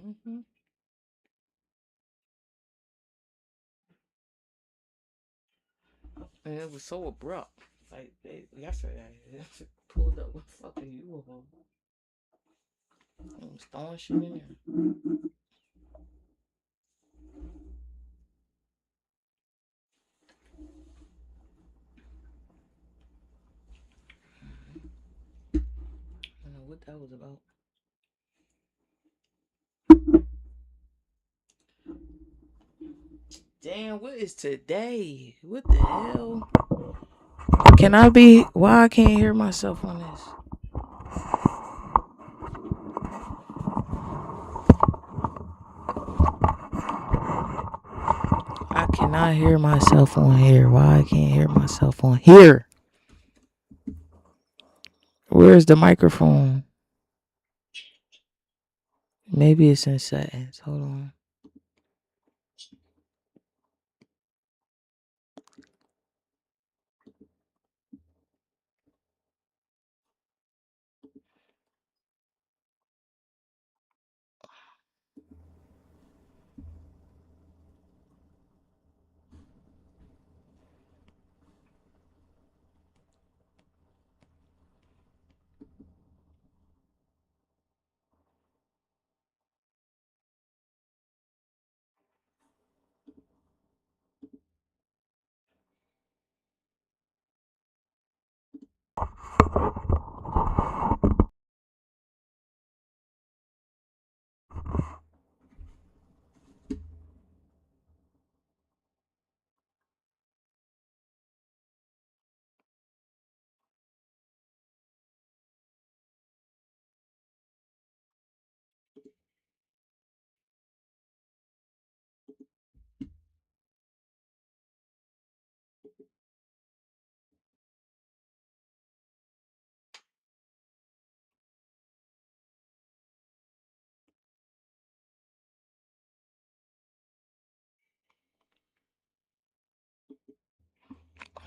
Mm-hmm. And it was so abrupt. Like yesterday, they pulled up with fucking you on. Was throwing shit in there. I don't know what that was about. Damn, what is today? What the hell? Can I be? Why I can't hear myself on this? I cannot hear myself on here. Why I can't hear myself on here? Where's the microphone? Maybe it's in settings. Hold on.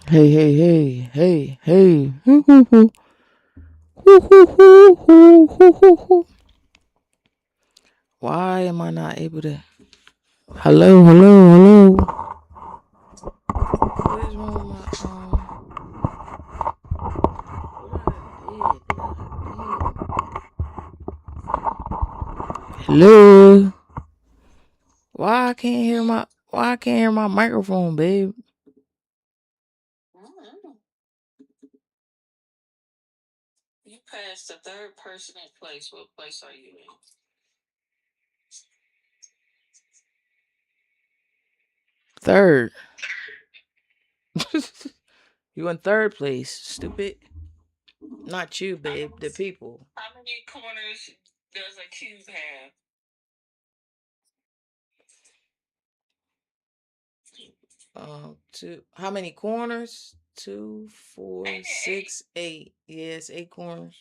Hey, hey, hey, hey, hey. Hoo, hoo, hoo. Hoo, hoo, hoo, hoo, hoo, hoo, hoo. Why am I not able to? Hello, hello, hello. What is wrong with hello. Why I can't hear my microphone, babe? You passed the third person in place. What place are you in? Third. You in third place, stupid. Not you, babe. The people. How many corners does a cube have? Two. How many corners? Two, four, six, eight. Yes, 8 corners.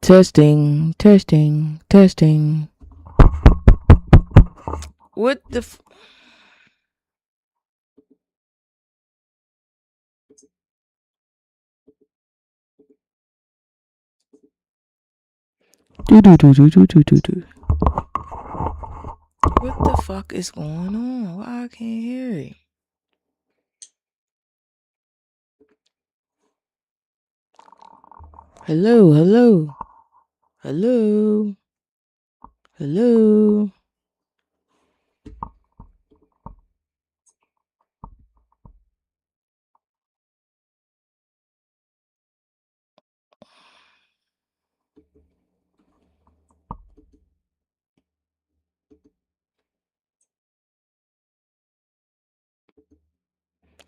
Testing, testing, testing. What the What the fuck is going on? Why I can't hear it? Hello, hello. Hello. Hello.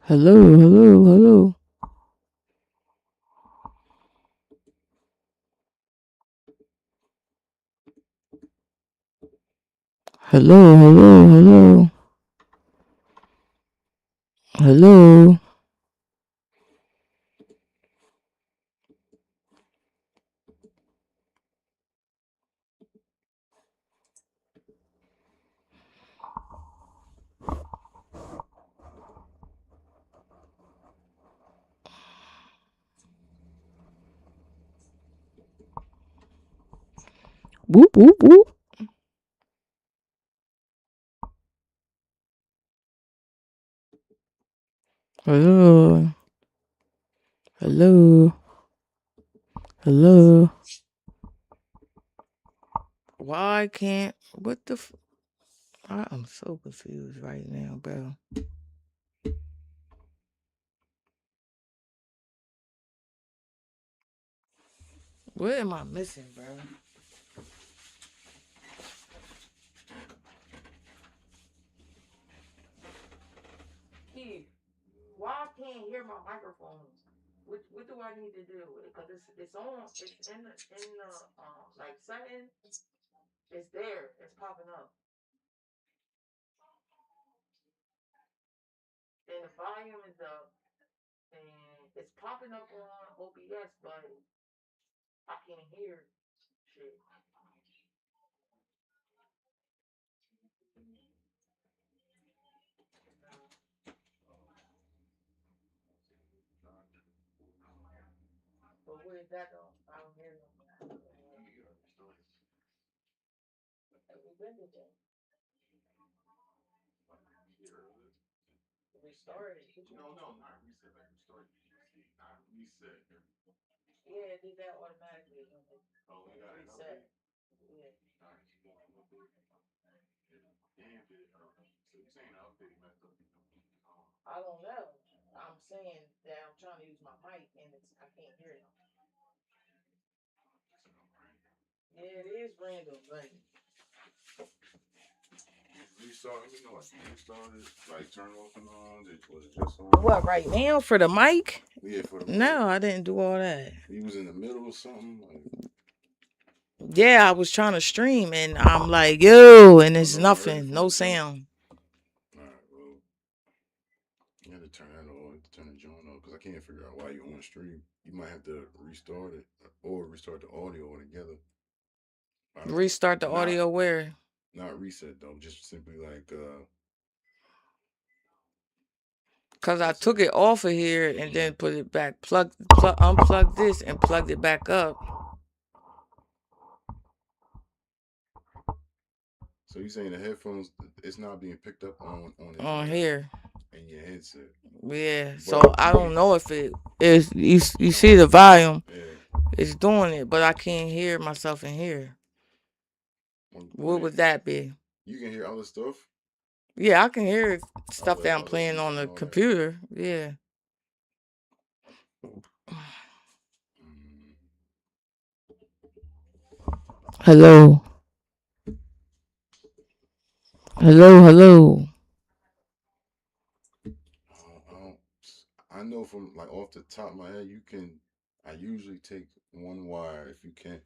Hello, hello, hello. Hello, hello, hello. Hello. Whoop, whoop, whoop. Hello. Hello. Hello. Why can't... What the... I'm so confused right now, bro. What am I missing, bro? Keith, why I can't hear my microphone? What do I need to do? Because it's on. It's in the like setting. It's there. It's popping up. And the volume is up. And it's popping up on OBS, but I can't hear shit. But what is that though? I don't hear no. Restarted. No, not reset. Like restart. Not reset. Yeah, it did that automatically. Oh, we got reset. Yeah. I don't know. I'm saying that I'm trying to use my mic and I can't hear it. Yeah, it is random, right? Restart. Let me know. Restart it. Like turn off and on. Was it just on? What right now for the mic? Yeah, for the mic. No, I didn't do all that. You was in the middle of something. Yeah, I was trying to stream and I'm like, yo, and it's nothing, no sound. All right, well, you have to turn that on, turn the joint on, because I can't figure out why you're on stream. You might have to restart it or restart the audio altogether. Restart the audio where? Not reset though, just simply like cause I took it off of here and then put it back, unplugged this and plugged it back up. So you saying the headphones, it's not being picked up on here in your headset? Yeah. But so I don't know if it is. You see the volume? Yeah. It's doing it, but I can't hear myself in here. What would that be? You can hear other stuff? Yeah, I can hear stuff that I'm playing on the computer. Yeah. Hello. Hello, hello. I know from like off the top of my head, I usually take one wire, if you can,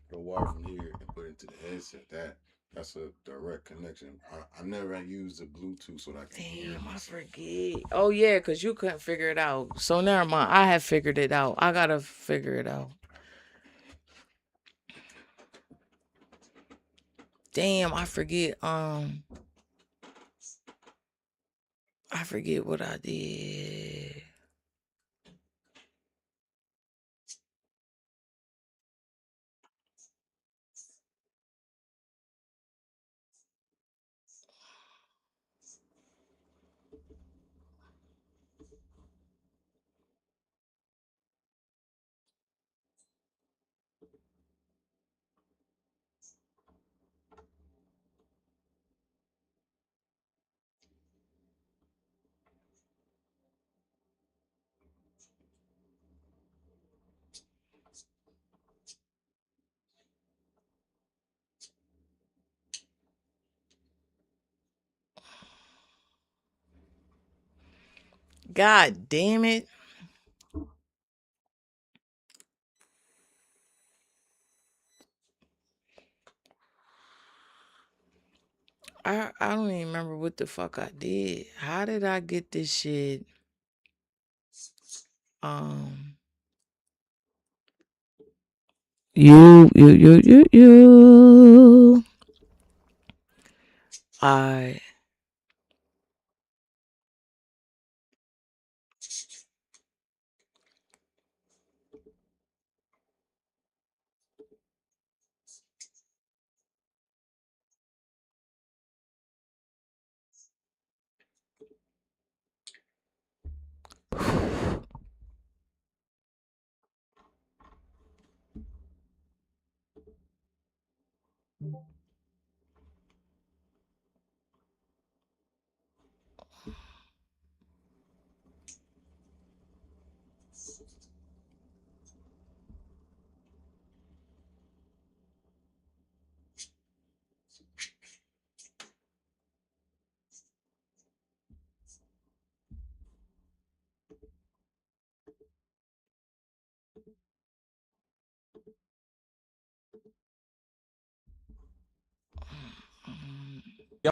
the wire from here and put it into the headset. That's a direct connection. I never used the Bluetooth so that I can hear myself. I forget. Oh yeah, because you couldn't figure it out. So never mind. I have figured it out. I gotta figure it out. Damn, I forget what I did. God damn it. I don't even remember what the fuck I did. How did I get this shit? You. I.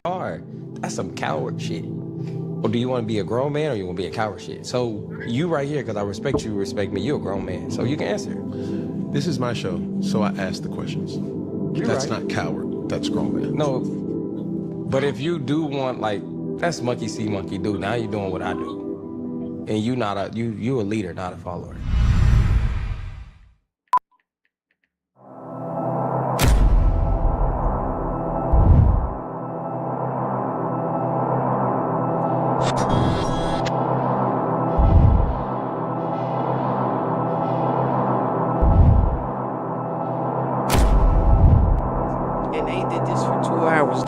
Yard. That's some coward shit. Or do you want to be a grown man or you want to be a coward shit? So you right here, because I respect you, respect me. You're a grown man, so you can answer. This is my show, so I ask the questions. That's right. Not coward. That's grown man. No, but if you do want, like, that's monkey see, monkey do. Now you're doing what I do, and you a leader, not a follower. And they did this for 2 hours.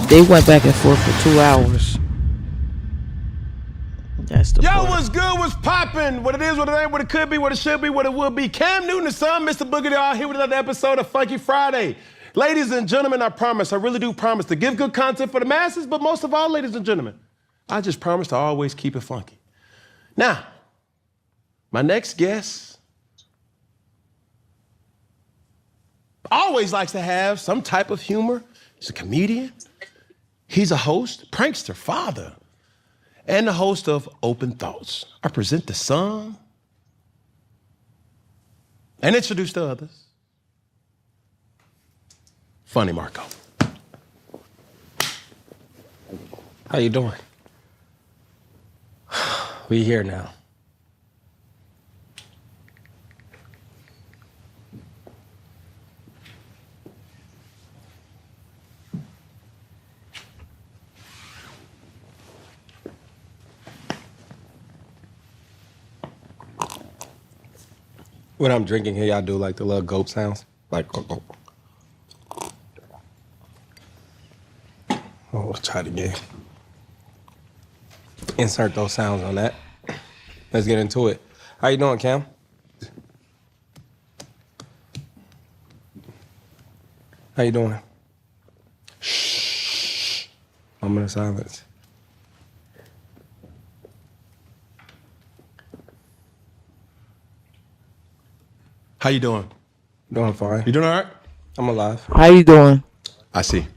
They went back and forth for 2 hours. That's the Yo, part. what's good? What's poppin'? What it is, what it ain't, what it could be, what it should be, what it will be. Cam Newton, the son, Mr. Boogity, all here with another episode of Funky Friday. Ladies and gentlemen, I promise, I really do promise to give good content for the masses, but most of all, ladies and gentlemen, I just promise to always keep it funky. Now, my next guest always likes to have some type of humor. He's a comedian. He's a host, prankster, father, and the host of Open Thoughts. I present the some and introduce the others. Funny Marco. How you doing? We here now. When I'm drinking here, y'all do like the little gulp sounds? Like, oh. Oh, let's try it again. Insert those sounds on that. Let's get into it. How you doing, Cam? How you doing? Shh. Moment of silence. How you doing? Doing fine. You doing all right? I'm alive. How you doing? I see.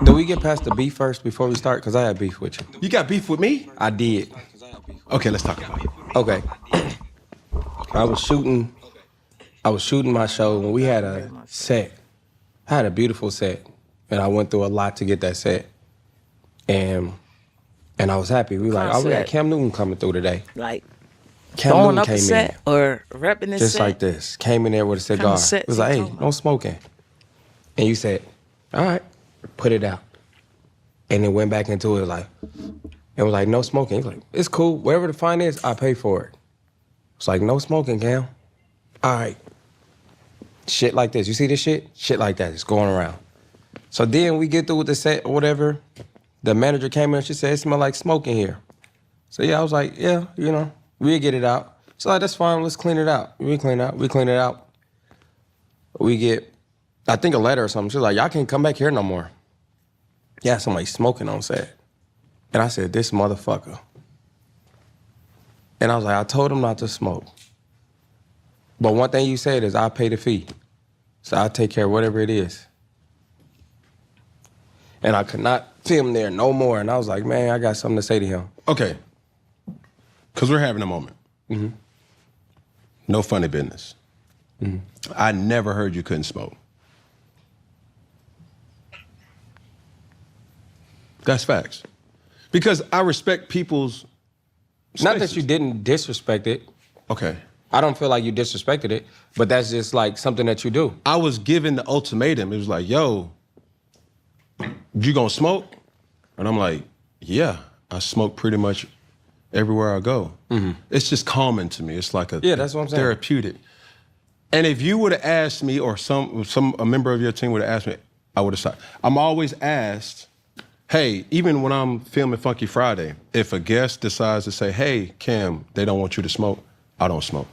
Do we get past the beef first before we start? Because I had beef with you. You got beef with me? I did. Okay, let's talk about it. Okay. I was shooting my show when we had a set. I had a beautiful set, and I went through a lot to get that set, and I was happy. We were like, oh, we got Concept. Cam Newton coming through today. Like Cam throwing Newton up a came set in or repping the just set. like this. Came in there with a cigar. set It was he like, hey, talking about? no smoking. And you said, all right, put it out. And then went back into it like, it was like, no smoking. He's like, it's cool. Whatever the fine is, I pay for it. It's like, no smoking, Cam. All right. Shit like this. You see this shit? Shit like that. It's going around. So then we get through with the set or whatever. The manager came in and she said, it smell like smoke in here. So yeah, I was like, yeah, you know, we'll get it out. So like, that's fine. Let's clean it out. We clean it out. We clean it out. We get, I think, a letter or something. She was like, y'all can't come back here no more. Yeah, somebody smoking on set. And I said, this motherfucker. And I was like, I told him not to smoke. But one thing you said is, I'll pay the fee. So I'll take care of whatever it is. And I could not film there no more. And I was like, man, I got something to say to him. Okay. Because we're having a moment. Mm-hmm. No funny business. Mm-hmm. I never heard you couldn't smoke. That's facts. Because I respect people's Not that spaces. you didn't disrespect it. Okay. I don't feel like you disrespected it, but that's just like something that you do. I was given the ultimatum. It was like, yo, you gonna smoke? And I'm like, yeah, I smoke pretty much everywhere I go. It's just calming to me. It's like a Yeah, that's what I'm saying. therapeutic. And if you would have asked me, or a member of your team would have asked me, I would have said, I'm always asked, hey, even when I'm filming Funky Friday, if a guest decides to say, hey, Cam, they don't want you to smoke, I don't smoke.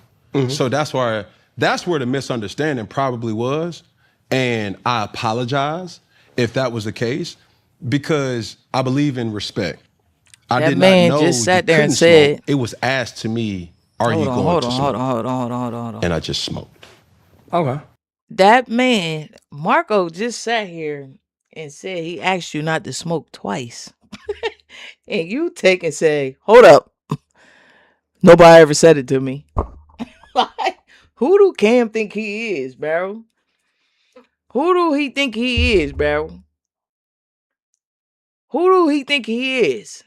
So that's where the misunderstanding probably was. And I apologize if that was the case, because I believe in respect. I That did man not know just you sat there and couldn't said- smoke. It was asked to me, are you going Hold to on, smoke? hold on. And I just smoked. Okay. That man, Marco, just sat here and said he asked you not to smoke twice. And you take and say, hold up. Nobody ever said it to me. Like, who do Cam think he is, bro? Who do he think he is, bro? Who do he think he is?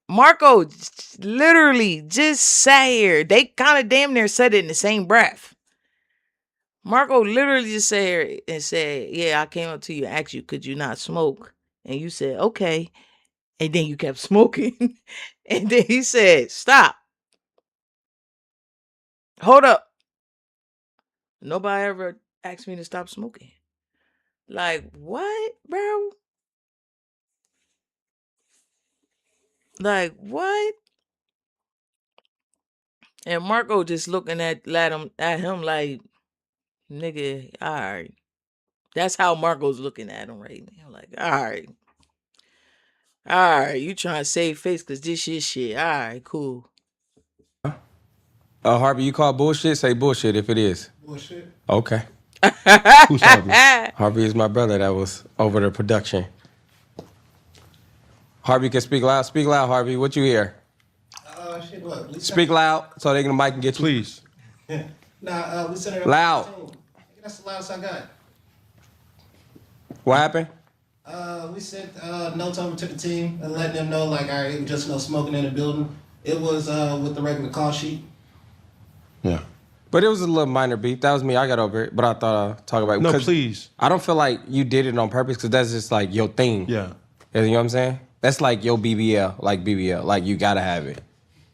Marco literally just sat here. They kind of damn near said it in the same breath. Marco literally just sat here and said, yeah, I came up to you and asked you, could you not smoke? And you said, okay. And then you kept smoking. And then he said, stop. Hold up. Nobody ever asked me to stop smoking. Like, what, bro? Like, what? And Marco just looking at him like, nigga, all right. That's how Marco's looking at him right now. Like, all right. All right, you trying to save face because this is shit. All right, cool. Harvey, you call bullshit? Say bullshit if it is. Bullshit. Okay. Who's Harvey? Harvey is my brother that was over the production. Harvey can speak loud. Speak loud, Harvey. What you hear? Shit, what? We Speak loud so they can the mic can get you. Please. Nah, we sent it Loud. That's the loudest I got. What happened? We sent notes over to the team and letting them know, like, all right, it was just no smoking in the building. It was with the regular call sheet. Yeah. But it was a little minor beef. That was me. I got over it. But I thought I'd talk about it. No, 'Cause please. I don't feel like you did it on purpose because that's just like your thing. Yeah. You know what I'm saying? That's like your BBL, like BBL. Like you gotta have it.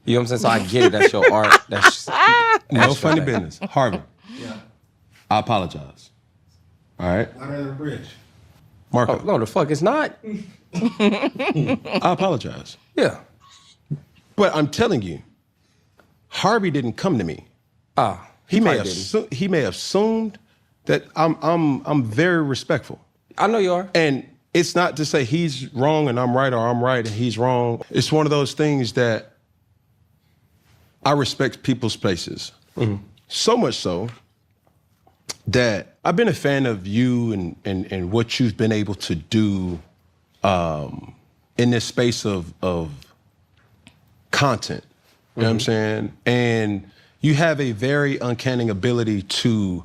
You know what I'm saying? So I get it. That's your art. That's No your funny thing. business. Harvey, Yeah. I apologize. All right? Water under the bridge. Marco, Oh, no, the fuck it's not. I apologize. Yeah. But I'm telling you, Harvey didn't come to me. He may have he may have assumed that I'm very respectful. I know you are. And it's not to say he's wrong and I'm right, or I'm right and he's wrong. It's one of those things that I respect people's spaces. So much so that I've been a fan of you and what you've been able to do in this space of content. You know what I'm saying? And you have a very uncanny ability to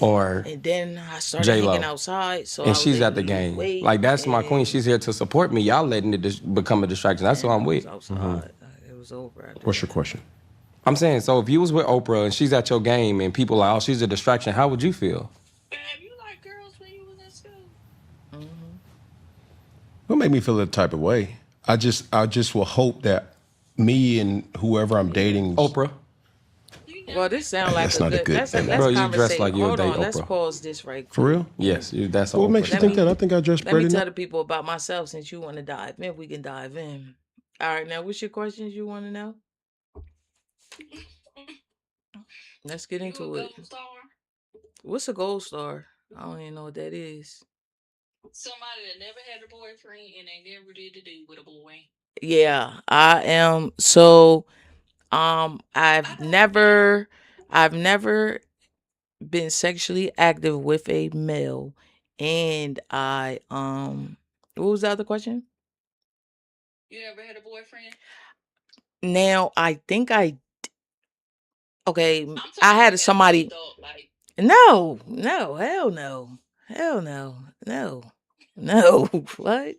or And then I started J-Lo. hanging outside, so I And was she's able at the to lose game. weight. Like, that's my queen. and- She's here to support me. Y'all letting it become a distraction. That's and what I'm I was with. outside. It was over. After What's your that. question? I'm saying, so if you was with Oprah and she's at your game and people like, oh, she's a distraction, how would you feel? Have you like girls when you was in school? It'll make me feel that type of way. I just will hope that me and whoever I'm dating. Oprah. Well, this sounds like That's a not a good. good Let's thing. Bro, you dress conversate. like you would Hold date on. Let's Oprah. pause this right quick. For real? Yes, that's What Oprah. makes you Let think me- that? I think I dress Let me pretty tell enough. the people about myself since you want to dive in. We can dive in. All right, now what's your questions you want to know? Let's get You a into it. gold star? What's a gold star? I don't even know what that is. Somebody that never had a boyfriend and they never did to do with a boy. Yeah, I am. So, I've never been sexually active with a male, and what was the other question? You ever had a boyfriend? Now I think okay. I'm talking I had like somebody. adult, like No, hell no, no. What?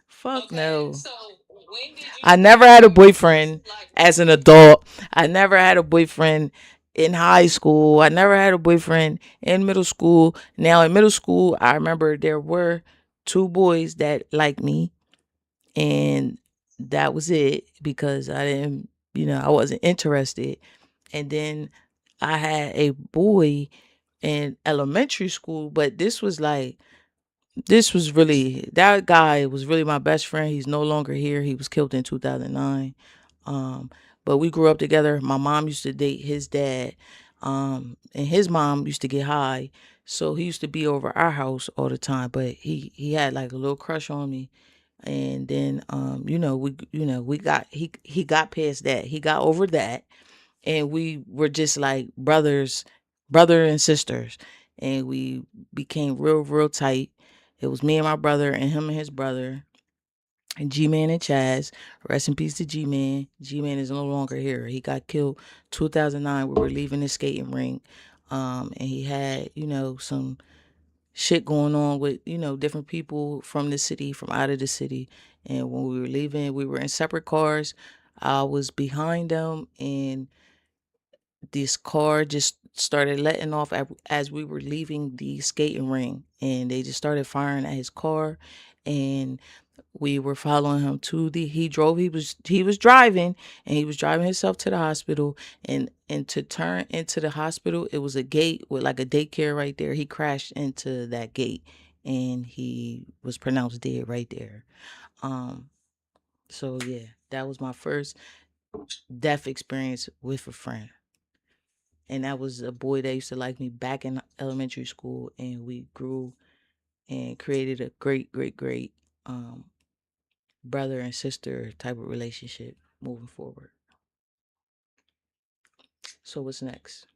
Fuck okay. no. So when did you? I never had a boyfriend Like as an adult. I never had a boyfriend in high school. I never had a boyfriend in middle school. Now in middle school, I remember there were 2 boys that liked me, and that was it because I didn't, I wasn't interested. And then I had a boy in elementary school, but this was really, that guy was really my best friend. He's no longer here. He was killed in 2009. But we grew up together. My mom used to date his dad. And his mom used to get high. So he used to be over our house all the time, but he had like a little crush on me. And then we got he got past that. He got over that, and we were just like brother and sisters, and we became real tight. It was me and my brother and him and his brother and G-Man and Chaz. Rest in peace to G-Man. G-Man is no longer here. He got killed 2009. We were leaving the skating rink, and he had some shit going on with different people from the city, from out of the city. And when we were leaving, we were in separate cars. I was behind them, and this car just started letting off as we were leaving the skating ring, and they just started firing at his car, and we were following him to he was driving, and he was driving himself to the hospital, and to turn into the hospital, it was a gate with like a daycare right there. He crashed into that gate, and he was pronounced dead right there. So yeah, that was my first death experience with a friend. And that was a boy that used to like me back in elementary school, and we grew and created a great um, brother and sister type of relationship moving forward. So what's next?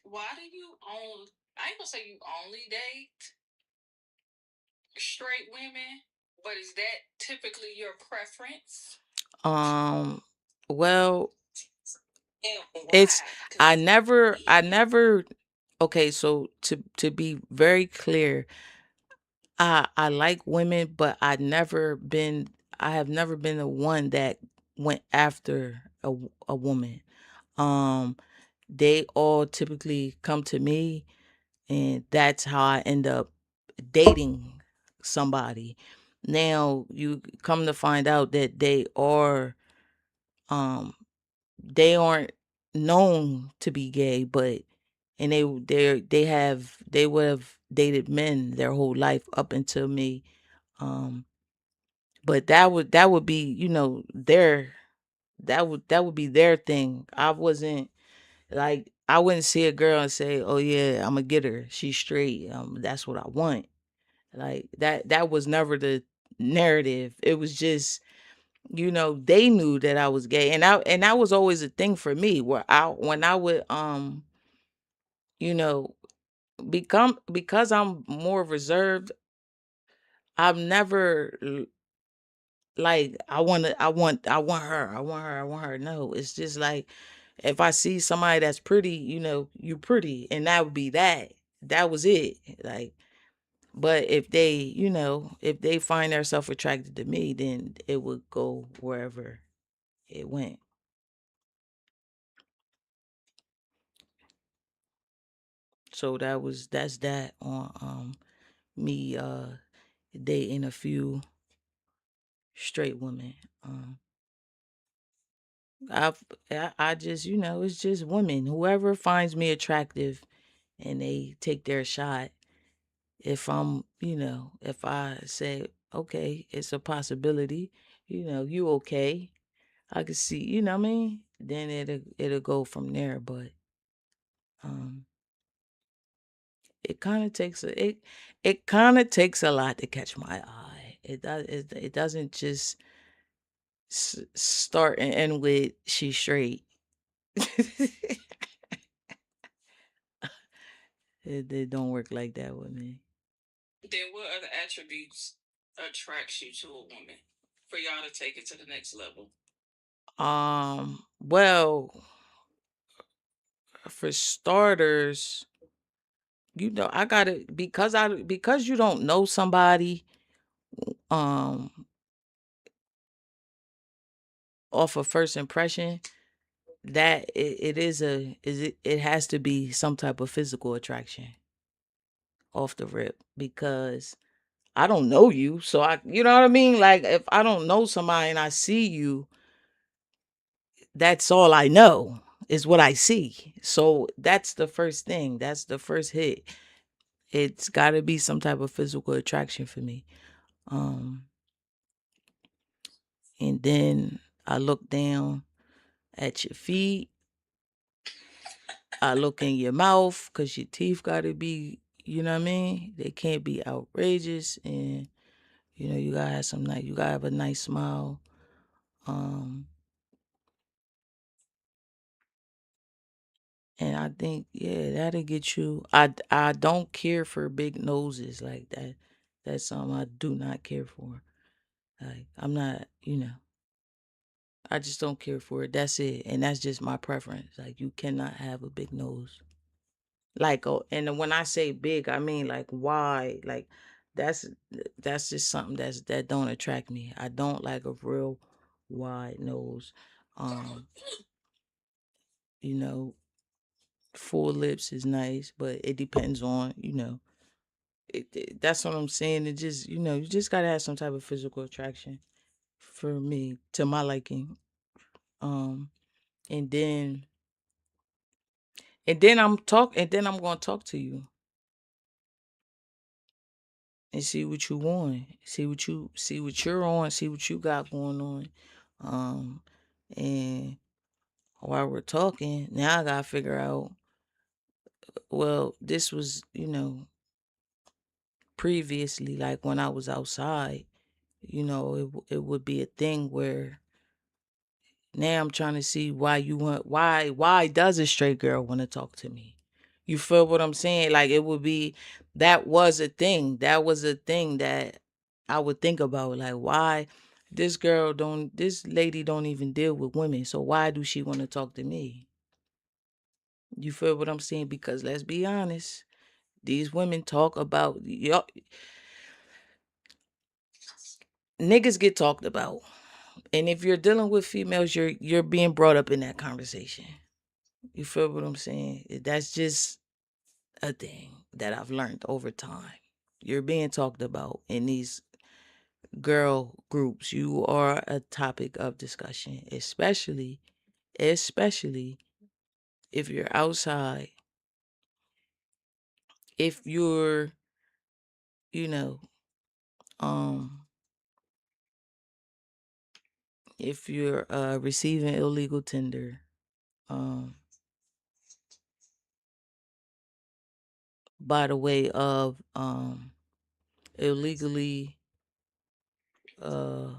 why do you only? I ain't gonna say you only date straight women, but is that typically your preference? Well, And it's why? 'Cause I never. Okay, so to be very clear, I like women, but I have never been the one that went after a woman. Um, they all typically come to me, and that's how I end up dating somebody. Now you come to find out that um they aren't known to be gay, but and they would have dated men their whole life up until me. Um, but that would be that would be their thing. I wasn't like, I wouldn't see a girl and say, "Oh yeah, I'm gonna get her. She's straight. That's what I want." Like that was never the narrative. It was just, they knew that I was gay, and that was always a thing for me, where I when I would you know become because I'm more reserved. I'm never like, I want her, I want her. No, it's just like, If I see somebody that's pretty, you pretty, and that would be that. That was it. Like, but if they, if they find themselves attracted to me, then it would go wherever it went. So that's that on me dating a few straight women. I just, it's just women. Whoever finds me attractive and they take their shot. If if I say, okay, it's a possibility, you okay. I could see, you know what I mean? Then it'll go from there. But um it kind of takes it kind of takes a lot to catch my eye. It doesn't just start and end with she's straight. It don't work like that with me. Then what other attributes attracts you to a woman for y'all to take it to the next level? Well, for starters, I gotta because you don't know somebody um off of first impression, that it has to be some type of physical attraction off the rip, because I don't know you. So you know what I mean? Like, if I don't know somebody and I see you, that's all I know is what I see. So that's the first thing. That's the first hit. It's got to be some type of physical attraction for me. And then I look down at your feet. I look in your mouth, because your teeth got to be, you know what I mean? They can't be outrageous. And, you got to have you got to have a nice smile. And I think, yeah, that'll get you. I don't care for big noses like that. That's something I do not care for. Like, I'm not, I just don't care for it. That's it. And that's just my preference. Like, you cannot have a big nose. Like, oh, and when I say big, I mean like wide. Like, that's that's just something that don't attract me. I don't like a real wide nose. Um, you know, full lips is nice, but it depends on, that's what I'm saying. It just, you just gotta have some type of physical attraction for me, to my liking. Um, and then and then I'm gonna talk to you and see what you want, see what you're on, see what you got going on. And while we're talking, now I gotta figure out, well, this was, previously, like when I was outside, it would be a thing where now I'm trying to see why does a straight girl want to talk to me? You feel what I'm saying? Like, it would be, that was a thing. That was a thing that I would think about. Like, why this lady don't even deal with women. So why do she want to talk to me? You feel what I'm saying? Because let's be honest, these women talk about niggas get talked about. And if you're dealing with females, you're being brought up in that conversation. You feel what I'm saying? That's just a thing that I've learned over time. You're being talked about in these girl groups. You are a topic of discussion, especially if you're outside. If you're, you know, if you're receiving illegal tender, by the way of illegally, how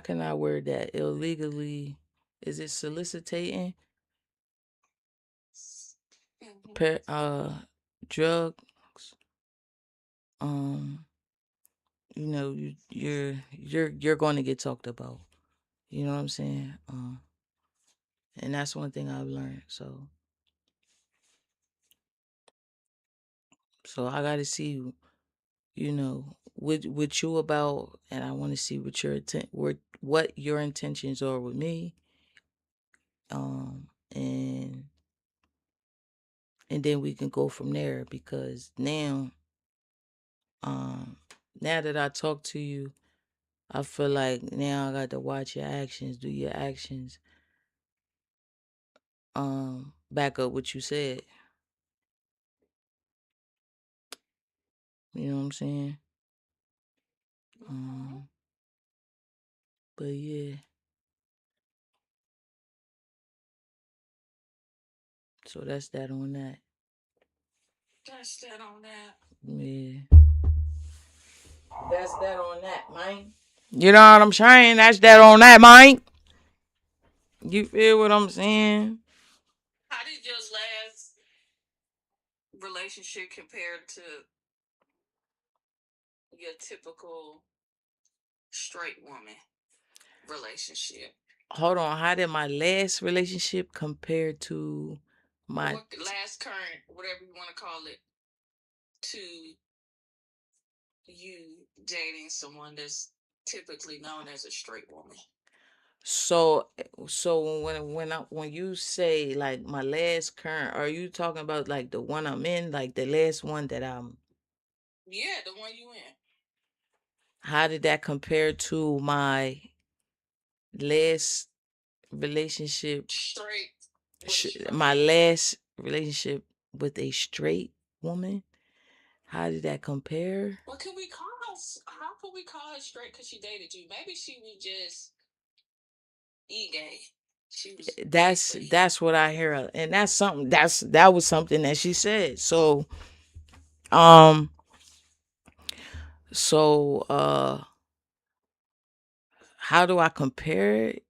can I word that? Illegally, is it soliciting drugs? You're going to get talked about. You know what I'm saying? And that's one thing I've learned. So I got to see, what you about, and I want to see what your intentions are with me. And then we can go from there, because now that I talk to you, I feel like now I got to watch your actions, do your actions, back up what you said. You know what I'm saying? But yeah. So that's that on that. That's that on that. Yeah. That's that on that, man. You know what I'm saying? That's that on that, man. You feel what I'm saying? How did your last relationship compare to your typical straight woman relationship? Hold on. How did my last relationship compare to my Or last current, whatever you want to call it, to you dating someone that's typically known as a straight woman? so when you say like my last current, are you talking about like the one I'm in, like the last one that Yeah, the one you in. how did that compare to my last relationship? Straight. What you know? My last relationship with a straight woman. How did that compare? What can we call us? How can we call her straight because she dated you? Maybe she was just e-gay. She was basically. That's what I hear, and that's something that was something that she said. So um how do I compare it?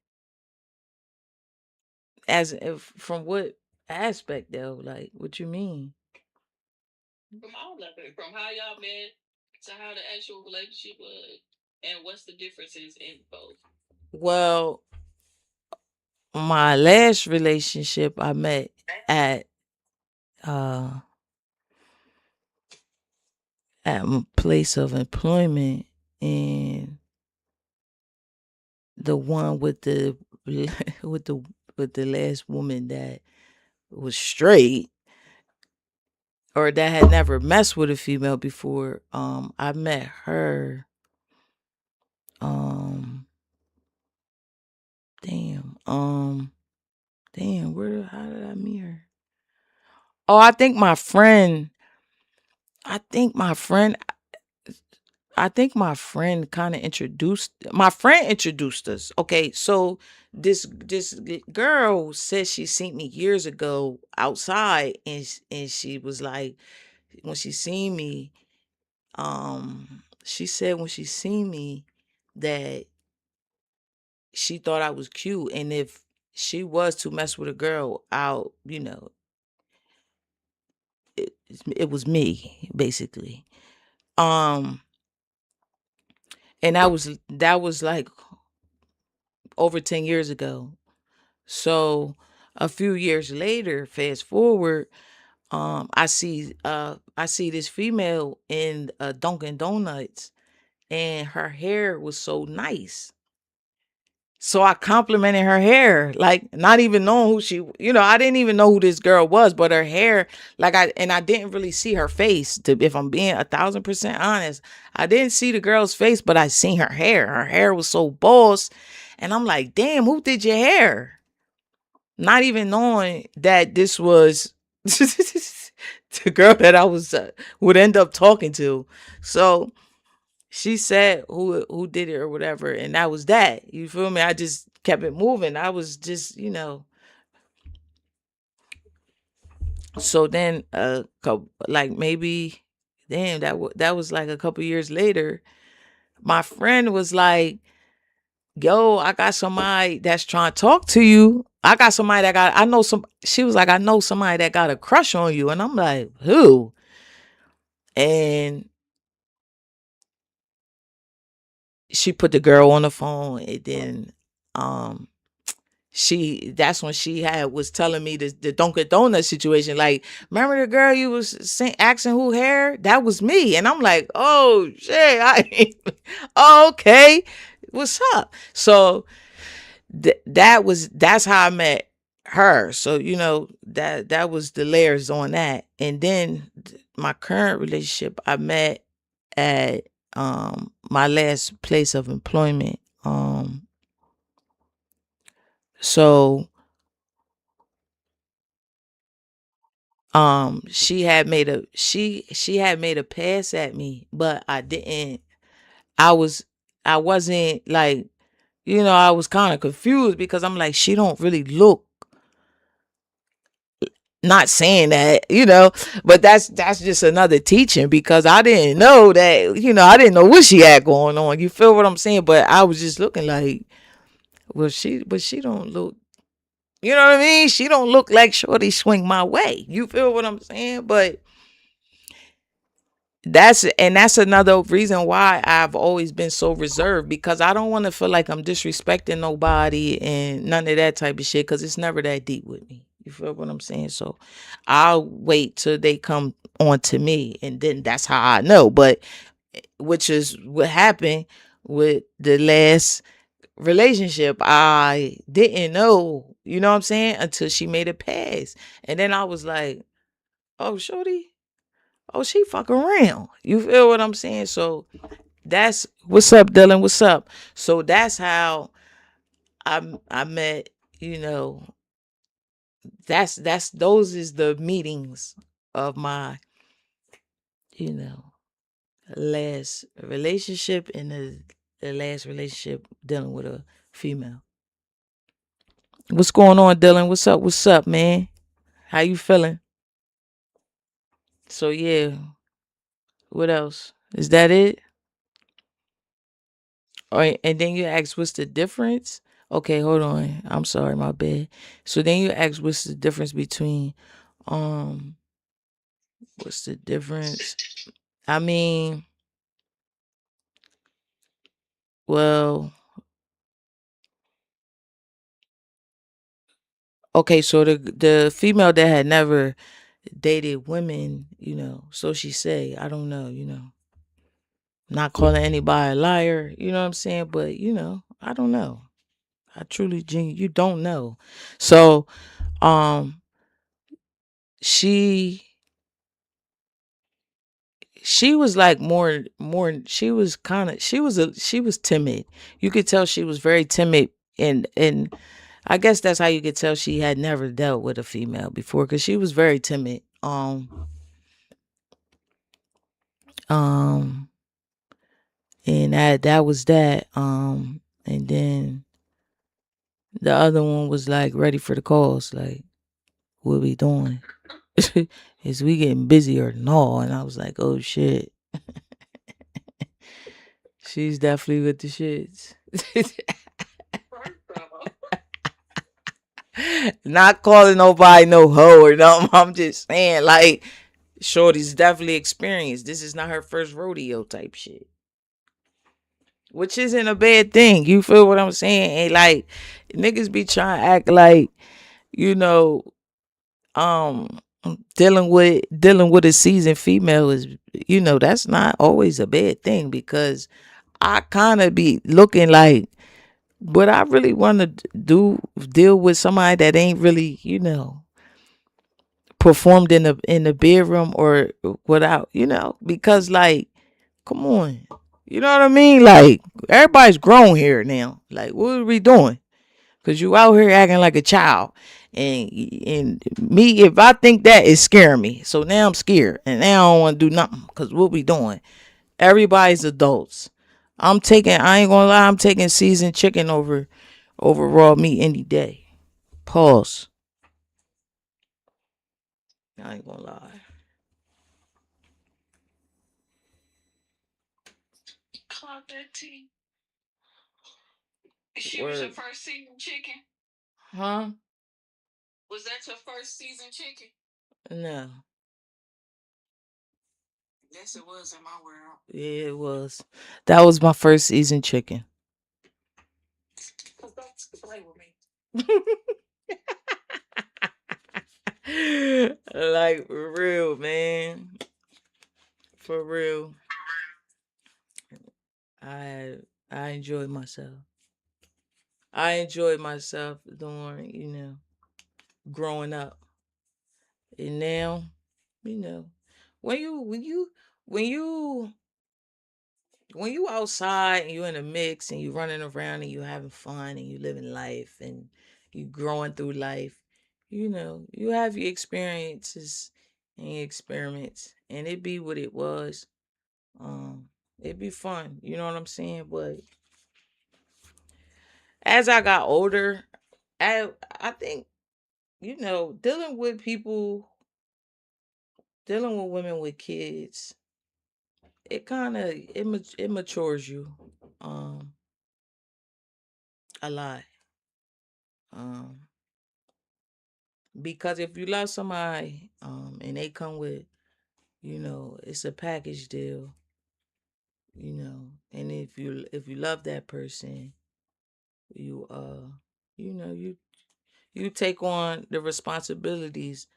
As if from what aspect though? Like, what you mean? From all of it, from how y'all met to how the actual relationship was, and what's the differences in both. Well, my last relationship I met at my place of employment, and the one with the with the last woman that was straight, or that had never messed with a female before. I met her. Damn. How did I meet her? Oh, I think my friend kind of introduced us. Okay, so this girl said she seen me years ago outside, and she was like, when she seen me, she said when she seen me that she thought I was cute, and if she was to mess with a girl, it was me, basically. Um, and that was like over 10 years ago. So a few years later, fast forward, I see this female in Dunkin' Donuts, and her hair was so nice. So I complimented her hair, like not even knowing who I didn't even know who this girl was, but her hair, I didn't really see her face. If I'm being 1,000% honest, I didn't see the girl's face, but I seen her hair. Her hair was so boss, and I'm like, damn, who did your hair? Not even knowing that this was the girl that I would end up talking to. So she said who did it or whatever, and that was that. You feel me? I just kept it moving. I was just, So then like maybe, damn, that was like a couple years later. My friend was like, "Yo, I got somebody that's trying to talk to you. I got somebody that got I know some." She was like, "I know somebody that got a crush on you," and I'm like, "Who?" And she put the girl on the phone, and then that's when she was telling me the Dunkin' Donut situation. Like, remember the girl you was asking who hair? That was me. And I'm like, oh shit. Oh, okay. What's up? So that's how I met her. So, that was the layers on that. And then my current relationship I met at my last place of employment. So she had made a pass at me, but I didn't. I wasn't like, I was kind of confused because I'm like, she don't really look, not saying that, but that's just another teaching, because I didn't know that, I didn't know what she had going on. You feel what I'm saying? But I was just looking like, well, she don't look, you know what I mean? She don't look like Shorty swing my way. You feel what I'm saying? But that's another reason why I've always been so reserved, because I don't want to feel like I'm disrespecting nobody and none of that type of shit, because it's never that deep with me. You feel what I'm saying? So I'll wait till they come on to me, and then that's how I know. But which is what happened with the last relationship. I didn't know, you know what I'm saying, until she made a pass. And then I was like, oh, Shorty, oh, she fuck around. You feel what I'm saying? So that's what's up, Dylan. What's up? So that's how I met, that's those is the meetings of my, you know, last relationship, and the last relationship dealing with a female. What's going on, Dylan? What's up? What's up, man? How you feeling? So yeah, what else? Is that it? All right, and then you ask what's the difference? Okay, hold on. I'm sorry, my bad. So then you ask what's the difference between um what's the difference? I mean, well, okay, so the female that had never dated women, so she say, I don't know, not calling anybody a liar, you know what I'm saying? But, I don't know. I truly, you don't know. So, um, she was like more, she was timid. You could tell she was very timid, and I guess that's how you could tell she had never dealt with a female before, because she was very timid. Um, and that was that. And then the other one was like ready for the calls, like, what we doing? Is we getting busy or no? And I was like, oh shit. She's definitely with the shits. Not calling nobody no hoe or nothing. I'm just saying, like, Shorty's definitely experienced. This is not her first rodeo type shit. Which isn't a bad thing. You feel what I'm saying? And like, niggas be trying to act like, you know, dealing with a seasoned female is, that's not always a bad thing, because I kind of be looking like, but I really want to deal with somebody that ain't really, performed in the bedroom or without, because like, come on, you know what I mean? Like, everybody's grown here now. Like, what are we doing? Because you out here acting like a child. And me, if I think that, is scaring me. So now I'm scared. And now I don't want to do nothing. Because what we doing? Everybody's adults. I ain't gonna lie, I'm taking seasoned chicken over raw meat any day. Pause. I ain't gonna lie. Clock that tea. She was your Word. first season chicken? Huh? Was that your first season chicken? No. Yes, it was in my world. Yeah, it was. That was my first seasoned chicken. Don't play with me. Like for real, man. For real. I I enjoyed myself. I enjoyed myself during, growing up. And now, you know, when you when you when you when you outside and you in a mix and you running around and you having fun and you living life and you growing through life, you have your experiences and your experiments and it be what it was. Um, it be fun, you know what I'm saying? But as I got older, I think, dealing with people, dealing with women with kids, it kind of it matures you um a lot. Um because if you love somebody and they come with, it's a package deal, and if you love that person, you you take on the responsibilities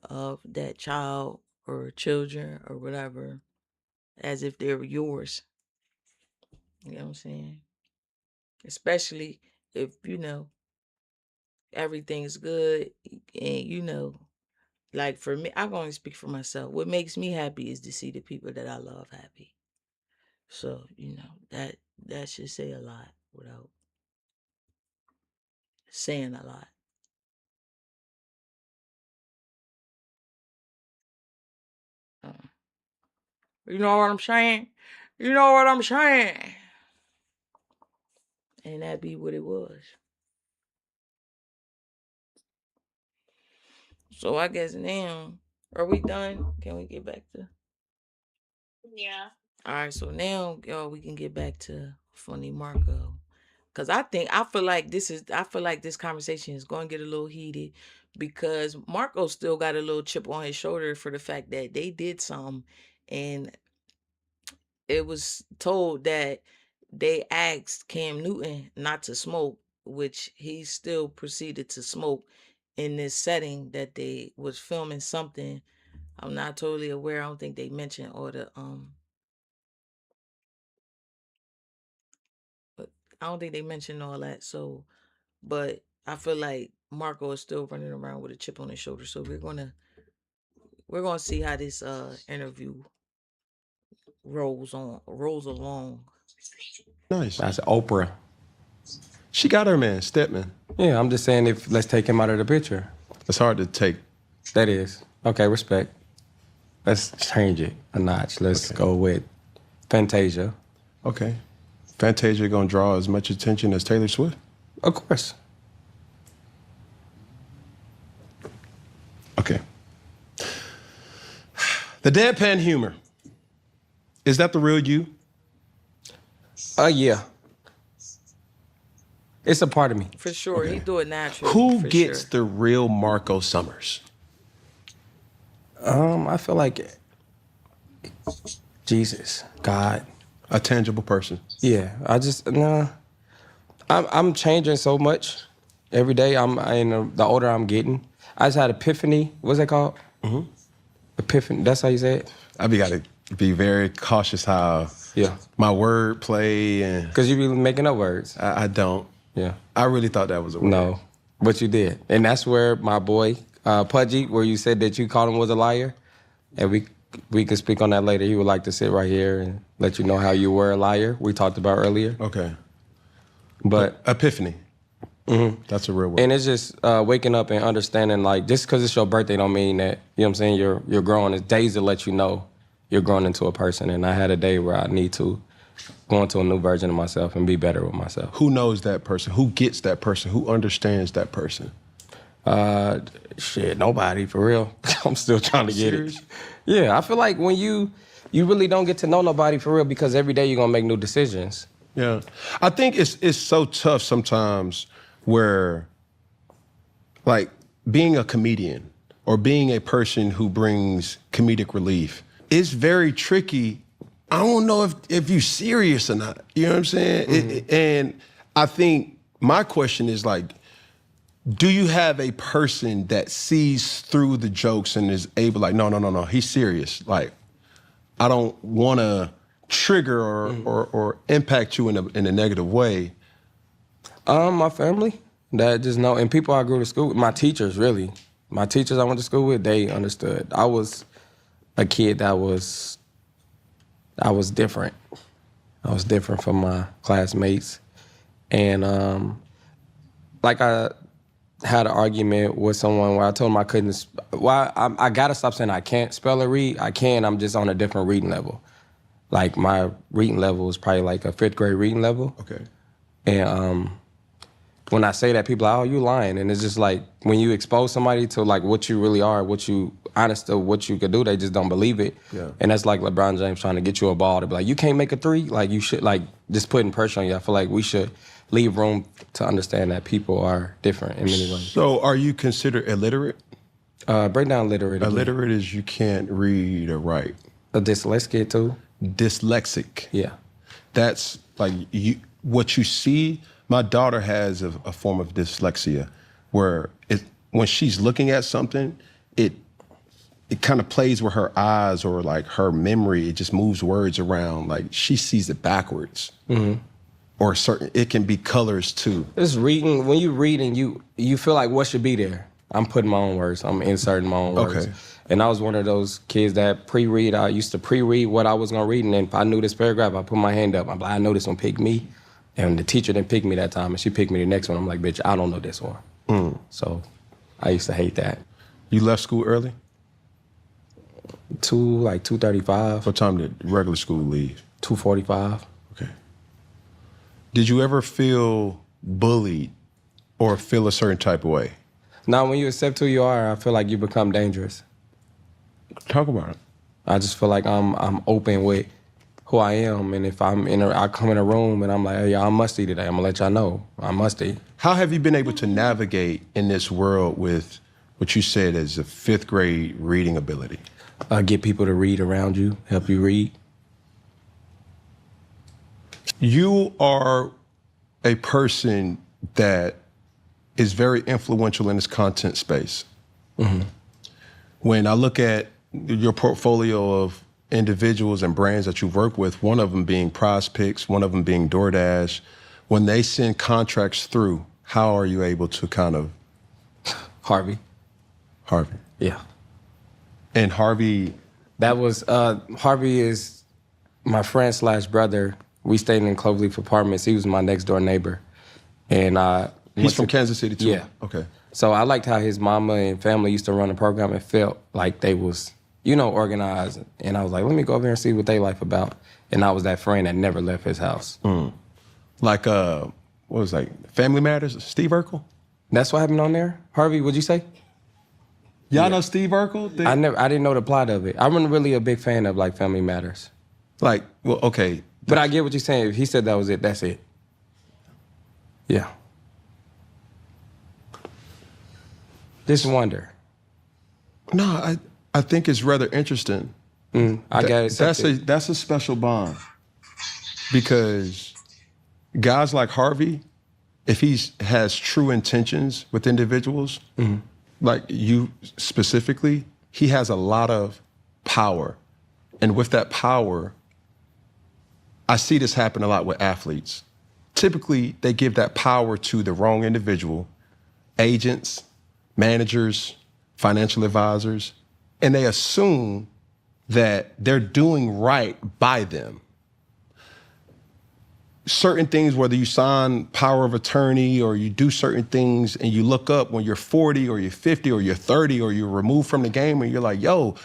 of that child or children or whatever as if they're yours. You know what I'm saying? Especially if everything's good, and like for me, I can only speak for myself. What makes me happy is to see the people that I love happy. So, that should say a lot without saying a lot. Uh, you know what I'm saying? You know what I'm saying? And that be what it was. So I guess now, are we done? Can we get back to? Yeah. All right, so now, y'all, we can get back to Funny Marco. Cause I feel like this conversation is going to get a little heated because Marco still got a little chip on his shoulder for the fact that they did something, and it was told that they asked Cam Newton not to smoke, which he still proceeded to smoke in this setting that they was filming something. I'm not totally aware. I don't think they mentioned all the but I don't think they mentioned all that. So, but I feel like Marco is still running around with a chip on his shoulder. So we're gonna see how this interview rolls along. Nice. That's Oprah. She got her man, Stedman. Yeah, I'm just saying if let's take him out of the picture. It's hard to take. That is. Okay, respect. Let's change it a notch. Let's go with Fantasia. Okay. Fantasia gonna draw as much attention as Taylor Swift? Of course. Okay. The deadpan humor. Is that the real you? Yeah. It's a part of me. For sure, he do it naturally. Who for gets sure. the real Marco Summers? I feel like Jesus, God. A tangible person. Yeah, I'm changing so much every day. The older I'm getting. I just had epiphany. What's that called? Mm-hmm. Epiphany. That's how you say it. I gotta be very cautious how my word play and because you be making up words. I don't. Yeah. I really thought that was a word. No, but you did, and that's where my boy Pudgy, where you said that you called him was a liar, and we could speak on that later. He would like to sit right here and let you know how you were a liar. We talked about earlier. Okay. But epiphany. Mm-hmm. That's a real word. And it's just waking up and understanding, like, just because it's your birthday don't mean that, you know what I'm saying, you're growing. It's days to let you know you're growing into a person. And I had a day where I need to go into a new version of myself and be better with myself. Who knows that person? Who gets that person? Who understands that person? Shit, nobody, for real. I'm still trying to get it. Yeah, I feel like when you really don't get to know nobody for real because every day you're going to make new decisions. Yeah. I think it's so tough sometimes where, like, being a comedian or being a person who brings comedic relief is very tricky. I don't know if you're serious or not. You know what I'm saying? Mm-hmm. And I think my question is, like, do you have a person that sees through the jokes and is able, like, no, he's serious. Like, I don't want to trigger or impact you in a negative way? My family that just know, and people I grew to school with, my teachers, really. My teachers I went to school with, they understood. I was a kid that was different. I was different from my classmates. And like I had an argument with someone where I told him I couldn't, I gotta stop saying I can't spell or read. I can, I'm just on a different reading level. Like my reading level is probably like a 5th grade reading level. Okay. And when I say that, people are like, oh, you lying. And it's just like, when you expose somebody to like what you really are, what you, honest to what you could do, they just don't believe it. Yeah. And that's like LeBron James trying to get you a ball to be like, you can't make a 3? Like you should, like just putting pressure on you. I feel like we should leave room to understand that people are different in many ways. So are you considered illiterate? Break down literate. Illiterate is you can't read or write. A dyslexic too? Dyslexic. Yeah. That's like what you see. My daughter has a form of dyslexia where when she's looking at something, it kind of plays with her eyes or like her memory. It just moves words around. Like she sees it backwards. Mm-hmm. Or it can be colors too. It's reading. When you read and you feel like what should be there. I'm putting my own words. I'm inserting my own words. Okay. And I was one of those kids that pre-read. I used to pre-read what I was gonna read, and then if I knew this paragraph, I put my hand up. I'm like, I know this one picked me. And the teacher didn't pick me that time, and she picked me the next one. I'm like, bitch, I don't know this one. So I used to hate that. You left school early? 2:35. What time did regular school leave? 2:45. Okay. Did you ever feel bullied or feel a certain type of way? Now, when you accept who you are, I feel like you become dangerous. Talk about it. I just feel like I'm open with who I am, and if I come in a room and I'm like, hey, I'm musty today, I'm gonna let y'all know I'm musty. How have you been able to navigate in this world with what you said is a 5th grade reading ability? Get people to read around you, help you read. You are a person that is very influential in this content space. Mm-hmm. When I look at your portfolio of individuals and brands that you've worked with, one of them being Prize Picks, one of them being DoorDash, when they send contracts through, how are you able to kind of... Harvey. Yeah. And Harvey... That was, Harvey is my friend / brother. We stayed in Cloverleaf Apartments. He was my next door neighbor. And he's from Kansas City too? Yeah. Okay. So I liked how his mama and family used to run the program. It felt like they was, organized. And I was like, let me go over here and see what they life about. And I was that friend that never left his house. Like, what was it, like Family Matters, Steve Urkel? That's what happened on there? Harvey, what'd you say? Y'all know Steve Urkel? I didn't know the plot of it. I wasn't really a big fan of like Family Matters. Like, well, okay. But I get what you're saying. If he said that was it, that's it. Yeah. Just wonder. No, I think it's rather interesting. I got it. That's a special bond. Because guys like Harvey, if he has true intentions with individuals, like you specifically, he has a lot of power. And with that power, I see this happen a lot with athletes. Typically, they give that power to the wrong individual, agents, managers, financial advisors, and they assume that they're doing right by them. Certain things, whether you sign power of attorney or you do certain things and you look up when you're 40 or you're 50 or you're 30 or you're removed from the game and you're like, yo,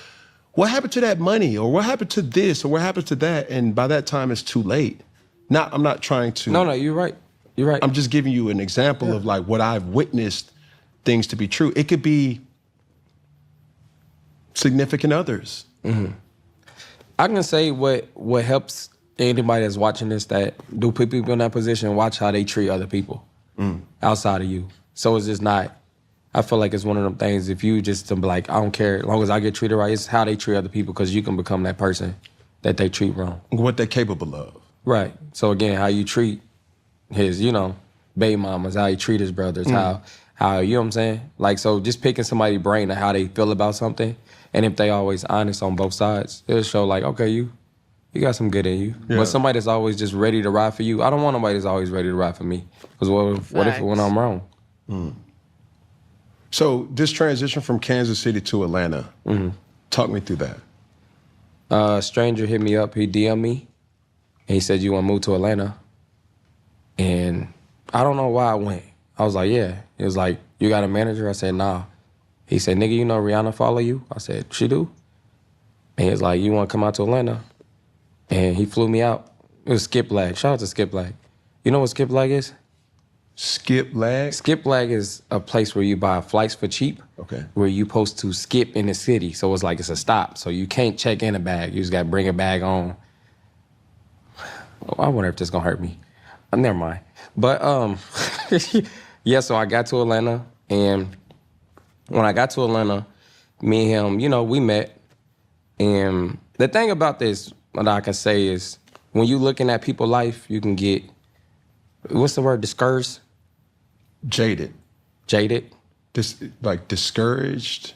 what happened to that money? Or what happened to this? Or what happened to that? And by that time, it's too late. I'm not trying to... No, you're right. You're right. I'm just giving you an example of like what I've witnessed things to be true. It could be significant others. Mm-hmm. I can say what helps anybody that's watching this that do put people in that position, watch how they treat other people outside of you. So it's just not... I feel like it's one of them things, if you just to be like, I don't care, as long as I get treated right, it's how they treat other people, because you can become that person that they treat wrong. What they're capable of. Right. So again, how you treat his, baby mamas, how he treat his brothers, how how, you know what I'm saying? Like, so just picking somebody's brain of how they feel about something, and if they always honest on both sides, it'll show like, okay, you got some good in you. Yeah. But somebody that's always just ready to ride for you, I don't want nobody that's always ready to ride for me. Because what if when Facts. I'm wrong? So this transition from Kansas City to Atlanta, talk me through that. A stranger hit me up, he DM'd me, and he said, you want to move to Atlanta? And I don't know why I went. I was like, yeah. He was like, you got a manager? I said, nah. He said, nigga, you know Rihanna follow you? I said, she do? And he was like, you want to come out to Atlanta? And he flew me out. It was Skip Lag. Shout out to Skip Lag. You know what Skip Lag is? Skip lag? Skip Lag is a place where you buy flights for cheap. Okay. Where you supposed to skip in the city. So it's like it's a stop. So you can't check in a bag. You just got to bring a bag on. Oh, I wonder if this going to hurt me. Never mind. But, yeah, so I got to Atlanta. And when I got to Atlanta, me and him, you know, we met. And the thing about this, what I can say is, when you looking at people's life, you can get, what's the word, discouraged? Jaded. Jaded. Like discouraged.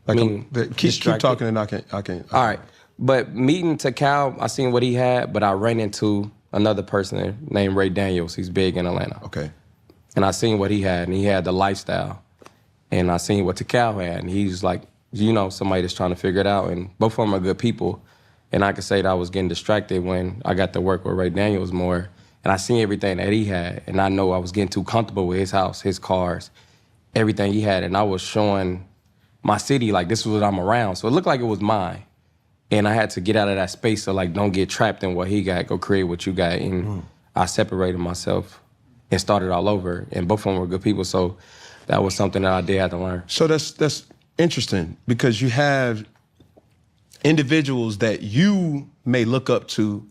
Like mean, keep distracted. talking and I can. All right. But meeting Takal, I seen what he had, but I ran into another person named Ray Daniels. He's big in Atlanta. Okay. And I seen what he had, and he had the lifestyle. And I seen what Takal had, and he's like, you know, somebody that's trying to figure it out. And both of them are good people. And I could say that I was getting distracted when I got to work with Ray Daniels more. And I seen everything that he had. And I know I was getting too comfortable with his house, his cars, everything he had. And I was showing my city like this was what I'm around. So it looked like it was mine. And I had to get out of that space so like don't get trapped in what he got, go create what you got. And I separated myself and started all over. And both of them were good people. So that was something that I did have to learn. So that's interesting because you have individuals that you may look up to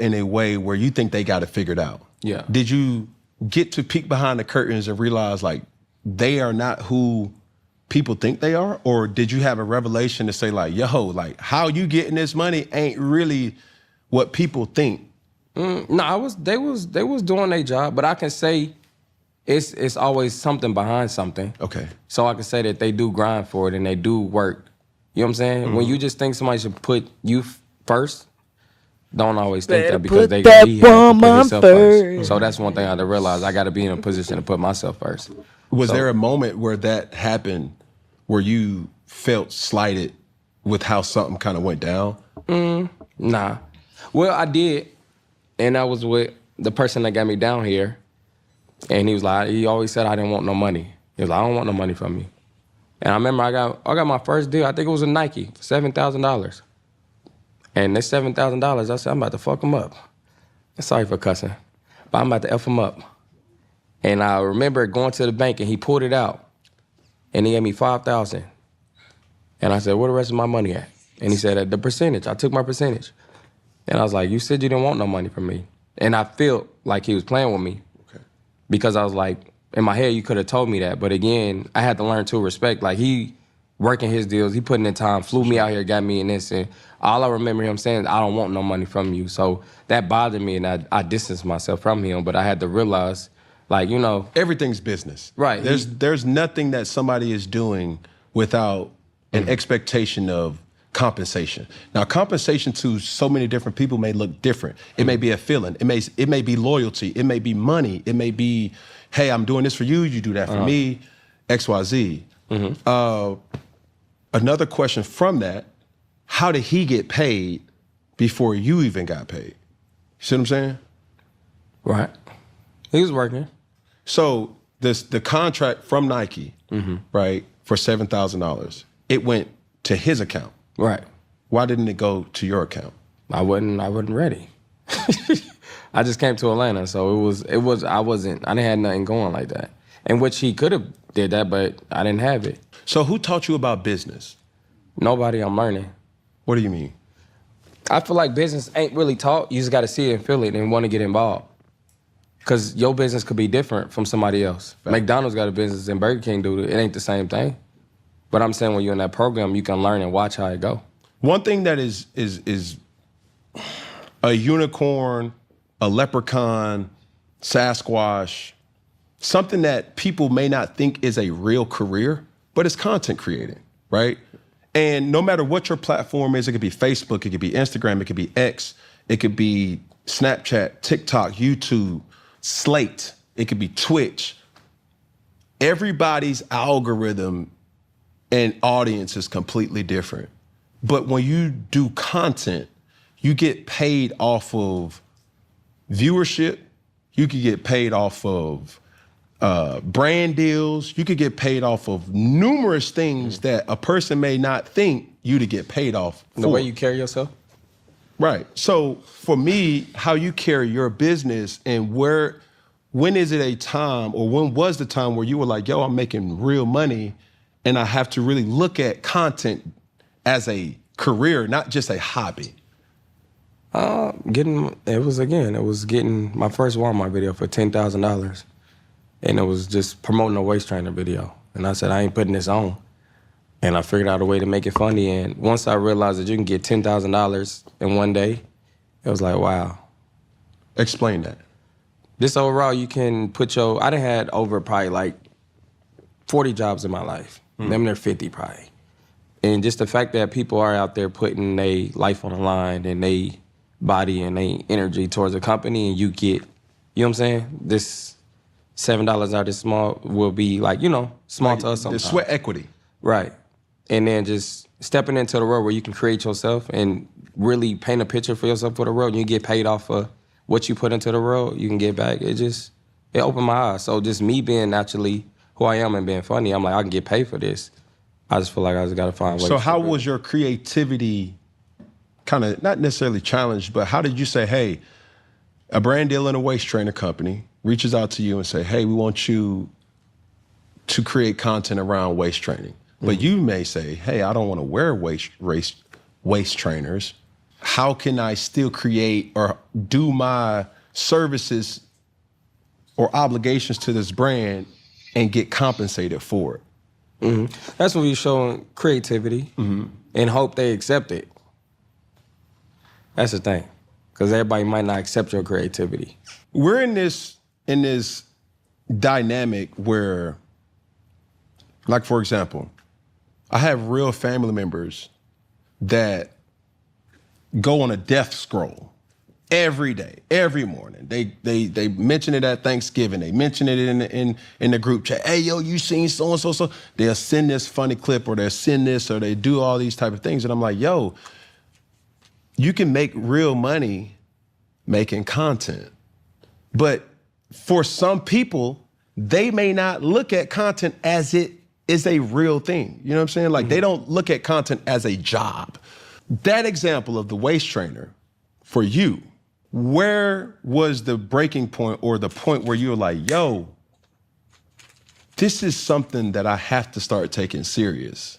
in a way where you think they got it figured out. Yeah. Did you get to peek behind the curtains and realize like they are not who people think they are? Or did you have a revelation to say like, yo, like how you getting this money ain't really what people think? No, they was doing their job, but I can say it's always something behind something. Okay. So I can say that they do grind for it and they do work. You know what I'm saying? When you just think somebody should put you first, don't always think Better that because put they that got you have to put woman yourself first. So that's one thing I had to realize. I got to be in a position to put myself first. Was So- there a moment where that happened where you felt slighted with how something kind of went down? Nah. Well, I did. And I was with the person that got me down here. And he was like, he always said I didn't want no money. He was like, I don't want no money from you. And I remember I got my first deal, I think it was a Nike, $7,000. And this $7,000, I said, I'm about to fuck him up. Sorry for cussing, but I'm about to F him up. And I remember going to the bank and he pulled it out and he gave me $5,000. And I said, where the rest of my money at? And he said, the percentage. I took my percentage. And I was like, you said you didn't want no money from me. And I felt like he was playing with me. Okay. Because I was like, in my head, you could have told me that. But again, I had to learn to respect. Like, he working his deals, he putting in time, flew me out here, got me in this. And all I remember him saying is, I don't want no money from you. So that bothered me, and I distanced myself from him. But I had to realize, like, you know. Everything's business. Right. There's nothing that somebody is doing without an expectation of compensation. Now, compensation to so many different people may look different. It may be a feeling. It may be loyalty. It may be money. It may be, hey, I'm doing this for you. You do that for me. X, Y, Z. Another question from that: how did he get paid before you even got paid? You see what I'm saying? Right. He was working. So the contract from Nike, right, for $7,000, it went to his account. Right. Why didn't it go to your account? I wasn't ready. I just came to Atlanta, so I didn't have nothing going like that. In which he could have did that, but I didn't have it. So who taught you about business? Nobody, I'm learning. What do you mean? I feel like business ain't really taught. You just got to see it and feel it and want to get involved. Because your business could be different from somebody else. Fact. McDonald's got a business and Burger King do it. It ain't the same thing. But I'm saying when you're in that program, you can learn and watch how it go. One thing that is a unicorn, a leprechaun, Sasquatch, something that people may not think is a real career, but it's content creating, right? And no matter what your platform is, it could be Facebook, it could be Instagram, it could be X, it could be Snapchat, TikTok, YouTube, Slate, it could be Twitch. Everybody's algorithm and audience is completely different. But when you do content, you get paid off of viewership, you could get paid off of brand deals, you could get paid off of numerous things that a person may not think you to get paid off for. The way you carry yourself? Right. So for me, how you carry your business and when is it a time, or when was the time where you were like, yo, I'm making real money and I have to really look at content as a career, not just a hobby? It was getting my first Walmart video for $10,000. And it was just promoting a waist trainer video. And I said, I ain't putting this on. And I figured out a way to make it funny. And once I realized that you can get $10,000 in one day, it was like, wow. Explain that. This overall, you can put I done had over probably like 40 jobs in my life. Them they're 50 probably. And just the fact that people are out there putting their life on the line and their body and their energy towards a company, and you get, you know what I'm saying? This $7 out of small will be like, small to us sometimes. The sweat equity. Right. And then just stepping into the world where you can create yourself and really paint a picture for yourself for the world, and you get paid off for what you put into the world, you can get back. It opened my eyes. So just me being naturally who I am and being funny, I'm like, I can get paid for this. I just feel like I just gotta find ways. So how was your creativity kind of, not necessarily challenged, but how did you say, hey, a brand deal in a waist trainer company reaches out to you and say, hey, we want you to create content around waist training. But you may say, hey, I don't want to wear waist trainers. How can I still create or do my services or obligations to this brand and get compensated for it? Mm-hmm. That's when you're showing creativity and hope they accept it. That's the thing, because everybody might not accept your creativity. We're in this dynamic where, like, for example, I have real family members that go on a death scroll every day, every morning. They mention it at Thanksgiving. They mention it in the group chat. Hey, yo, you seen so-and-so? They'll send this funny clip, or they'll send this, or they do all these type of things. And I'm like, yo, you can make real money making content. But for some people, they may not look at content as it is a real thing. You know what I'm saying? Like, they don't look at content as a job. That example of the waist trainer, for you, where was the breaking point, or the point where you were like, yo, this is something that I have to start taking serious?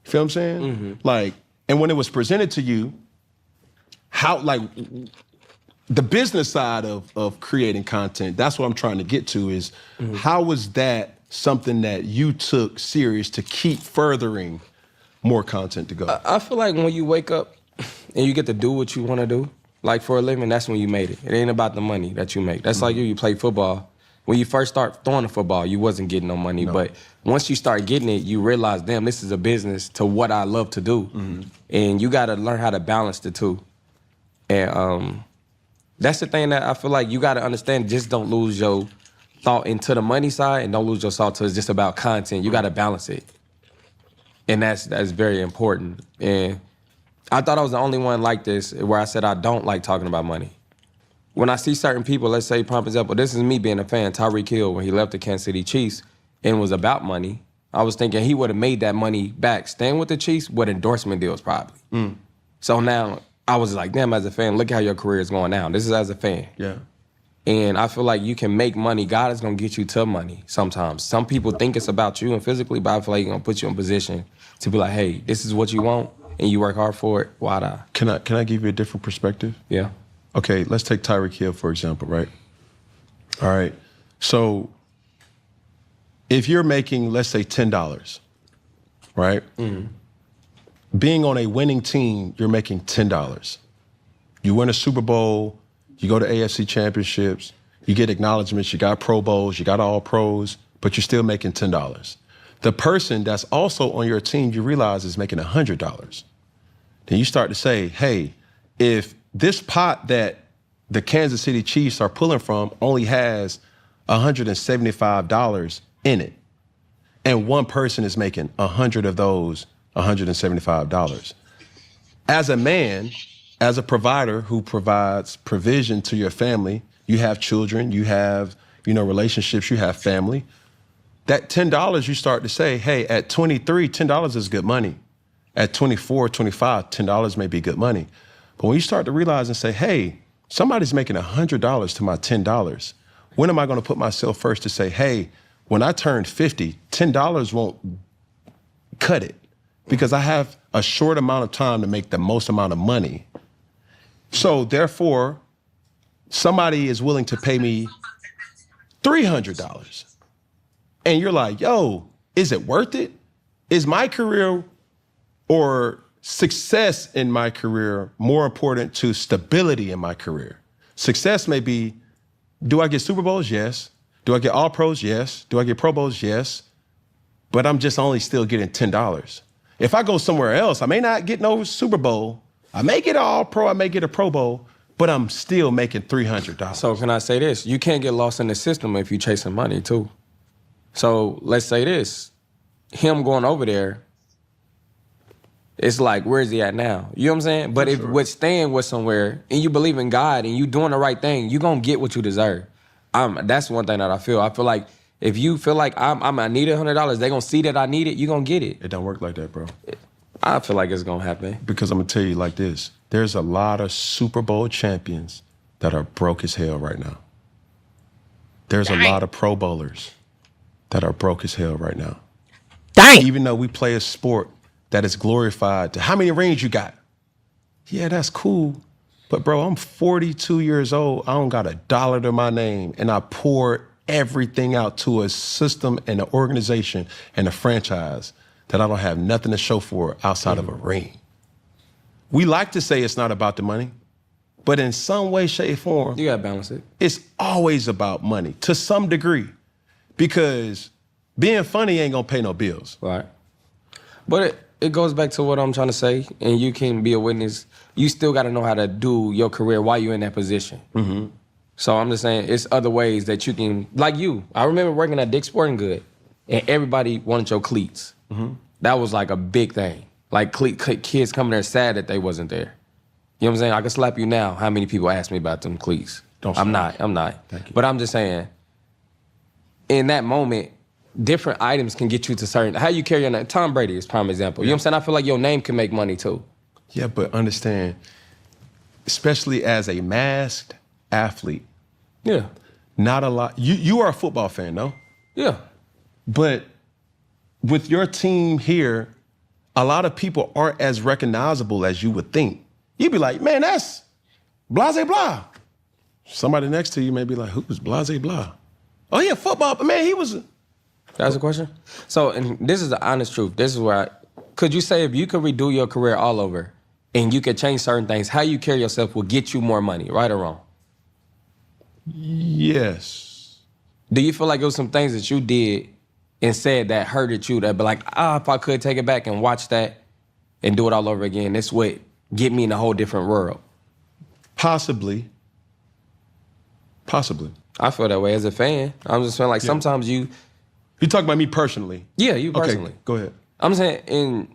You feel what I'm saying? Like, and when it was presented to you, how, like, the business side of creating content, that's what I'm trying to get to, is how was that something that you took serious to keep furthering more content to go? I feel like when you wake up and you get to do what you want to do, like for a living, that's when you made it. It ain't about the money that you make. That's like you play football. When you first start throwing the football, you wasn't getting no money. No. But once you start getting it, you realize, damn, this is a business to what I love to do. And you got to learn how to balance the two. And that's the thing that I feel like you got to understand. Just don't lose your thought into the money side, and don't lose your thought to it's just about content. You got to balance it. And that's very important. And I thought I was the only one like this, where I said I don't like talking about money. When I see certain people, let's say, for example, this is me being a fan, Tyreek Hill, when he left the Kansas City Chiefs and was about money, I was thinking he would have made that money back staying with the Chiefs with endorsement deals probably. So now I was like, damn, as a fan, look how your career is going now. This is as a fan. Yeah. And I feel like you can make money. God is going to get you to money sometimes. Some people think it's about you and physically, but I feel like he's going to put you in position to be like, hey, this is what you want, and you work hard for it. Why not? Can I give you a different perspective? Yeah. Okay, let's take Tyreek Hill, for example, right? All right. So if you're making, let's say, $10, right? Being on a winning team, you're making $10. You win a Super Bowl, you go to AFC championships, You get acknowledgments, you got Pro Bowls, you got all pros, but you're still making $10. The person that's also on your team, you realize is making $100. Then you start to say, hey, if this pot that the Kansas City Chiefs are pulling from only has $175 in it, and one person is making 100 of those $175. As a man, as a provider who provides provision to your family, you have children, you have, relationships, you have family. That $10, you start to say, hey, at 23, $10 is good money. At 24, 25, $10 may be good money. But when you start to realize and say, hey, somebody's making $100 to my $10, when am I going to put myself first to say, hey, when I turn 50, $10 won't cut it because I have a short amount of time to make the most amount of money. So therefore, somebody is willing to pay me $300. And you're like, yo, is it worth it? Is my career or success in my career more important to stability in my career? Success may be, do I get Super Bowls? Yes. Do I get all pros? Yes. Do I get Pro Bowls? Yes. But I'm just only still getting $10. If I go somewhere else, I may not get no Super Bowl. I may get an all pro, I may get a Pro Bowl, but I'm still making $300. So can I say this? You can't get lost in the system if you're chasing money too. So let's say this, him going over there, it's like, where is he at now? You know what I'm saying? But if with staying with somewhere and you believe in God and you doing the right thing, you gonna get what you deserve. That's one thing that I feel. I feel like if you feel like I need $100, they gonna see that I need it, you gonna get it. It don't work like that, bro. I feel like it's gonna happen. Because I'm gonna tell you like this, there's a lot of Super Bowl champions that are broke as hell right now. There's a lot of Pro Bowlers that are broke as hell right now. Dang. Even though we play a sport that is glorified to how many rings you got? Yeah, that's cool. But bro, I'm 42 years old. I don't got $1 to my name. And I poured everything out to a system and an organization and a franchise that I don't have nothing to show for outside of a ring. We like to say it's not about the money, but in some way, shape, form, You gotta balance it. it's always about money to some degree. Because being funny ain't gonna pay no bills. Right. But it goes back to what I'm trying to say, and you can be a witness. You still got to know how to do your career while you're in that position. Mm-hmm. So I'm just saying, it's other ways that you can, like you. I remember working at Dick's Sporting Good, and everybody wanted your cleats. Mm-hmm. That was like a big thing. Like kids coming there sad that they wasn't there. You know what I'm saying? I can slap you now. How many people ask me about them cleats? I'm not. Thank you. But I'm just saying, in that moment, different items can get you to certain, how you carry your name. Tom Brady is prime example. You know what I'm saying? I feel like your name can make money too. Yeah, but understand, especially as a masked athlete, Yeah. not a lot. You are a football fan, no? Yeah. But with your team here, a lot of people aren't as recognizable as you would think. You'd be like, man, that's Blase Blah. Somebody next to you may be like, who's Blase Blah? Oh, yeah, football, but man, he was... That's the question? So, and this is the honest truth. This is where could you say if you could redo your career all over and you could change certain things, how you carry yourself will get you more money, right or wrong? Yes. Do you feel like it was some things that you did and said that hurted you that be like, if I could take it back and watch that and do it all over again, this would get me in a whole different world? Possibly. I feel that way as a fan. I'm just feeling like sometimes you... You talking about me personally? Yeah, you personally. Okay, go ahead. I'm saying in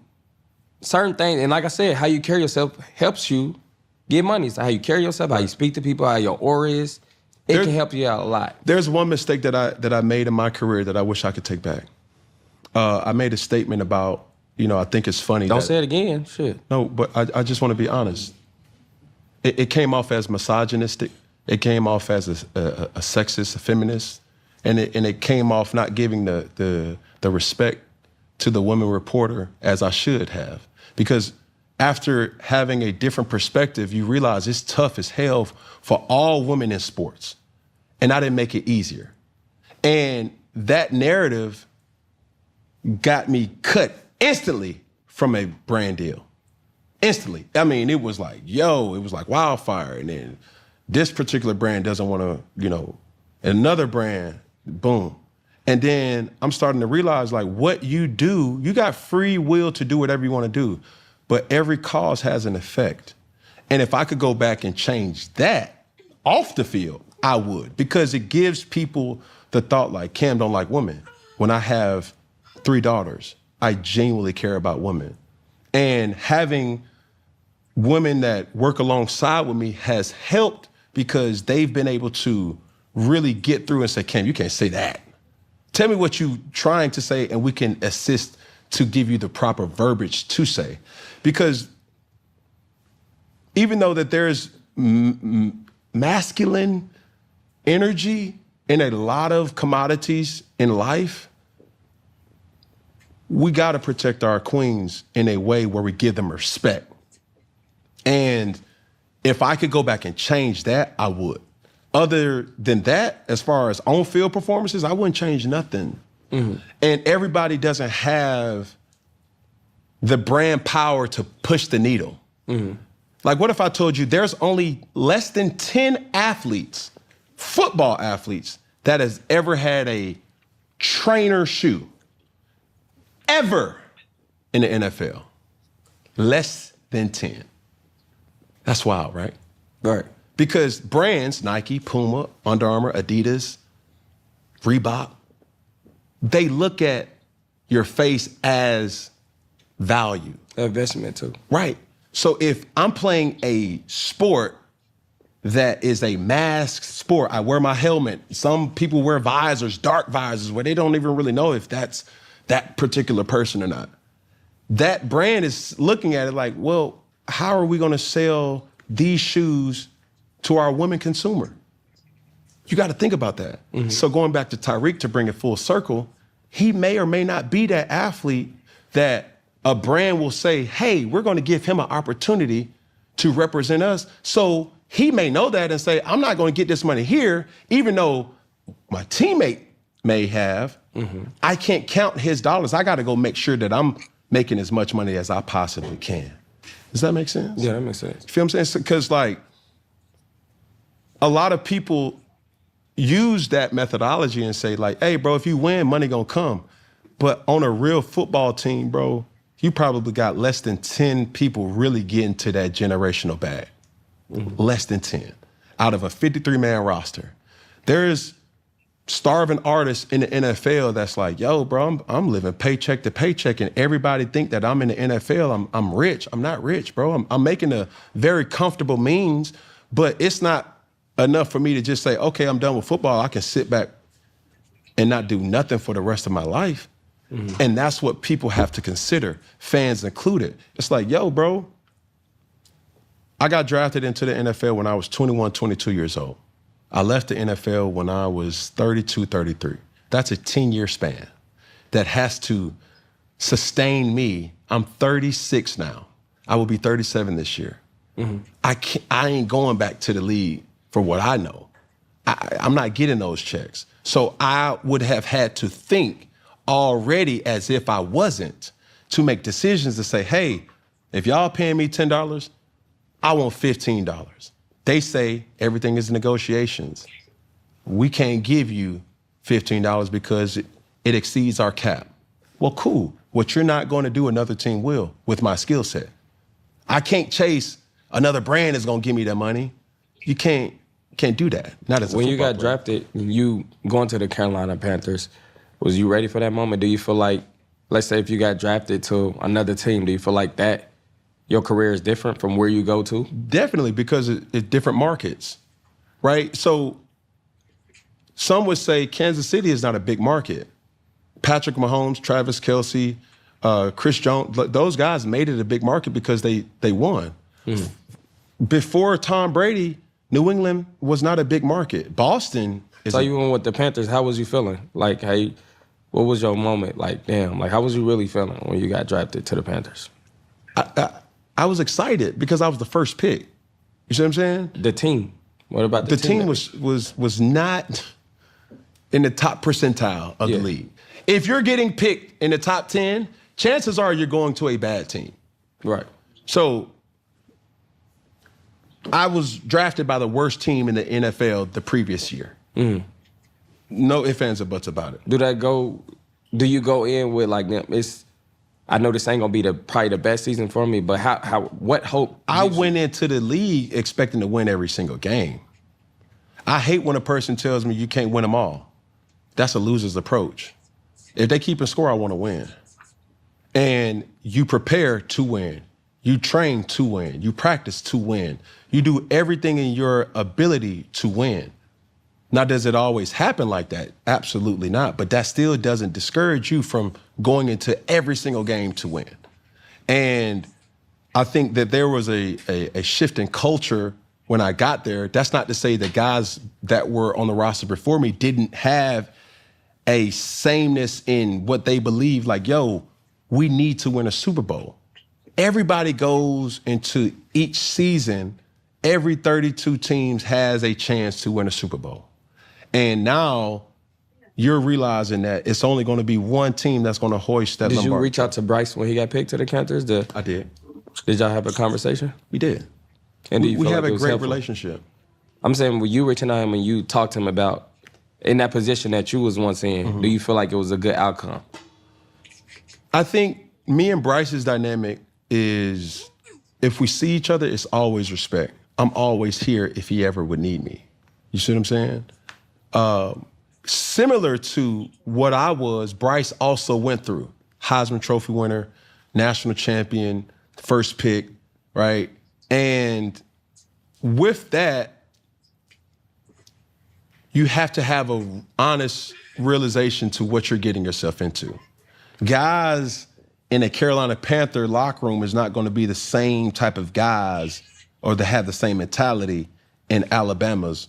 certain things, and like I said, how you carry yourself helps you get money. So how you carry yourself, how you speak to people, how your aura is, it can help you out a lot. There's one mistake that I made in my career that I wish I could take back. I made a statement about, I think it's funny. Don't say it again, shit. No, but I just want to be honest. It came off as misogynistic. It came off as a sexist, a feminist. And it came off not giving the respect to the women reporter as I should have. Because after having a different perspective, you realize it's tough as hell for all women in sports. And I didn't make it easier. And that narrative got me cut instantly from a brand deal. Instantly. I mean, it was like, it was like wildfire. And then this particular brand doesn't want to, another brand, boom. And then I'm starting to realize like what you do, you got free will to do whatever you want to do, but every cause has an effect. And if I could go back and change that off the field, I would, because it gives people the thought like, Cam don't like women. When I have 3 daughters, I genuinely care about women. And having women that work alongside with me has helped because they've been able to really get through and say, Cam, you can't say that. Tell me what you're trying to say and we can assist to give you the proper verbiage to say. Because even though that there's masculine energy in a lot of commodities in life, we got to protect our queens in a way where we give them respect. And if I could go back and change that, I would. Other than that, as far as on-field performances, I wouldn't change nothing. Mm-hmm. And everybody doesn't have the brand power to push the needle. Mm-hmm. Like, what if I told you there's only less than 10 athletes, football athletes, that has ever had a trainer shoe, ever, in the NFL? Less than 10. That's wild, right? Right. Because brands, Nike, Puma, Under Armour, Adidas, Reebok, they look at your face as value. Investment too. Right. So if I'm playing a sport that is a masked sport, I wear my helmet. Some people wear visors, dark visors, where they don't even really know if that's that particular person or not. That brand is looking at it like, well, how are we going to sell these shoes to our women consumer? You got to think about that. Mm-hmm. So going back to Tyreek, to bring it full circle, he may or may not be that athlete that a brand will say, hey, we're going to give him an opportunity to represent us. So he may know that and say, I'm not going to get this money here, even though my teammate may have. Mm-hmm. I can't count his dollars. I got to go make sure that I'm making as much money as I possibly can. Does that make sense? Yeah, that makes sense. You feel what I'm saying? Because like, a lot of people use that methodology and say like, hey, bro, if you win, money gonna come. But on a real football team, bro, you probably got less than 10 people really getting to that generational bag. Mm-hmm. Less than 10 out of a 53-man roster. There's starving artists in the NFL that's like, yo, bro, I'm living paycheck to paycheck, and everybody think that I'm in the NFL, I'm rich. I'm not rich, bro. I'm making a very comfortable means, but it's not enough for me to just say, okay, I'm done with football. I can sit back and not do nothing for the rest of my life. Mm-hmm. And that's what people have to consider, fans included. It's like, yo, bro, I got drafted into the NFL when I was 21, 22 years old. I left the NFL when I was 32, 33. That's a 10-year span that has to sustain me. I'm 36 now. I will be 37 this year. Mm-hmm. I ain't going back to the league for what I know. I'm not getting those checks. So I would have had to think already as if I wasn't, to make decisions to say, hey, if y'all paying me $10, I want $15. They say everything is negotiations. We can't give you $15 because it exceeds our cap. Well, cool. What you're not going to do, another team will with my skill set. I can't chase another brand that's going to give me that money. You can't do that. Not as a when you got player. drafted, you going to the Carolina Panthers, was you ready for that moment? Do you feel like, let's say if you got drafted to another team, do you feel like that your career is different from where you go to? Definitely, because it's different markets, right? So some would say Kansas City is not a big market. Patrick Mahomes, Travis Kelce, Chris Jones, those guys made it a big market because they won. Mm. Before Tom Brady, New England was not a big market. Boston is. So you went with the Panthers. How was you feeling? Like, hey, what was your moment? Like, damn, like how was you really feeling when you got drafted to the Panthers? I was excited because I was the first pick. You see what I'm saying? The team. What about the team? The team was not in the top percentile of the league. If you're getting picked in the top 10, chances are you're going to a bad team. Right. So I was drafted by the worst team in the NFL the previous year. Mm. No ifs, ands, or buts about it. Do you go in with like them? I know this ain't gonna be probably the best season for me, but what hope? I went into the league expecting to win every single game. I hate when a person tells me you can't win them all. That's a loser's approach. If they keep a score, I want to win. And you prepare to win. You train to win. You practice to win. You do everything in your ability to win. Now, does it always happen like that? Absolutely not. But that still doesn't discourage you from going into every single game to win. And I think that there was a shift in culture when I got there. That's not to say the guys that were on the roster before me didn't have a sameness in what they believe. Like, yo, we need to win a Super Bowl. Everybody goes into each season, every 32 teams has a chance to win a Super Bowl. And now you're realizing that it's only going to be one team that's going to hoist that Did you Lombardi. reach out to Bryce when he got picked to the Panthers? I did. Did y'all have a conversation? We did. And do you We feel have like it a was great helpful? relationship. I'm saying, were you reaching out to him when you talked to him about in that position that you was once in? Do you feel like it was a good outcome? I think me and Bryce's dynamic is if we see each other, it's always respect. I'm always here if he ever would need me. You see what I'm saying? Similar to what I was, Bryce also went through. Heisman Trophy winner, national champion, first pick, right? And with that, you have to have an honest realization to what you're getting yourself into. Guys in a Carolina Panther locker room is not going to be the same type of guys or to have the same mentality in Alabama's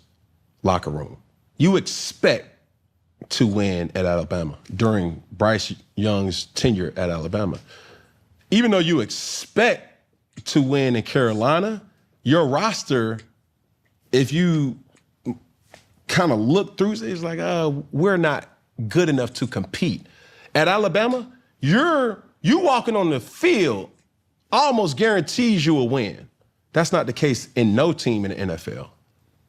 locker room. You expect to win at Alabama during Bryce Young's tenure at Alabama. Even though you expect to win in Carolina, your roster, if you kind of look through, it's like, we're not good enough to compete. At Alabama, you walking on the field almost guarantees you a win. That's not the case in no team in the NFL.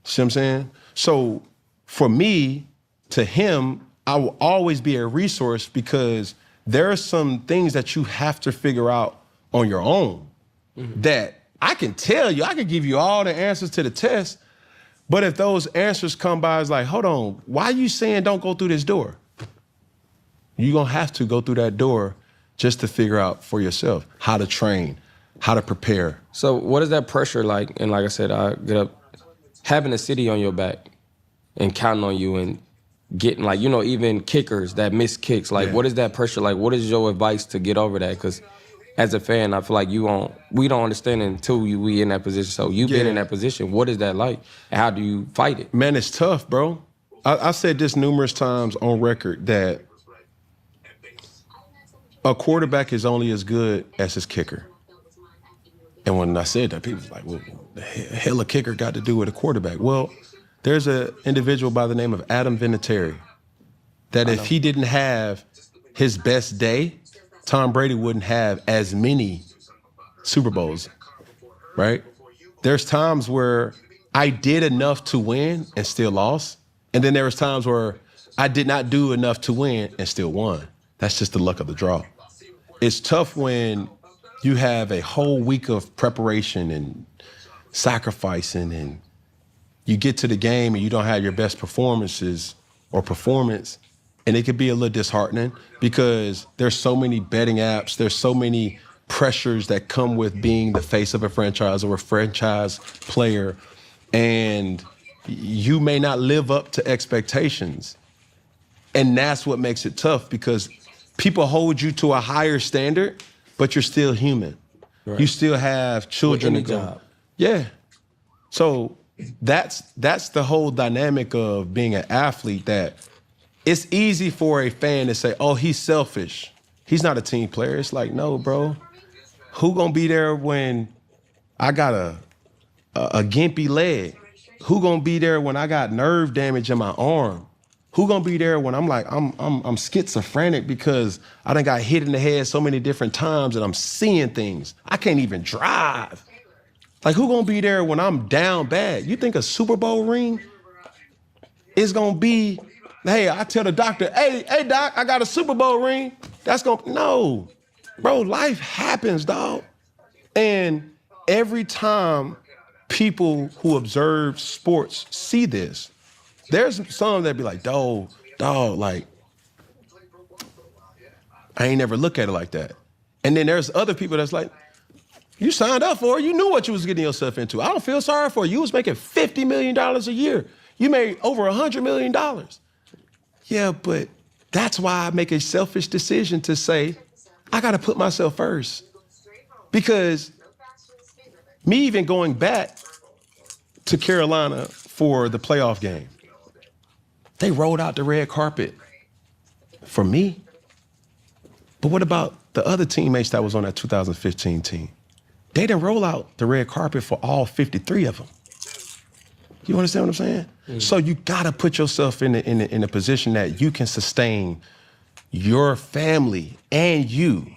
See what I'm saying? So for me, to him, I will always be a resource because there are some things that you have to figure out on your own that I can tell you, I can give you all the answers to the test, but if those answers come by, it's like, hold on, why are you saying don't go through this door? You're gonna have to go through that door just to figure out for yourself how to train, how to prepare. So what is that pressure like? And like I said, I get up, having a city on your back and counting on you and getting like, even kickers that miss kicks. Like, What is that pressure like? What is your advice to get over that? Because as a fan, I feel like we don't understand until we in that position. So you've been in that position. What is that like? And how do you fight it? Man, it's tough, bro. I said this numerous times on record that a quarterback is only as good as his kicker. And when I said that, people was like, well, the hell a kicker got to do with a quarterback? Well, there's an individual by the name of Adam Vinatieri that if he didn't have his best day, Tom Brady wouldn't have as many Super Bowls, right? There's times where I did enough to win and still lost. And then there was times where I did not do enough to win and still won. That's just the luck of the draw. It's tough when you have a whole week of preparation and sacrificing and you get to the game and you don't have your best performance, and it could be a little disheartening because there's so many betting apps, there's so many pressures that come with being the face of a franchise or a franchise player, and you may not live up to expectations. And that's what makes it tough because people hold you to a higher standard, but you're still human. Right. You still have children to go. Job. Yeah. So that's the whole dynamic of being an athlete, that it's easy for a fan to say, oh, he's selfish. He's not a team player. It's like, no, bro. Who gonna be there when I got a gimpy leg? Who gonna be there when I got nerve damage in my arm? Who gonna be there when I'm like, I'm schizophrenic because I done got hit in the head so many different times and I'm seeing things. I can't even drive. Like, who gonna be there when I'm down bad? You think a Super Bowl ring is gonna be Hey, I tell the doctor, hey, doc, I got a Super Bowl ring. No. Bro, life happens, dog. And every time people who observe sports see this, there's some that be like, dog, like, I ain't never look at it like that. And then there's other people that's like, you signed up for it. You knew what you was getting yourself into. I don't feel sorry for you. You was making $50 million a year. You made over $100 million. Yeah, but that's why I make a selfish decision to say, I got to put myself first. Because me even going back to Carolina for the playoff game, they rolled out the red carpet for me. But what about the other teammates that was on that 2015 team? They didn't roll out the red carpet for all 53 of them. You understand what I'm saying? Mm-hmm. So you gotta put yourself in a position that you can sustain your family and you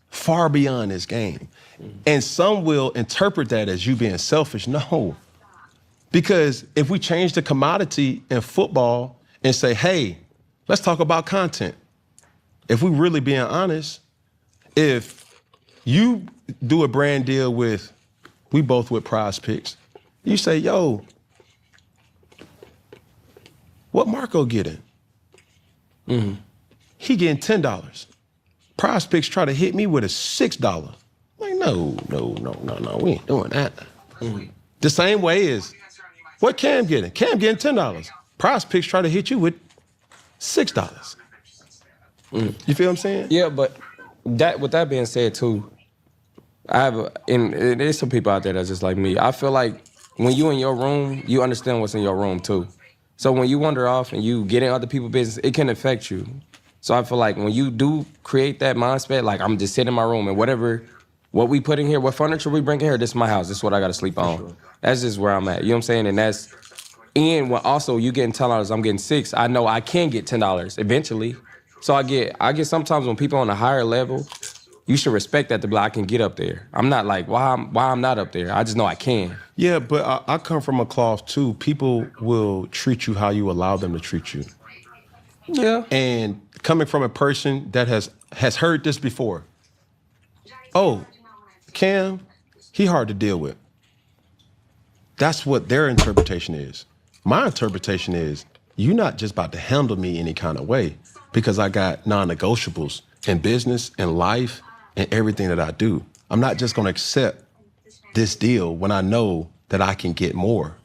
far beyond this game. Mm-hmm. And some will interpret that as you being selfish. No. Because if we change the commodity in football and say, hey, let's talk about content. If we really being honest, if you do a brand deal with, we both with Prize Picks, you say, yo, what Marco getting? Mm-hmm. He getting $10. Prize Picks try to hit me with a $6. Like, no, we ain't doing that. Mm-hmm. The same way is, what Cam getting? Cam getting $10. Prize Picks try to hit you with $6. You feel what I'm saying? Yeah, but with that being said too, and there's some people out there that's just like me. I feel like when you in your room, you understand what's in your room too. So when you wander off and you get in other people's business, it can affect you. So I feel like when you do create that mindset, like I'm just sitting in my room and what we put in here, what furniture we bring in here, this is my house. This is what I got to sleep on. Sure. That's just where I'm at. You know what I'm saying? And when also you getting $10, I'm getting $6. I know I can get $10 eventually. So I get sometimes when people on a higher level, you should respect that I can get up there. I'm not like, why I'm not up there. I just know I can. Yeah, but I come from a cloth too. People will treat you how you allow them to treat you. Yeah. And coming from a person that has heard this before. Oh, Cam, he hard to deal with. That's what their interpretation is. My interpretation is, you're not just about to handle me any kind of way, because I got non-negotiables in business and life and everything that I do. I'm not just gonna accept this deal when I know that I can get more.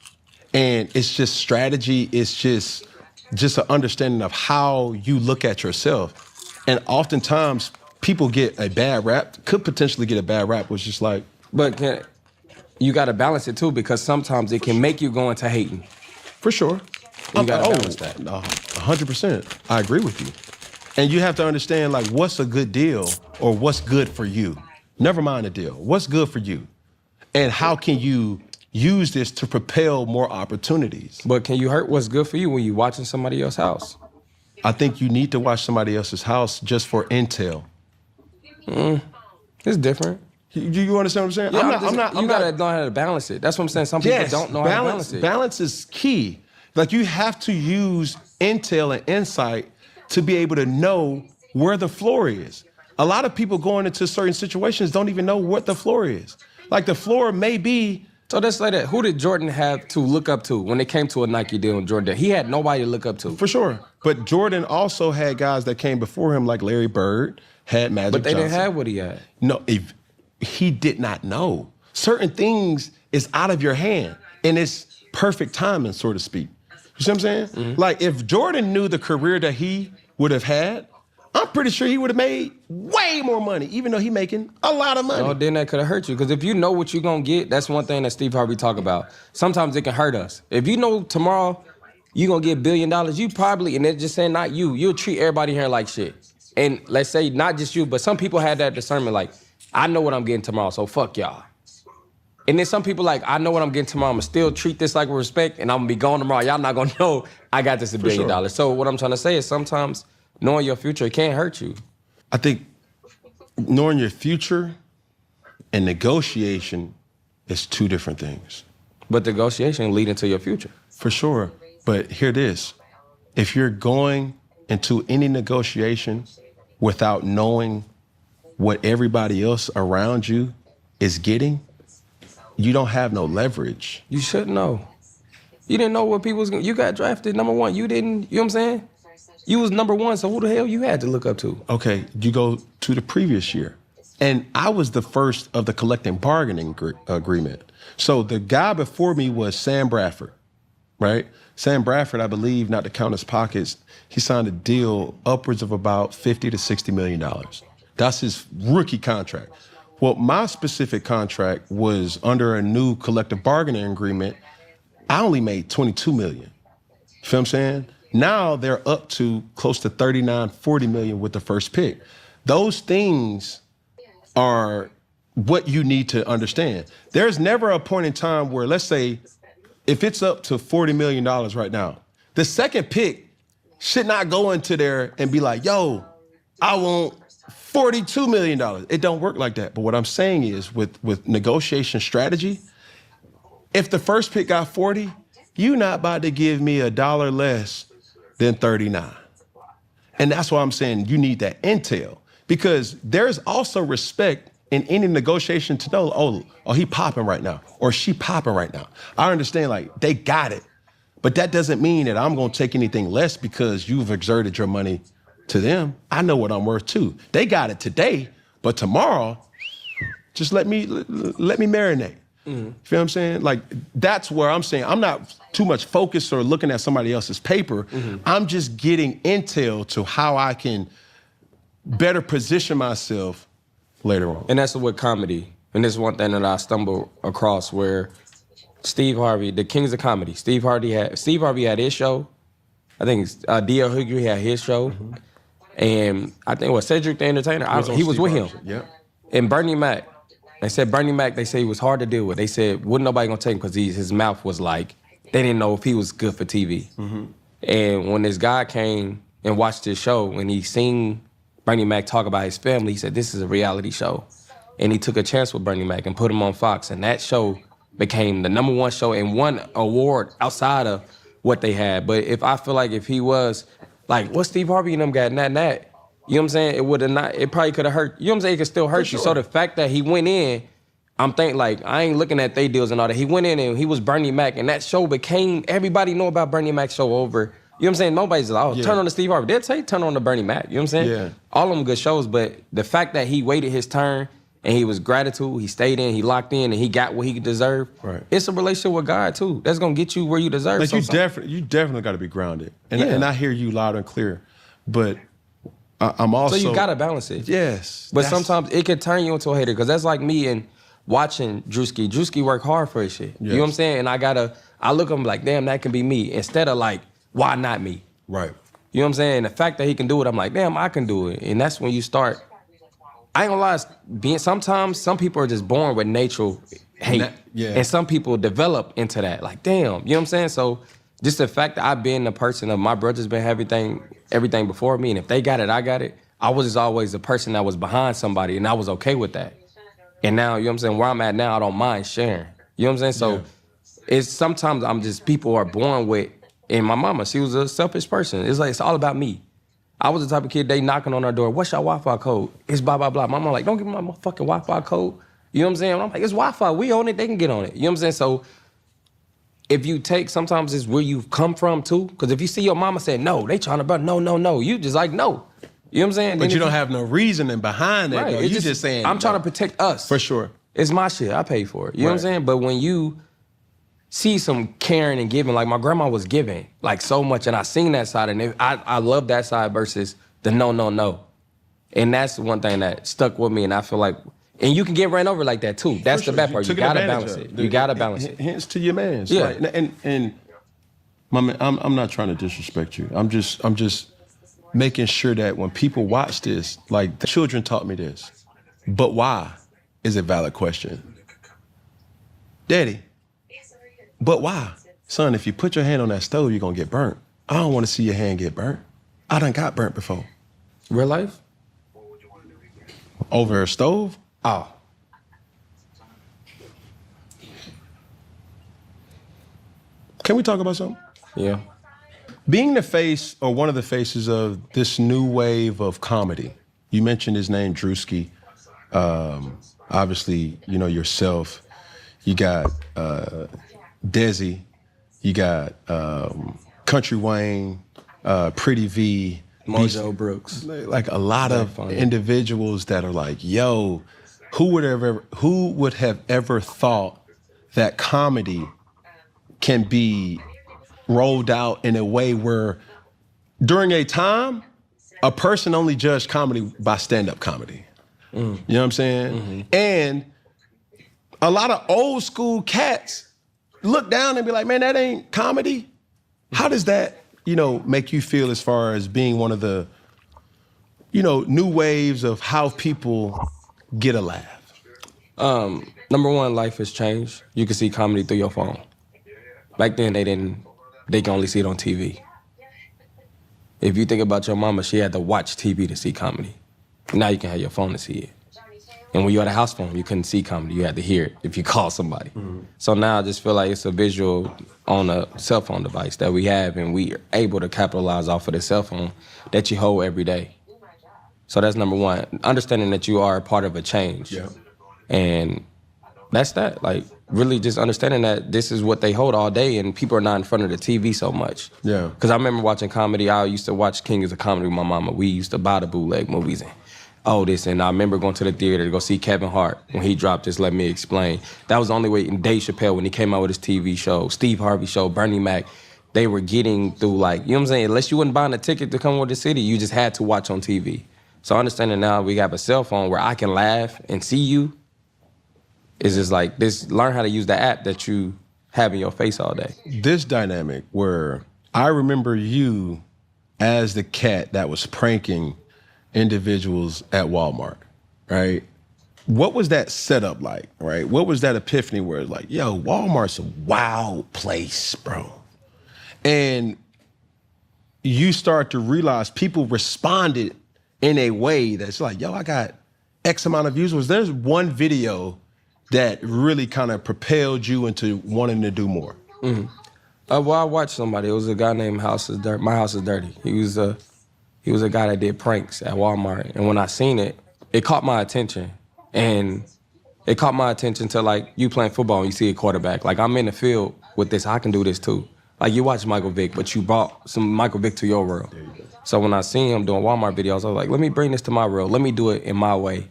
And it's just strategy, it's just an understanding of how you look at yourself. And oftentimes people get a bad rap, could potentially get a bad rap, which is like. But you gotta balance it too, because sometimes it can make you go into hating. For sure. You gotta balance that. 100%. I agree with you. And you have to understand, like, what's a good deal or what's good for you? Never mind the deal. What's good for you? And how can you use this to propel more opportunities? But can you hurt what's good for you when you're watching somebody else's house? I think you need to watch somebody else's house just for intel. It's different. You understand what I'm saying? Yeah, you gotta know how to balance it. That's what I'm saying. Some people don't know how to balance it. Balance is key. Like, you have to use intel and insight to be able to know where the floor is. A lot of people going into certain situations don't even know what the floor is. Like, the floor may be. So let's say that. Who did Jordan have to look up to when it came to a Nike deal with Jordan? He had nobody to look up to. For sure. But Jordan also had guys that came before him, like Larry Bird, had Magic Johnson. But they didn't have what he had. No, he did not know. Certain things is out of your hand, and it's perfect timing, so to speak. You see what I'm saying? Mm-hmm. Like, if Jordan knew the career that he would have had, I'm pretty sure he would have made way more money, even though he making a lot of money. Oh, then that could have hurt you. Because if you know what you're going to get, that's one thing that Steve Harvey talk about. Sometimes it can hurt us. If you know tomorrow you're going to get $1 billion, you probably, and they're just saying not you'll treat everybody here like shit. And let's say not just you, but some people had that discernment like, I know what I'm getting tomorrow, so fuck y'all. And then some people like, I know what I'm getting tomorrow, I'm gonna still treat this like with respect, and I'm gonna be gone tomorrow. Y'all not gonna know I got this $1 billion. Sure. So what I'm trying to say is sometimes knowing your future, it can't hurt you. I think knowing your future and negotiation is two different things. But negotiation leading to your future. For sure. But hear this. if you're going into any negotiation without knowing what everybody else around you is getting, you don't have no leverage. You should know. You didn't know what people was going to... You got drafted number one. You didn't... You know what I'm saying? You was number one, so who the hell you had to look up to? Okay, you go to the previous year. And I was the first of the collective bargaining agreement. So the guy before me was Sam Bradford, right? Sam Bradford, I believe, not to count his pockets, he signed a deal upwards of about $50 to $60 million. That's his rookie contract. Well, my specific contract was under a new collective bargaining agreement. I only made $22 million. You feel what I'm saying? Now they're up to close to 39, 40 million with the first pick. Those things are what you need to understand. There's never a point in time where, let's say, if it's up to $40 million right now, the second pick should not go into there and be like, yo, I want $42 million. It don't work like that. But what I'm saying is with negotiation strategy, if the first pick got 40, you not about to give me $1 less than 39. And that's why I'm saying you need that intel, because there's also respect in any negotiation to know, oh, he popping right now, or she popping right now. I understand, like, they got it, but that doesn't mean that I'm gonna take anything less because you've exerted your money to them. I know what I'm worth too. They got it today, but tomorrow, just let me marinate. Mm-hmm. Feel what I'm saying? Like, that's where I'm saying I'm not too much focused or looking at somebody else's paper. Mm-hmm. I'm just getting intel to how I can better position myself later on. And that's with comedy. And this is one thing that I stumbled across, where Steve Harvey, the kings of comedy, Steve Harvey had his show. I think D.L. Hughley had his show. Mm-hmm. And I think Cedric the Entertainer, he was with him. Yeah. And Bernie Mac, they said he was hard to deal with. They said, wasn't nobody gonna take him because his mouth was like, they didn't know if he was good for TV. Mm-hmm. And when this guy came and watched his show and he seen Bernie Mac talk about his family, he said, this is a reality show. And he took a chance with Bernie Mac and put him on Fox. And that show became the #1 show and won an award outside of what they had. But if he was like, what Steve Harvey and them got, that, you know what I'm saying? It probably could have hurt. You know what I'm saying? It could still hurt you. So the fact that he went in, I'm thinking, like, I ain't looking at they deals and all that. He went in and he was Bernie Mac, and that show became, everybody know about Bernie Mac's show over. You know what I'm saying? Nobody's like, turn on to Steve Harvey. They'll say turn on to Bernie Mac. You know what I'm saying? Yeah. All of them good shows, but the fact that he waited his turn and he was gratitude, he stayed in, he locked in, and he got what he deserved. Right. It's a relationship with God too. That's gonna get you where you deserve. Like, you definitely got to be grounded, and I hear you loud and clear, but I'm also, so you gotta balance it. Yes, but sometimes it can turn you into a hater, because that's like me and watching Drewski. Drewski work hard for his shit. Yes. You know what I'm saying? And I look at him like, damn, that can be me, instead of like, why not me? Right. You know what I'm saying? The fact that he can do it, I'm like, damn, I can do it. And that's when you start. I ain't gonna lie, sometimes some people are just born with natural hate. And some people develop into that. Like, damn, you know what I'm saying? So just the fact that I've been the person of my brothers been everything before me, and if they got it, I got it. I was just always the person that was behind somebody, and I was okay with that. And now, you know what I'm saying, where I'm at now, I don't mind sharing. You know what I'm saying? So it's sometimes people are born with, and my mama, she was a selfish person. It's like, it's all about me. I was the type of kid, they knocking on our door, what's your Wi-Fi code? It's blah, blah, blah. My mama like, don't give me my fucking Wi-Fi code. You know what I'm saying? And I'm like, it's Wi-Fi, we own it, they can get on it. You know what I'm saying? So if you take, sometimes it's where you've come from too. Because if you see your mama say, no, they trying to, no, you just like, no. You know what I'm saying? But you don't have no reasoning behind that, though. You just saying, I'm trying to protect us. For sure. It's my shit, I pay for it. You know what I'm saying? But when you see some caring and giving, like my grandma was giving, like so much, and I seen that side, and I love that side versus the no. And that's one thing that stuck with me, and I feel like, and you can get ran over like that too. That's the bad part. You gotta balance it. You gotta balance it. Hence to your mans. Yeah. Right? And my man, I'm not trying to disrespect you. I'm just making sure that when people watch this, like, the children taught me this. But why is a valid question. Daddy, but why? Son, if you put your hand on that stove, you're gonna get burnt. I don't wanna see your hand get burnt. I done got burnt before. Real life? Over a stove? Oh. Can we talk about something? Yeah. Being the face or one of the faces of this new wave of comedy, you mentioned his name, Drewski. Obviously, you know, yourself. You got Desi. You got Country Wayne, Pretty V. Mojo Brooks. Like a lot of individuals that are like, yo, who would have ever thought that comedy can be rolled out in a way where during a time, a person only judged comedy by stand-up comedy. You know what I'm saying? And a lot of old school cats look down and be like, man, that ain't comedy. How does that, you know, make you feel as far as being one of the, you know, new waves of how people get a laugh? Number one, life has changed. You can see comedy through your phone. Back then, they can only see it on TV. If you think about your mama, she had to watch TV to see comedy. Now you can have your phone to see it. And when you had a house phone, you couldn't see comedy. You had to hear it if you call somebody. So now I just feel like it's a visual on a cell phone device that we have, and we are able to capitalize off of the cell phone that you hold every day. So that's number one. Understanding that you are a part of a change. Yeah. And that's that. Like, really just understanding that this is what they hold all day, and people are not in front of the TV so much. Yeah. Because I remember watching comedy. I used to watch King of the Comedy with my mama. We used to buy the bootleg movies and all this. And I remember going to the theater to go see Kevin Hart when he dropped Just Let Me Explain. That was the only way. And Dave Chappelle, when he came out with his TV show, Steve Harvey show, Bernie Mac, they were getting through, like, you know what I'm saying? Unless you wasn't buying a ticket to come over the city, you just had to watch on TV. So understanding now we have a cell phone where I can laugh and see you, it's just like this. Learn how to use the app that you have in your face all day. This dynamic where I remember you as the cat that was pranking individuals at Walmart, right? What was that setup like, right? What was that epiphany where it's like, yo, Walmart's a wild place, bro. And you start to realize people responded in a way that's like, yo, I got X amount of views. Was there one video that really kind of propelled you into wanting to do more? Well, I watched somebody. It was a guy named House is Dirty. My House is Dirty. He was a guy that did pranks at Walmart. And when I seen it, it caught my attention. And it caught my attention to, like, you playing football and you see a quarterback. Like, I'm in the field with this. I can do this too. Like, you watch Michael Vick, but you brought some Michael Vick to your world. So when I seen him doing Walmart videos, I was like, let me bring this to my world. Let me do it in my way.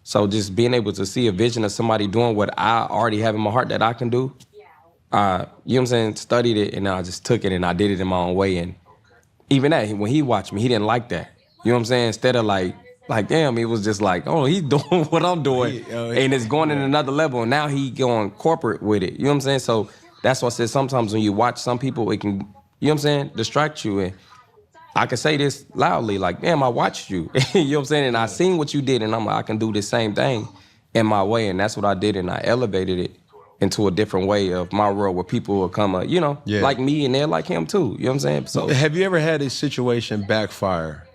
So just being able to see a vision of somebody doing what I already have in my heart that I can do, you know what I'm saying, studied it, and I just took it and I did it in my own way. And even that, when he watched me, he didn't like that. You know what I'm saying? Instead of like damn, he was just like, oh, he's doing what I'm doing. And it's going in another level. And now he going corporate with it. You know what I'm saying? So that's why I said sometimes when you watch some people, it can, you know what I'm saying, distract you. And I can say this loudly, like, damn, I watched you. You know what I'm saying? And I seen what you did, and I'm like, I can do the same thing in my way. And that's what I did, and I elevated it into a different way of my world where people will come, like me, and they're like him too. You know what I'm saying? So have you ever had a situation backfire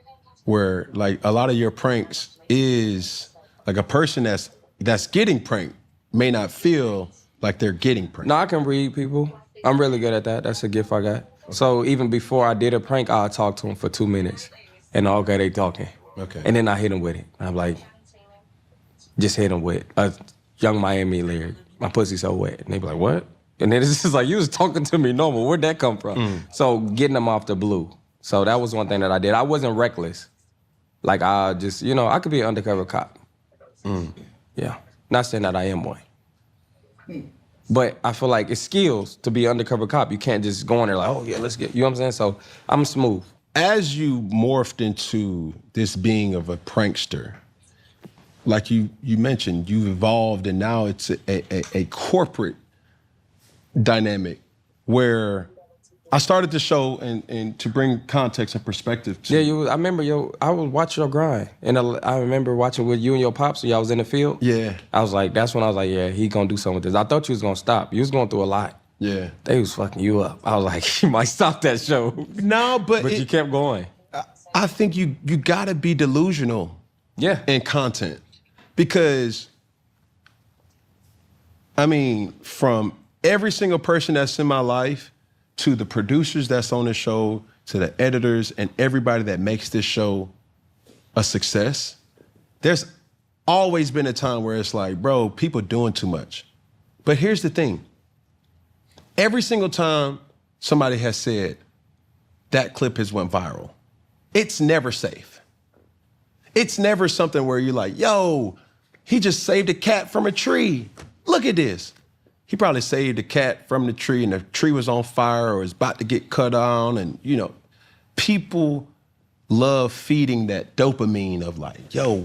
where, like, a lot of your pranks is like a person that's getting pranked may not feel like they're getting pranked? No, I can read people. I'm really good at that. That's a gift I got. So even before I did a prank, I'll talk to them for 2 minutes. And okay, they talking. Okay. And then I hit them with it. I'm like, just hit them with a Young Miami lyric. My pussy so wet. And they be like, what? And then it's just like, you was talking to me normal. Where'd that come from? So getting them off the blue. So that was one thing that I did. I wasn't reckless. Like, I just, I could be an undercover cop. Yeah. Not saying that I am one. But I feel like it's skills to be an undercover cop. You can't just go in there like, oh, yeah, let's get, you know what I'm saying? So I'm smooth. As you morphed into this being of a prankster, like you mentioned, you've evolved, and now it's a corporate dynamic where I started the show and to bring context and perspective to. Yeah, I remember, I would watch your grind. And I remember watching with you and your pops when y'all was in the field. Yeah. I was like, that's when I was like, yeah, he gonna do something with this. I thought you was gonna stop. You was going through a lot. Yeah. They was fucking you up. I was like, you might stop that show. No, but you kept going. I think you gotta be delusional. Yeah. In content. Because, I mean, from every single person that's in my life to the producers that's on the show to the editors, and everybody that makes this show a success. There's always been a time where it's like, bro, people doing too much. But here's the thing. Every single time somebody has said that clip has went viral, it's never safe. It's never something where you're like, yo, he just saved a cat from a tree. Look at this. He probably saved a cat from the tree and the tree was on fire or is about to get cut on. And, you know, people love feeding that dopamine of like, yo,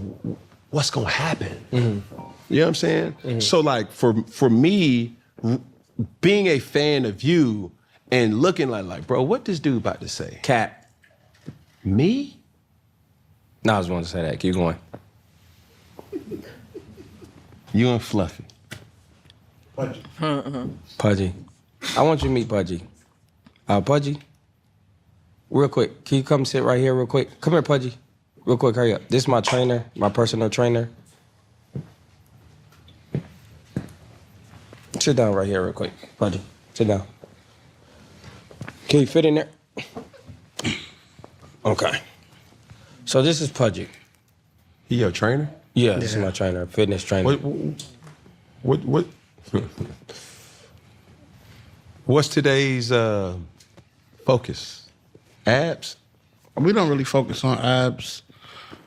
what's gonna happen? Mm-hmm. You know what I'm saying? Mm-hmm. So like for me, being a fan of you and looking like, bro, what this dude about to say? Cat. Me? No, I was going to say that. Keep going. You and Fluffy. Pudgy. Pudgy. I want you to meet Pudgy. Pudgy, real quick, can you come sit right here real quick? Come here, Pudgy. Real quick, hurry up. This is my trainer, my personal trainer. Sit down right here real quick, Pudgy. Sit down. Can you fit in there? Okay. So this is Pudgy. He your trainer? Yeah, this is my trainer, fitness trainer. What? What's today's focus? Abs? We don't really focus on abs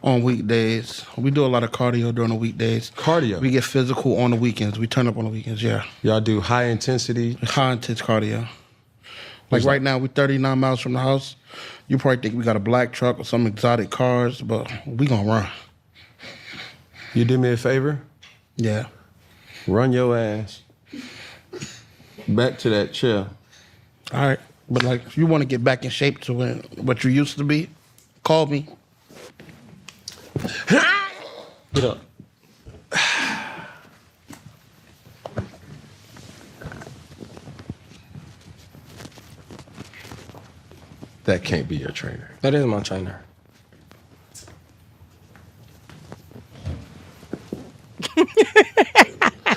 on weekdays. We do a lot of cardio during the weekdays. Cardio? We get physical on the weekends. We turn up on the weekends, yeah. Y'all do high intensity? High intense cardio. Like right now, we're 39 miles from the house. You probably think we got a black truck or some exotic cars, but we gonna run. You do me a favor? Yeah. Run your ass back to that chair. All right. But like, if you want to get back in shape to what you used to be, call me. Get up. That can't be your trainer. That is my trainer.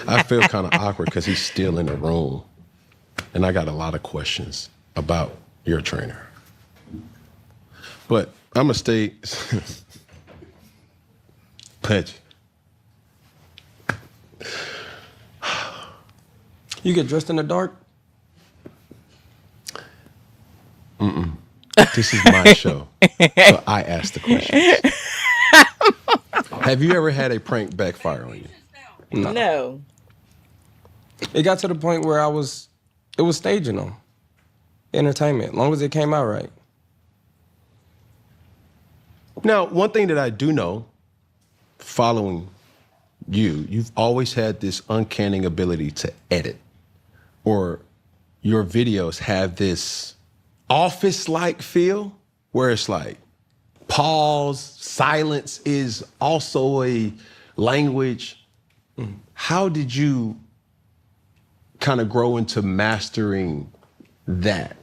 I feel kind of awkward because he's still in the room. And I got a lot of questions about your trainer. But I'm going to stay... Pudgy. You get dressed in the dark? This is my show. So I ask the questions. Have you ever had a prank backfire on you? No. It got to the point where it was staging them. Entertainment, as long as it came out right. Now, one thing that I do know, following you, you've always had this uncanny ability to edit. Or your videos have this office-like feel where it's like pause, silence is also a language. How did you kind of grow into mastering that?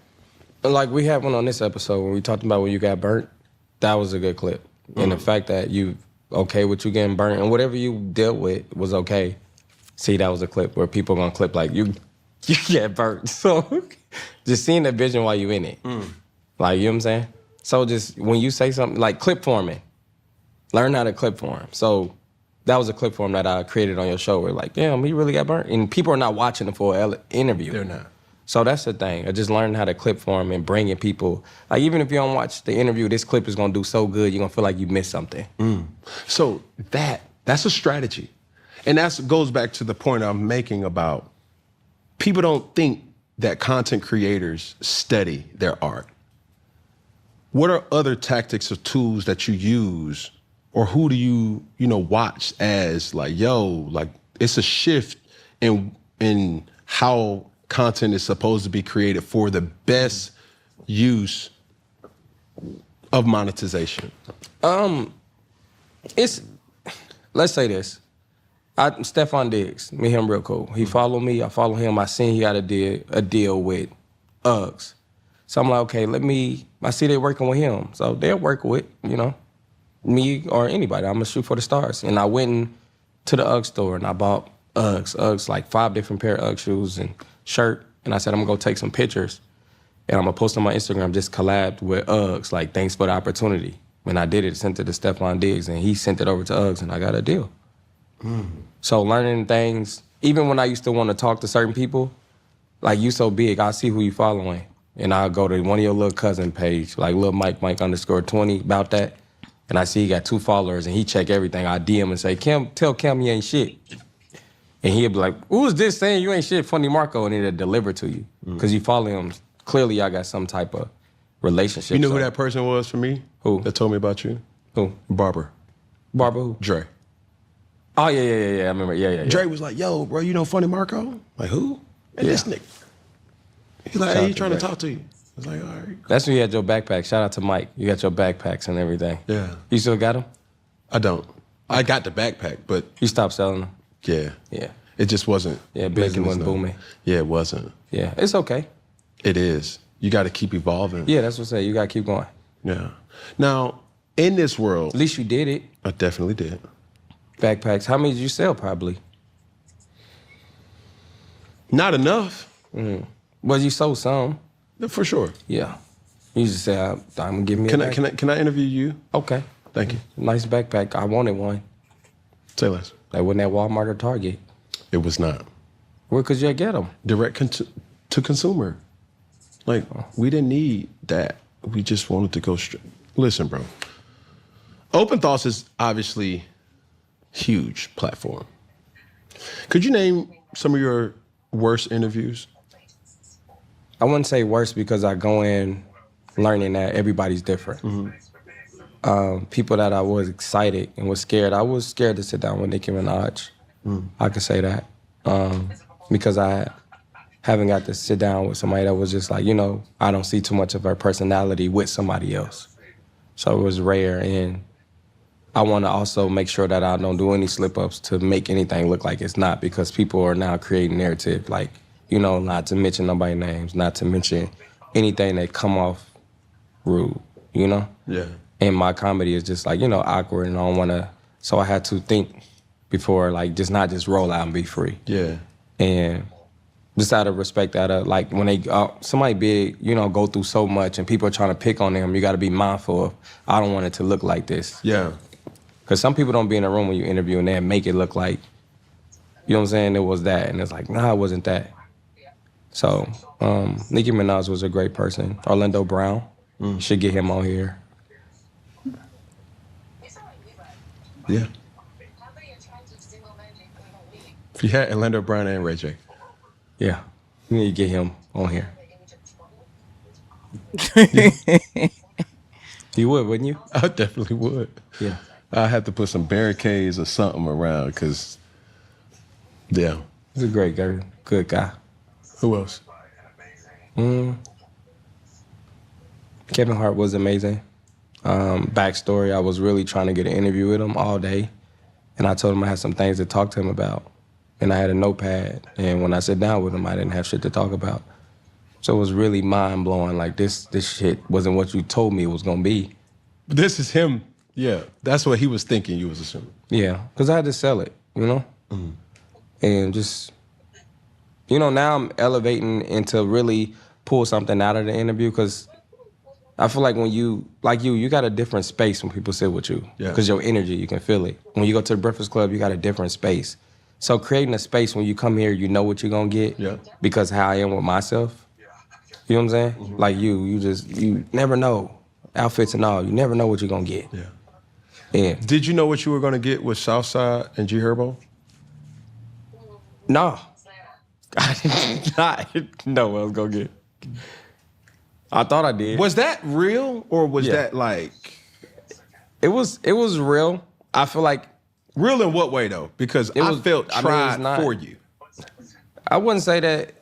Like we had one on this episode when we talked about when you got burnt. That was a good clip. And the fact that you okay with you getting burnt and whatever you dealt with was okay. See, that was a clip where people gonna clip like you get burnt. So just seeing the vision while you in it. Like, you know what I'm saying? So just when you say something like clip forming, learn how to clip form. So that was a clip form that I created on your show where like, damn, he really got burnt. And people are not watching the full interview. They're not. So that's the thing. I just learned how to clip form and bringing people. Like, even if you don't watch the interview, this clip is going to do so good, you're going to feel like you missed something. So that's a strategy. And that goes back to the point I'm making about people don't think that content creators study their art. What are other tactics or tools that you use, or who do you watch as like, yo, like it's a shift in how content is supposed to be created for the best use of monetization? Let's say this. Stefan Diggs, me and him real cool. He follow me, I follow him. I seen he got a deal with Uggs. So I'm like, okay, I see they working with him. So they'll work with, me or anybody. I'm gonna shoot for the stars. And I went to the Ugg store and I bought Uggs, like 5 different pair of Ugg shoes and shirt. And I said, I'm gonna go take some pictures. And I'm gonna post on my Instagram, just collabed with Uggs, like thanks for the opportunity. When I did it, sent it to Stephon Diggs, and he sent it over to Uggs, and I got a deal. So learning things, even when I used to want to talk to certain people, like you so big, I see who you following. And I'll go to one of your little cousin page, like Lil Mike _20, about that. And I see he got 2 followers, and he check everything. I DM and say, Cam, tell Cam you ain't shit. And he'll be like, who is this saying you ain't shit, Funny Marco? And it'll deliver to you. Because you follow him. Clearly, y'all got some type of relationship. You know who that person was for me? Who? That told me about you? Who? Barber. Barber who? Dre. Oh, yeah. I remember. Yeah. Dre was like, yo, bro, you know Funny Marco? Like, who? And this nigga. He's like, Shout hey, out he's to trying to Dre. talk to you. I was like, all right. That's when you had your backpack. Shout out to Mike. You got your backpacks and everything. Yeah. You still got them? I don't. I got the backpack, but You stopped selling them? yeah. Yeah. It just wasn't. Yeah, business making wasn't its- booming. Yeah, it wasn't. Yeah, it's okay. It is. You got to keep evolving. Yeah, that's what I say. You got to keep going. Yeah. Now, in this world, At least you did it. I definitely did. Backpacks. How many did you sell, probably? Not enough, Well, you sold some. for sure. Yeah. You just say, I'm going to give me a backpack. Can I interview you? Okay. Thank you. Nice backpack. I wanted one. Say less. That wasn't at Walmart or Target. It was not. Where could you get them? Direct to consumer. Like, we didn't need that. We just wanted to go straight. Listen, bro. Open Thoughts is obviously huge platform. Could you name some of your worst interviews? I wouldn't say worse because I go in learning that everybody's different. People that I was excited and was scared. I was scared to sit down with Nicki Minaj. I could say that. Because I haven't got to sit down with somebody that was just like, I don't see too much of her personality with somebody else. So it was rare. And I want to also make sure that I don't do any slip-ups to make anything look like it's not, because people are now creating narrative, like, not to mention nobody's names, not to mention anything that come off rude, Yeah. And my comedy is just like, awkward, and I don't want to, so I had to think before, like, not just roll out and be free. Yeah. And just out of respect, like when they, somebody big, go through so much and people are trying to pick on them, you got to be mindful of, I don't want it to look like this. Yeah. Because some people don't be in a room when you interview and they make it look like, you know what I'm saying, it was that. And it's like, nah, it wasn't that. So Nicki Minaj was a great person. Orlando Brown, should get him on here. Yeah. If you had Orlando Brown and Ray J. Yeah, you need to get him on here. You would, wouldn't you? I definitely would. Yeah. I have to put some barricades or something around because, yeah. He's a great guy, good guy. Who else? Kevin Hart was amazing. Backstory, I was really trying to get an interview with him all day. And I told him I had some things to talk to him about. And I had a notepad. And when I sat down with him, I didn't have shit to talk about. So it was really mind-blowing. Like, this shit wasn't what you told me it was going to be. This is him. Yeah. That's what he was thinking you was assuming. Yeah, because I had to sell it, And just, now I'm elevating into really pull something out of the interview, because I feel like when you got a different space when people sit with you. Yeah. Because your energy, you can feel it. When you go to the Breakfast Club, you got a different space. So creating a space when you come here, you know what you're going to get. Yeah. Because how I am with myself. You know what I'm saying? Like you never know. Outfits and all, you never know what you're going to get. Yeah. And Did you know what you were going to get with Southside and G Herbo? no. I did not know what I was going to get. I thought I did. Was that real or was Yeah. that like... It was real. I feel like Real in what way, though? Because I was- felt I mean, it was tried not- for you. I wouldn't say that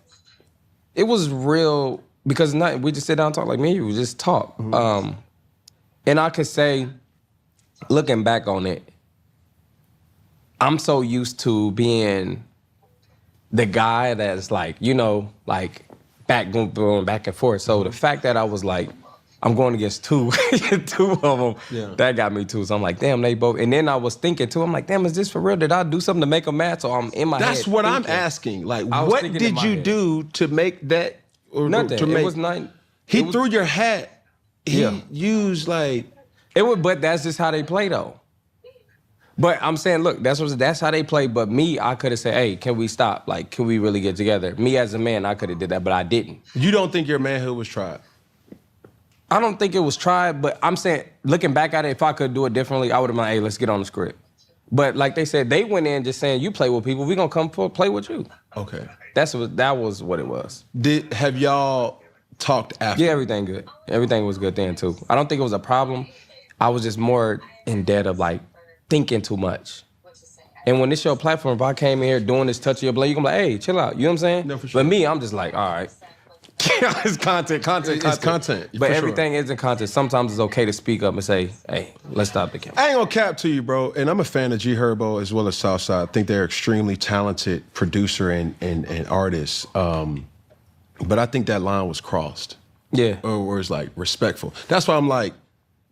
it was real, because we just sit down and talk like me. We just talk. And I could say, looking back on it, I'm so used to being the guy that's like, like going back and forth. So the fact that I was like, I'm going against two of them, Yeah. that got me too. So I'm like, damn, they both. And then I was thinking too, I'm like, damn, is this for real? Did I do something to make them mad? So I'm in my head. That's what I'm thinking. asking. Like, I was what thinking in did my you head. do to make that... Or Nothing. To make, It was nothing. He threw your hat. He used like it would, but that's just how they play though. But I'm saying, look, that's how they play. But me, I could have said, hey, can we stop? Like, can we really get together? Me as a man, I could have did that, but I didn't. You don't think your manhood was tried? I don't think it was tried, but I'm saying, looking back at it, if I could do it differently, I would have been like, hey, let's get on the script. But like they said, they went in just saying, you play with people, we gonna come play with you. Okay. That was what it was. Have y'all talked after? Yeah, everything good. Everything was good then too. I don't think it was a problem. I was just more in debt of like thinking too much. And when it's your platform, if I came in here doing this touch of your blade, you gonna be like, hey, chill out. You know what I'm saying? No, for sure. But me, I'm just like, all right. It's content. It's content. But for everything sure. isn't content. Sometimes it's okay to speak up and say, hey, let's stop the camera. I ain't gonna cap to you, bro. And I'm a fan of G Herbo as well as Southside. I think they're extremely talented producer and artists. But I think that line was crossed. Yeah. Or it's like respectful. That's why I'm like,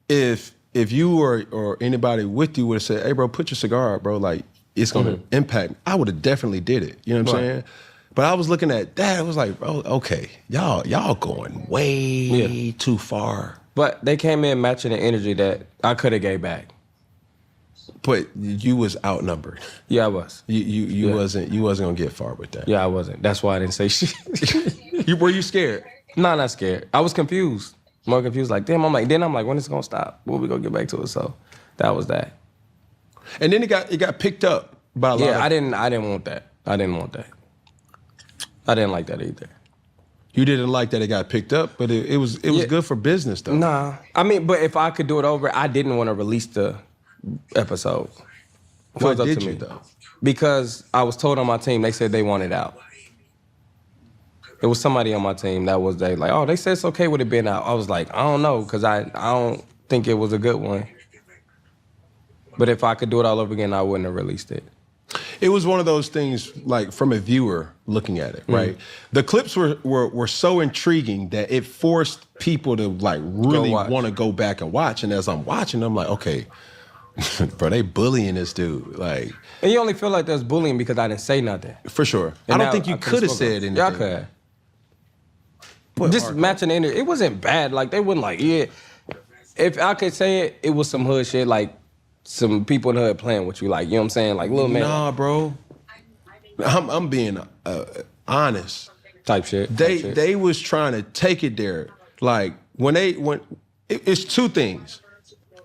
if you or anybody with you would have said, hey, bro, put your cigar out, bro, like, it's gonna impact me, I would have definitely did it. You know what I'm saying? But I was looking at that, I was like, bro, okay, y'all going way too far. But they came in matching the energy that I could have gave back. But you was outnumbered. Yeah, I was. You wasn't gonna get far with that. Yeah, I wasn't. That's why I didn't say shit. Were you scared? No, not scared. I was confused. More confused. Like, damn, I'm like, when is it gonna stop? When we gonna get back to it? So that was that. And then it got picked up by a lot of... I didn't want that. I didn't want that. I didn't like that either. You didn't like that it got picked up, but it was good for business though. Nah. I mean, but if I could do it over, I didn't want to release the episode. Why It was up did to you me. though? Because I was told on my team, they said they wanted out. It was somebody on my team that was like, oh, they said it's okay with it being out. I was like, I don't know, because I don't think it was a good one. But if I could do it all over again, I wouldn't have released it. It was one of those things, like from a viewer looking at it, right? The clips were so intriguing that it forced people to like really want to go back and watch. And as I'm watching, I'm like, okay, bro, they bullying this dude, like. And you only feel like there's bullying because I didn't say nothing. For sure. And I don't now think you I could have spoke said up. anything. Yeah, I could have. Just matching the energy. It wasn't bad. Like, they wouldn't like, yeah. If I could say it, it was some hood shit, like some people in the hood playing with you, like, you know what I'm saying? Like, little man. Nah, bro. I'm being honest. Type shit. They was trying to take it there. Like, it's two things.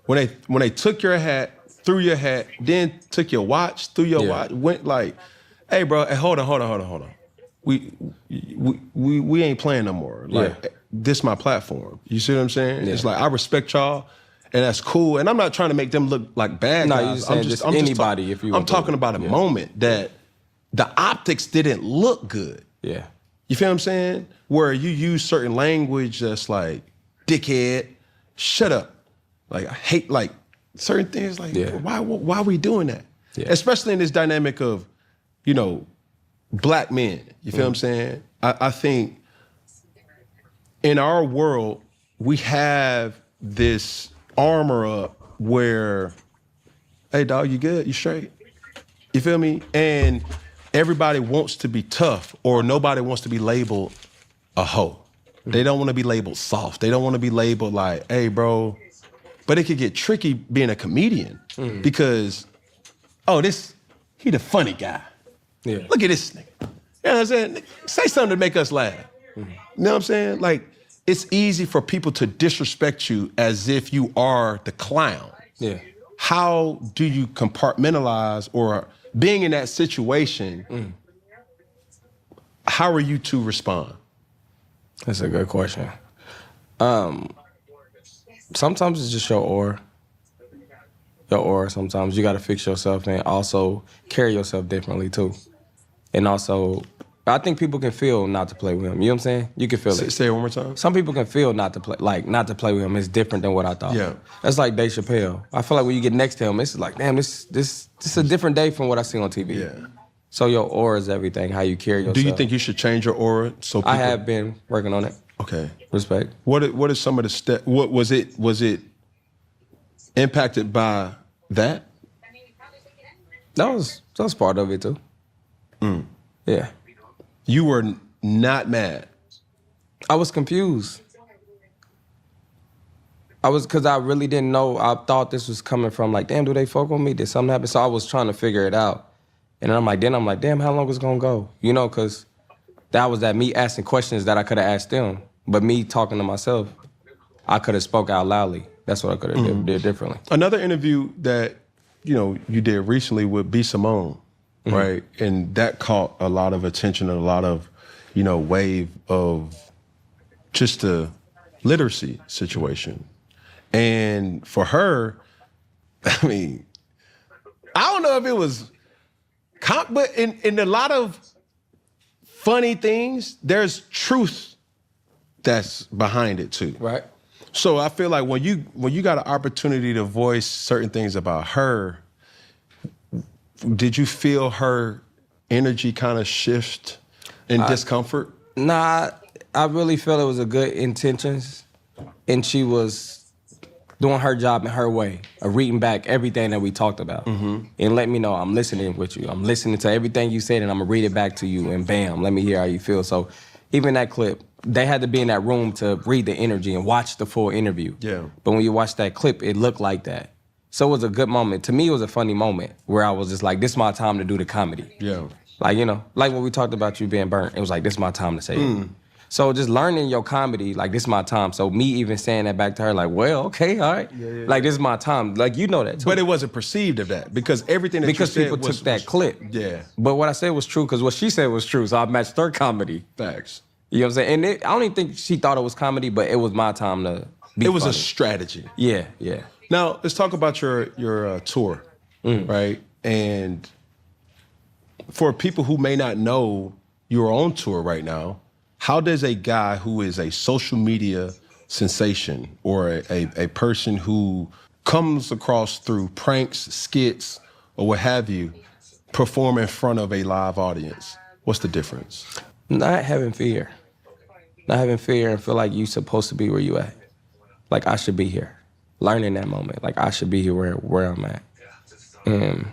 When they took your hat, threw your hat, then took your watch, threw your watch, went like, hey, bro, hey, hold on. We ain't playing no more. Like, this my platform. You see what I'm saying? Yeah. It's like, I respect y'all, and that's cool. And I'm not trying to make them look like bad guys. You're just saying just anybody if you I'm talking about a moment that the optics didn't look good. Yeah. You feel what I'm saying? Where you use certain language that's like, dickhead, shut up. Like, I hate, like, certain things, like, why are we doing that? Yeah. Especially in this dynamic of, you know, black men. You feel what I'm saying? I think in our world, we have this armor up where, hey, dog, you good? You straight? You feel me? And everybody wants to be tough, or nobody wants to be labeled a hoe. They don't want to be labeled soft. They don't want to be labeled like, hey, bro. But it could get tricky being a comedian because, oh, he the funny guy. Yeah. Look at this nigga. You know what I'm saying? Say something to make us laugh. You know what I'm saying? Like, it's easy for people to disrespect you as if you are the clown. Yeah. How do you compartmentalize, or being in that situation, how are you to respond? That's a good question. Sometimes it's just your aura. Your aura, sometimes. You got to fix yourself and also carry yourself differently, too. And also, I think people can feel not to play with him. You know what I'm saying? You can feel it. Say it one more time. Some people can feel not to play with him. It's different than what I thought. Yeah. That's like Dave Chappelle. I feel like when you get next to him, it's like, damn, this is a different day from what I see on TV. Yeah. So your aura is everything, how you carry yourself. Do you think you should change your aura so people... I have been working on it. Okay. Respect. What is some of the steps? What was it impacted by that? That was part of it too. Yeah. You were not mad. I was confused. Because I really didn't know. I thought this was coming from like, damn, do they fuck with me? Did something happen? So I was trying to figure it out. And then I'm like, damn, how long is it gonna go? You know, because that was me asking questions that I could have asked them. But me talking to myself, I could have spoke out loudly. That's what I could have did differently. Another interview that, you did recently with B. Simone, right? And that caught a lot of attention and a lot of, wave of just the literacy situation. And for her, I mean, I don't know if it was, but in a lot of funny things, there's truth that's behind it too. Right. So I feel like when you got an opportunity to voice certain things about her, did you feel her energy kind of shift in discomfort? Nah, I really felt it was a good intentions, and she was doing her job in her way of reading back everything that we talked about and let me know I'm listening with you. I'm listening to everything you said, and I'm gonna read it back to you, and bam, let me hear how you feel. So even that clip, they had to be in that room to read the energy and watch the full interview. Yeah. But when you watch that clip, it looked like that. So it was a good moment. To me, it was a funny moment where I was just like, this is my time to do the comedy. Yeah. Like, like when we talked about you being burnt, it was like, this is my time to say it. So just learning your comedy, like, this is my time. So me even saying that back to her, like, well, okay, all right. Yeah. Like, this is my time. Like, you know that too. But it wasn't perceived of that because everything that because you said people was, took that clip. Yeah. But what I said was true because what she said was true. So I matched her comedy. Facts. You know what I'm saying? And I don't even think she thought it was comedy, but it was my time to be It was funny. a strategy. Yeah. Now, let's talk about your tour, right? And for people who may not know you're on tour right now, how does a guy who is a social media sensation or a person who comes across through pranks, skits, or what have you, perform in front of a live audience? What's the difference? Not having fear. Not having fear and feel like you're supposed to be where you at. Like, I should be here. Learning that moment. Like, I should be here where I'm at. And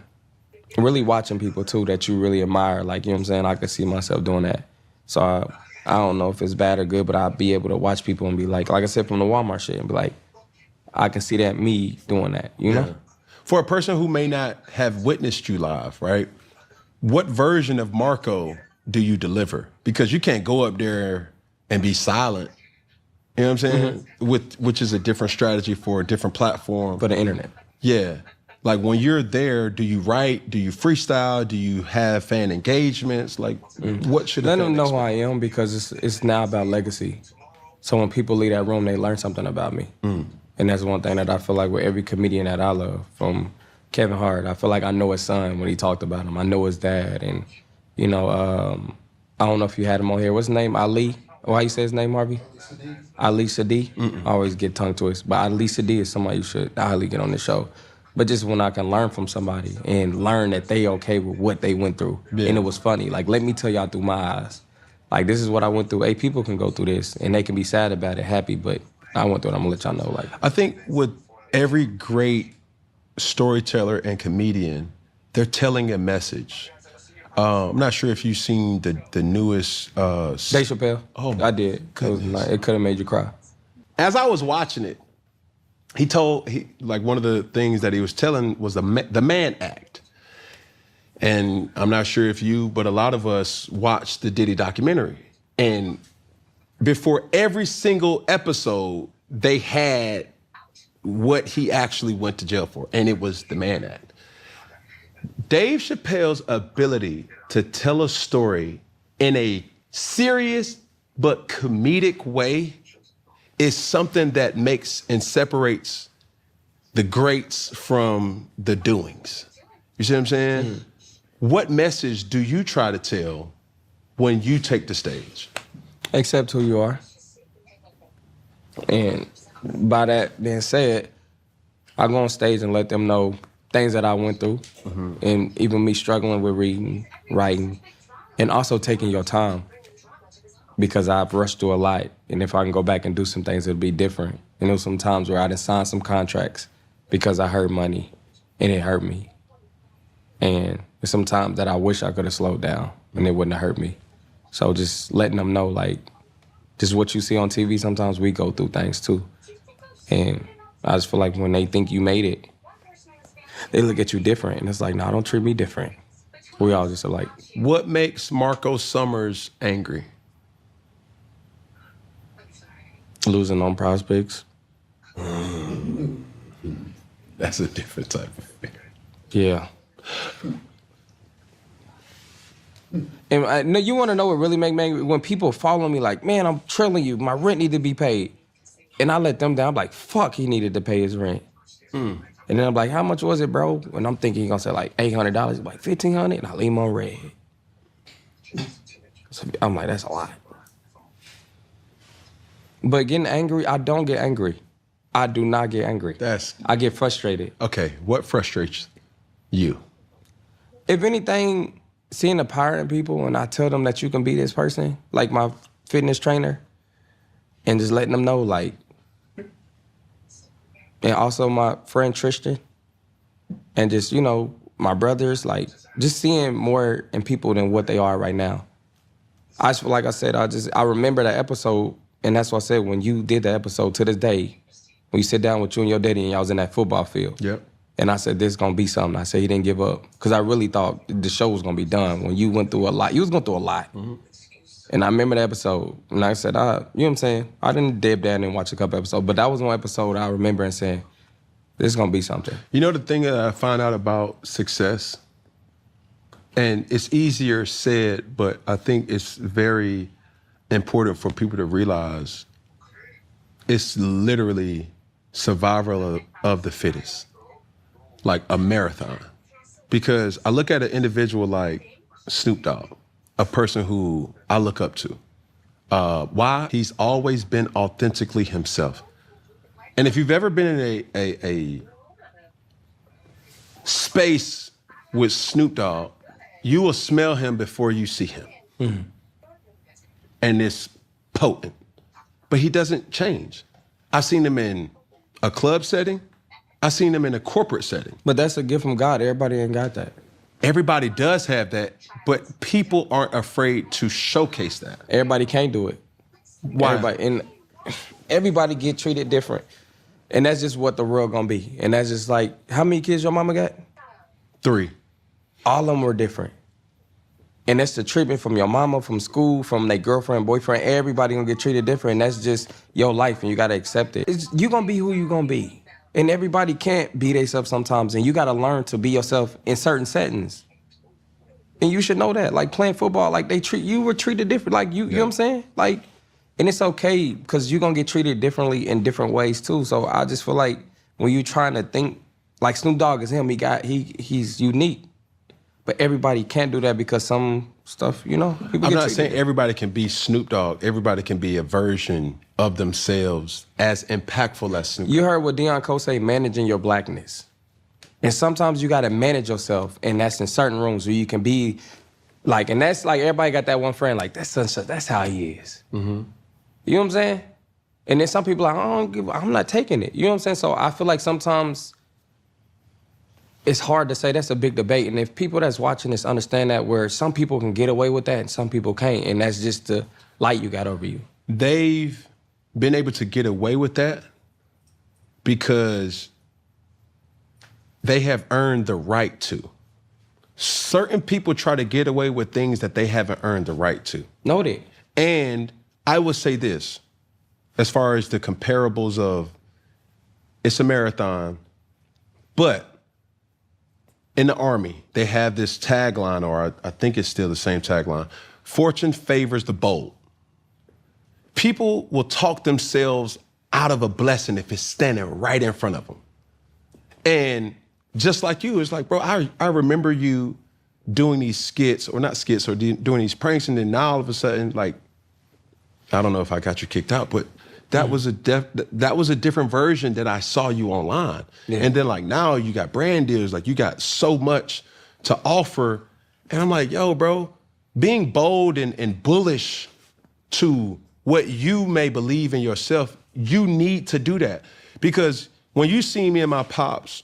really watching people, too, that you really admire. Like, you know what I'm saying? I could see myself doing that. So I don't know if it's bad or good, but I'll be able to watch people and be like I said, from the Walmart shit, and be like, I can see that me doing that, you know? For a person who may not have witnessed you live, right? What version of Marco do you deliver? Because you can't go up there and be silent. You know what I'm saying? Which is a different strategy for a different platform. For the internet. Yeah. Like when you're there, do you write? Do you freestyle? Do you have fan engagements? Like what should Let them know who I am because it's now about legacy. So when people leave that room, they learn something about me. And that's one thing that I feel like with every comedian that I love, from Kevin Hart, I feel like I know his son when he talked about him. I know his dad. And, I don't know if you had him on here. What's his name? Ali? Or how you say his name, Harvey? Ali Sadi. I always get tongue twisted. But Ali Sadi is somebody you should highly get on the show. But just when I can learn from somebody and learn that they okay with what they went through. Yeah. And it was funny. Like, let me tell y'all through my eyes. Like, this is what I went through. Hey, people can go through this and they can be sad about it, happy, but I went through it. I'm gonna let y'all know. Like, I think with every great storyteller and comedian, they're telling a message. I'm not sure if you've seen the newest Dave Chappelle. Oh, I did. It could have made you cry. As I was watching it, one of the things that he was telling was the Man Act. And I'm not sure if you, but a lot of us watched the Diddy documentary. And before every single episode, they had what he actually went to jail for, and it was the Mann Act. Dave Chappelle's ability to tell a story in a serious but comedic way is something that makes and separates the greats from the doings. You see what I'm saying? What message do you try to tell when you take the stage? Accept who you are. And by that being said, I go on stage and let them know things that I went through, and even me struggling with reading, writing, and also taking your time, because I've rushed through a lot, and if I can go back and do some things, it'll be different. And there was some times where I done signed some contracts because I heard money, and it hurt me. And there's some times that I wish I could have slowed down, and it wouldn't have hurt me. So just letting them know, like, just what you see on TV, sometimes we go through things too. And I just feel like when they think you made it, they look at you different. And it's like, nah, don't treat me different. We all just are like. What makes Marco Summers angry? Losing on prospects. That's a different type of fear. Yeah. And no, you want to know what really make me angry? When people follow me like, man, I'm trailing you. My rent need to be paid. And I let them down. I'm like, fuck, he needed to pay his rent. And then I'm like, how much was it, bro? And I'm thinking he's going to say like $800. He's like, $1,500? And I leave him on red. So I'm like, that's a lot. But getting angry, I don't get angry. I do not get angry. I get frustrated. Okay, what frustrates you? If anything, seeing the power in people and I tell them that you can be this person, like my fitness trainer, and just letting them know, like, and also my friend Tristan, and just, you know, my brothers, like, just seeing more in people than what they are right now. I just feel like I said, I remember that episode, and that's what I said, when you did the episode, to this day, when you sit down with you and your daddy and y'all was in that football field. Yep. And I said, this is gonna be something. I said, he didn't give up. Because I really thought the show was gonna be done. When you went through a lot, you was going through a lot. Mm-hmm. And I remember the episode, and I said, you know what I'm saying? I didn't dip down and watch a couple episodes, but that was one episode I remember and saying, this is gonna be something. You know the thing that I find out about success? And it's easier said, but I think it's very important for people to realize it's literally survival of the fittest, like a marathon. Because I look at an individual like Snoop Dogg, a person who I look up to. Why? He's always been authentically himself. And if you've ever been in a space with Snoop Dogg, you will smell him before you see him. Mm-hmm. And it's potent. But he doesn't change. I've seen him in a club setting. I've seen him in a corporate setting. But that's a gift from God. Everybody ain't got that. Everybody does have that, but people aren't afraid to showcase that. Everybody can't do it. Why? Everybody get treated different. And that's just what the world gonna be. And that's just like, how many kids your mama got? 3. All of them were different. And that's the treatment from your mama, from school, from their girlfriend, boyfriend. Everybody gonna get treated different. And that's just your life, and you gotta accept it. You gonna be who you gonna be. And everybody can't be themselves sometimes. And you gotta learn to be yourself in certain settings. And you should know that. Like playing football, like you were treated different. Like you know what I'm saying? Like, and it's okay, because you're gonna get treated differently in different ways too. So I just feel like when you're trying to think, like Snoop Dogg is him, he's unique. But everybody can't do that because some stuff, you know, people I'm get not saying treated. everybody can be Snoop Dogg. Everybody can be a version of themselves as impactful as Snoop Dogg. You heard what Deion Cole say, managing your blackness. And sometimes you gotta manage yourself, and that's in certain rooms where you can be like, and that's like everybody got that one friend, like that's how he is. Mm-hmm. You know what I'm saying? And then some people are like, I'm not taking it. You know what I'm saying? So I feel like sometimes it's hard to say. That's a big debate. And if people that's watching this understand that, where some people can get away with that and some people can't, and that's just the light you got over you. They've been able to get away with that because they have earned the right to. Certain people try to get away with things that they haven't earned the right to. Noted. And I would say this, as far as the comparables of, it's a marathon, but in the Army, they have this tagline, or I think it's still the same tagline, fortune favors the bold. People will talk themselves out of a blessing if it's standing right in front of them. And just like you, it's like, bro, I remember you doing these skits, or not skits, or doing these pranks, and then now all of a sudden, like, I don't know if I got you kicked out, but that was a different version that I saw you online. Yeah. And then like now you got brand deals, like you got so much to offer. And I'm like, yo, bro, being bold and bullish to what you may believe in yourself, you need to do that. Because when you see me and my pops,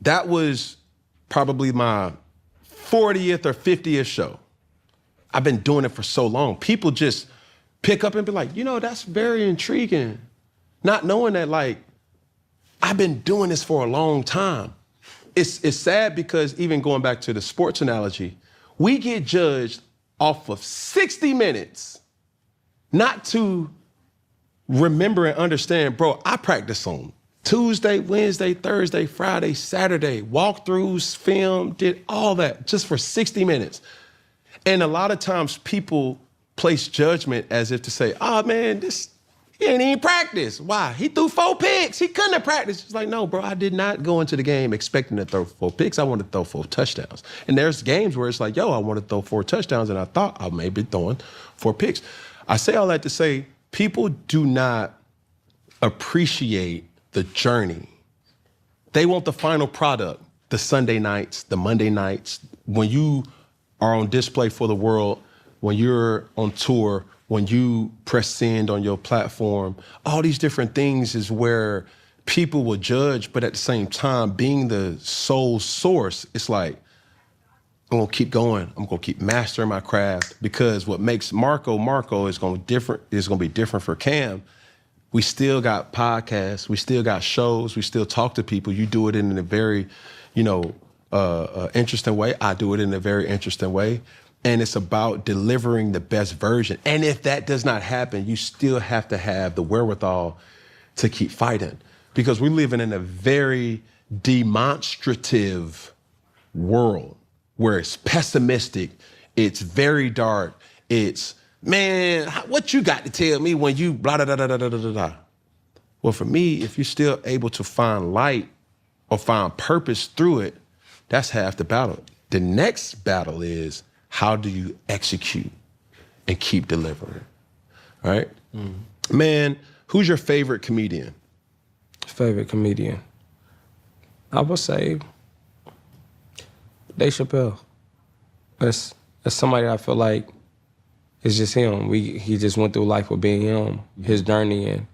that was probably my 40th or 50th show. I've been doing it for so long. People just pick up and be like, you know, that's very intriguing. Not knowing that, like, I've been doing this for a long time. It's sad because even going back to the sports analogy, we get judged off of 60 minutes, not to remember and understand, bro, I practice on Tuesday, Wednesday, Thursday, Friday, Saturday, walkthroughs, film, did all that just for 60 minutes. And a lot of times people place judgment as if to say, oh man, he ain't even practice. Why? He threw 4 picks. He couldn't have practiced. It's like, no, bro, I did not go into the game expecting to throw 4 picks. I wanted to throw 4 touchdowns. And there's games where it's like, yo, I want to throw 4 touchdowns, and I thought I may be throwing 4 picks. I say all that to say, people do not appreciate the journey. They want the final product, the Sunday nights, the Monday nights, when you are on display for the world, when you're on tour, when you press send on your platform. All these different things is where people will judge, but at the same time, being the sole source, it's like, I'm gonna keep going. I'm gonna keep mastering my craft, because what makes Marco is gonna be different for Cam. We still got podcasts, we still got shows, we still talk to people. You do it in a very, interesting way. I do it in a very interesting way. And it's about delivering the best version. And if that does not happen, you still have to have the wherewithal to keep fighting. Because we're living in a very demonstrative world where it's pessimistic, it's very dark, it's, man, what you got to tell me when you blah, blah, blah, blah, blah, blah, blah. Well, for me, if you're still able to find light or find purpose through it, that's half the battle. The next battle is, how do you execute and keep delivering? All right? Man, who's your favorite comedian? Favorite comedian? I would say Dave Chappelle. That's somebody that I feel like is just him. He just went through life with being him, his journey, and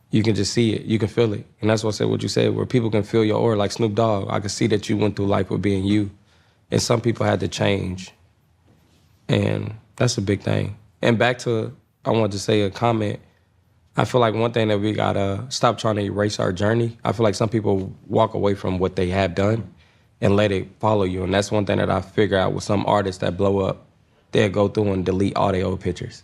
you can just see it. You can feel it. And that's what I said, what you said, where people can feel your aura, like Snoop Dogg. I can see that you went through life with being you. And some people had to change. And that's a big thing. And back to, I wanted to say a comment. I feel like one thing that we gotta stop trying to erase our journey. I feel like some people walk away from what they have done and let it follow you. And that's one thing that I figure out with some artists that blow up. They'll go through and delete all their old pictures.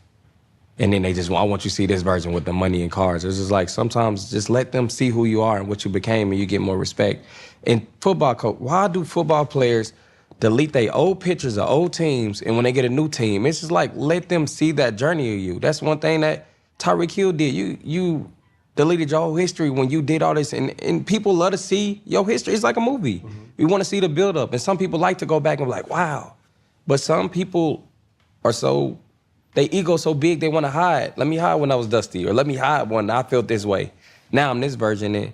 And then they just, I want you to see this version with the money and cars. It's just like, sometimes just let them see who you are and what you became, and you get more respect. And football coach, why do football players delete their old pictures of old teams, and when they get a new team, it's just like, let them see that journey of you. That's one thing that Tyreek Hill did. You deleted your whole history when you did all this, and people love to see your history. It's like a movie. We want to see the build-up, and some people like to go back and be like, wow. But some people are they ego so big, they want to hide. Let me hide when I was dusty, or let me hide when I felt this way. Now I'm this version, and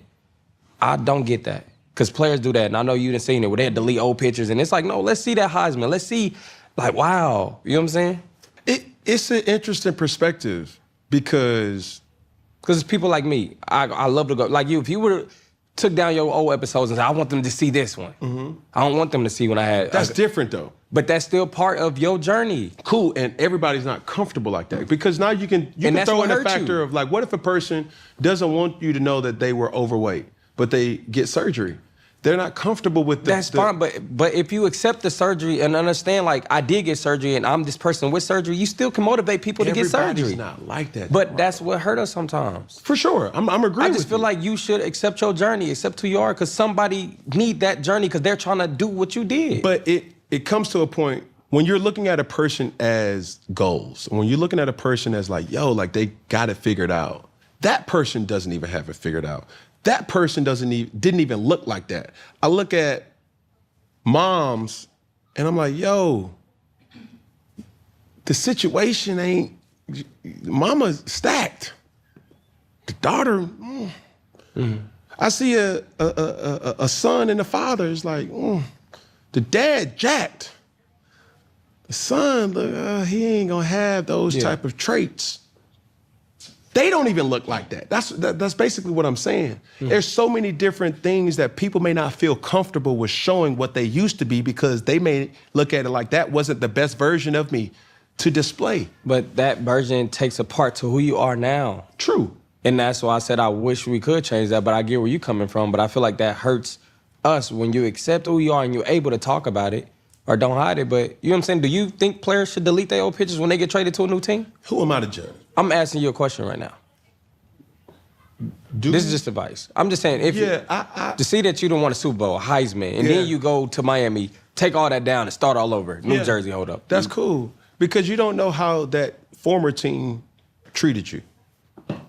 I don't get that. Because players do that, and I know you done seen it, where they delete old pictures, and it's like, no, let's see that Heisman. Let's see, like, wow. You know what I'm saying? It's an interesting perspective, because it's people like me. I love to go, like you, if you were took down your old episodes and said, I want them to see this one. I don't want them to see when I had. That's different, though. But that's still part of your journey. Cool, and everybody's not comfortable like that, because now you can throw in the factor of, like, what if a person doesn't want you to know that they were overweight, but they get surgery? They're not comfortable with that. That's fine, but if you accept the surgery and understand, like, I did get surgery and I'm this person with surgery, you still can motivate people to get surgery. Everybody's not like that. But that's what hurt us sometimes. For sure, I'm agreeing with you. I just feel like you should accept your journey, accept who you are, because somebody need that journey because they're trying to do what you did. But it comes to a point when you're looking at a person as goals, when you're looking at a person as like, yo, like, they got it figured out. That person doesn't even have it figured out. That person didn't even look like that. I look at moms and I'm like, yo, the situation ain't, mama's stacked. The daughter, I see a son and a father is like, the dad jacked. The son, look, he ain't gonna have those type of traits. They don't even look like that. That's basically what I'm saying. There's so many different things that people may not feel comfortable with showing what they used to be, because they may look at it like that wasn't the best version of me to display. But that version takes a part to who you are now. True. And that's why I said I wish we could change that, but I get where you're coming from. But I feel like that hurts us when you accept who you are and you're able to talk about it or don't hide it. But you know what I'm saying? Do you think players should delete their old pictures when they get traded to a new team? Who am I to judge? I'm asking you a question right now. This is just advice. I'm just saying, if to see that you don't want a Super Bowl, a Heisman, and then you go to Miami, take all that down and start all over. New Jersey, hold up. That's cool. Because you don't know how that former team treated you.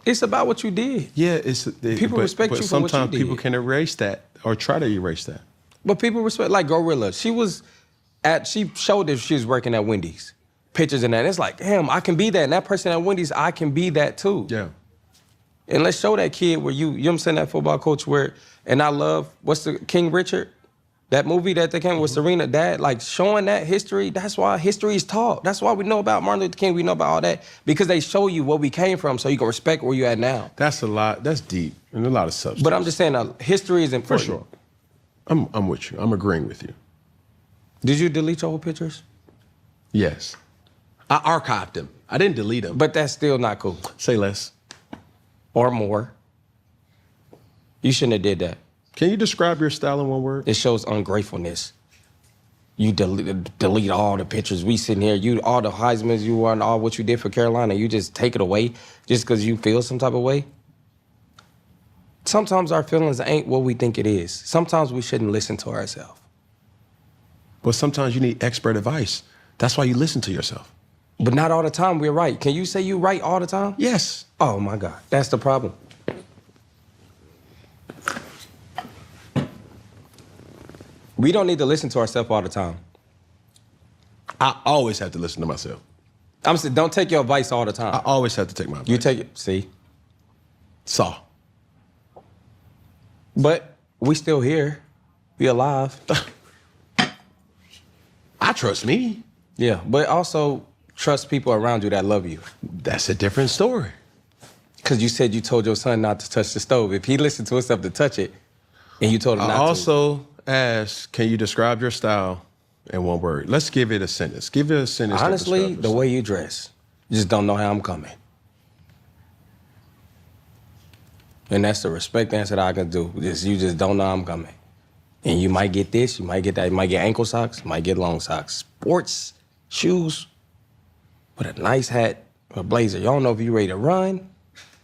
It's about what you did. Yeah, People respect you for what you sometimes did. people can erase that or try to erase that. But people respect, like Gorilla. She showed that she was working at Wendy's. Pictures and that. It's like, damn, I can be that. And that person at Wendy's, I can be that too. Yeah. And let's show that kid where you know what I'm saying, that football coach where, and I love, what's the King Richard? That movie that they came with Serena, Dad, like showing that history, that's why history is taught. That's why we know about Martin Luther King, we know about all that, because they show you where we came from so you can respect where you're at now. That's a lot, that's deep, and a lot of substance. But I'm just saying, history is For important. sure. I'm with you, I'm agreeing with you. Did you delete your old pictures? Yes. I archived them. I didn't delete them. But that's still not cool. Say less. Or more. You shouldn't have did that. Can you describe your style in one word? It shows ungratefulness. You delete all the pictures. We sitting here, all the Heismans you won, all what you did for Carolina, you just take it away just because you feel some type of way. Sometimes our feelings ain't what we think it is. Sometimes we shouldn't listen to ourselves. But sometimes you need expert advice. That's why you listen to yourself. But not all the time we're right. Can you say you right all the time? Yes. Oh my God, that's the problem. We don't need to listen to ourselves all the time. I always have to listen to myself. I'm saying, don't take your advice all the time. I always have to take my advice. You take it, see? Saw. But we still here. We alive. I trust me. Yeah, but also trust people around you that love you. That's a different story. Because you said you told your son not to touch the stove. If he listened to himself to touch it, and you told him I not to. also asked, can you describe your style in one word? Let's give it a sentence. Give it a sentence. Honestly, the way you dress, you just don't know how I'm coming. And that's the respect answer that I can do. You just don't know I'm coming. And you might get this, you might get that, you might get ankle socks, you might get long socks. Sports shoes with a nice hat, a blazer. You don't know if you're ready to run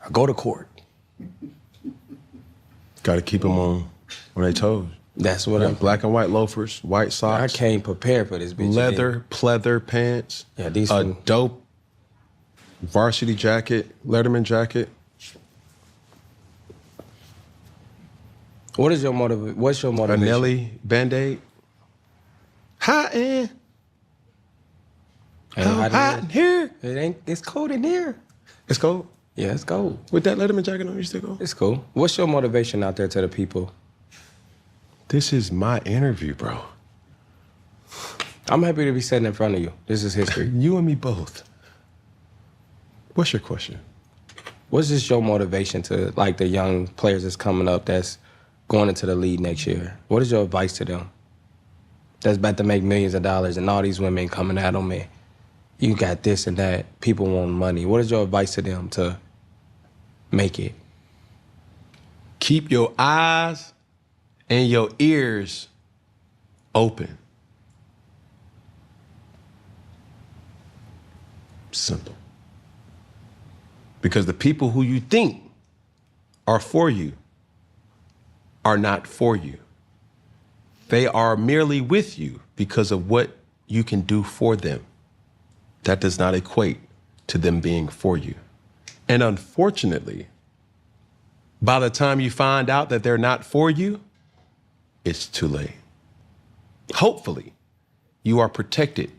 or go to court. Got to keep them on their toes. That's what I'm. Black and white loafers, white I socks, came prepared for this bitch. leather, pleather pants, Yeah, these a from- dope varsity jacket, Letterman jacket. What's your motivation? A Nelly Band-Aid. Hot in. Ain't How hot in here. It ain't. It's cold in here. It's cold. Yeah, it's cold. With that Letterman jacket on, you still go? It's cool. What's your motivation out there to the people? This is my interview, bro. I'm happy to be sitting in front of you. This is history. You and me both. What's your question? What's just your motivation to like the young players that's coming up that's going into the league next year? What is your advice to them? That's about to make millions of dollars and all these women coming at them and you got this and that. People want money. What is your advice to them to make it? Keep your eyes and your ears open. Simple. Because the people who you think are for you are not for you. They are merely with you because of what you can do for them. That does not equate to them being for you. And unfortunately, by the time you find out that they're not for you, it's too late. Hopefully, you are protected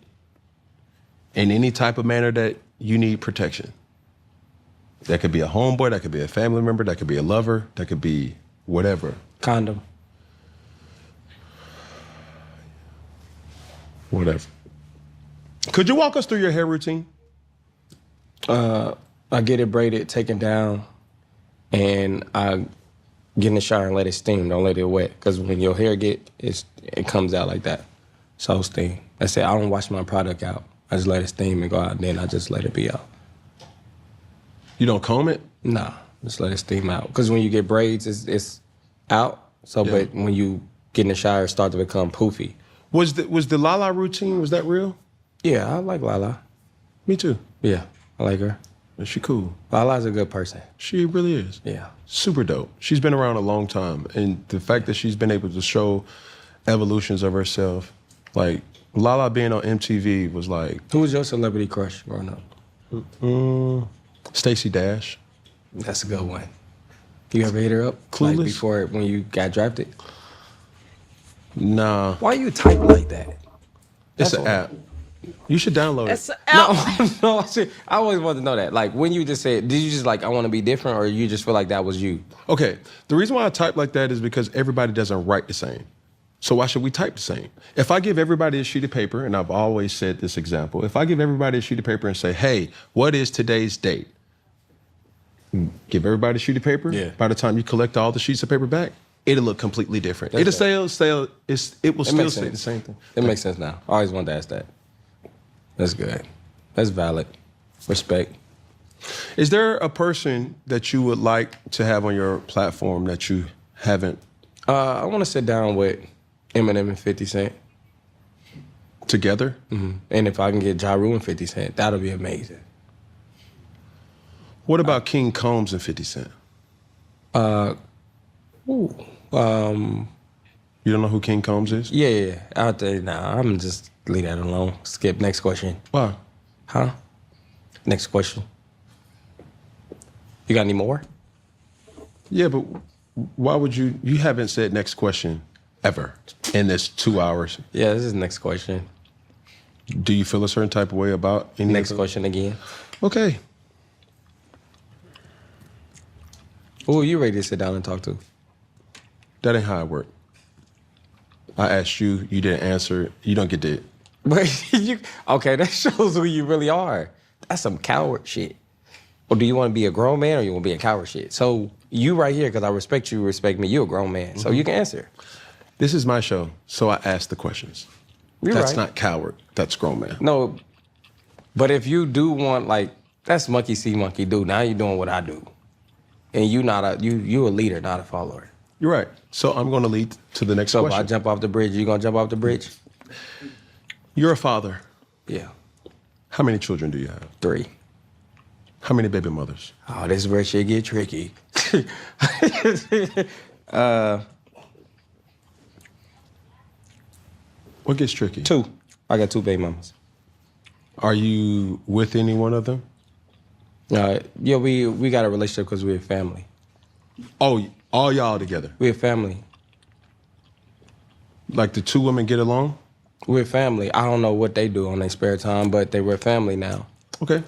in any type of manner that you need protection. That could be a homeboy, that could be a family member, that could be a lover, that could be whatever. Condom. Whatever. Could you walk us through your hair routine? I get it braided, taken down, and I get in the shower and let it steam. Don't let it wet, because when your hair it comes out like that. So steam. That's it. I don't wash my product out. I just let it steam and go out, and then I just let it be out. You don't comb it? Nah. Just let it steam out. Because when you get braids, it's out. So, Yeah. but when you get in the shower, it starts to become poofy. Was the Lala routine, was that real? Yeah, I like Lala. Me too. Yeah, I like her. Is she cool? Lala's a good person. She really is. Yeah. Super dope. She's been around a long time. And the fact that she's been able to show evolutions of herself, like Lala being on MTV was like Who was your celebrity crush growing up? Stacey Dash. That's a good one. You ever hit her up? Clueless? Like before, when you got drafted? Nah, Why you type like that? it's That's an all. app. You should download That's it. No, I always wanted to know that. Like, when you just said, did you just like, I want to be different, or you just feel like that was you? Okay, the reason why I type like that is because everybody doesn't write the same. So why should we type the same? If I give everybody a sheet of paper, and I've always said this example, if I give everybody a sheet of paper and say, hey, what is today's date? Give everybody a sheet of paper. Yeah. By the time you collect all the sheets of paper back, it'll look completely different. That's It'll fair. it will still makes say the sense. same thing. It makes sense now. I always wanted to ask that. That's good. That's valid. Respect. Is there a person that you would like to have on your platform that you haven't I want to sit down with Eminem and 50 Cent. together? And if I can get Ja Rule and 50 Cent, that'll be amazing. What about King Combs and 50 Cent? Ooh. You don't know who King Combs is? Yeah. Out there. Nah, I'm just leave that alone. Skip. Next question. Why? Huh? Next question. You got any more? Yeah, but why would you haven't said next question ever in this 2 hours. Yeah, this is the next question. Do you feel a certain type of way about any Next of them? question again. Okay. Who are you ready to sit down and talk to? That ain't how it worked. I asked you, you didn't answer, you don't get to Okay, that shows who you really are. That's some coward shit. Or do you want to be a grown man or you want to be a coward shit? So you right here, because I respect you, respect me, you a grown man. So you can answer. This is my show, so I ask the questions. You're That's right. not coward, that's grown man. No, but if you do want, like, that's monkey see, monkey do. Now you're doing what I do. And you a leader, not a follower. You're right. So I'm going to lead to the next So if I question. jump off the bridge, you gonna jump off the bridge? You're a father. Yeah. How many children do you have? 3. How many baby mothers? Oh, this is where shit get tricky. What gets tricky? 2. I got 2 baby mamas. Are you with any one of them? Yeah, we got a relationship because we're family. Oh, all y'all together. We're family. Like the 2 women get along? We're family. I don't know what they do on their spare time, but we're family now. Okay.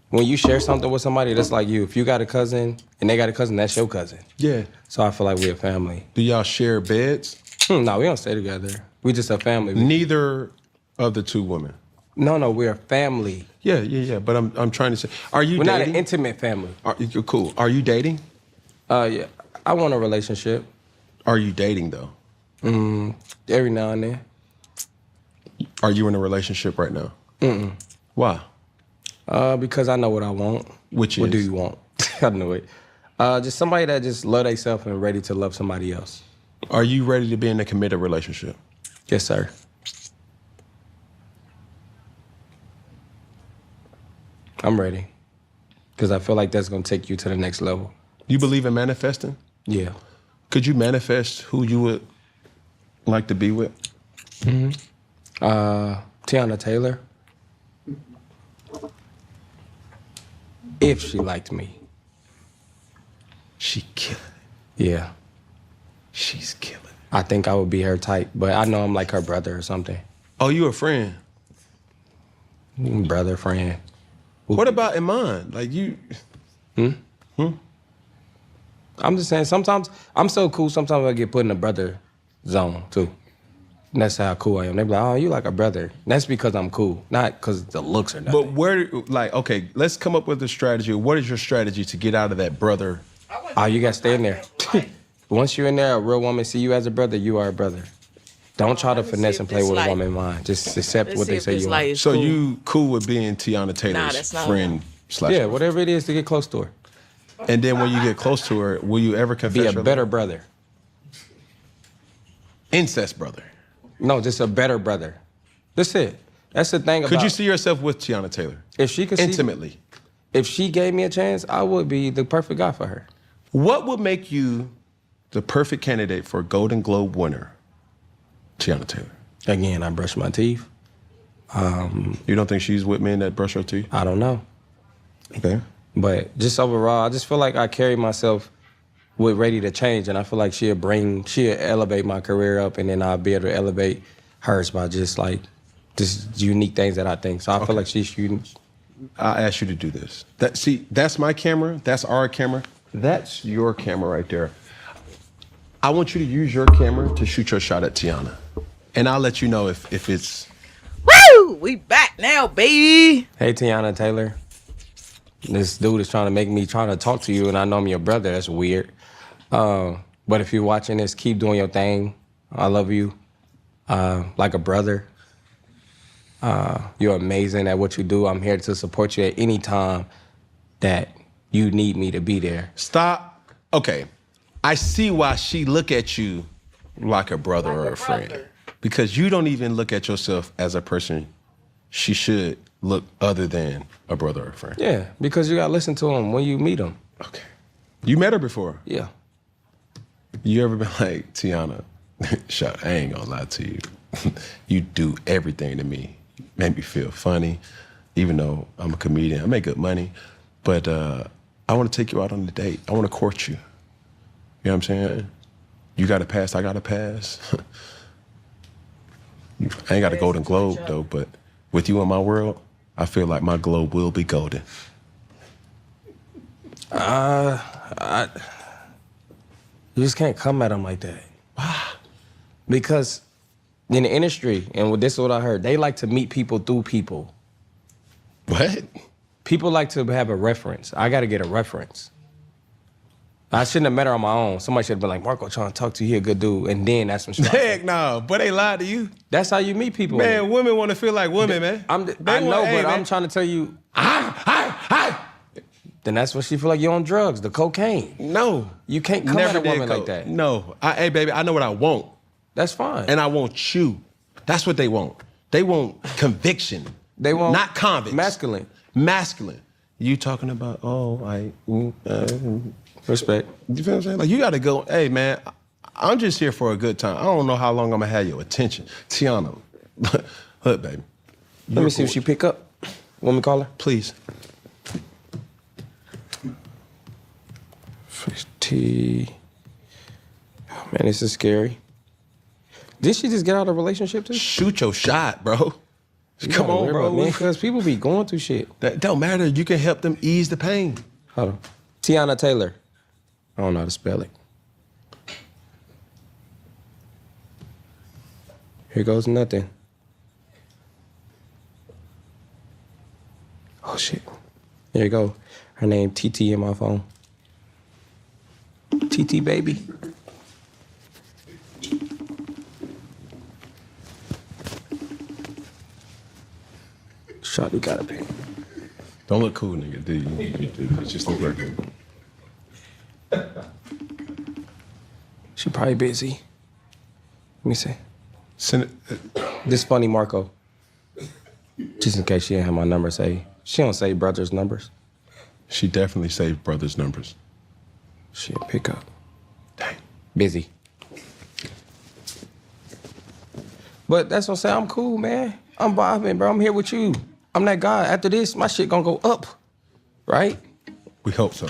When you share something with somebody, that's like you. If you got a cousin and they got a cousin, that's your cousin. Yeah. So I feel like we're a family. Do y'all share beds? No, we don't stay together. We just a family. Neither of the 2 women. No, we're a family. Yeah. But I'm trying to say, are you We're not dating? an intimate family. You're cool. Are you dating? Yeah, I want a relationship Are you dating though? every now and then. Are you in a relationship right now? Why? Because I know what I want. Which What do is? you want? I know it. Just somebody that just love themselves and ready to love somebody else. Are you ready to be in a committed relationship? Yes, sir. I'm ready. Because I feel like that's going to take you to the next level. You believe in manifesting? Yeah. Could you manifest who you would like to be with? Tiana Taylor. If she liked me. She killing it. Yeah. She's killing it. I think I would be her type, but I know I'm like her brother or something. Oh, you a friend? Brother, friend. What about Iman? Like you? I'm just saying, sometimes I'm so cool, sometimes I get put in a brother zone, too. And that's how cool I am. They be like, oh, you like a brother. And that's because I'm cool, not because the looks or nothing. But where? Like, okay, let's come up with a strategy. What is your strategy to get out of that brother? Oh, you got to stay in there. Once you're in there, a real woman see you as a brother, you are a brother. Don't try to Let's finesse see and if play this with like- a woman's mind. Just accept Let's what see they if say this you like want. is So cool. you cool with being Tiana Taylor's that's not friend slash? Yeah, whatever it is to get close to her. And then when you get close to her, will you ever confess Be a your better love? brother. Incest brother. No, just a better brother. That's it. That's the thing about. Could you see yourself with Tiana Taylor? if she could Intimately. if she gave me a chance, I would be the perfect guy for her. What would make you the perfect candidate for Golden Globe winner, Tiana Taylor? Again, I brush my teeth. You don't think she's with men that brush her teeth? I don't know. Okay. But just overall, I just feel like I carry myself with ready to change, and I feel like she'll elevate my career up, and then I'll be able to elevate hers by just unique things that I think. So I feel like she's unique. I asked you to do this. That's my camera. That's our camera. That's your camera right there. I want you to use your camera to shoot your shot at Tiana. And I'll let you know if it's... Woo! We back now, baby. Hey, Tiana Taylor. This dude is trying to talk to you, and I know I'm your brother. That's weird. But if you're watching this, keep doing your thing. I love you like a brother. You're amazing at what you do. I'm here to support you at any time that you need me to be there. Stop. Okay. I see why she look at you like a brother or a friend. Because you don't even look at yourself as a person she should look other than a brother or a friend. Yeah, because you gotta listen to him when you meet him. Okay. You met her before. Yeah. You ever been like, Tiana, shut, I ain't gonna lie to you. You do everything to me. Make me feel funny, even though I'm a comedian. I make good money. But I want to take you out on a date. I want to court you. You know what I'm saying? You got a pass, I got a pass. I ain't got a Golden Globe, though, but with you in my world, I feel like my globe will be golden. You just can't come at them like that. Why? Because in the industry, and this is what I heard, they like to meet people through people. What? People like to have a reference. I got to get a reference. I shouldn't have met her on my own. Somebody should have been like, Marco trying to talk to you, he a good dude. And then that's when she Heck no, but they lied to you. That's how you meet people. Man, women want to feel like women, man. I know, but I'm trying to tell you. Then that's when she feel like you're on drugs, the cocaine. No. You can't come at a woman like that. No. Hey, baby, I know what I want. That's fine. And I want you. That's what they want. They want conviction. They want not convicts. masculine. Masculine. You talking about, Respect. You feel what I'm saying? Like, you got to go, hey, man, I'm just here for a good time. I don't know how long I'm going to have your attention. Tiana, look, baby. Let me see if she pick up. Want me to call her? Please. T. Oh, man, this is scary. Did she just get out of a relationship too? Shoot your shot, bro. Come on, bro. Man, because people be going through shit. That don't matter. You can help them ease the pain. Hold on. Tiana Taylor. I don't know how to spell it. Here goes nothing. Oh, shit. There you go. Her name, TT, in my phone. TT, baby. Shawty got a pay. Don't look cool, nigga. Do you? It's just look like it. She probably busy. Let me see. Send it. This funny Marco. Just in case she didn't have my number saved. She don't save brothers' numbers. She definitely saved brothers' numbers. Shit, pick up. Dang. Busy. But that's what I'm saying. I'm cool, man. I'm vibing, bro. I'm here with you. I'm that guy. After this, my shit gonna go up. Right? We hope so.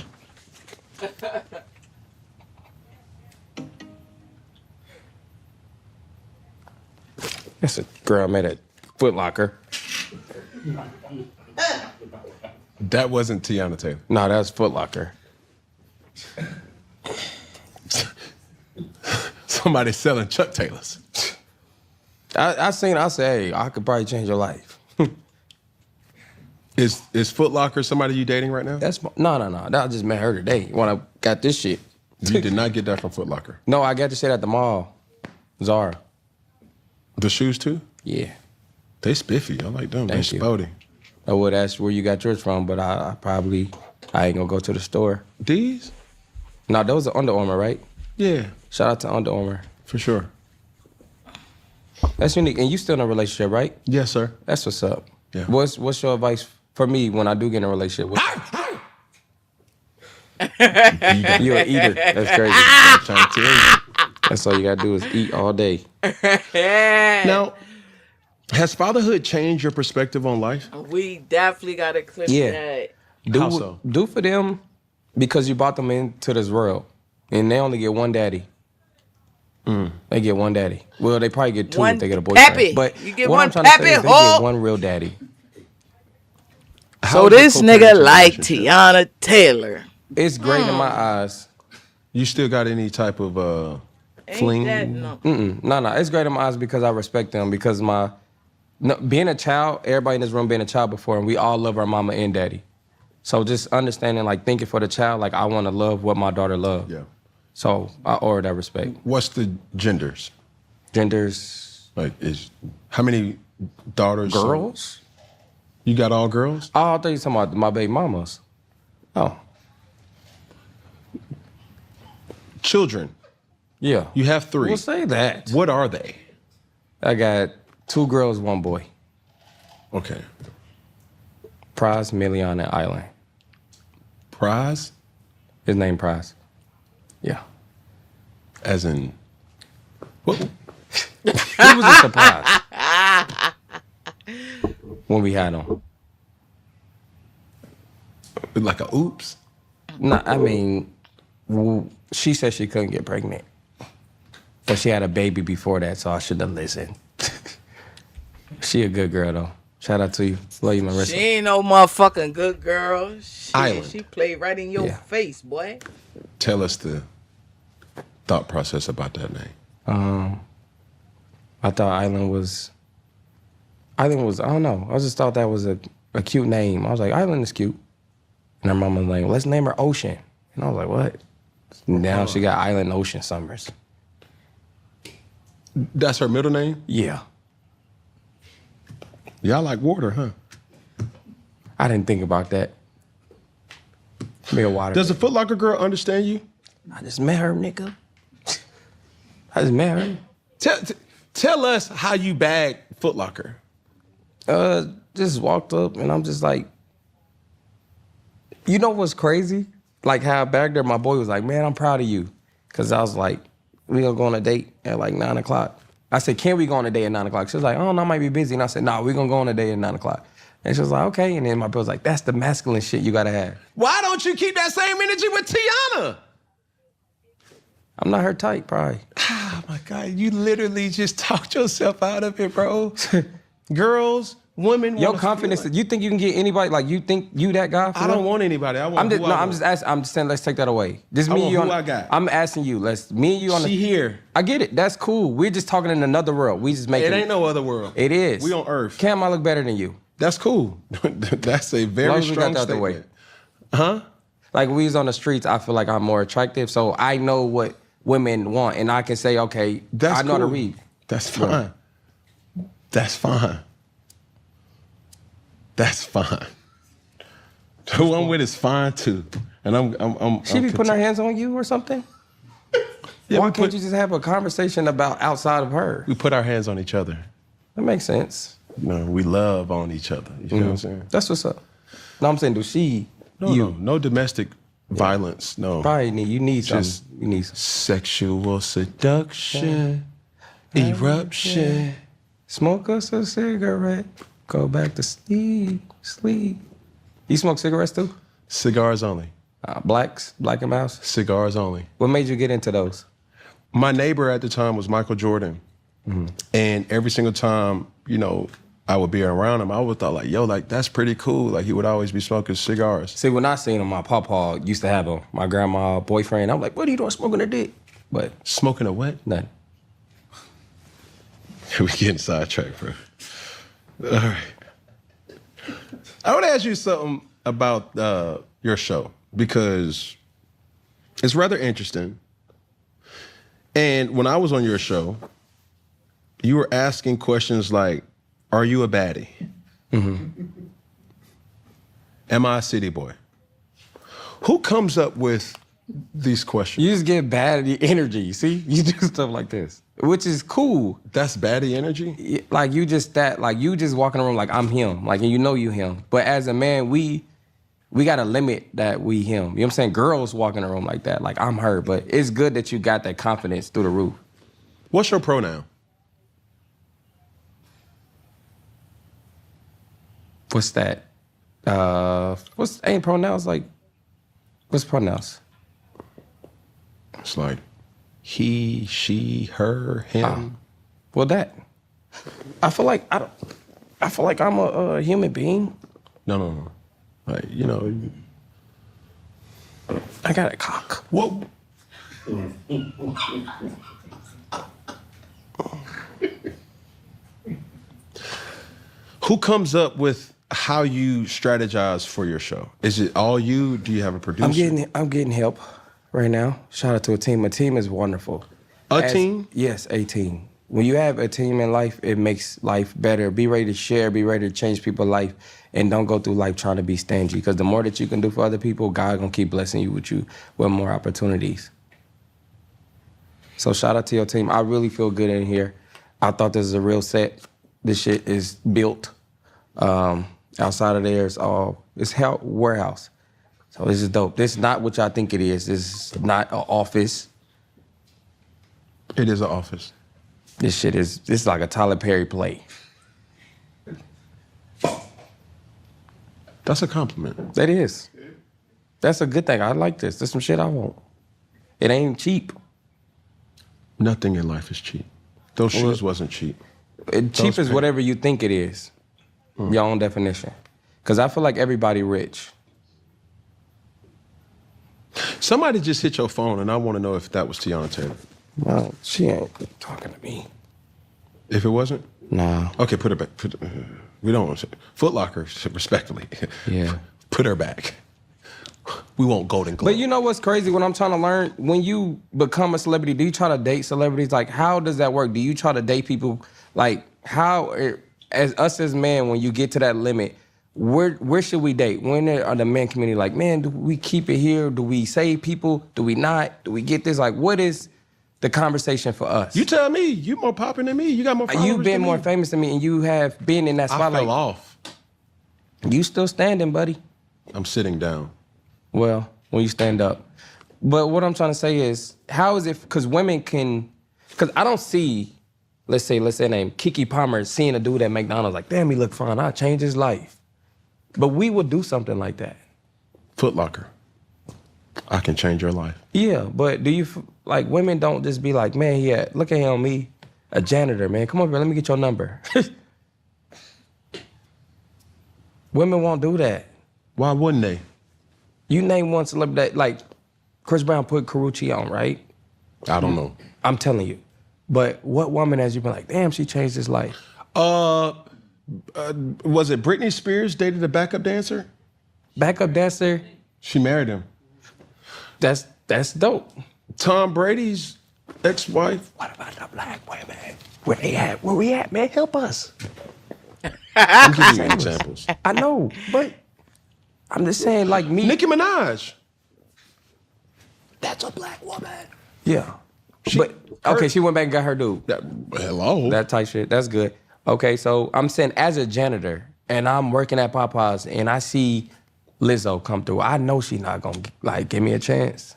That's a girl I met at Foot Locker. That wasn't Tiana Taylor. No, that was Foot Locker. Somebody selling Chuck Taylors. I said, hey, I could probably change your life. Is Foot Locker somebody you dating right now? No. I just met her today when I got this shit. You did not get that from Foot Locker. No, I got this shit at the mall. Zara. The shoes too? Yeah. They spiffy. I like them. Thank They you. sporty. I would ask where you got yours from, but I probably I ain't gonna go to the store. These? No, those are Under Armour, right? Yeah, Shout out to Under Armour. for sure. That's unique. And you still in a relationship, right? Yes, sir. That's what's up. Yeah. What's your advice for me when I do get in a relationship? You an eater. That's crazy. I'm trying to tell you. That's all you gotta do is eat all day. Now, has fatherhood changed your perspective on life? We definitely got to clip Yeah. that. How so? Do for them because you brought them into this world. And they only get one daddy. They get one daddy. Well, they probably get two One if they get a boyfriend. pappy. But You get what one I'm trying to say pappy, is they ho. get one real daddy. How So is your this co-parenting nigga like relationship? Tiana Taylor. It's great in my eyes. You still got any type of fling? Ain't that no? No. It's great in my eyes because I respect them. Because being a child, everybody in this room being a child before, and we all love our mama and daddy. So just understanding, like thinking for the child, like I want to love what my daughter loves. Yeah. So I owe her that respect. What's the genders? Genders, Like, how many daughters? girls. You got all girls? Oh, I thought you were talking about my baby mamas. Oh, Children. yeah. You have 3. We'll say that. What are they? I got 2 girls, 1 boy. Okay. Prize, Million, and Island. Prize, His name Prize. Yeah. as in He was a surprise when we had him. like a oops. No, I mean, she said she couldn't get pregnant. But she had a baby before that, so I should have listened. She a good girl, though. Shout out to you. Love you, Marissa. She ain't no motherfucking good girl. Island. She played right in your Yeah. face, boy. Tell us the thought process about that name. I thought Island was, I don't know. I just thought that was a cute name. I was like, Island is cute. And her mama was like, let's name her Ocean. And I was like, what? Now she got Island Ocean Summers. That's her middle name? Yeah. Y'all like water, huh? I didn't think about that. Me a water. Does the Foot Locker girl understand you? I just met her, nigga. I just met her. Tell us how you bagged Foot Locker. Just walked up and I'm just like, you know what's crazy? Like how I bagged her, my boy was like, man, I'm proud of you. Cause I was like, we gonna go on a date at like 9 o'clock. I said, can we go on a date at 9 o'clock? She was like, oh, no, I might be busy. And I said, no, we gonna go on a date at 9 o'clock. And she was like, okay. And then my brother was like, that's the masculine shit you gotta have. Why don't you keep that same energy with Tiana? I'm not her type, probably. Oh my God, you literally just talked yourself out of it, bro. Girls, women. Your wanna confidence, feel like- you think you can get anybody, like you think you that guy? For I real? don't want anybody. I want I'm just, who no, I I'm want. just asking, I'm just saying, let's take that away. Just I me want and you who on I got. I'm asking you, me and you on She here. I get it. That's cool. We're just talking in another world. We just making It ain't no other world. It is. We on Earth. Cam, I look better than you. That's cool. That's a As long very as we got strong that out the way. statement. Huh? Like we was on the streets, I feel like I'm more attractive, so I know what women want, and I can say, okay, That's I know how to cool. read. That's fine. That's fine. That's fine. Who I'm with is fine too, and I'm. She be putting her hands on you or something? Yeah, Why we can't put- you just have a conversation about outside of her? We put our hands on each other. That makes sense. You know, we love on each other. You feel what I'm saying? That's what's up. No, I'm saying, do she? No domestic violence. No. Probably you need Just- something. You need some. Sexual seduction, eruption. Smoke us a cigarette. Go back to sleep. You smoke cigarettes too? Cigars only. Black and Mouse. Cigars only. What made you get into those? My neighbor at the time was Michael Jordan. And every single time, you know, I would be around him, I would thought like, yo, like that's pretty cool. Like he would always be smoking cigars. See, when I seen him, my papa used to have him. My grandma, boyfriend. I'm like, what are you doing smoking a dick? But Smoking a what? nothing. We getting sidetracked, bro. All right. I want to ask you something about your show because it's rather interesting. And when I was on your show, you were asking questions like, are you a baddie? Am I a city boy? Who comes up with these questions? You just get bad energy. See, you do stuff like this, which is cool. That's baddie energy? Like you just walking around like I'm him, like, and you know you him. But as a man, we got to limit that we him. You know what I'm saying? Girls walking around like that, like I'm her. But it's good that you got that confidence through the roof. What's your pronoun? What's that? Ain't pronouns like? What's pronouns? It's like he, she, her, him. Well, that. I feel like I'm a human being. No. Like, I got a cock. What? Who comes up with how you strategize for your show? Is it all you? Do you have a producer? I'm getting help right now. Shout out to a team. A team is wonderful. Team? Yes, a team. When you have a team in life, it makes life better. Be ready to share, be ready to change people's life, and don't go through life trying to be stingy. Because the more that you can do for other people, God gonna keep blessing you with more opportunities. So shout out to your team. I really feel good in here. I thought this was a real set. This shit is built. Outside of there, it's warehouse. So this is dope. This is not what y'all think it is. This is not an office. It is an office. This is like a Tyler Perry play. That's a compliment. That is. That's a good thing. I like this. This is some shit I want. It ain't cheap. Nothing in life is cheap. Those shoes wasn't cheap. Cheap is whatever you think it is. Your own definition. Because I feel like everybody rich. Somebody just hit your phone, and I want to know if that was Tiana Taylor. No, she ain't talking to me. If it wasn't? Nah. Okay, put her back. We don't want to. Foot Locker, respectfully. Yeah. Put her back. We want Golden Globe. But you know what's crazy? What I'm trying to learn, when you become a celebrity, do you try to date celebrities? Like, how does that work? Do you try to date people? Like, as men, when you get to that limit, where should we date? When are the men community like, man, do we keep it here? Do we save people? Do we not? Do we get this? Like, what is the conversation for us? You tell me. You more popping than me. You got more followers You've been than more me. famous than me, and you have been in that I spotlight. fell off. You still standing, buddy. I'm sitting down. Well, when you stand up. But what I'm trying to say is, how is it, because women can, because I don't see, let's say name, Kiki Palmer seeing a dude at McDonald's like, damn, he look fine, I'll change his life. But we would do something like that. Foot Locker. I can change your life. Yeah, but do you, like, women don't just be like, man, look at him, me, a janitor, man, come over here, let me get your number. Women won't do that. Why wouldn't they? You name one celebrity that, like, Chris Brown put Karrueche on, right? I don't know. I'm telling you. But what woman has you been like, damn, she changed his life? Was it Britney Spears dated a backup dancer? Backup dancer? She married him. That's dope. Tom Brady's ex-wife. What about the black women? Where they at? Where we at, man? Help us. I'm giving you examples. I know, but I'm just saying, like me. Nicki Minaj. That's a black woman. Yeah. She went back and got her dude. Hello. That type shit. That's good. Okay, so I'm saying as a janitor and I'm working at Popeyes and I see Lizzo come through, I know she's not gonna like give me a chance.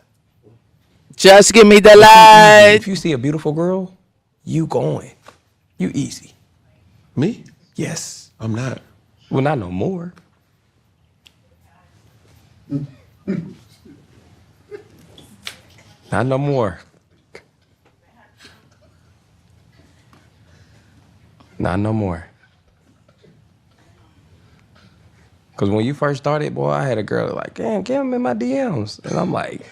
Just give me the light. If you see a beautiful girl, you going. You easy. Me? Yes. I'm not. Well, not no more. Not no more. Not no more. Because when you first started, boy, I had a girl like, damn, get him in my DMs. And I'm like,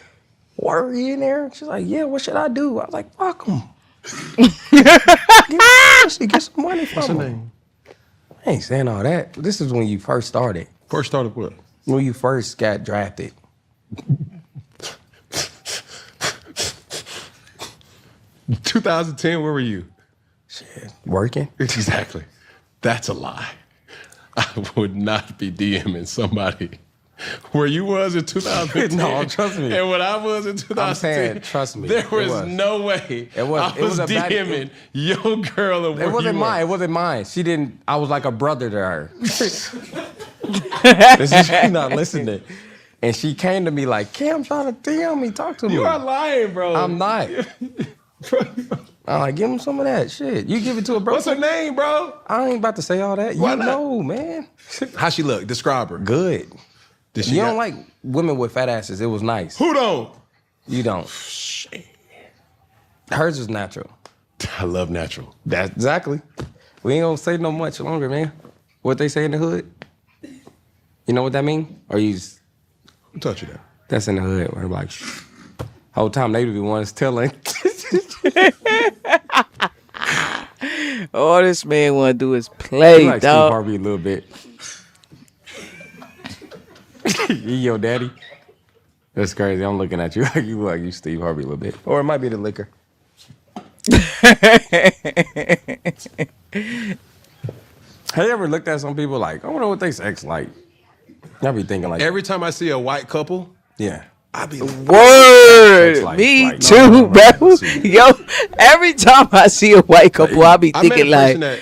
were you in there? She's like, yeah, what should I do? I was like, fuck him. Get some money from What's her him. name? I ain't saying all that. This is when you first started. First started what? When you first got drafted. 2010, where were you? Shit, working. Exactly. That's a lie. I would not be DMing somebody Where you was in 2015. No, trust me. And when I was in 2010. I'm saying, trust me. There it was no way It was- I it was was a bad- DMing your girl. Of where It wasn't you were. mine. It wasn't mine. She didn't. I was like a brother to her. She's not listening. And she came to me like, Cam trying to DM me, talk to me. You are lying, bro. I'm not. I'm like, give him some of that shit. You give it to a brother. What's her name, bro? I ain't about to say all that. Why You not? know, man. How she look? Describe her. Good. Did she You got- don't like women with fat asses. It was nice. Who don't? You don't. Hers is natural. I love natural. That's exactly. We ain't gonna say no much longer, man. What they say in the hood? You know what that mean? Or you just, Who taught you that? that's in the hood. Where like, shh. Whole time they be the ones telling. All this man want to do is You play, like Steve dog. Harvey a little bit. You your daddy? That's crazy. I'm looking at you like you Steve Harvey a little bit. Or it might be the liquor. Have you ever looked at some people like, I wonder what they sex like? I be thinking like, Every time I see a white couple, yeah. I be Word, Sex life, me like, too, no, bro. Yo, every time I see a white couple, I be I met a thinking person like,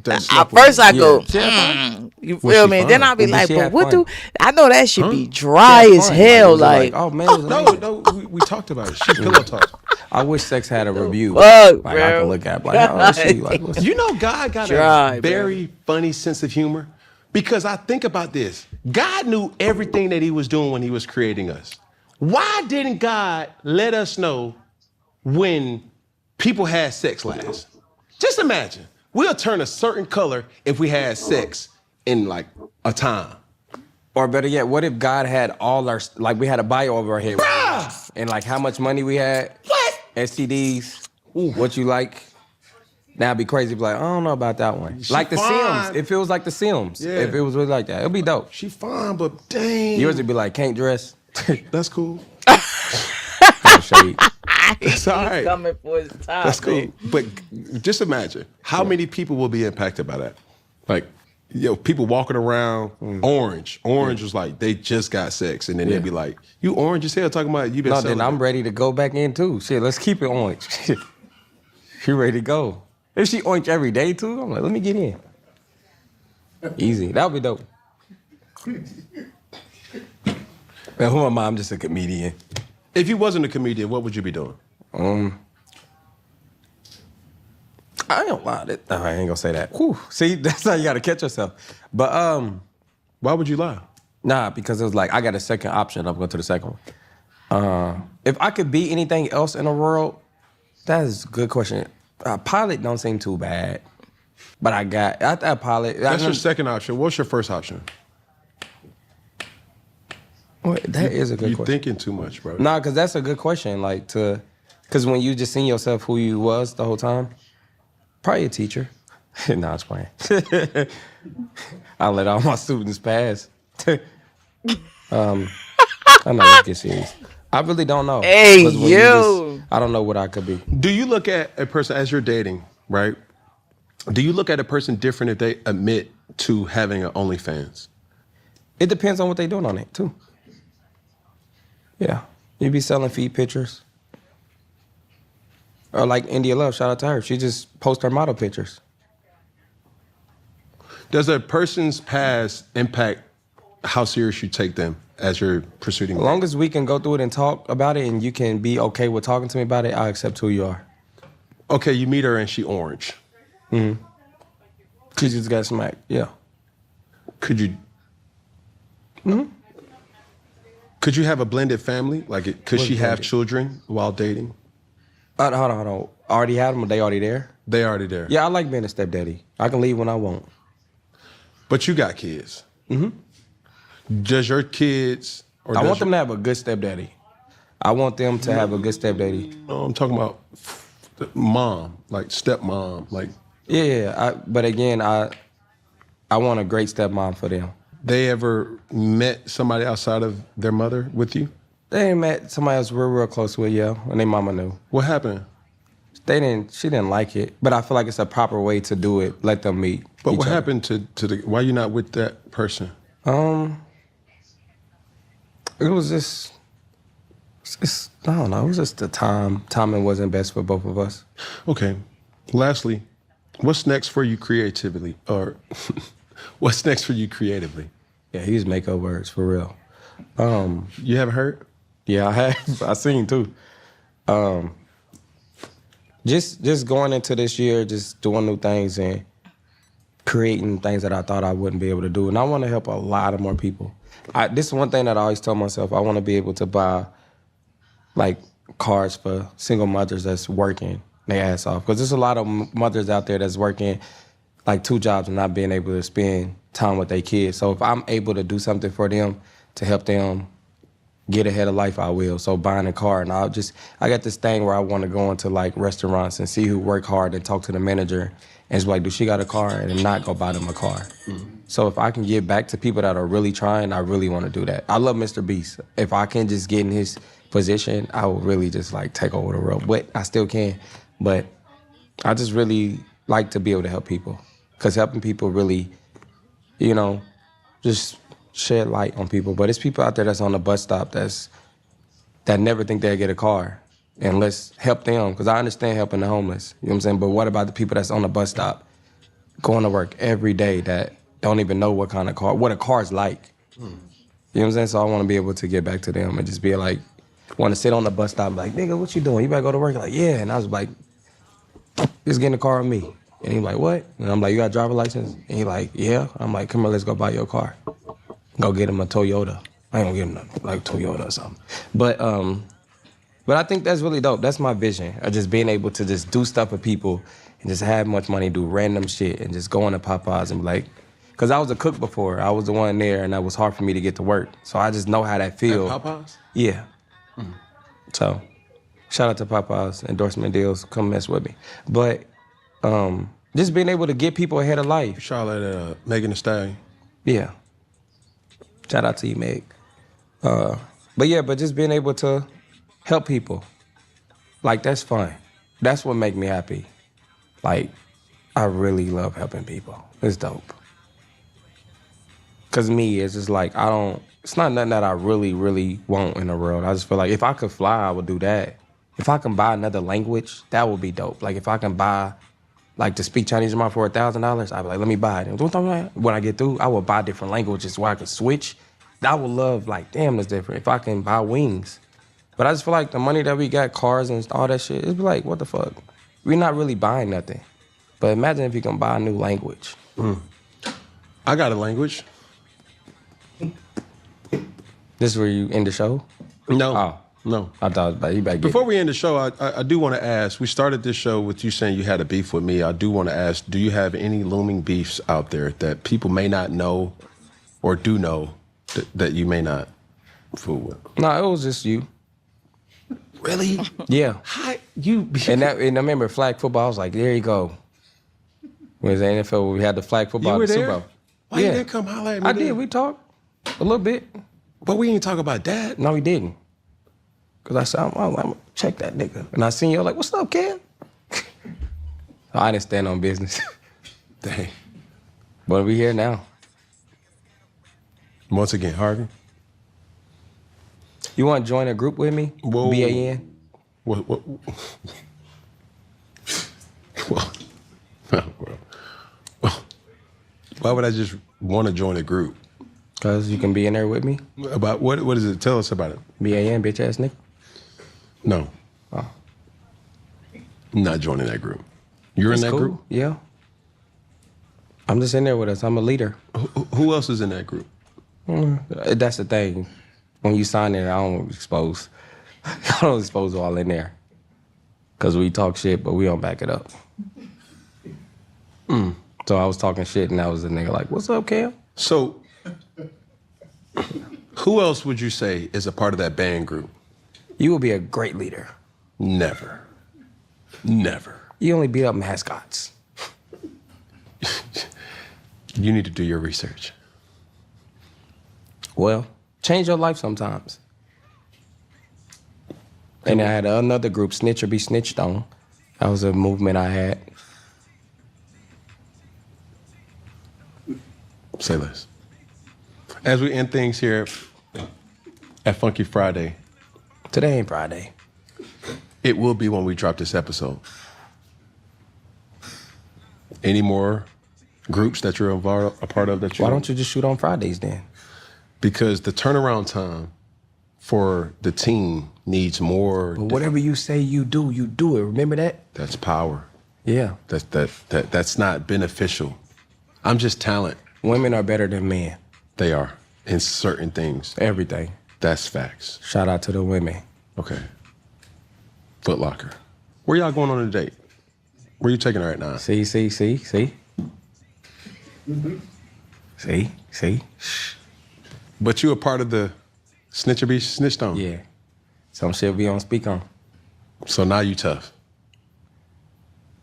that at slept with first I Yeah. go, She had fun. you Was feel she me? fun? Then I be Did like, she but have what fun? do I know that should be dry She had as fun. hell? it was Like, oh man, it was amazing. no. We talked about it. She pillow talk. I wish sex had a review. fuck, like I bro. can look at, like, oh, she, like, what's You know, God got Dry, a bro. very funny sense of humor because I think about this. God knew everything that He was doing when He was creating us. Why didn't God let us know when people had sex last? Just imagine. We'll turn a certain color if we had sex in like a time. Or better yet, what if God had all our, like we had a bio over our head, and like how much money we had, What? STDs, what you like. That'd be crazy. Be like, I don't know about that one. She Like the fine. Sims. It feels like the Sims. Yeah. If it was really like that, it'd be dope. She fine, but dang. Yours would be like, can't dress. That's cool. No shade. That's all right. coming for his time. That's cool. But just imagine how many people will be impacted by that. Like, people walking around orange. Orange was like, they just got sex. And then they'd be like, you orange as hell talking about you been No, selling then I'm it. ready to go back in too. Shit, let's keep it orange. She ready to go. If she orange every day too, I'm like, let me get in. Easy. That would be dope. Man, who am I? I'm just a comedian. If you wasn't a comedian, what would you be doing? I ain't gonna lie. I ain't gonna say that. Whew. See, that's how you gotta catch yourself. But Why would you lie? nah, because it was like I got a second option. I'm going to the second one. If I could be anything else in the world, that is a good question. Pilot don't seem too bad, but I got after that pilot. That's your second option. What's your first option? That is a good You're question. thinking too much, bro. Nah, because that's a good question. Like because when you just seen yourself who you was the whole time, probably a teacher. Nah, I was playing. I let all my students pass. I know, let's get serious. I really don't know. Hey, 'Cause when yo. I don't know what I could be. Do you look at a person as you're dating, right? Do you look at a person different if they admit to having an OnlyFans? It depends on what they doing on it too. Yeah, you be selling feed pictures. Or like India Love, shout out to her. She just posts her model pictures. Does a person's past impact how serious you take them as you're pursuing? As long as we can go through it and talk about it, and you can be okay with talking to me about it, I accept who you are. Okay, you meet her and she orange. She just got smacked. Yeah. Could you? Could you have a blended family? Like, could she have blended? children while dating? Hold on. Already had them, or they already there? They already there. Yeah, I like being a stepdaddy. I can leave when I want. But you got kids. Does your kids? Or I does want them to have a good stepdaddy. I want them to have a good stepdaddy. No, I'm talking about mom, like stepmom, like Yeah. But again, I want a great stepmom for them. they ever met somebody outside of their mother with you? They ain't met somebody else real close with, yeah, and their mama knew. What happened? She didn't like it, but I feel like it's a proper way to do it. Let them meet. But each what other. happened to the? Why you not with that person? It was just I don't know. It was just the time. Timing wasn't best for both of us. Okay. Lastly, what's next for you creatively? Or what's next for you creatively? Yeah, he was make-up words for real. You haven't heard? Yeah, I have. I seen too. Just going into this year, just doing new things and creating things that I thought I wouldn't be able to do. And I want to help a lot of more people. This is one thing that I always tell myself. I want to be able to buy, like, cars for single mothers that's working their ass off. Because there's a lot of mothers out there that's working, like, 2 jobs and not being able to spend time with their kids. So if I'm able to do something for them to help them get ahead of life, I will. So buying a car, and I got this thing where I want to go into, like, restaurants and see who work hard and talk to the manager and it's like, do she got a car? And not go buy them a car. So if I can give back to people that are really trying, I really want to do that. I love Mr. Beast. If I can just get in his position, I will really just, like, take over the world. But I still can. But I just really like to be able to help people. Because helping people really, you know, just shed light on people. But it's people out there that's on the bus stop that never think they'll get a car. And let's help them, because I understand helping the homeless. You know what I'm saying? But what about the people that's on the bus stop going to work every day that don't even know what a car's like? You know what I'm saying? So I want to be able to get back to them and just be like, want to sit on the bus stop and be like, nigga, what you doing? You better go to work? Like, yeah. And I was like, just get in the car with me. And he's like, what? And I'm like, you got a driver's license? And he's like, yeah. I'm like, come on, let's go buy your car. Go get him a Toyota. I ain't gonna get him like Toyota or something. But I think that's really dope. That's my vision of just being able to just do stuff for people and just have much money, do random shit, and just go into Popeyes and be like, because I was a cook before. I was the one there, and that was hard for me to get to work. So I just know how that feels. At Popeyes? Yeah. So shout out to Popeyes, endorsement deals. Come mess with me. But just being able to get people ahead of life. Charlotte, Megan Thee Stallion. Yeah. Shout out to you, Meg. But just being able to help people. Like, that's fun. That's what make me happy. Like, I really love helping people. It's dope. Because me, it's just like, it's not nothing that I really, really want in the world. I just feel like if I could fly, I would do that. If I can buy another language, that would be dope. Like, if I can buy, like, to speak Chinese tomorrow for $1,000, I'd be like, let me buy it. And when I get through, I would buy different languages where I can switch. I would love, like, damn, that's different. If I can buy wings. But I just feel like the money that we got, cars and all that shit, it's like, what the fuck? We're not really buying nothing. But imagine if you can buy a new language. I got a language. This is where you end the show? No. Oh. No. I thought it was about you back. Before we end the show, I do want to ask, we started this show with you saying you had a beef with me. I do want to ask, do you have any looming beefs out there that people may not know or do know that you may not fool with? No, it was just you. Really? Yeah. Hi, you. And I remember flag football. I was like, there you go. When it was the NFL, we had the flag football. You were the there? Super Bowl. Why you didn't come holler at me? I did. We talked a little bit. But we didn't talk about that. No, we didn't. Because I said, I'm gonna check that nigga. And I seen you, like, what's up, Ken? I didn't stand on business. Dang. But we here now. Once again, Harvey. You want to join a group with me? Whoa. BAN? What? Why would I just want to join a group? Because you can be in there with me. About what is it? Tell us about it. BAN, bitch ass nigga. No. Oh. I'm not joining that group. You're That's in that cool. group? Yeah. I'm just in there with us. I'm a leader. Who else is in that group? That's the thing. When you sign in, I don't expose. I don't expose all in there. Because we talk shit, but we don't back it up. So I was talking shit, and that was the nigga like, what's up, Cam? So, who else would you say is a part of that band group? You will be a great leader. Never. Never. You only beat up mascots. You need to do your research. Well, change your life sometimes. And I had another group, Snitch or Be Snitched On. That was a movement I had. Say less. As we end things here, at Funky Friday. Today ain't Friday. It will be when we drop this episode. Any more groups that you're a part of that you... Why don't you just shoot on Fridays then? Because the turnaround time for the team needs more... But whatever you say you do it. Remember that? That's power. Yeah. That's not beneficial. I'm just talent. Women are better than men. They are, in certain things. Everything. That's facts. Shout out to the women. Okay. Foot Locker. Where y'all going on a date? Where you taking her right now? See? Mm-hmm. See? But you a part of the Snitcher Be Snitched On? Yeah. Some shit we don't speak on. So now you tough.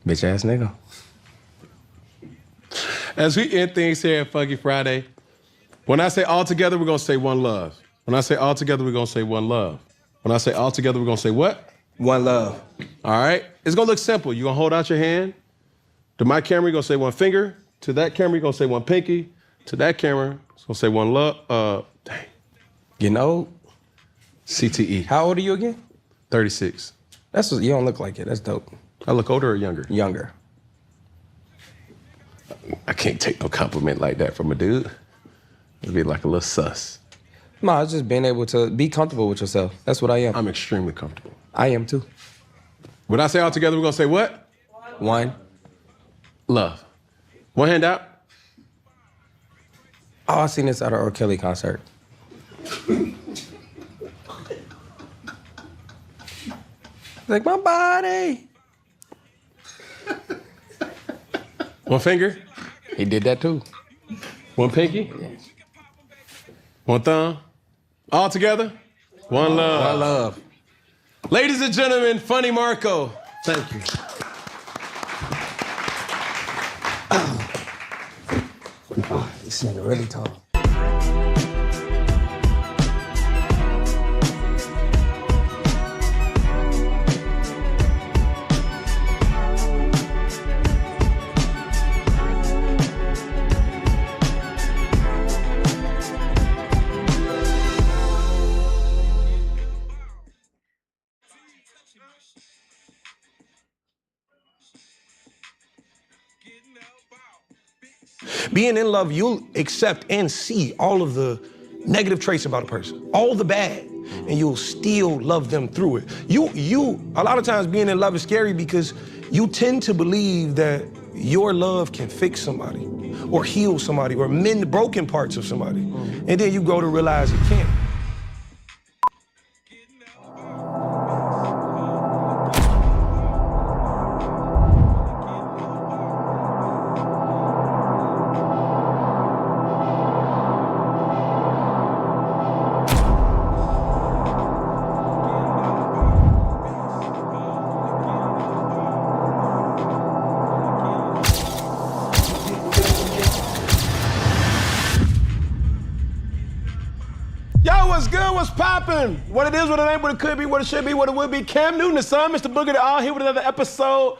Bitch ass nigga. As we end things here at Funky Friday, when I say all together, we're gonna say one love. When I say all together, we're gonna say one love. When I say all together, we're gonna say what? One love. All right? It's gonna look simple. You're gonna hold out your hand. To my camera, you're gonna say one finger. To that camera, you're gonna say one pinky. To that camera, it's gonna say one love. Dang. You know? CTE. How old are you again? 36. That's what, you don't look like it. That's dope. I look older or younger? Younger. I can't take no compliment like that from a dude. It'd be like a little sus. No, it's just being able to be comfortable with yourself. That's what I am. I'm extremely comfortable. I am too. When I say all together, we're gonna say what? One. Love. One hand out. Oh, I seen this at an R. Kelly concert. Like, my body. One finger. He did that too. One pinky. One thumb. All together. One love. One love. Ladies and gentlemen, Funny Marco. Thank you. This nigga really tall. Being in love, you'll accept and see all of the negative traits about a person, all the bad, and you'll still love them through it. A lot of times being in love is scary because you tend to believe that your love can fix somebody or heal somebody or mend the broken parts of somebody. And then you grow to realize it can't. Yo, what's good? What's poppin'? What it is, what it ain't, what it could be, what it should be, what it would be. Cam Newton, the son, Mr. Boogie, the all here with another episode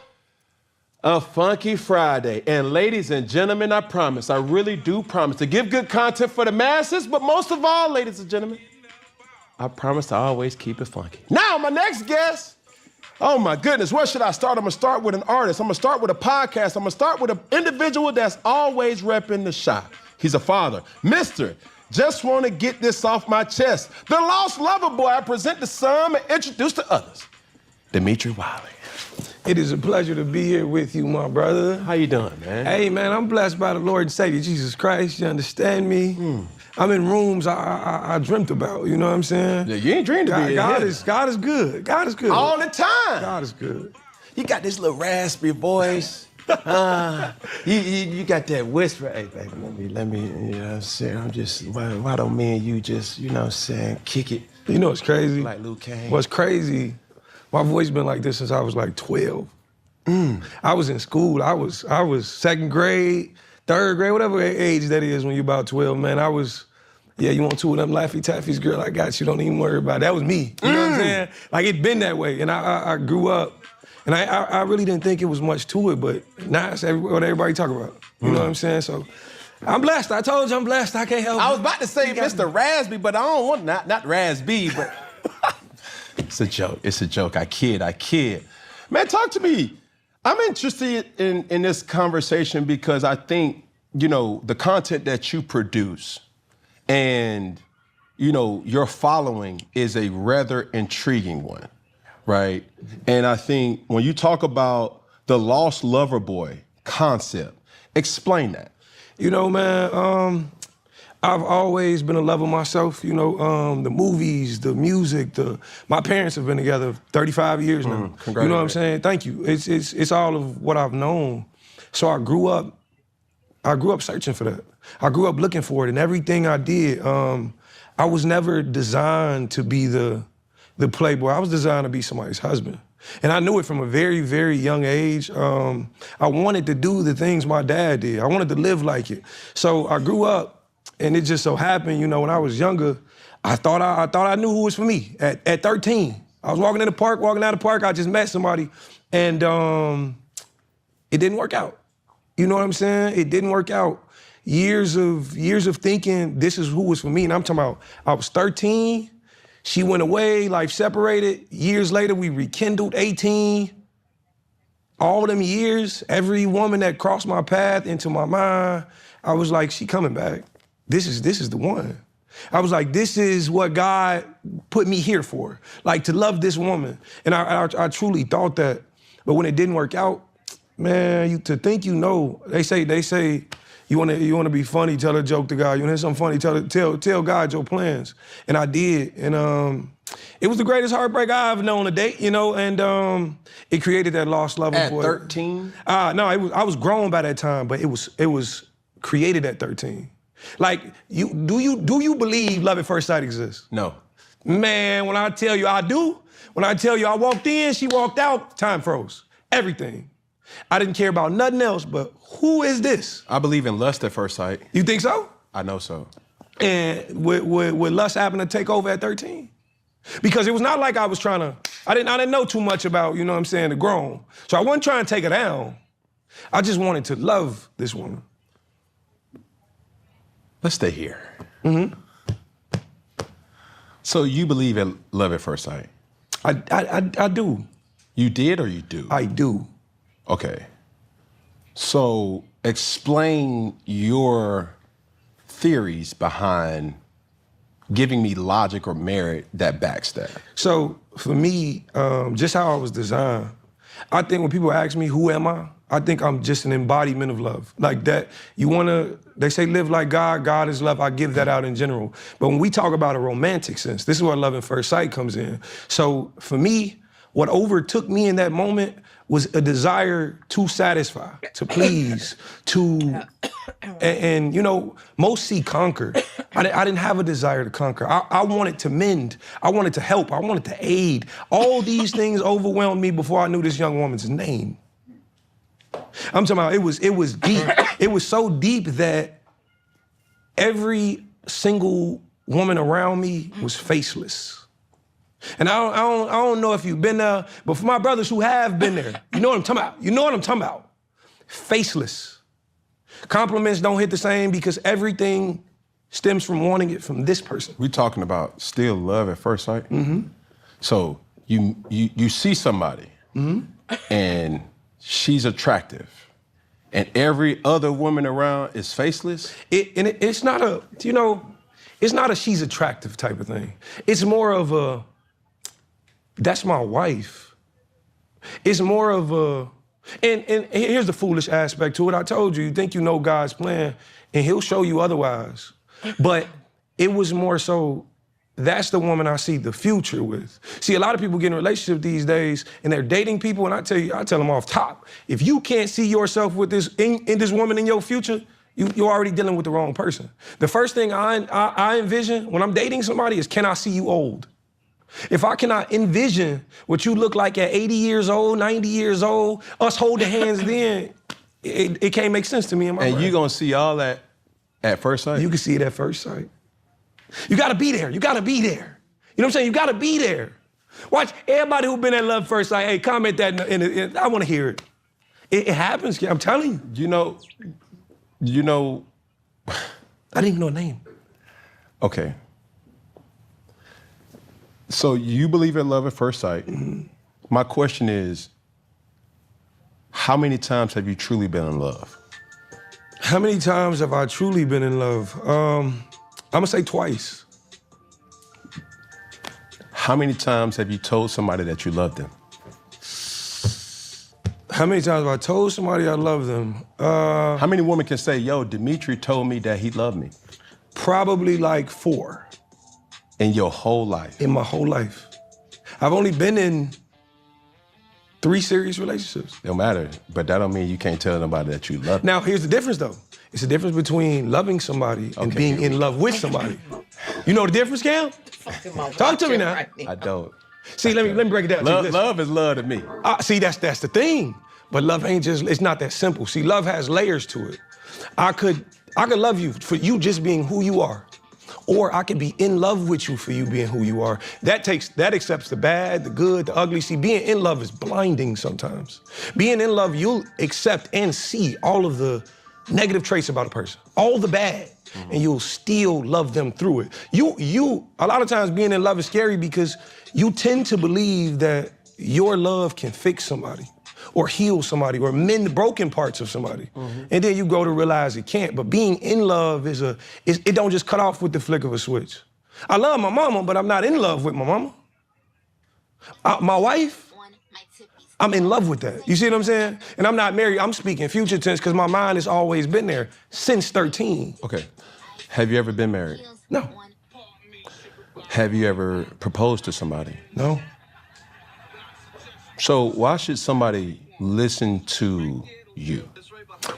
of Funky Friday. And ladies and gentlemen, I promise, I really do promise to give good content for the masses, but most of all, ladies and gentlemen, I promise to always keep it funky. Now, my next guest, oh my goodness, where should I start? I'm gonna start with an artist. I'm gonna start with a podcast. I'm gonna start with an individual that's always repping the shop. He's a father, Mr. Just want to get this off my chest. The lost lover boy. I present to some and introduce to others. Dimitri Wiley. It is a pleasure to be here with you, my brother. How you doing, man? Hey, man, I'm blessed by the Lord and Savior, Jesus Christ. You understand me? I'm in rooms I dreamt about, you know what I'm saying? Yeah, you ain't dreamed to be God here. is good. God is good. All the time. God is good. You got this little raspy voice. You got that whisper. Hey, baby, let me, you know what I'm saying? I'm just, why don't me and you just, you know what I'm saying, kick it You know what's crazy? like Luke Kane? What's crazy, my voice been like this since I was like 12. I was in school. I was second grade, third grade, whatever age that is when you're about 12, man. You want two of them Laffy Taffies, girl, I got you, don't even worry about it. That was me, you know what I'm saying? Like, it been that way, and I grew up, and I really didn't think it was much to it, but now it's what everybody talk about, you know what I'm saying? So I'm blessed. I told you I'm blessed. I can't help it. I was about to say Mr. Raspy, but I don't want not Raspy, but it's a joke. It's a joke. I kid. Man, talk to me. I'm interested in this conversation because I think, the content that you produce and, your following is a rather intriguing one, right? And I think when you talk about the lost lover boy concept, explain that. Man, I've always been a lover myself. The movies, the music, my parents have been together 35 years now. You know what I'm saying? Thank you. It's all of what I've known. So I grew up searching for that. I grew up looking for it, and everything I did, I was never designed to be the playboy. I was designed to be somebody's husband. And I knew it from a very, very young age. I wanted to do the things my dad did. I wanted to live like it. So I grew up, and it just so happened, when I was younger, I thought I knew who was for me. At 13, I was walking out of the park, I just met somebody, and it didn't work out. You know what I'm saying? It didn't work out. Years of thinking this is who was for me, and I'm talking about I was 13. She went away, life separated. Years later, we rekindled, 18. All them years, every woman that crossed my path into my mind, I was like, she coming back. This is the one. I was like, this is what God put me here for, like to love this woman. And I truly thought that. But when it didn't work out, man, to think they say, you want to be funny, tell a joke to God. You want to hear something funny, tell God your plans. And I did. And it was the greatest heartbreak I ever known to date, and it created that lost lover boy. At 13? No, I was grown by that time, but it was created at 13. Like, do you believe love at first sight exists? No. Man, when I tell you I do, when I tell you I walked in, she walked out, time froze. Everything. I didn't care about nothing else, but who is this? I believe in lust at first sight. You think so? I know so. And would lust happen to take over at 13? Because it was not like I was I didn't know too much about, the grown. So I wasn't trying to take her down. I just wanted to love this woman. Let's stay here. Mm-hmm. So you believe in love at first sight? I do. You did or you do? I do. Okay. So explain your theories behind giving me logic or merit that backs that. So for me, just how I was designed, I think when people ask me, who am I think I'm just an embodiment of love. Like that, they say live like God, God is love. I give that out in general. But when we talk about a romantic sense, this is where love at first sight comes in. So for me, what overtook me in that moment was a desire to satisfy, to please, and most see conquer. I didn't have a desire to conquer. I wanted to mend. I wanted to help. I wanted to aid. All these things overwhelmed me before I knew this young woman's name. I'm talking about it was deep. It was so deep that every single woman around me was faceless. And I don't know if you've been there, but for my brothers who have been there, you know what I'm talking about. Faceless. Compliments don't hit the same because everything stems from wanting it from this person. We're talking about still love at first sight? Mm-hmm. So you see somebody, mm-hmm, and she's attractive, and every other woman around is faceless? It's not a she's attractive type of thing. It's more of a, that's my wife. It's more of a, and here's the foolish aspect to it. I told you think you know God's plan, and he'll show you otherwise. But it was more so, that's the woman I see the future with. See, a lot of people get in relationships these days, and they're dating people, and I tell them off top, if you can't see yourself with this in this woman in your future, you're already dealing with the wrong person. The first thing I envision when I'm dating somebody is, can I see you old? If I cannot envision what you look like at 80 years old, 90 years old, us holding hands then, it can't make sense to me in my brain. And you gonna see all that at first sight? You can see it at first sight. You gotta be there. You gotta be there. You know what I'm saying? You gotta be there. Watch, everybody who been at love first sight, hey, comment that I wanna hear it. It happens, I'm telling you. You know, I didn't even know her name. Okay. So you believe in love at first sight. My question is, how many times have you truly been in love? How many times have I truly been in love? I'm gonna say twice. How many times have you told somebody that you loved them? How many times have I told somebody I love them? How many women can say, yo, Dimitri told me that he loved me? Probably like 4. In your whole life? In my whole life. I've only been in 3 serious relationships. Don't matter, but that don't mean you can't tell nobody that you love them. Now, here's the difference though. It's the difference between loving somebody and being in love with somebody. You know the difference, Cam? Talk to me now. I don't. See, let me break it down. Love is love to me. See, that's the thing. But love ain't just, it's not that simple. See, love has layers to it. I could love you for you just being who you are. Or I could be in love with you for you being who you are. That accepts the bad, the good, the ugly. See, being in love is blinding sometimes. Being in love, you'll accept and see all of the negative traits about a person, all the bad, and you'll still love them through it. A lot of times being in love is scary because you tend to believe that your love can fix somebody or heal somebody or mend the broken parts of somebody. And then you go to realize it can't. But being in love it don't just cut off with the flick of a switch. I love my mama, but I'm not in love with my mama. My wife, I'm in love with that. You see what I'm saying? And I'm not married, I'm speaking future tense because my mind has always been there since 13. Okay. Have you ever been married? No. Have you ever proposed to somebody? No. So why should somebody listen to you?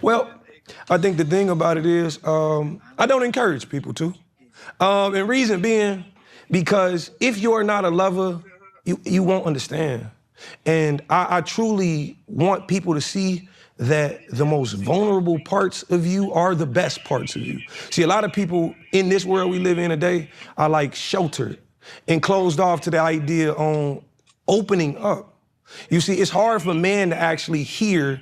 Well, I think the thing about it is, I don't encourage people to. And reason being, because if you're not a lover, you won't understand. And I truly want people to see that the most vulnerable parts of you are the best parts of you. See, a lot of people in this world we live in today are like sheltered and closed off to the idea on opening up. You see, it's hard for men to actually hear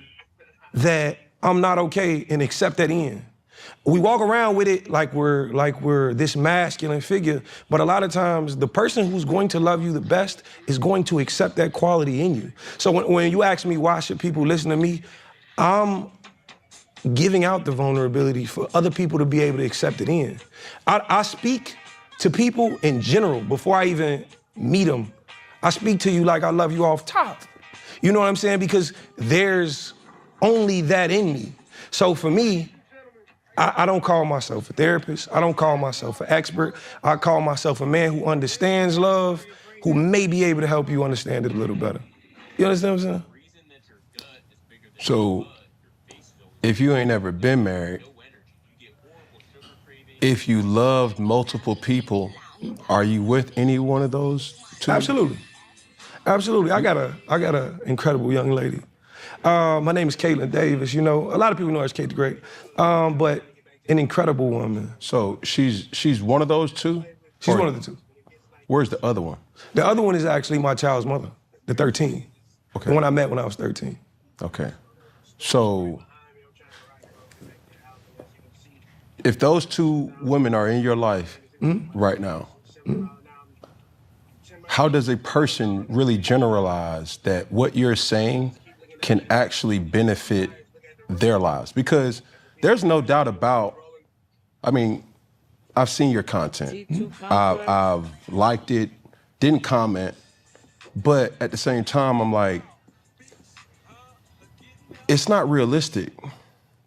that I'm not okay and accept that in. We walk around with it like we're this masculine figure, but a lot of times the person who's going to love you the best is going to accept that quality in you. So when you ask me why should people listen to me, I'm giving out the vulnerability for other people to be able to accept it in. I speak to people in general before I even meet them. I speak to you like I love you off top. You know what I'm saying? Because there's only that in me. So for me, I don't call myself a therapist. I don't call myself an expert. I call myself a man who understands love, who may be able to help you understand it a little better. You understand what I'm saying? So if you ain't ever been married, if you loved multiple people, are you with any one of those two? Absolutely. Absolutely. I got a incredible young lady. My name is Caitlin Davis. You know, a lot of people know her as Kate the Great, but an incredible woman. So she's one of those two? She's one of the two. Where's the other one? The other one is actually my child's mother, the 13. Okay. The one I met when I was 13. Okay. So if those two women are in your life right now, how does a person really generalize that what you're saying can actually benefit their lives? Because there's no doubt about, I mean, I've seen your content. I've liked it, didn't comment, but at the same time, I'm like, it's not realistic.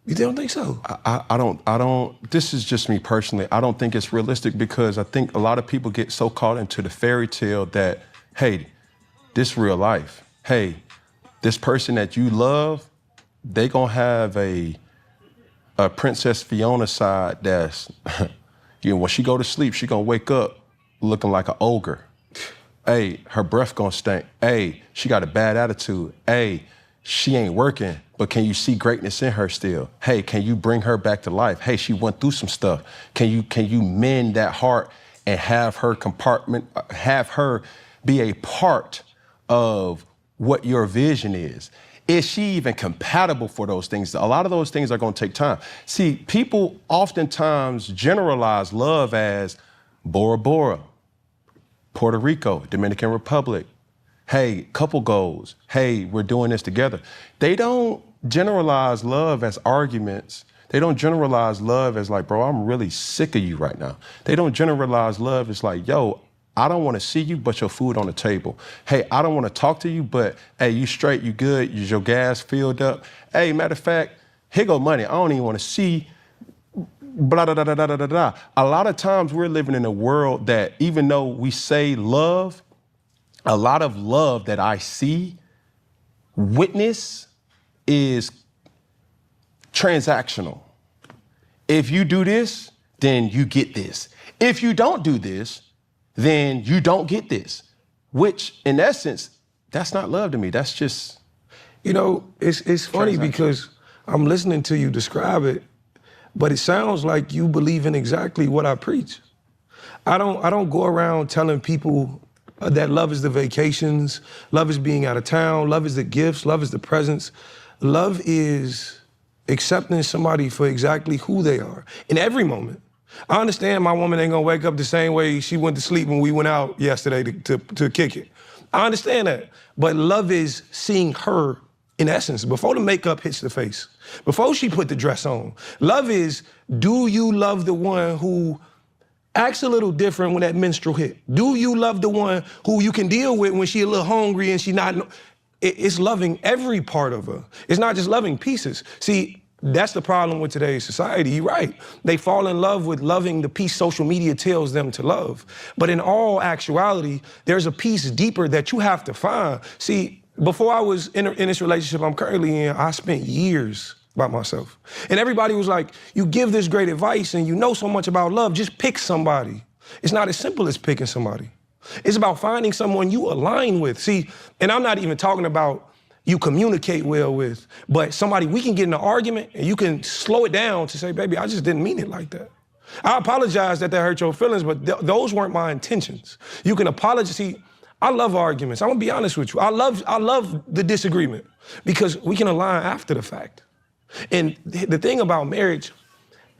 You don't think so? I don't, this is just me personally. I don't think it's realistic because I think a lot of people get so caught into the fairy tale that, hey, this real life. Hey, this person that you love, they gonna have a Princess Fiona side that's, you know, when she go to sleep, she gonna wake up looking like an ogre. Hey, her breath gonna stink. Hey, she got a bad attitude. Hey, she ain't working, but can you see greatness in her still? Hey, can you bring her back to life? Hey, she went through some stuff. Can you mend that heart and have her have her be a part of what your vision is? is she even compatible for those things? A lot of those things are going to take time. See, people oftentimes generalize love as Bora Bora, Puerto Rico, Dominican Republic. Hey, couple goals. Hey, we're doing this together. They don't generalize love as arguments. They don't generalize love as like, bro, I'm really sick of you right now. They don't generalize love as like, yo, I don't want to see you, but your food on the table. Hey, I don't want to talk to you, but hey, you straight, you good, is your gas filled up? Hey, matter of fact, here go money. I don't even want to see, blah, blah, blah, blah, blah, blah, blah. A lot of times we're living in a world that even though we say love, a lot of love that I see, witness, is transactional. If you do this, then you get this. If you don't do this, then you don't get this. Which, in essence, that's not love to me. That's just, You know, it's funny because I'm listening to you describe it, but it sounds like you believe in exactly what I preach. I don't go around telling people that love is the vacations, love is being out of town, love is the gifts, love is the presents. Love is accepting somebody for exactly who they are in every moment. I understand my woman ain't gonna wake up the same way she went to sleep when we went out yesterday to kick it. I understand that. But love is seeing her in essence, before the makeup hits the face, before she put the dress on. Love is, do you love the one who acts a little different when that menstrual hit? Do you love the one who you can deal with when she a little hungry and she not? It's loving every part of her. It's not just loving pieces. See, that's the problem with today's society. You're right. They fall in love with loving the piece social media tells them to love. But in all actuality, there's a piece deeper that you have to find. See, before I was in this relationship I'm currently in, I spent years by myself. And everybody was like, you give this great advice and you know so much about love, just pick somebody. It's not as simple as picking somebody. It's about finding someone you align with. See, and I'm not even talking about you communicate well with, but somebody we can get in an argument and you can slow it down to say, baby, I just didn't mean it like that. I apologize that hurt your feelings, but those weren't my intentions. You can apologize. See, I love arguments. I'm gonna be honest with you. I love the disagreement because we can align after the fact. And the thing about marriage,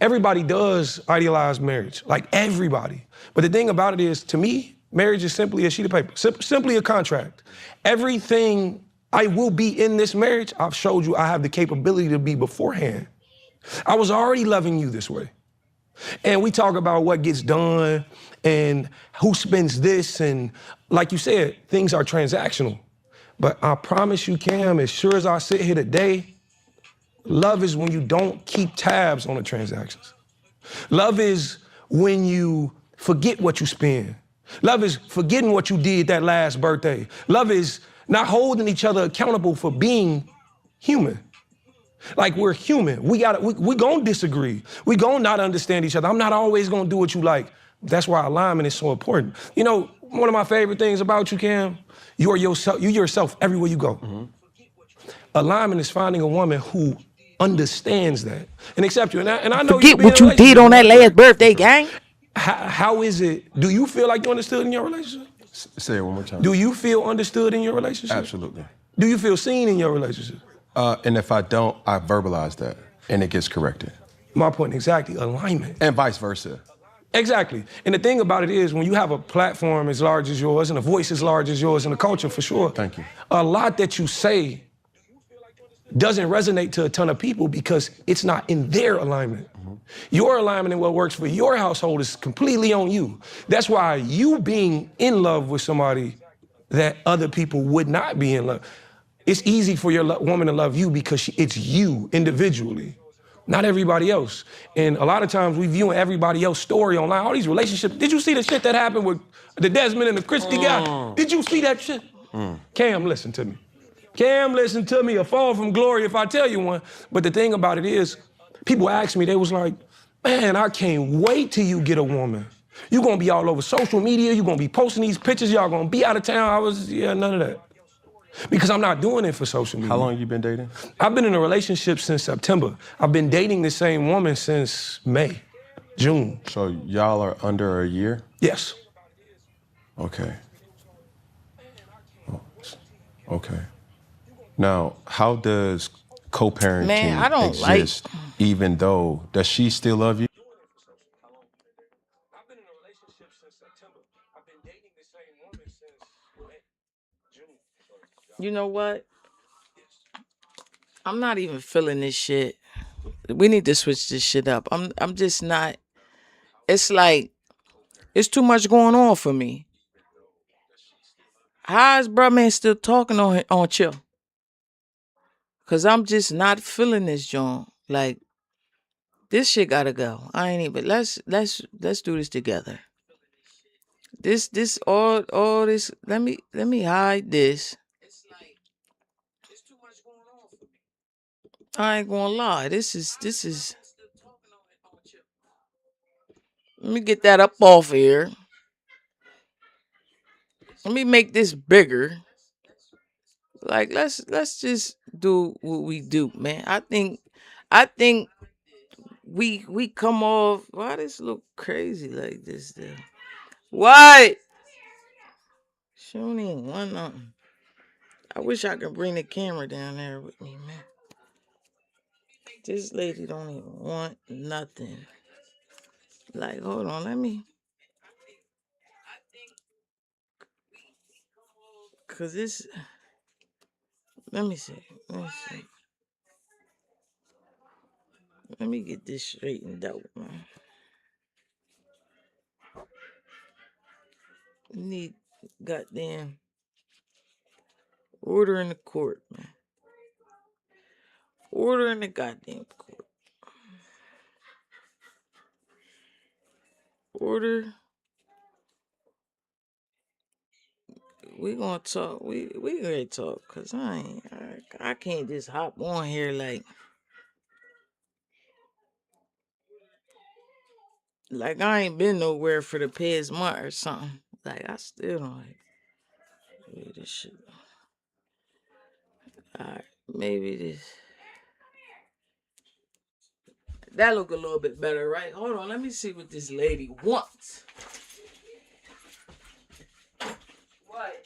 everybody does idealize marriage, like everybody. But the thing about it is, to me, marriage is simply a sheet of paper, simply a contract. Everything I will be in this marriage, I've showed you I have the capability to be beforehand. I was already loving you this way. And we talk about what gets done and who spends this, and like you said, things are transactional. But I promise you, Cam, as sure as I sit here today, love is when you don't keep tabs on the transactions. Love is when you forget what you spend. Love is forgetting what you did that last birthday. Love is not holding each other accountable for being human. Like, we're human. We gonna disagree. We gonna not understand each other. I'm not always gonna do what you like. That's why alignment is so important. You know, one of my favorite things about you, Cam, you're yourself everywhere you go. Mm-hmm. Alignment is finding a woman who understands that and accept you. And I know forget what you did on that last birthday, gang. How is it? Do you feel like you're understood in your relationship? Say it one more time. Do you feel understood in your relationship? Absolutely. Do you feel seen in your relationship? And if I don't, I verbalize that and it gets corrected. My point exactly, alignment. And vice versa. Exactly. And the thing about it is, when you have a platform as large as yours and a voice as large as yours and a culture, for sure. Thank you. A lot that you say doesn't resonate to a ton of people because it's not in their alignment. Mm-hmm. Your alignment and what works for your household is completely on you. That's why you being in love with somebody that other people would not be in love. It's easy for your woman to love you because it's you individually, not everybody else. And a lot of times we view everybody else's story online, all these relationships. Did you see the shit that happened with the Desmond and the Christie guy? Did you see that shit? Cam, listen to me. Cam, listen to me, a fall from glory if I tell you one. But the thing about it is, people ask me, they was like, man, I can't wait till you get a woman. You're gonna be all over social media, you're gonna be posting these pictures, y'all gonna be out of town. None of that. Because I'm not doing it for social media. How long you been dating? I've been in a relationship since September. I've been dating the same woman since May, June. So y'all are under a year? Yes. Okay. Oh, okay. Now, how does co-parenting Man, I don't like. exist, even though does she still love you? I've been in a relationship since September. I've been dating the same woman since June. You know what? I'm not even feeling this shit. We need to switch this shit up. I'm just not. It's like it's too much going on for me. How is bruh man still talking on chill? Cause I'm just not feeling this joint. Like this shit gotta go. I ain't even. Let's do this together. This all this. Let me hide this. I ain't gonna lie. This is. Let me get that up off here. Let me make this bigger. Like let's just do what we do, man. I think we come off. Why this look crazy like this though? What? She don't even want nothing. I wish I could bring the camera down there with me, man. This lady don't even want nothing. Like, hold on, let me. Cause this. Let me see. Let me get this straightened out, man. Need goddamn order in the court, man. Order in the goddamn court. Order. We gonna talk. We gonna talk. Cause I can't just hop on here like I ain't been nowhere for the past month or something. Like I still don't like this shit. Alright, maybe this. That look a little bit better, right? Hold on, let me see what this lady wants. What?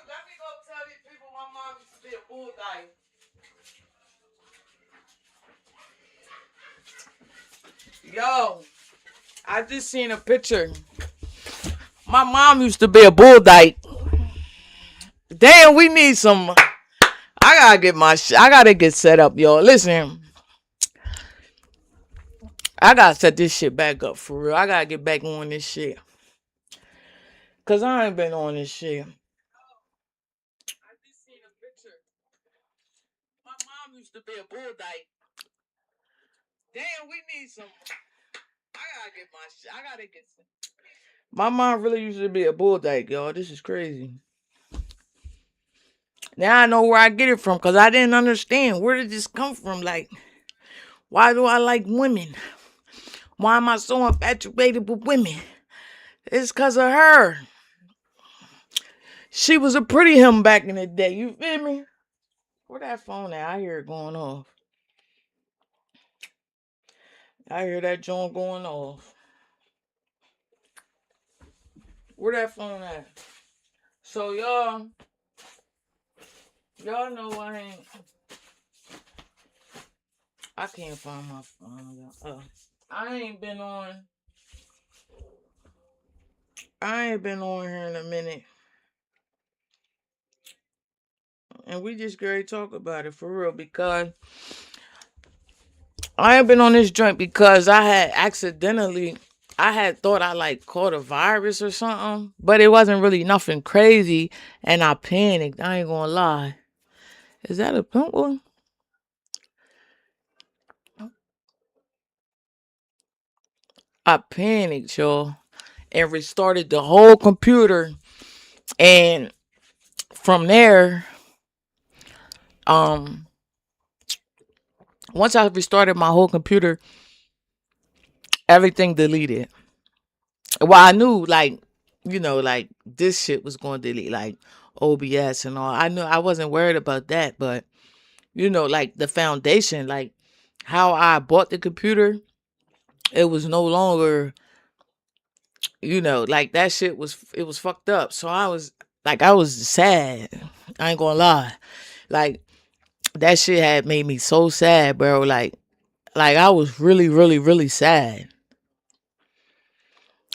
Let me go tell these people my mom used to be a bulldyke. Yo, I just seen a picture. My mom used to be a bulldyke. Damn, we need some. I gotta get set up, y'all. Listen, I gotta set this shit back up for real. I gotta get back on this shit. Cause I ain't been on this shit. I just seen a picture. My mom used to be a bulldyke. Damn, we need some. I gotta get some. My mom really used to be a bulldyke, y'all. This is crazy. Now I know where I get it from, because I didn't understand. Where did this come from? Like, why do I like women? Why am I so infatuated with women? It's because of her. She was a pretty him back in the day. You feel me? Where that phone at? I hear it going off. I hear that joint going off. Where that phone at? So y'all know I can't find my phone. I ain't been on I ain't been on here in a minute. And we just gonna talk about it for real because I ain't been on this joint because I had thought I like caught a virus or something, but it wasn't really nothing crazy, and I panicked. I ain't gonna lie. Is that a pimp one? I panicked, y'all, and restarted the whole computer, and from there, um, once I restarted my whole computer, everything deleted. Well, I knew like, like this shit was going to delete, like OBS and all. I knew I wasn't worried about that, but like the foundation, like how I bought the computer, it was no longer, like that shit it was fucked up. So I was sad. I ain't gonna lie. Like that shit had made me so sad, bro. Like I was really, really, really sad.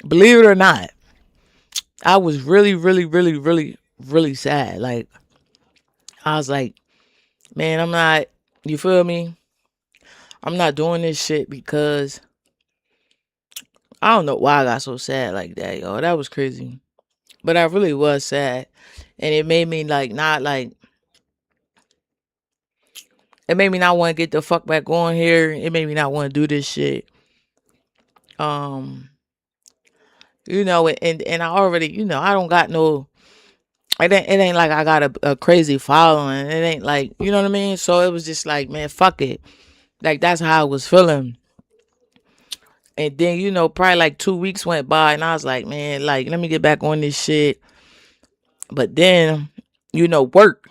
Believe it or not, I was really, really, really, really, really sad. Like I was like, man, I'm not, you feel me? I'm not doing this shit because I don't know why I got so sad like that, yo. That was crazy. But I really was sad. And it made me it made me not want to get the fuck back on here. It made me not want to do this shit. Um, and I already, I don't got no, it ain't like I got a crazy following. It ain't like, you know what I mean? So it was just like, man, fuck it. Like that's how I was feeling. And then, probably like 2 weeks went by and I was like, man, like, let me get back on this shit. But then, work,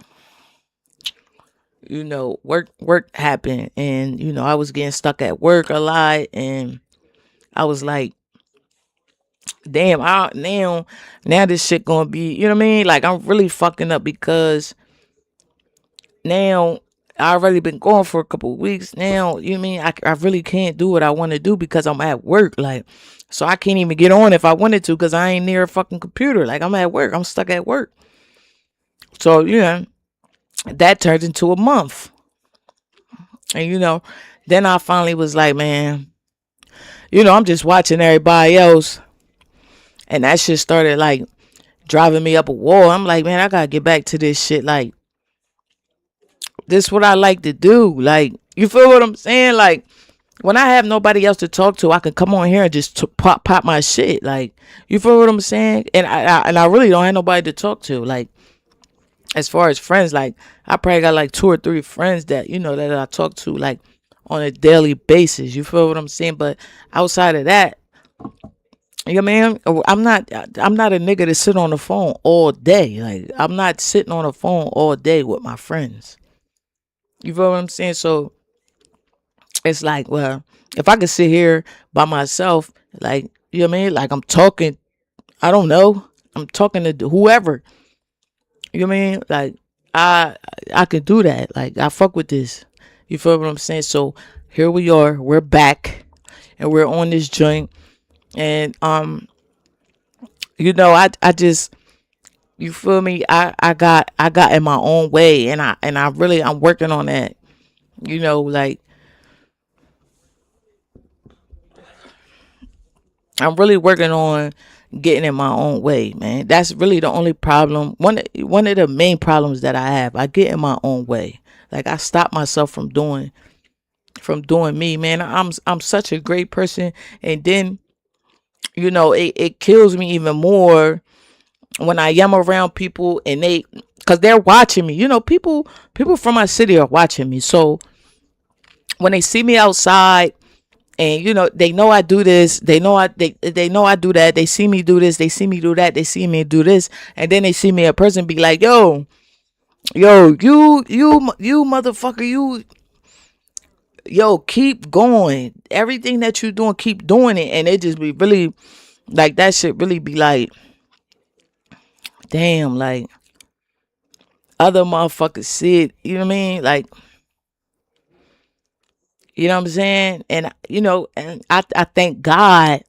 work happened. And, I was getting stuck at work a lot. And I was like, damn, now this shit gonna be, you know what I mean? Like, I'm really fucking up because now I already been going for a couple of weeks now. You know what I mean? I really can't do what I want to do because I'm at work. Like, so I can't even get on if I wanted to because I ain't near a fucking computer. Like, I'm at work. I'm stuck at work. So, that turned into a month. And, then I finally was like, man, I'm just watching everybody else. And that shit started, like, driving me up a wall. I'm like, man, I gotta get back to this shit. Like, this is what I like to do. Like, you feel what I'm saying? Like, when I have nobody else to talk to, I can come on here and just pop my shit. Like, you feel what I'm saying? And I really don't have nobody to talk to. Like, as far as friends, like, I probably got like 2 or 3 friends that, that I talk to, like, on a daily basis. You feel what I'm saying? But outside of that, you know what I mean? I'm not a nigga to sit on the phone all day. Like, I'm not sitting on the phone all day with my friends. You feel what I'm saying? So it's like, well, if I could sit here by myself, like, you know what I mean? Like, I'm talking, I don't know, I'm talking to whoever. You know what I mean? Like, I could do that. Like, I fuck with this. You feel what I'm saying? So here we are. We're back, and we're on this joint. And I just, you feel me? I got in my own way, and I'm working on that. Like, I'm really working on getting in my own way, man. That's really the only problem. One of the main problems that I have. I get in my own way. Like, I stop myself from doing me, man. I'm such a great person, and then it kills me even more when I am around people and because they're watching me. People from my city are watching me. So when they see me outside, and they know I do this, they know I do that, they see me do this, they see me do that, they see me do this, and then they see me a person be like, yo, you motherfucker, yo, keep going. Everything that you doing, keep doing it. And it just be really, like, that shit really be like, damn, like, other motherfuckers see it, you know what I mean? Like, you know what I'm saying? And, and I thank God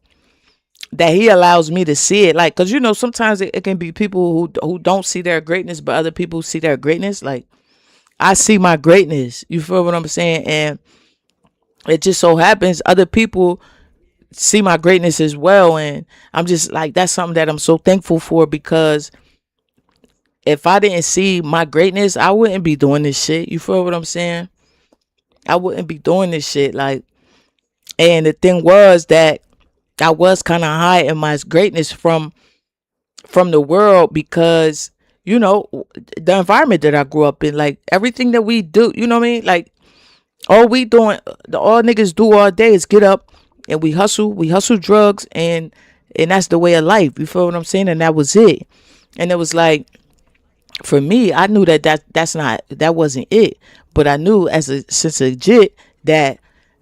that he allows me to see it. Like, cause you know, sometimes it can be people who don't see their greatness, but other people see their greatness. Like, I see my greatness. You feel what I'm saying? And it just so happens other people see my greatness as well. And I'm just like, that's something that I'm so thankful for, because if I didn't see my greatness, I wouldn't be doing this shit. You feel what I'm saying? I wouldn't be doing this shit. Like, and the thing was that I was kind of hiding my greatness from the world, because you know, the environment that I grew up in, like everything that we do, you know what I mean? Like, all niggas do all day is get up and we hustle drugs, and that's the way of life. You feel what I'm saying? And that was it. And it was like, for me, I knew that wasn't it. But I knew since a jit that,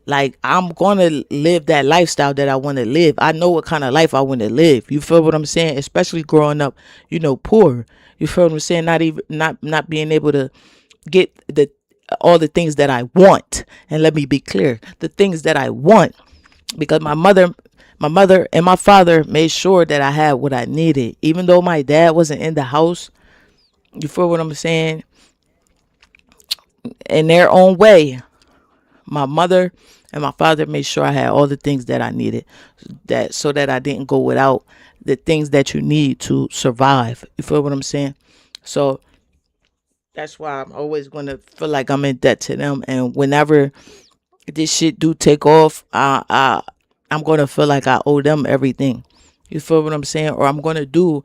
like, I'm gonna live that lifestyle that I want to live. I know what kind of life I want to live. You feel what I'm saying? Especially growing up, you know, poor. You feel what I'm saying? Not being able to get all the things that I want. And let me be clear, the things that I want, because my mother and my father made sure that I had what I needed, even though my dad wasn't in the house. You feel what I'm saying? In their own way, my mother and my father made sure I had all the things that I needed, so that I didn't go without the things that you need to survive. You feel what I'm saying? So that's why I'm always going to feel like I'm in debt to them. And whenever this shit do take off, I'm going to feel like I owe them everything. You feel what I'm saying? Or I'm going to do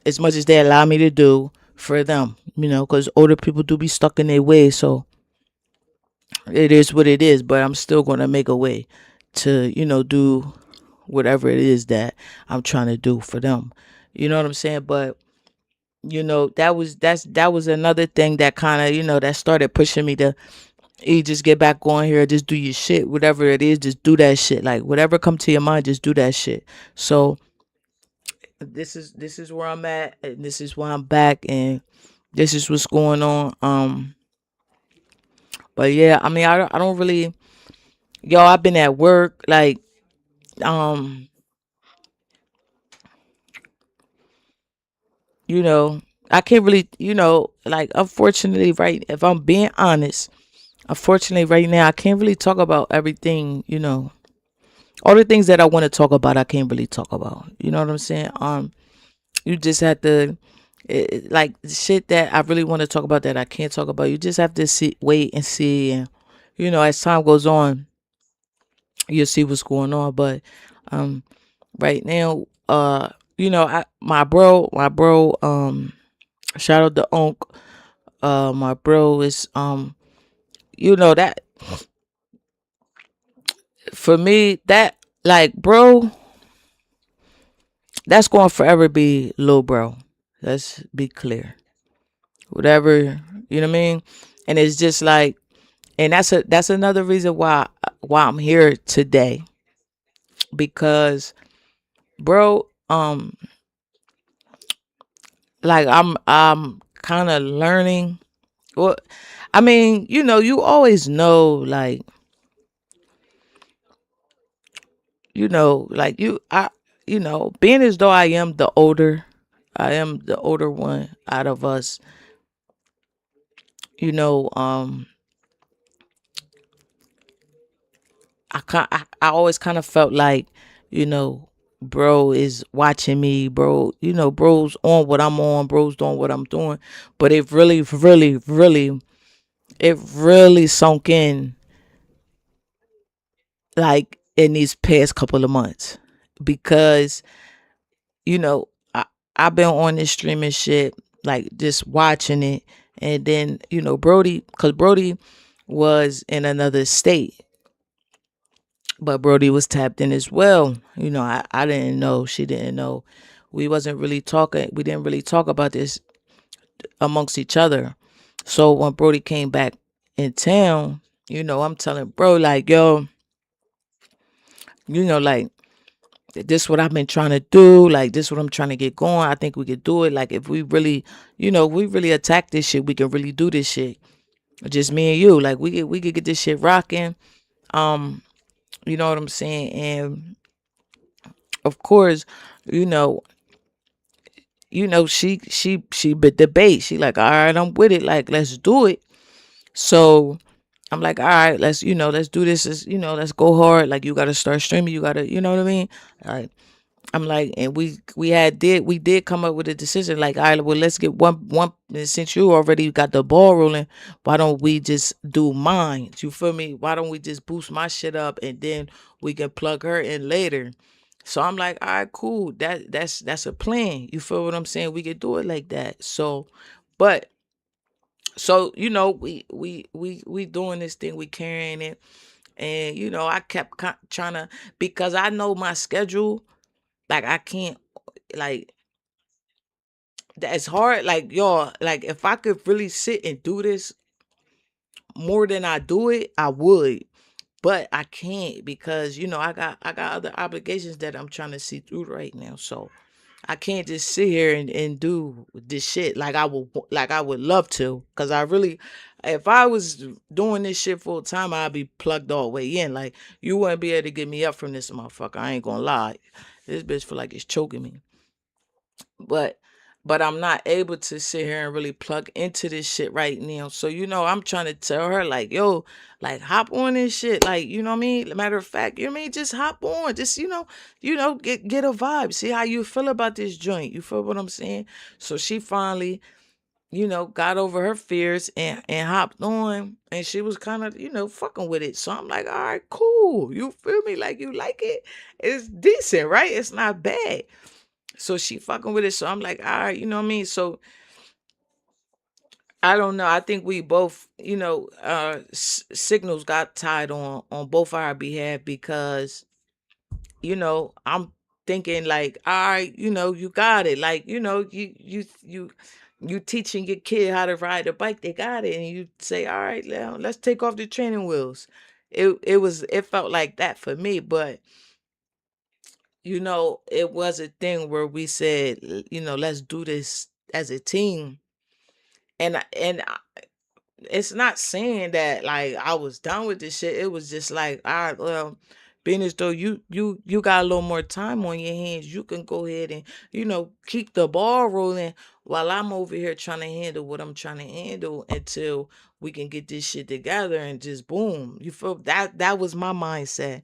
as much as they allow me to do for them, you know, because older people do be stuck in their ways. So it is what it is, but I'm still going to make a way to, you know, do whatever it is that I'm trying to do for them. You know what I'm saying? But, you know, that was another thing that kind of, you know, that started pushing me to, you just get back on here, just do your shit, whatever it is, just do that shit. Like, whatever come to your mind, just do that shit. So this is where I'm at, and this is why I'm back, and this is what's going on. But yeah, I mean, I don't really, I've been at work, like, you know, I can't really, you know, like, unfortunately, right, if I'm being honest, unfortunately, right now, I can't really talk about everything, you know. All the things that I want to talk about, I can't really talk about. You know what I'm saying? You just have to, like, the shit that I really want to talk about that I can't talk about. You just have to wait and see, and you know, as time goes on, you'll see what's going on. But right now, you know, my bro, shout out to Unc. My bro is you know, that for me, that, like, bro, that's going to forever be Lil Bro. Let's be clear. Whatever, you know what I mean? And it's just like, and that's another reason why I'm here today, because bro, like, I'm kind of learning. Well, I mean, you know, you always know, like, you know, like, you know, being as though I am the older one out of us, you know, I always kind of felt like, you know, bro is watching me, bro, you know, bro's on what I'm on, bro's doing what I'm doing. But it really, really, really, it really sunk in, like, in these past couple of months, because, you know, I've been on this streaming shit, like, just watching it. And then, you know, because Brody was in another state, but Brody was tapped in as well. You know, I didn't know, she didn't know. We didn't really talk about this amongst each other. So when Brody came back in town, you know, I'm telling bro, like, yo, you know, like, this what I've been trying to do, like, this what I'm trying to get going. I think we could do it. Like, if we really, you know, we really attack this shit, we can really do this shit. Just me and you, like, we could get this shit rocking. You know what I'm saying? And of course, you know, she bit debate. She like, all right, I'm with it. Like, let's do it. So I'm like, all right, let's do this. Let's go hard. Like, you gotta start streaming. You gotta, you know what I mean? All right. I'm like, and we did come up with a decision. Like, all right, well, let's get one. Since you already got the ball rolling, why don't we just do mine? You feel me? Why don't we just boost my shit up and then we can plug her in later? So I'm like, all right, cool. That's a plan. You feel what I'm saying? We could do it like that. So, but so we doing this thing, we carrying it, and I kept trying to, because I know my schedule. Like, I can't, like, it's hard. Like, y'all, like, if I could really sit and do this more than I do it, I would. But I can't, because I got other obligations that I'm trying to see through right now. So I can't just sit here and do this shit like I would love to. Cause I really, if I was doing this shit full time, I'd be plugged all the way in. Like, you wouldn't be able to get me up from this motherfucker. I ain't gonna lie. This bitch feel like it's choking me. But I'm not able to sit here and really plug into this shit right now. So I'm trying to tell her, like, yo, like, hop on this shit. Like, you know what I mean? Matter of fact, you know what I mean? Just hop on. Just get a vibe. See how you feel about this joint. You feel what I'm saying? So she finally, got over her fears and hopped on, and she was kind of, fucking with it. So I'm like, all right, cool. You feel me? Like, you like it? It's decent, right? It's not bad. So she fucking with it. So I'm like, all right, you know what I mean? So I don't know. I think we both, signals got tied on both our behalf, because, I'm thinking like, all right, you got it. Like, you teaching your kid how to ride a bike, they got it. And you say, all right, now let's take off the training wheels. It felt like that for me, but it was a thing where we said, let's do this as a team. It's not saying that, like, I was done with this shit. It was just like, all right, well, being as though you got a little more time on your hands, you can go ahead and, keep the ball rolling while I'm over here trying to handle what I'm trying to handle until we can get this shit together and just boom. You feel that was my mindset.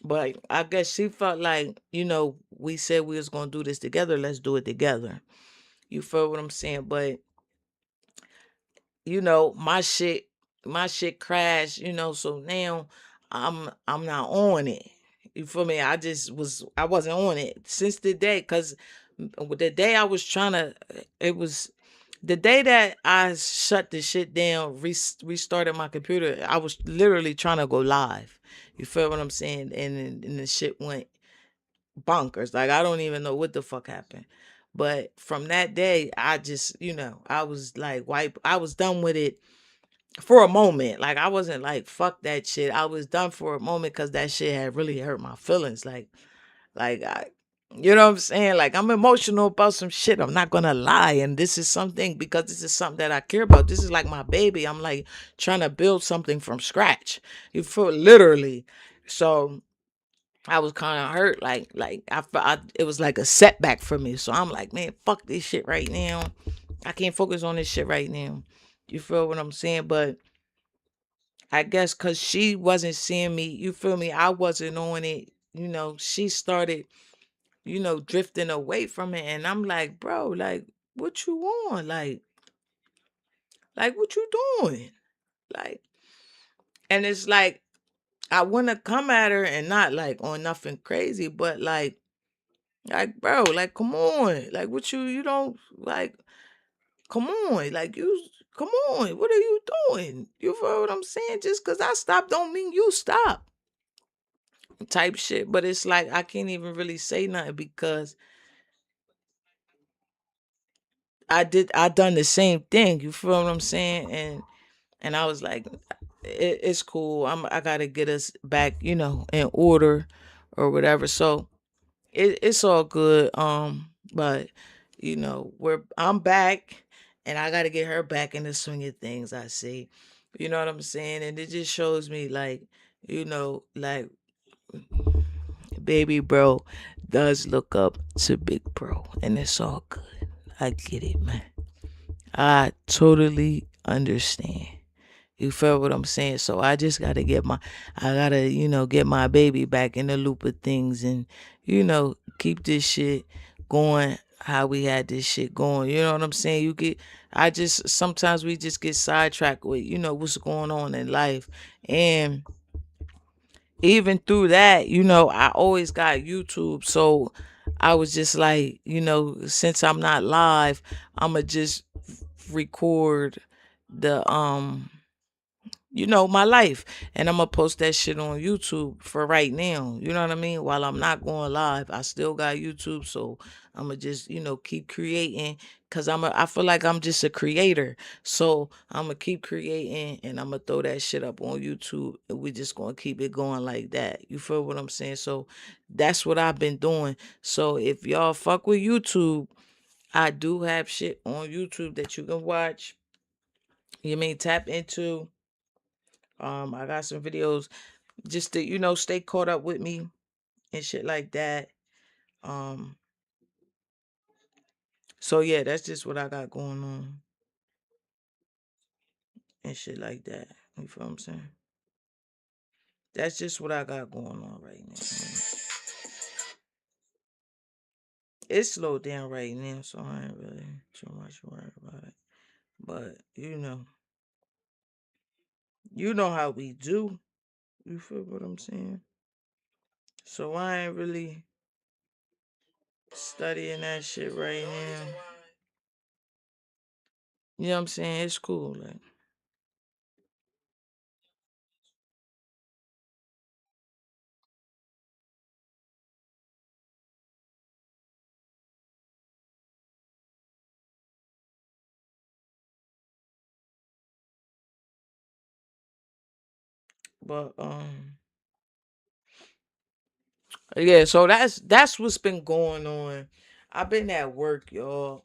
But I guess she felt like, we said we was gonna do this together. Let's do it together. You feel what I'm saying? But my shit crashed. So now I'm not on it. You feel me? I wasn't on it since the day, cause the day I was trying to, it was the day that I shut the shit down, restarted my computer. I was literally trying to go live. You feel what I'm saying? And the shit went bonkers. Like, I don't even know what the fuck happened. But from that day, I just, I was like, I was done with it for a moment. Like, I wasn't like, fuck that shit. I was done for a moment, because that shit had really hurt my feelings. Like you know what I'm saying? Like, I'm emotional about some shit. I'm not gonna lie. And this is something, because this is something that I care about. This is like my baby. I'm like trying to build something from scratch. You feel, literally. So I was kind of hurt. Like it was like a setback for me. So I'm like, man, fuck this shit right now. I can't focus on this shit right now. You feel what I'm saying? But I guess because she wasn't seeing me, you feel me? I wasn't on it. She started, drifting away from it. And I'm like, bro, like, what you want? Like, what you doing? Like, and it's like, I want to come at her and not like on nothing crazy, but like, bro, like, come on. Like, what you don't, like, come on. Like, come on. What are you doing? You feel what I'm saying? Just because I stopped don't mean you stop. Type shit. But it's like, I can't even really say nothing, because I done the same thing. You feel what I'm saying? And I was like, it's cool. I gotta get us back, in order or whatever. So it's all good. But I'm back, and I gotta get her back in the swing of things. I see, you know what I'm saying, and it just shows me, like, like, baby, bro, does look up to Big Bro, and it's all good. I get it, man. I totally understand. You feel what I'm saying? So I just gotta get my baby back in the loop of things and, keep this shit going how we had this shit going. You know what I'm saying? Sometimes we just get sidetracked with, what's going on in life. And even through that, I always got YouTube. So I was just like, since I'm not live, I'ma just record the my life, and I'm gonna post that shit on YouTube for right now. You know what I mean? While I'm not going live, I still got YouTube, so I'm gonna just keep creating, cause I feel like I'm just a creator, so I'm gonna keep creating, and I'm gonna throw that shit up on YouTube, and we just gonna keep it going like that. You feel what I'm saying? So that's what I've been doing. So if y'all fuck with YouTube, I do have shit on YouTube that you can watch. You mean tap into. I got some videos just to, stay caught up with me and shit like that. So yeah, that's just what I got going on and shit like that. You feel what I'm saying? That's just what I got going on right now. It's slowed down right now, so I ain't really too much worried about it. But you know how we do. You feel what I'm saying? So I ain't really studying that shit right now. You know what I'm saying? It's cool. Like, but yeah, so that's what's been going on. I've been at work, y'all.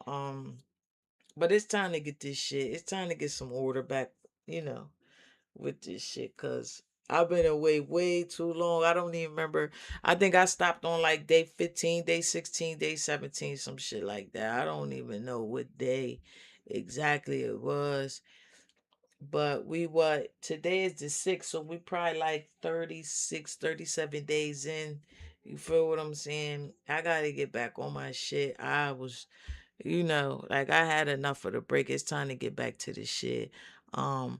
But it's time to get this shit. It's time to get some order back, with this shit, cause I've been away way too long. I don't even remember. I think I stopped on like day 15, day 16, day 17, some shit like that. I don't even know what day exactly it was. But today is the 6th, so we probably like 36, 37 days in. You feel what I'm saying? I gotta get back on my shit. I was, like I had enough of the break. It's time to get back to the shit. And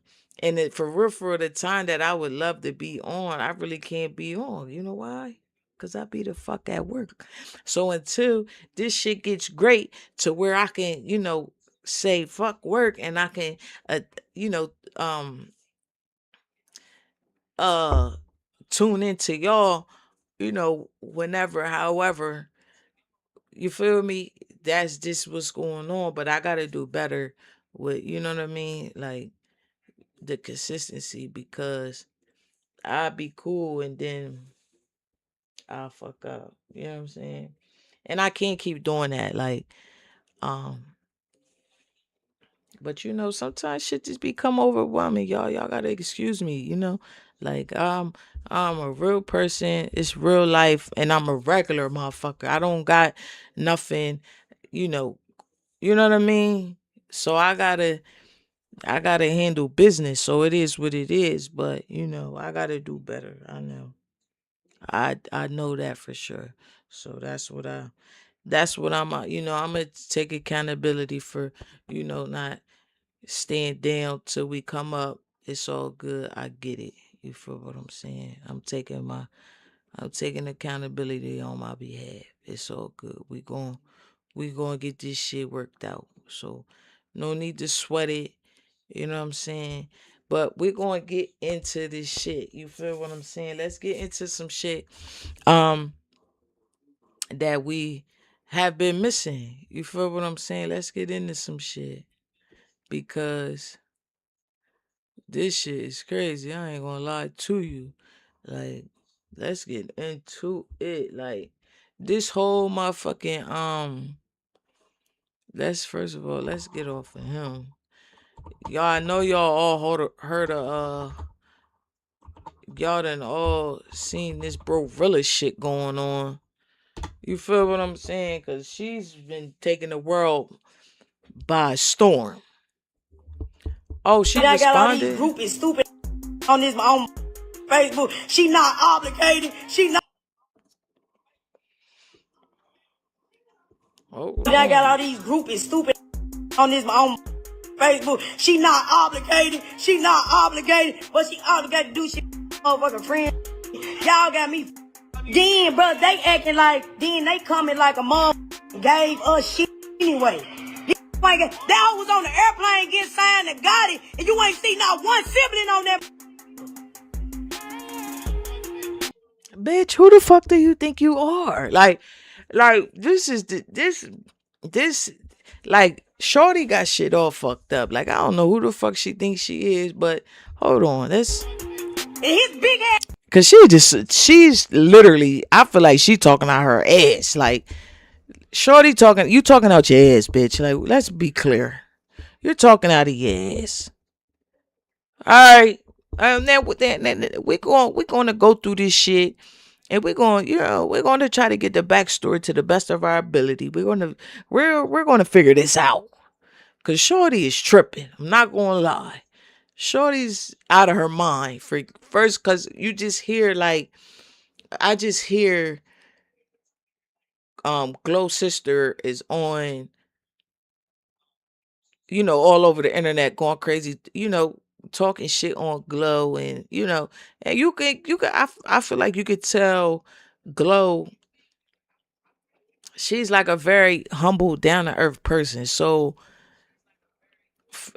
for real, for the time that I would love to be on, I really can't be on. You know why? Because I be the fuck at work. So until this shit gets great to where I can, say fuck work, and I can, you know, um, tune into y'all, whenever, however, you feel me? That's just what's going on. But I gotta do better with, you know what I mean? Like the consistency, because I'll be cool and then I'll fuck up. You know what I'm saying? And I can't keep doing that. Like, um, but sometimes shit just become overwhelming, y'all. Y'all gotta excuse me, Like I'm a real person. It's real life, and I'm a regular motherfucker. I don't got nothing, you know. You know what I mean? So I gotta handle business. So it is what it is. But I gotta do better. I know. I know that for sure. So that's what I'm. I'm gonna take accountability for not staying down till we come up. It's all good. I get it. You feel what I'm saying? I'm taking accountability on my behalf. It's all good. We going to get this shit worked out. So no need to sweat it. You know what I'm saying? But we're going to get into this shit. You feel what I'm saying? Let's get into some shit that we have been missing. You feel what I'm saying? Let's get into some shit, because this shit is crazy. I ain't gonna lie to you. Like, let's get into it. Like, this whole motherfucking first of all, let's get off of him. Y'all, I know y'all all heard of y'all done all seen this Brorilla shit going on. You feel what I'm saying? Because she's been taking the world by storm. Oh, she I got all these responded. groupies stupid on Facebook. She not obligated. She not. Oh, I got all these groupies stupid on Facebook. She not obligated. She not obligated. What she obligated to do? She motherfucking friend. Y'all got me. Then, bro, they acting like. Then they coming like a mom gave us shit anyway. That was on the airplane getting signed and got it, and you ain't see not one sibling on that. bitch, who the fuck do you think you are? Like this is this like Shorty got shit all fucked up. Like I don't know who the fuck she thinks she is, but hold on, this. And his big ass. Cause she's literally, I feel like she talking out her ass. Like Shorty you talking out your ass, bitch. Like let's be clear, you're talking out of your ass. All right, now with that, we're going to go through this shit. And we're going to try to get the backstory to the best of our ability. We're going to figure this out. Cause Shorty is tripping. I'm not going to lie. Shorty's out of her mind. First, cause you just hear I just hear Glow Sister is on, all over the internet going crazy, talking shit on Glow, and and you can I feel like you could tell Glow, she's like a very humble, down to earth person. So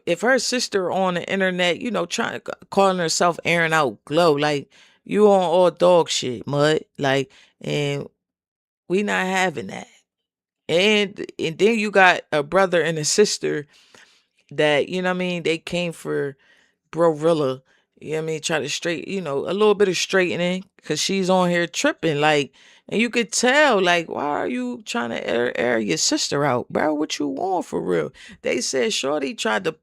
if her sister on the internet, trying to calling herself airing out Glow, like you on all dog shit, mud, like, and we not having that. And then you got a brother and a sister that, they came for Brorilla, try to a little bit of straightening, because she's on here tripping, like, and you could tell, like, why are you trying to air your sister out, bro? What you want for real? They said Shorty tried to,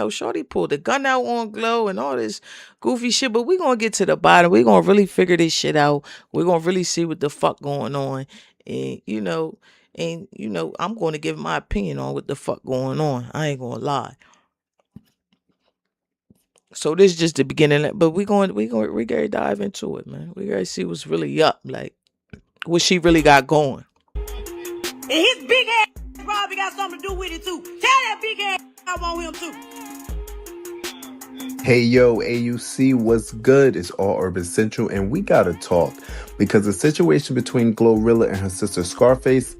Shorty pulled the gun out on Glow and all this goofy shit, but we gonna get to the bottom. We gonna really figure this shit out. We're gonna really see what the fuck going on. And, I'm going to give my opinion on what the fuck going on. I ain't gonna lie. So this is just the beginning, but we gotta dive into it, man. We gotta see what's really up, like what she really got going. And his big ass probably got something to do with it too. Tell that big ass I want him too. Hey yo, AUC, what's good? It's All Urban Central, and we gotta talk because the situation between Glorilla and her sister Scarface.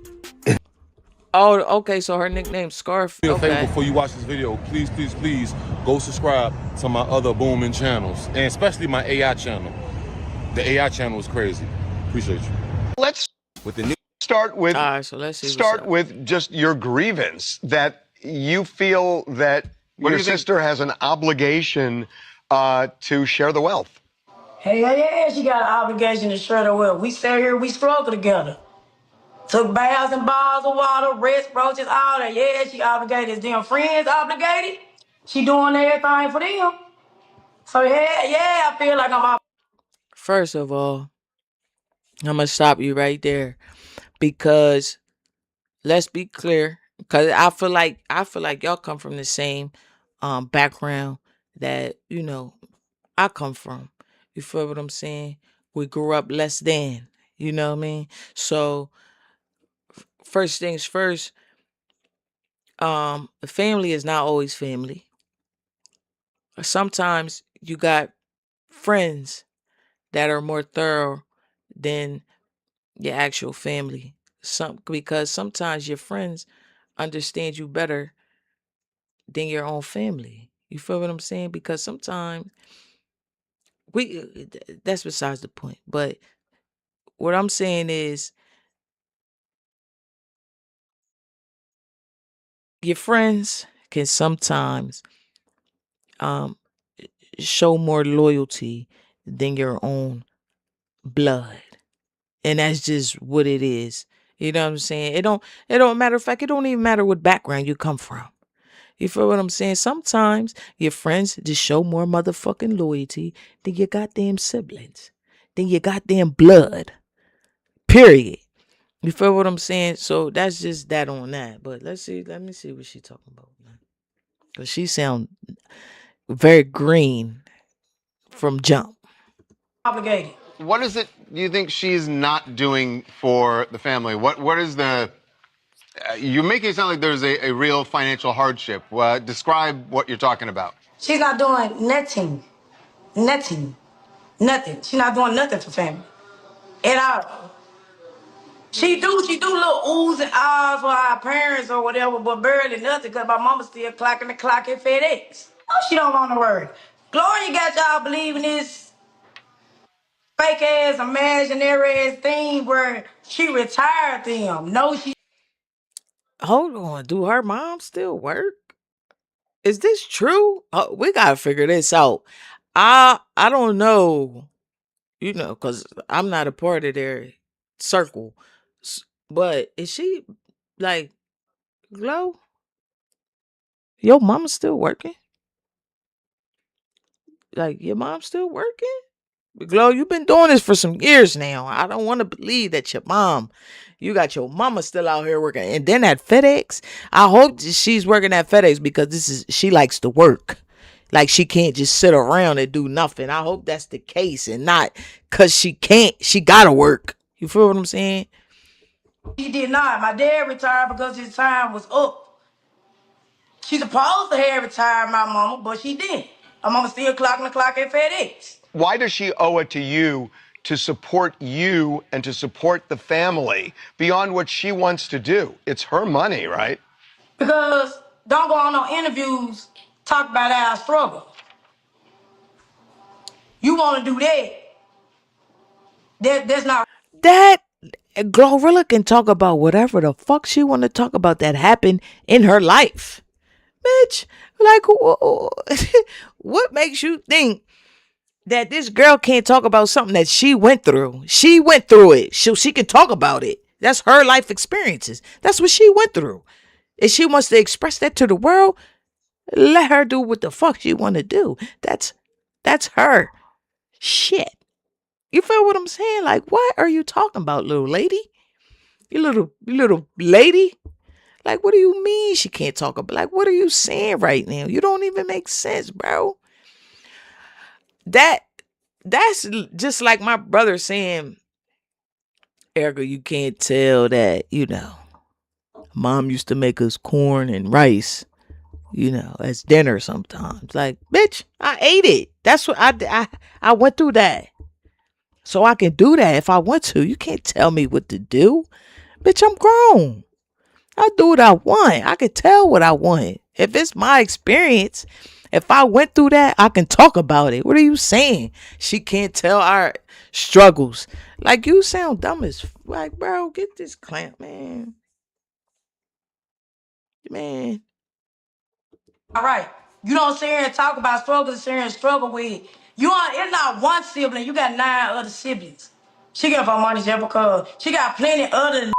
Oh, okay. So her nickname's Scarf. Do me a favor Okay. before you watch this video, please go subscribe to my other booming channels, and especially my AI channel. The AI channel is crazy. Appreciate you. Let's With the new start with All right. So let's see. What's up. with just your grievance that you feel that your sister has an obligation to share the wealth. Hey, yeah, she got an obligation to share the wealth. We sat here, we struggled together. Took baths and balls of water, rest, roaches, all that. Yeah, she obligated. Is them friends obligated? She doing everything for them. So yeah, I feel like I'm obligated. First of all, I'm gonna stop you right there, because let's be clear. Because I feel like y'all come from the same background that I come from. You feel what I'm saying? We grew up less than. You know what I mean? So first things first. Family is not always family. Sometimes you got friends that are more thorough than your actual family. Because sometimes your friends understand you better than your own family. You feel what I'm saying? Because sometimes that's besides the point. But what I'm saying is, your friends can sometimes show more loyalty than your own blood. And that's just what it is. You know what I'm saying? It don't matter. In fact, it don't even matter what background you come from. You feel what I'm saying? Sometimes your friends just show more motherfucking loyalty than your goddamn siblings, than your goddamn blood. Period. You feel what I'm saying? So that's just that on that. But let me see what she talking about. Cause she sound very green from jump. Obligated. What is it you think she's not doing for the family? What is the... you're making it sound like there's a real financial hardship. Describe what you're talking about. She's not doing nothing. Nothing. Nothing. She's not doing nothing for family. At all. She do little oohs and ahs for our parents or whatever, but barely nothing because my mama still clocking the clock at FedEx. No, she don't want to work. Gloria got y'all believing this fake ass, imaginary ass thing where she retired them. No, she... Hold on. Do her mom still work? Is this true? Oh, we gotta figure this out. I don't know, because I'm not a part of their circle. But is she like Glow? Your mama still working? Like your mom still working? Glow, you've been doing this for some years now. I don't want to believe that you got your mama still out here working. And then at FedEx, I hope she's working at FedEx because she likes to work. Like she can't just sit around and do nothing. I hope that's the case and not because she gotta work. You feel what I'm saying? She did not. My dad retired because his time was up. She supposed to have retired my mama, but she didn't. My mama still clocking the clock at FedEx. Why does she owe it to you to support you and to support the family beyond what she wants to do? It's her money, right? Because don't go on no interviews, talk about our struggle. You want to do that. That's not... That Glorilla can talk about whatever the fuck she want to talk about that happened in her life. Bitch, like, what makes you think that this girl can't talk about something that she went through? She went through it. She can talk about it. That's her life experiences. That's what she went through. If she wants to express that to the world, let her do what the fuck she want to do. That's her shit. You feel what I'm saying? Like, what are you talking about, little lady? You little lady? Like, what do you mean she can't talk about? Like, what are you saying right now? You don't even make sense, bro. That's just like my brother saying, Erica, you can't tell that, mom used to make us corn and rice, as dinner sometimes. Like, bitch, I ate it. That's what I went through that. So I can do that if I want to. You can't tell me what to do. Bitch, I'm grown. I do what I want. I can tell what I want. If it's my experience, if I went through that, I can talk about it. What are you saying? She can't tell our struggles. Like, you sound dumb as like, bro, get this clamp, man. Man. All right. You don't sit here and talk about struggles, sit here and struggle with. It's not one sibling. You got 9 other siblings. She get her money just because she got plenty other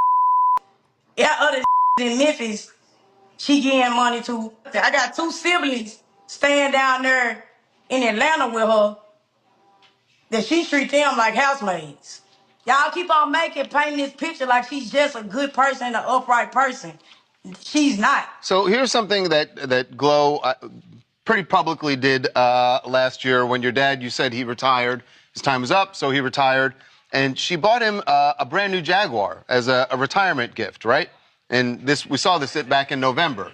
in Memphis. She getting money too. I got 2 siblings staying down there in Atlanta with her that she treat them like housemaids. Y'all keep on painting this picture like she's just a good person, an upright person. She's not. So here's something that Glow pretty publicly did last year when your dad, you said he retired. His time was up, so he retired. And she bought him a brand new Jaguar as a retirement gift, right? And we saw this back in November.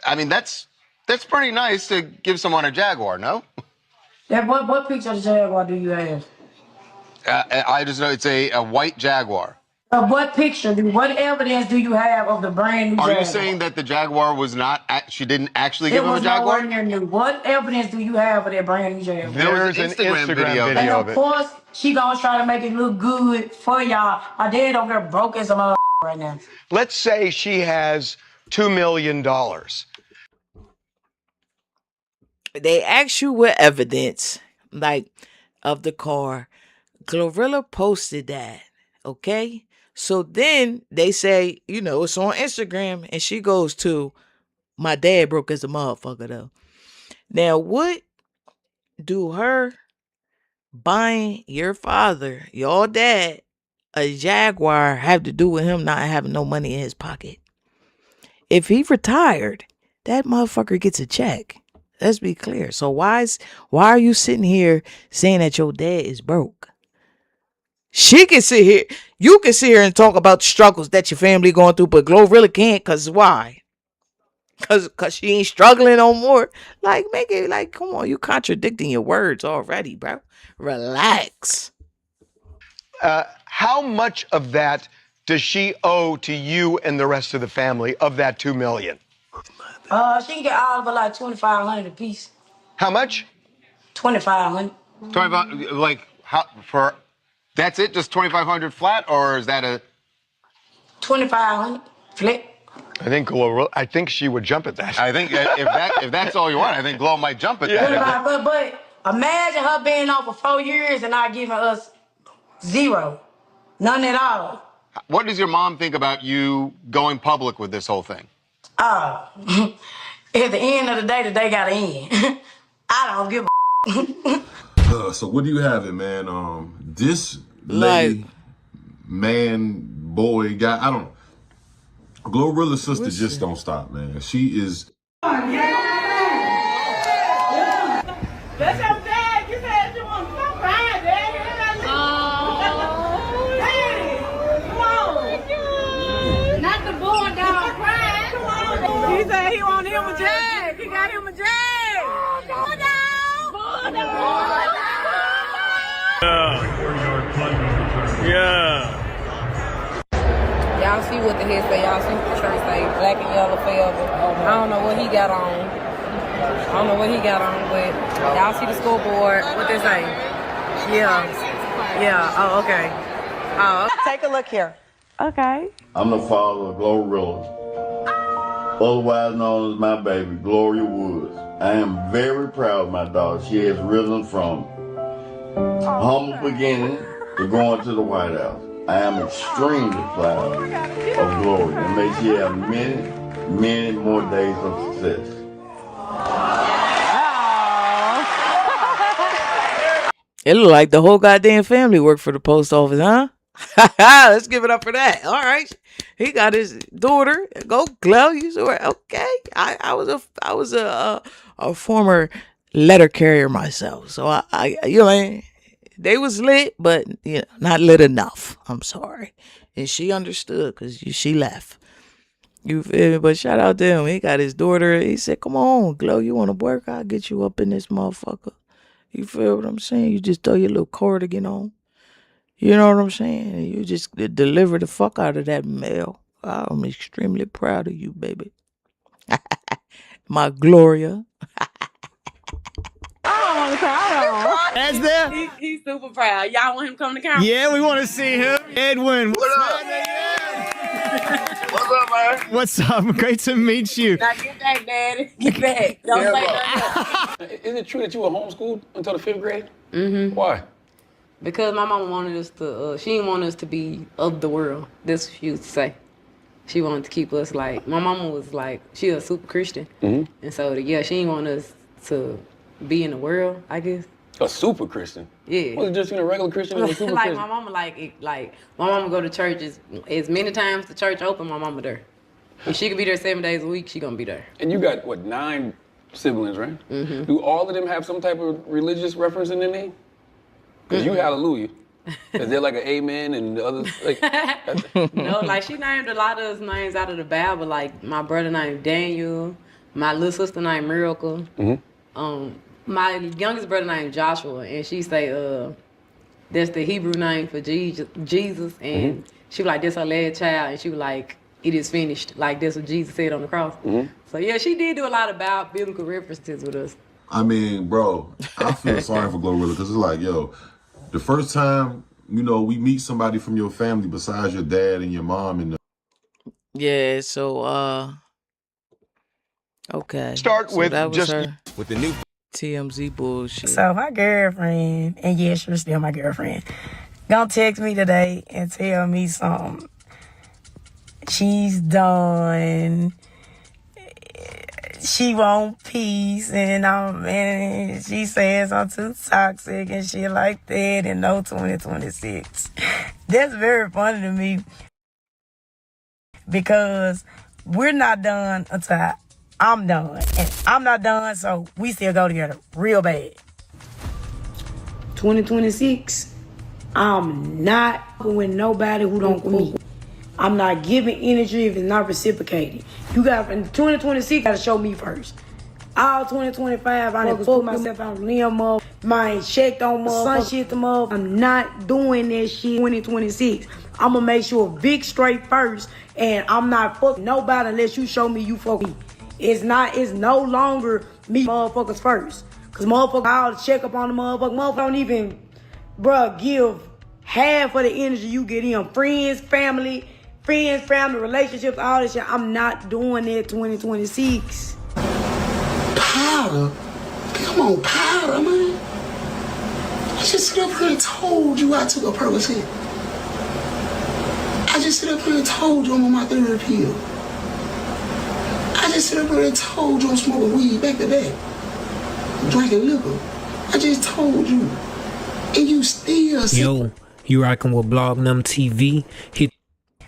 I mean, that's pretty nice to give someone a Jaguar, no? What picture of the Jaguar do you have? I just know it's a white Jaguar. What evidence do you have of the brand new Jaguar? Are you saying that the Jaguar was not, she didn't actually give him a Jaguar? It was nowhere near new. What evidence do you have of that brand new Jaguar? There's an Instagram video And of of it. course, she gonna try to make it look good for y'all. My dad over there broke as a mother right now. Let's say she has $2 million. They ask you what evidence, like, of the car. Glorilla posted that, okay? So then they say, it's on Instagram, and she goes to, my dad broke as a motherfucker, though. Now, what do her buying your father, your dad, a Jaguar have to do with him not having no money in his pocket? If he retired, that motherfucker gets a check. Let's be clear. So why are you sitting here saying that your dad is broke? She can sit here. You can sit here and talk about the struggles that your family going through, but Glorilla can't. Cause why? Cause she ain't struggling no more. Like, make it like, come on, you contradicting your words already, bro. Relax. How much of that does she owe to you and the rest of the family of that $2 million? She can get all of it like $2,500 a piece. How much? $2,500. 25. Like how for? That's it? Just 2,500 flat, or is that a? $2,500 flip. I think she would jump at that. I think if that's all you want, I think Glow might jump at that. But imagine her being off for 4 years and not giving us zero. None at all. What does your mom think about you going public with this whole thing? At the end of the day got to end. I don't give a So what do you have it, man? This lady, man, boy, guy, I don't know. Glorilla's sister just don't stop, man. She is. That's your dad. You said you want to stop crying, Dad. Daddy, come on. Not the boy down crying. Come on. He said he want him a jag. He got him a jag. Bull down. Yeah. Y'all see what the head say. Y'all see what the shirt say. Black and yellow forever. I don't know what he got on. But y'all see the scoreboard. What they say? Yeah. Oh, okay. Take a look here. Okay. I'm the father of Glorilla, otherwise known as my baby, Gloria Woods. I am very proud of my daughter. She has risen from humble beginning to going to the White House. I am extremely proud of Gloria, and may she have many, many more days of success. It look like the whole goddamn family worked for the post office, huh? Let's give it up for that. All right, he got his daughter. Go, Glow. You sure? Okay. I was a former letter carrier myself, so I you know, they was lit, but you know, not lit enough. I'm sorry, and she understood because she left. You feel me? But shout out to him. He got his daughter. He said, "Come on, Glow. You want to work? I'll get you up in this motherfucker." You feel what I'm saying? You just throw your little cardigan on. You know what I'm saying? You just deliver the fuck out of that mail. I'm extremely proud of you, baby. My Gloria. I don't want to cry. That's there. He's super proud. Y'all want him to come to camera? Yeah, we want to see him. Edwin. What up? What's up, man? What's up? Great to meet you. Now get back, Daddy. Get back. Don't say nothing. Is it true that you were homeschooled until the 5th grade? Mm-hmm. Why? Because my mama wanted us to, she didn't want us to be of the world. That's what she used to say. She wanted to keep us like, my mama was like, she was a super Christian. Mm-hmm. And so, yeah, she didn't want us to be in the world, I guess. A super Christian? Yeah. What's the difference between a regular Christian and a super like Christian? my mama, my mama go to church as many times the church open, my mama there. If she could be there 7 days a week, she gonna be there. And you got, what, 9 siblings, right? Mm-hmm. Do all of them have some type of religious reference in their name? Because you hallelujah. Is there like an amen and the others? Like, No, like she named a lot of us names out of the Bible. Like my brother named Daniel, my little sister named Miracle. Mm-hmm. My youngest brother named Joshua, and she say that's the Hebrew name for Jesus. And she was like, that's her last child, and she was like, it is finished. Like that's what Jesus said on the cross. Mm-hmm. So yeah, she did do a lot about biblical references with us. I mean, bro, I feel sorry for Glorilla because it's like, yo, the first time, you know, we meet somebody from your family besides your dad and your mom and Yeah, so okay. Start So with that was just her With the new TMZ bullshit. So my girlfriend, and yes, she's still my girlfriend, gonna text me today and tell me something. She's done. She want peace, and she says I'm too toxic and shit like that, and no 2026. That's very funny to me because we're not done until I'm done. And I'm not done, so we still go together real bad. 2026, I'm not with nobody who don't me. I'm not giving energy if it's not reciprocated. You got in 2026, gotta show me first. All 2025, I never put myself on limb up. My checked on motherfucker, sun shit them up. I'm not doing that shit 2026. I'm gonna make sure Vic straight first, and I'm not fucking nobody unless you show me you fuck me. It's no longer me motherfuckers first. Cause motherfuckers, I'll check up on the motherfucker. Motherfucker don't even, bruh, give half of the energy you get in. Friends, family, relationships, all this shit. I'm not doing that 2026. Powder? Come on, powder, man. I just sit up here and told you I took a Percocet. I just sit up here and told you I'm on my third pill. I just sit up here and told you I'm smoking weed back to back. Drinking liquor. I just told you. And you still Yo, you rocking with Blog Num TV?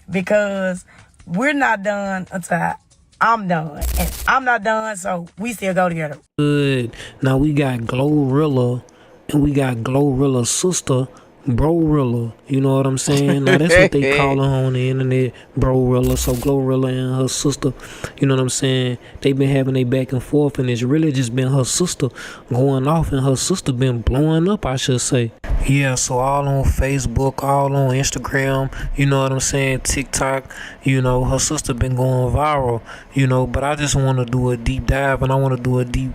Because we're not done until I'm done. And I'm not done, so we still go together. Good. Now we got Glorilla and we got Glorilla's sister, Brorilla. You know what I'm saying? Now that's what they call her on the internet, Brorilla. So Glorilla and her sister, you know what I'm saying? They been having a back and forth, and it's really just been her sister going off, and her sister been blowing up, I should say. Yeah, so all on Facebook, all on Instagram, you know what I'm saying, TikTok, you know, her sister been going viral, you know, but I just want to do a deep dive, and I want to do a deep,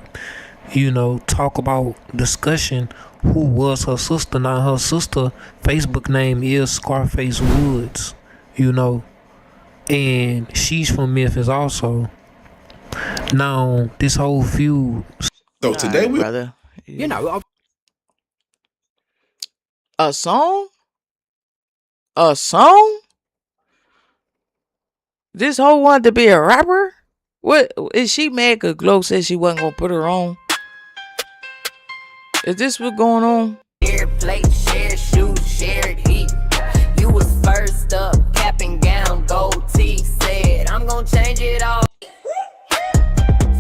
you know, talk about discussion who was her sister. Now her sister Facebook name is Scarface Woods, you know, and she's from Memphis also. Now this whole feud. So today we, brother, you know, a song. This hoe wanted to be a rapper. What is she mad? Cause Glow said she wasn't gonna put her on. Is this what's going on? Share plate, share shoes, share heat. You was first up, cap and gown, gold teeth. Said I'm gonna change it all.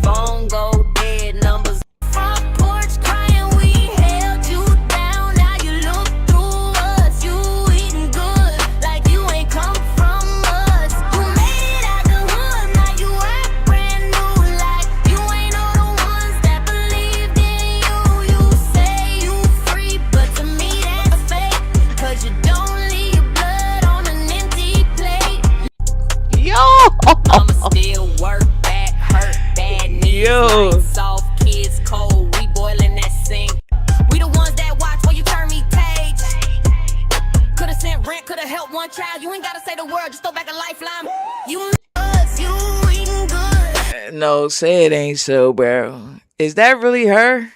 Phone go dead, numbers. Front porch crying, we held you down. Now you look through us, you eating good like you ain't come from us. You made it out the hood, now you act brand new like you ain't all the ones that believed in you. You say you free, but to me that's fake. Cause you don't leave your blood on an empty plate. Yo! I'ma still work back, hurt bad knees. Yo. Nights soft, kids cold, we boiling that sink. We the ones that watch while you turn me page. Coulda sent rent, coulda helped one child. You ain't gotta say the word, just throw back a lifeline. You us, you eating good. No, say it ain't so, bro. Is that really her?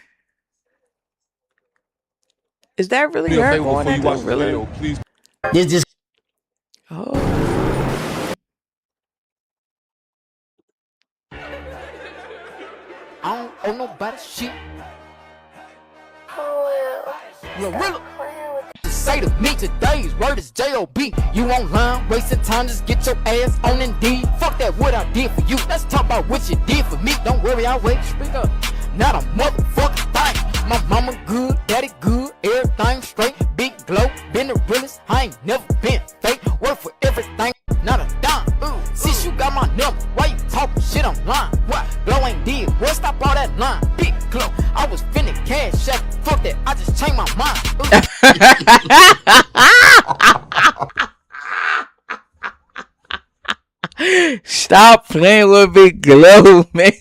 Is that really her? Before you watch the video, please. This Oh. I don't owe nobody shit. Glorilla. Just say to me today's word is J.O.B. You online, wasting time, just get your ass on Indeed. Fuck that, what I did for you. Let's talk about what you did for me. Don't worry, I'll wait. Speak up. Not a motherfucking thing. My mama good, daddy good, everything straight. Big Glow, been the realest. I ain't never been fake. Work for everything, not a dime. Since you got my number, why you talking shit online? What? Glow ain't did. What? Stop all that line. Big Glow, I was finna cash out. Fuck that, I just changed my mind. Stop playing with Big Glow, man.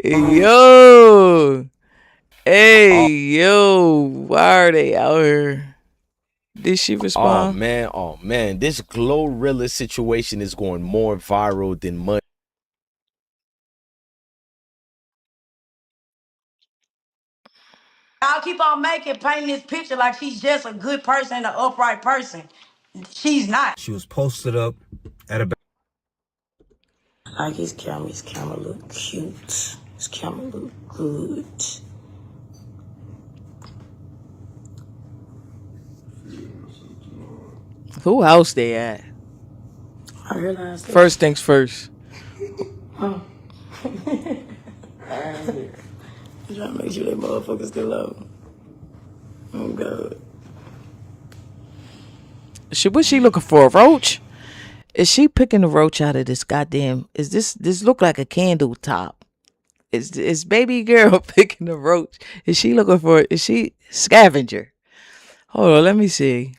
Yo. Hey, yo. Why are they out here? Did she respond? Oh man, this Glorilla situation is going more viral than money. Y'all keep on painting this picture like she's just a good person, an upright person. She's not. She was posted up at a. Like his camera look cute. His camera look good. Who house they at? I realized that. First things first. Oh. I'm trying to make sure that motherfuckers still up. Oh, God. What's she looking for? A roach? Is she picking the roach out of this goddamn? Is this look like a candle top? Is baby girl picking the roach? Is she looking for? Is she scavenger? Hold on, let me see.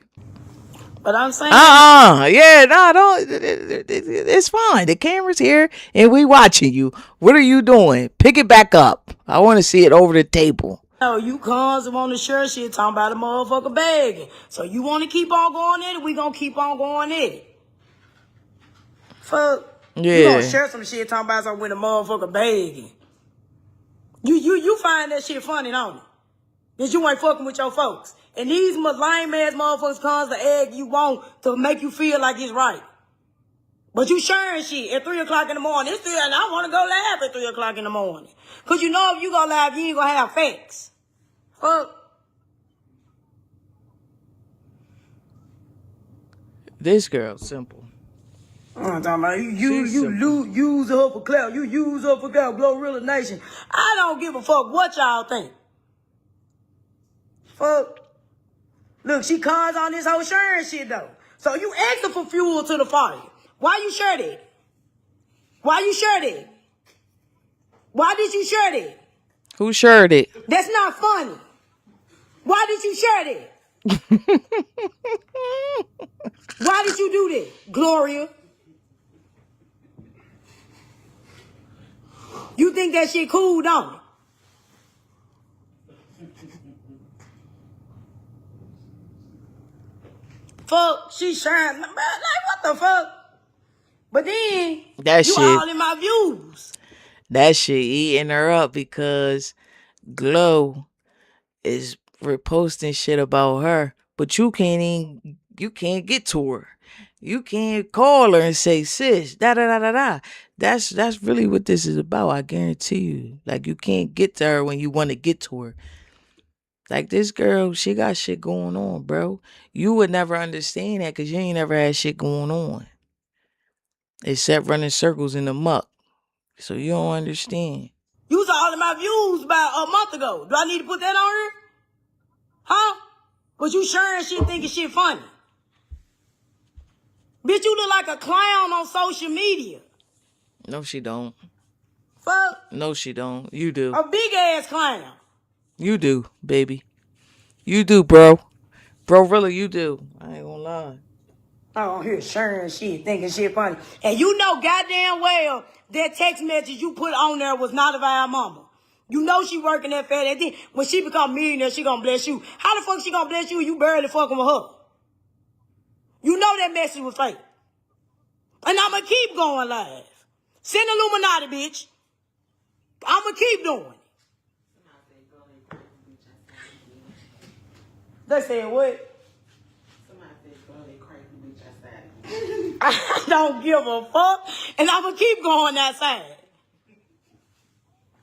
But I'm saying, yeah, no, don't. It's fine. The camera's here and we watching you. What are you doing? Pick it back up. I want to see it over the table. no, you cons want to share shit talking about a motherfucker begging. So you want to keep on going in it? We gonna keep on going in it. Fuck. Yeah. You gonna share some shit talking about something with a motherfucker begging. You find that shit funny, don't you? Cause you ain't fucking with your folks. And these lame ass motherfuckers cons the egg you want to make you feel like it's right. But you sharing shit at 3 o'clock in the morning. It's 3, and I want to go laugh at 3 o'clock in the morning. Cause you know if you gonna laugh, you ain't gonna have facts. Fuck. This girl's simple. I'm talking about you use her for clout. You use her for clout. Glorilla Nation. I don't give a fuck what y'all think. Fuck. Look, she cons on this whole sharing shit though. So you asking for fuel to the fire. Why you share that? Why you share that? Why did you share that? Who shared it? That's not funny. Why did you share that? Why did you do that, Gloria? You think that shit cool, don't it? Fuck, she sharing. Like, what the fuck? But then, That you shit. all in my views. That shit eating her up because Glow is reposting shit about her, but you can't get to her. You can't call her and say, sis, da da da da da. That's really what this is about. I guarantee you. Like, you can't get to her when you want to get to her. Like, this girl, she got shit going on, bro. You would never understand that because you ain't never had shit going on. Except running circles in the muck. So you don't understand. You was all in my views about a month ago. Do I need to put that on her? Huh? But you sharing shit thinking shit funny. Bitch, you look like a clown on social media. No, she don't. Fuck. No, she don't. You do. A big ass clown. You do, baby. You do, bro. Bro, really, you do. I ain't gonna lie. I don't hear sharing shit, thinking shit funny. And you know goddamn well that text message you put on there was not of our mama. You know she working that fat ass. Then when she become millionaire, she gonna bless you. How the fuck she gonna bless you and you barely fucking with her? You know that message was fake. And I'ma keep going live. Send Illuminati, bitch. I'ma keep doing it. They said what? I don't give a fuck, and I'ma keep going outside.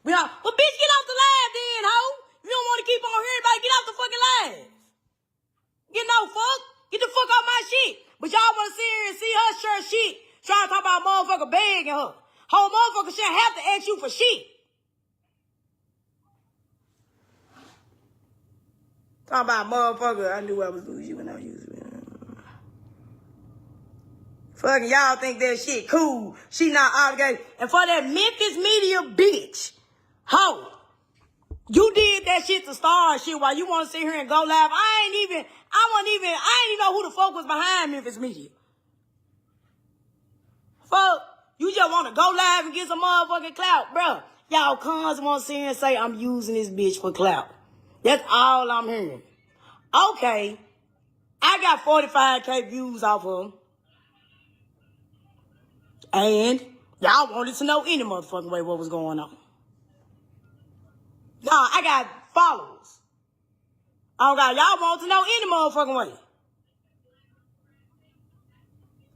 Well, bitch, get off the live then, hoe. You don't want to keep on hearing about it, get off the fucking live. Get no fuck. Get the fuck off my shit. But y'all want to sit here and see her share shit, trying to talk about motherfucker begging her. Whole motherfucker shouldn't have to ask you for shit. Talking about motherfucker, I knew I was losing you when I used it. Fucking y'all think that shit cool. She not obligated. And for that Memphis media bitch, ho, you did that shit to start shit while you want to sit here and go live. I ain't even know who the fuck was behind Memphis media. Fuck, you just want to go live and get some motherfucking clout, bro. Y'all cons want to sit here and say I'm using this bitch for clout. That's all I'm hearing. Okay, I got 45K views off of them. And y'all wanted to know any motherfucking way what was going on. Nah, I got followers. Y'all want to know any motherfucking way.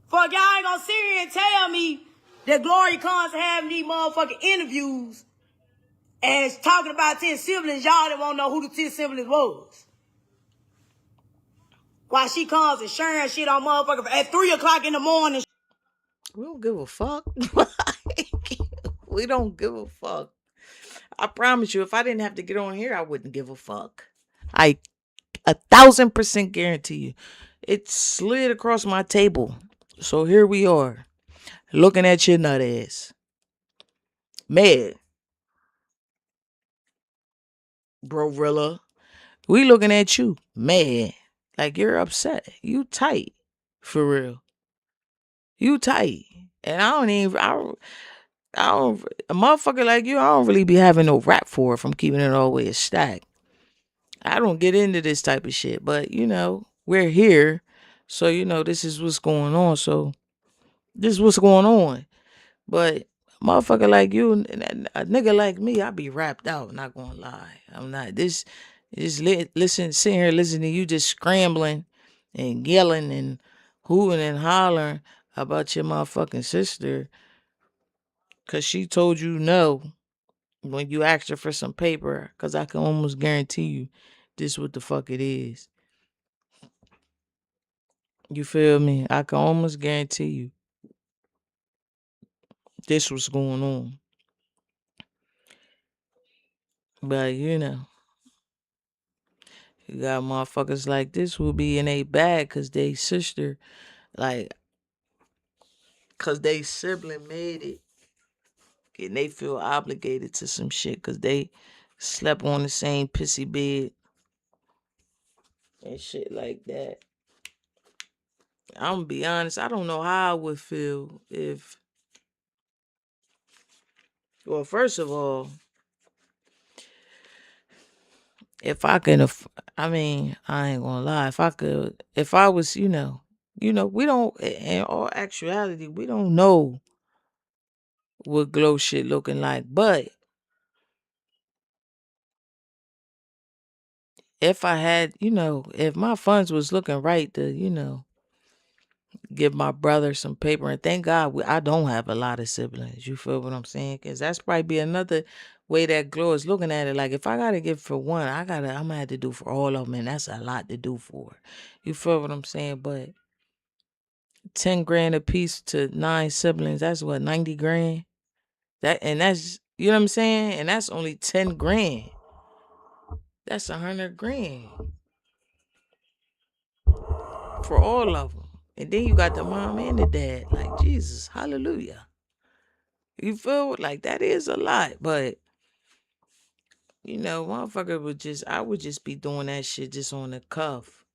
Fuck, y'all ain't gonna sit here and tell me that Glory Cons having these motherfucking interviews and talking about 10 siblings, y'all didn't want to know who the 10 siblings was. while she comes and sharing shit on motherfucker at 3 o'clock in the morning. We don't give a fuck. We don't give a fuck. I promise you, if I didn't have to get on here, I wouldn't give a fuck. I 1,000% guarantee you. It slid across my table. So here we are, looking at your nut ass. Mad. Brorilla. We looking at you. Mad. Like you're upset. You tight. For real. You tight. And I don't, a motherfucker like you, I don't really be having no rap for if I'm keeping it all the way a stack. I don't get into this type of shit, but you know, we're here. So, you know, this is what's going on. So, this is what's going on. But a motherfucker like you, a nigga like me, I be rapped out, not gonna lie. I'm not. Sitting here listening to you just scrambling and yelling and hooting and hollering about your motherfucking sister because she told you no when you asked her for some paper, because I can almost guarantee you this what the fuck it is. You feel me? I can almost guarantee you this what's going on. But you know, you got motherfuckers like this who be in a bag because they sister, like, because they sibling made it. And they feel obligated to some shit because they slept on the same pissy bed and shit like that. I'm gonna be honest, I don't know how I would feel if, well, first of all, if I can, I mean, I ain't gonna lie, if I was, we don't, in all actuality, we don't know what Glow shit looking like, but if I had, if my funds was looking right to, give my brother some paper, and thank God I don't have a lot of siblings. You feel what I'm saying? Because that's probably be another way that Glow is looking at it. Like if I gotta give for one, I'm gonna have to do for all of them, and that's a lot to do for. You feel what I'm saying? But 10 grand a piece to 9 siblings, that's what, 90 grand? That's you know what I'm saying? And that's only 10 grand. That's 100 grand for all of them. And then you got the mom and the dad. Like, Jesus, hallelujah. You feel like that is a lot, but motherfucker I would just be doing that shit just on the cuff.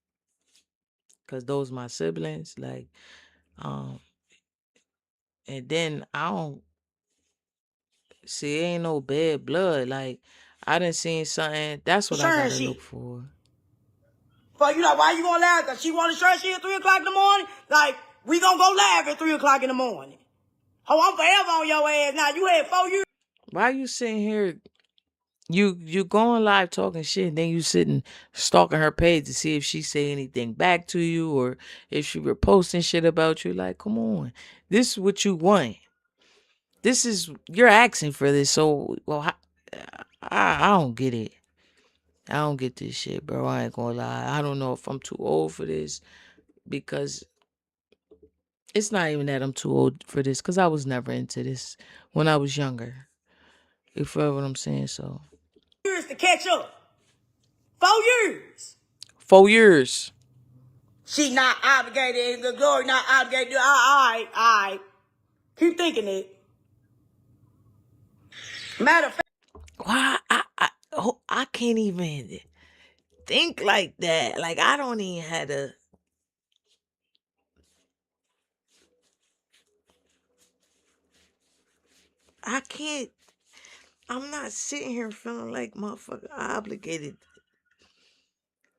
Cause those my siblings, like, and then I don't see, ain't no bad blood. Like, I done seen something, that's what I Sharing gotta shit. look for. But you know, why you gonna laugh? Because she want to share shit at 3 o'clock in the morning? Like, we gonna go laugh at 3 o'clock in the morning. Oh, I'm forever on your ass now. You had 4 years. Why you sitting here, you going live talking shit, and then you sitting stalking her page to see if she say anything back to you or if she were posting shit about you? Like, come on. This is what you want. You're asking for this, so, well, I don't get it. I don't get this shit, bro. I ain't gonna lie. I don't know if I'm too old for this, because it's not even that I'm too old for this, because I was never into this when I was younger. You feel what I'm saying? So, Years to catch up. 4 years. 4 years. She not obligated, and the Glory not obligated. All right. Keep thinking it. Matter of fact. Why I can't even think like that. Like, I don't even have to. I can't. I'm not sitting here feeling like motherfucker obligated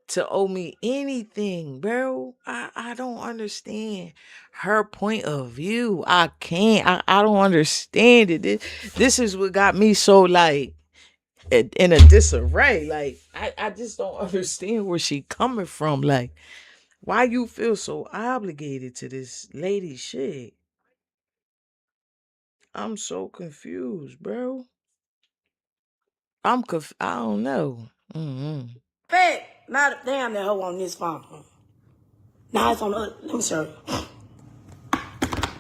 to owe me anything, bro. I don't understand her point of view. I can't. I don't understand it. This is what got me so, like, in a disarray. Like, I just don't understand where she coming from. Like, why you feel so obligated to this lady shit? I'm so confused, bro. I don't know. Damn, that hoe on this phone. Now it's on the other. Let me show you.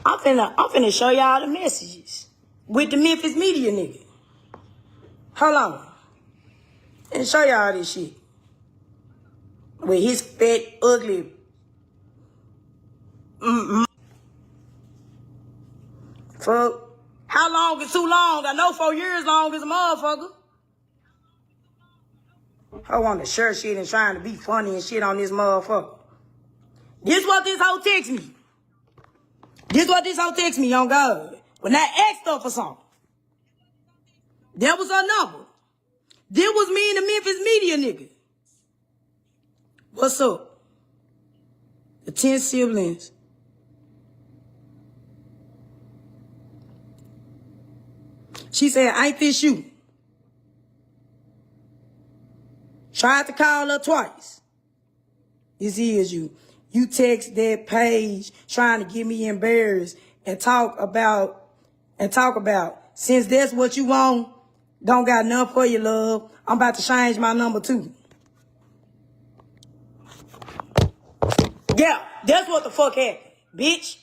I'm finna show y'all the messages with the Memphis media nigga. Hold on. And show y'all this shit. With his fat, ugly. Fuck. How long is too long? I know 4 years long is a motherfucker. I want to share shit and trying to be funny and shit on this motherfucker. This what this hoe text me. This what this hoe text me on God. When I asked her for something. That was her number. This was me and the Memphis media nigga. What's up? The 10 siblings. She said, ain't this you? Tried to call her twice. This is you. You text that page trying to get me embarrassed and talk about, since that's what you want, don't got enough for you, love. I'm about to change my number too. Yeah, that's what the fuck happened, bitch.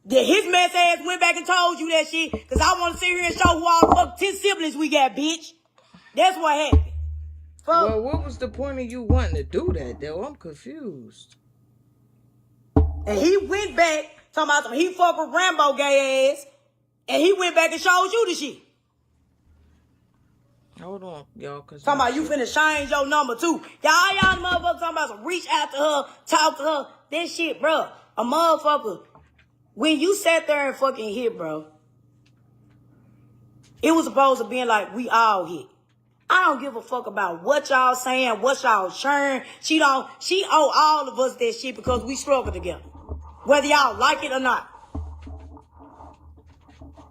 Yeah, his mess ass went back and told you that shit because I want to sit here and show who all the fuck 10 siblings we got, bitch. That's what happened. Fuck. Well, what was the point of you wanting to do that, though? I'm confused. And he went back, talking about he fucked with Rambo gay ass, and he went back and showed you the shit. Hold on, y'all, cause talking about you finna change your number too. Y'all motherfuckers talking about some reach out to her, talk to her. This shit, bro. A motherfucker. When you sat there and fucking hit, bro, it was supposed to be like we all hit. I don't give a fuck about what y'all saying, what y'all sharing. She owe all of us that shit because we struggle together. Whether y'all like it or not.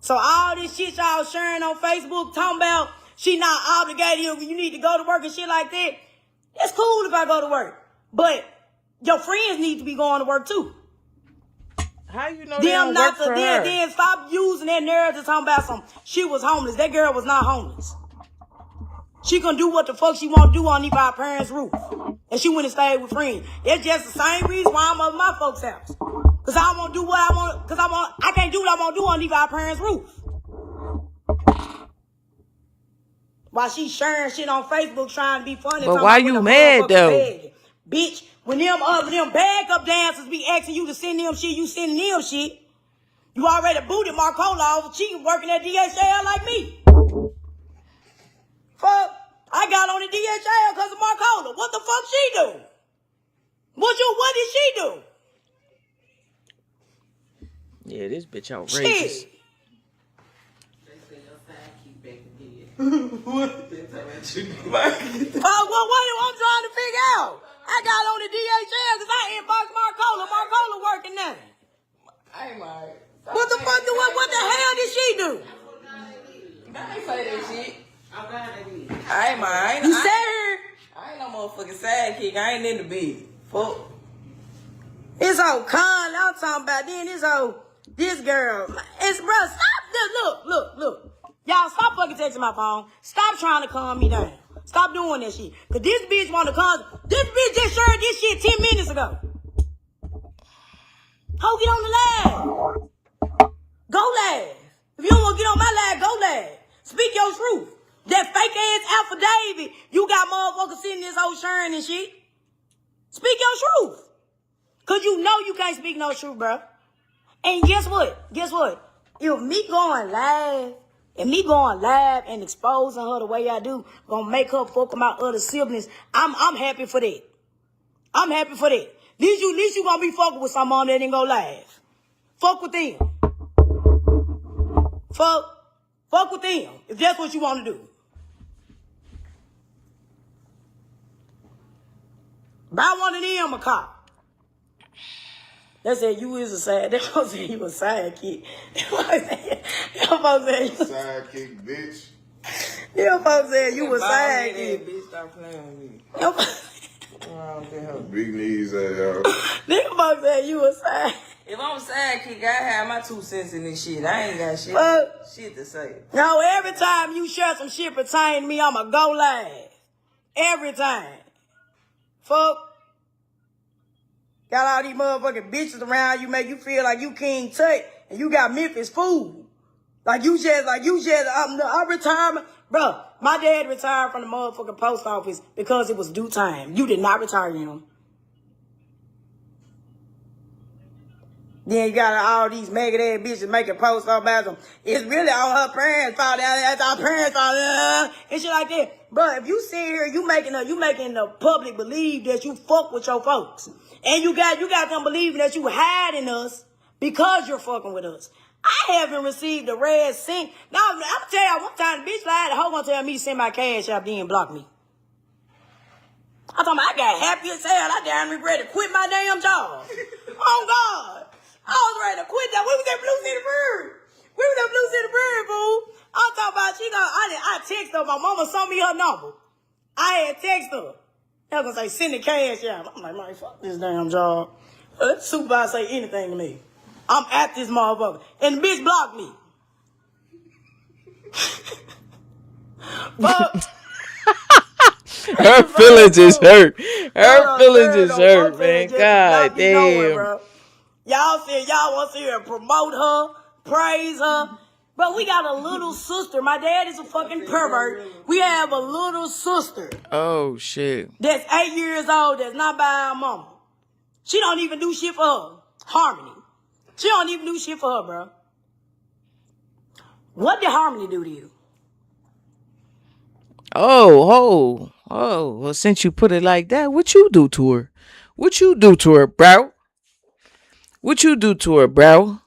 So all this shit y'all sharing on Facebook, talking about she not obligated, you need to go to work and shit like that. It's cool if I go to work. But your friends need to be going to work too. How you know they don't work for her? Then stop using that narrative talking about she was homeless. That girl was not homeless. She gonna do what the fuck she want to do underneath our parents' roof. And she went and stayed with friends. That's just the same reason why I'm over my folks' house. Cause I want to do what I want, I can't do what I want to do underneath our parents' roof. While she sharing shit on Facebook trying to be funny. But why you mad though? Bitch, when them bag up dancers be asking you to send them shit, you sending them shit. You already booted Marcola off. She working at DHL like me. Fuck, I got on the DHL because of Marcola. What the fuck she do? What did she do? Yeah, this bitch outrageous. Shit. What? I'm trying to figure out. I got on the DHL because I inboxed Marcola. Marcola working now. I ain't mind. What the fuck what the hell did she do? I ain't say that shit. I ain't mind. You said her? I ain't no motherfucking sidekick. I ain't in the bed. Fuck. This old con I'm talking about. Then this girl. It's bro. Stop. Look. Y'all stop fucking texting my phone. Stop trying to calm me down. Stop doing that shit. Cause this bitch want to come. This bitch just shared this shit 10 minutes ago. Ho, get on the live. Go live. If you don't want to get on my live, go live. Speak your truth. That fake ass affidavit, you got motherfuckers sitting this whole sharing and shit. Speak your truth. Cause you know you can't speak no truth, bro. And guess what? If me going live and exposing her the way I do, gonna make her fuck with my other siblings, I'm happy for that. I'm happy for that. At least you gonna be fucking with someone that ain't go live. Fuck with them. Fuck with them, if that's what you want to do. Buy one of them a car. They said you is a sad. They folks said you a sidekick. They folks said you sidekick, bitch. Them folks said you a sidekick. Bitch, stop playing with me. Big knees at y'all. Them folks said you a sidekick. If I'm a sidekick, I have my 2 cents in this shit. I ain't got shit to say. No, every time you share some shit pertaining to me, I'ma go live. Every time. Fuck. Got all these motherfucking bitches around you, make you feel like you King Tut and you got Memphis food. I retired, bro. My dad retired from the motherfucking post office because it was due time. You did not retire him. Then you got all these maggot ass bitches making posts about them. It's really on her parents' fault. That's our parents' fault. And shit like that. But if you sit here, you making the public believe that you fuck with your folks. And you got them believing that you hiding us because you're fucking with us. I haven't received a red cent. Now, I'm gonna tell you, one time the bitch lied, the hoe gonna tell me to send my cash out, then block me. I told me I got happy as hell. I damn near ready to quit my damn job. Oh God. I was ready to quit that. We was at Blue City Bird. Fool. I'm talking about I text her. My mama sent me her number. I had text her. I was gonna say, send the cash out. I'm like, man, fuck this damn job. Let the supervisor say anything to me. I'm at this motherfucker. And the bitch blocked me. But her feelings is hurt. Her feelings is hurt, man. God damn. Y'all said y'all want to see her promote her, praise her. But we got a little sister. My dad is a fucking pervert. We have a little sister. Oh, shit. That's 8 years old that's not by our mama. She don't even do shit for her. Harmony. She don't even do shit for her, bro. What did Harmony do to you? Oh, well, since you put it like that, what you do to her? What you do to her, bro? What you do to her, bro?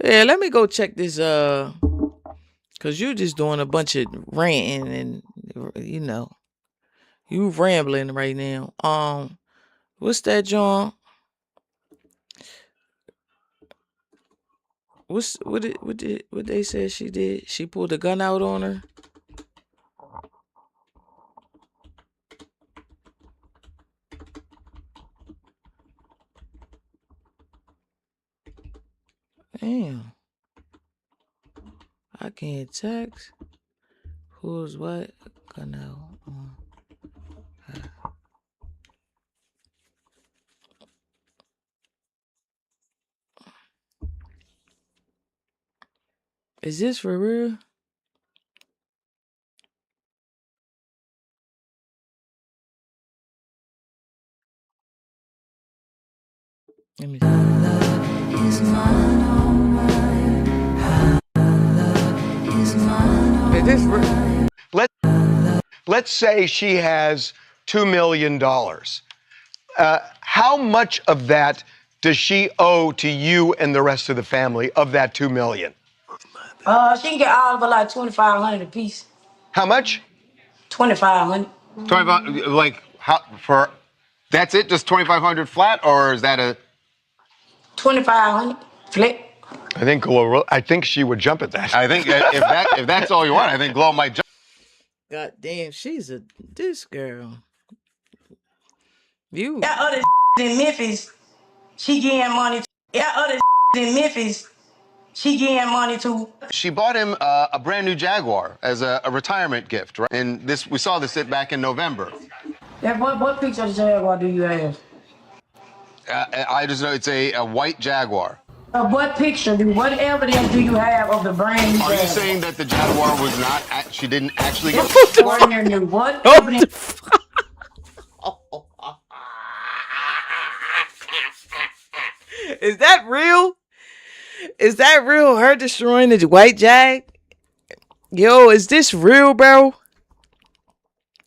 Yeah, let me go check this, cause you just doing a bunch of ranting and, you know, you rambling right now. What's that, John? What they said she did? She pulled a gun out on her. Damn. I can't text. Who's what? Gun out on her. Is this for real? Let me Is this real? Let's say she has $2 million. How much of that does she owe to you and the rest of the family of that $2 million? She can get all of her like $2,500 a piece. How much? $2,500. 25, like how for? That's it, just 2,500 flat, or is that a? 2,500 flat. I think she would jump at that. I think if that's all you want, I think Glow might jump. God damn, this girl. You. That other in Memphis, she getting money. That other in Memphis, she getting money too. She bought him a brand new Jaguar as a retirement gift, right? And we saw this back in November. Yeah, what picture of the Jaguar do you have? I just know it's a white Jaguar. What evidence do you have of the brand new Jaguar? Are you saying that the Jaguar was not? She didn't actually get. What evidence? Is that real? Is that real? Her destroying the white Jag? Yo, is this real, bro?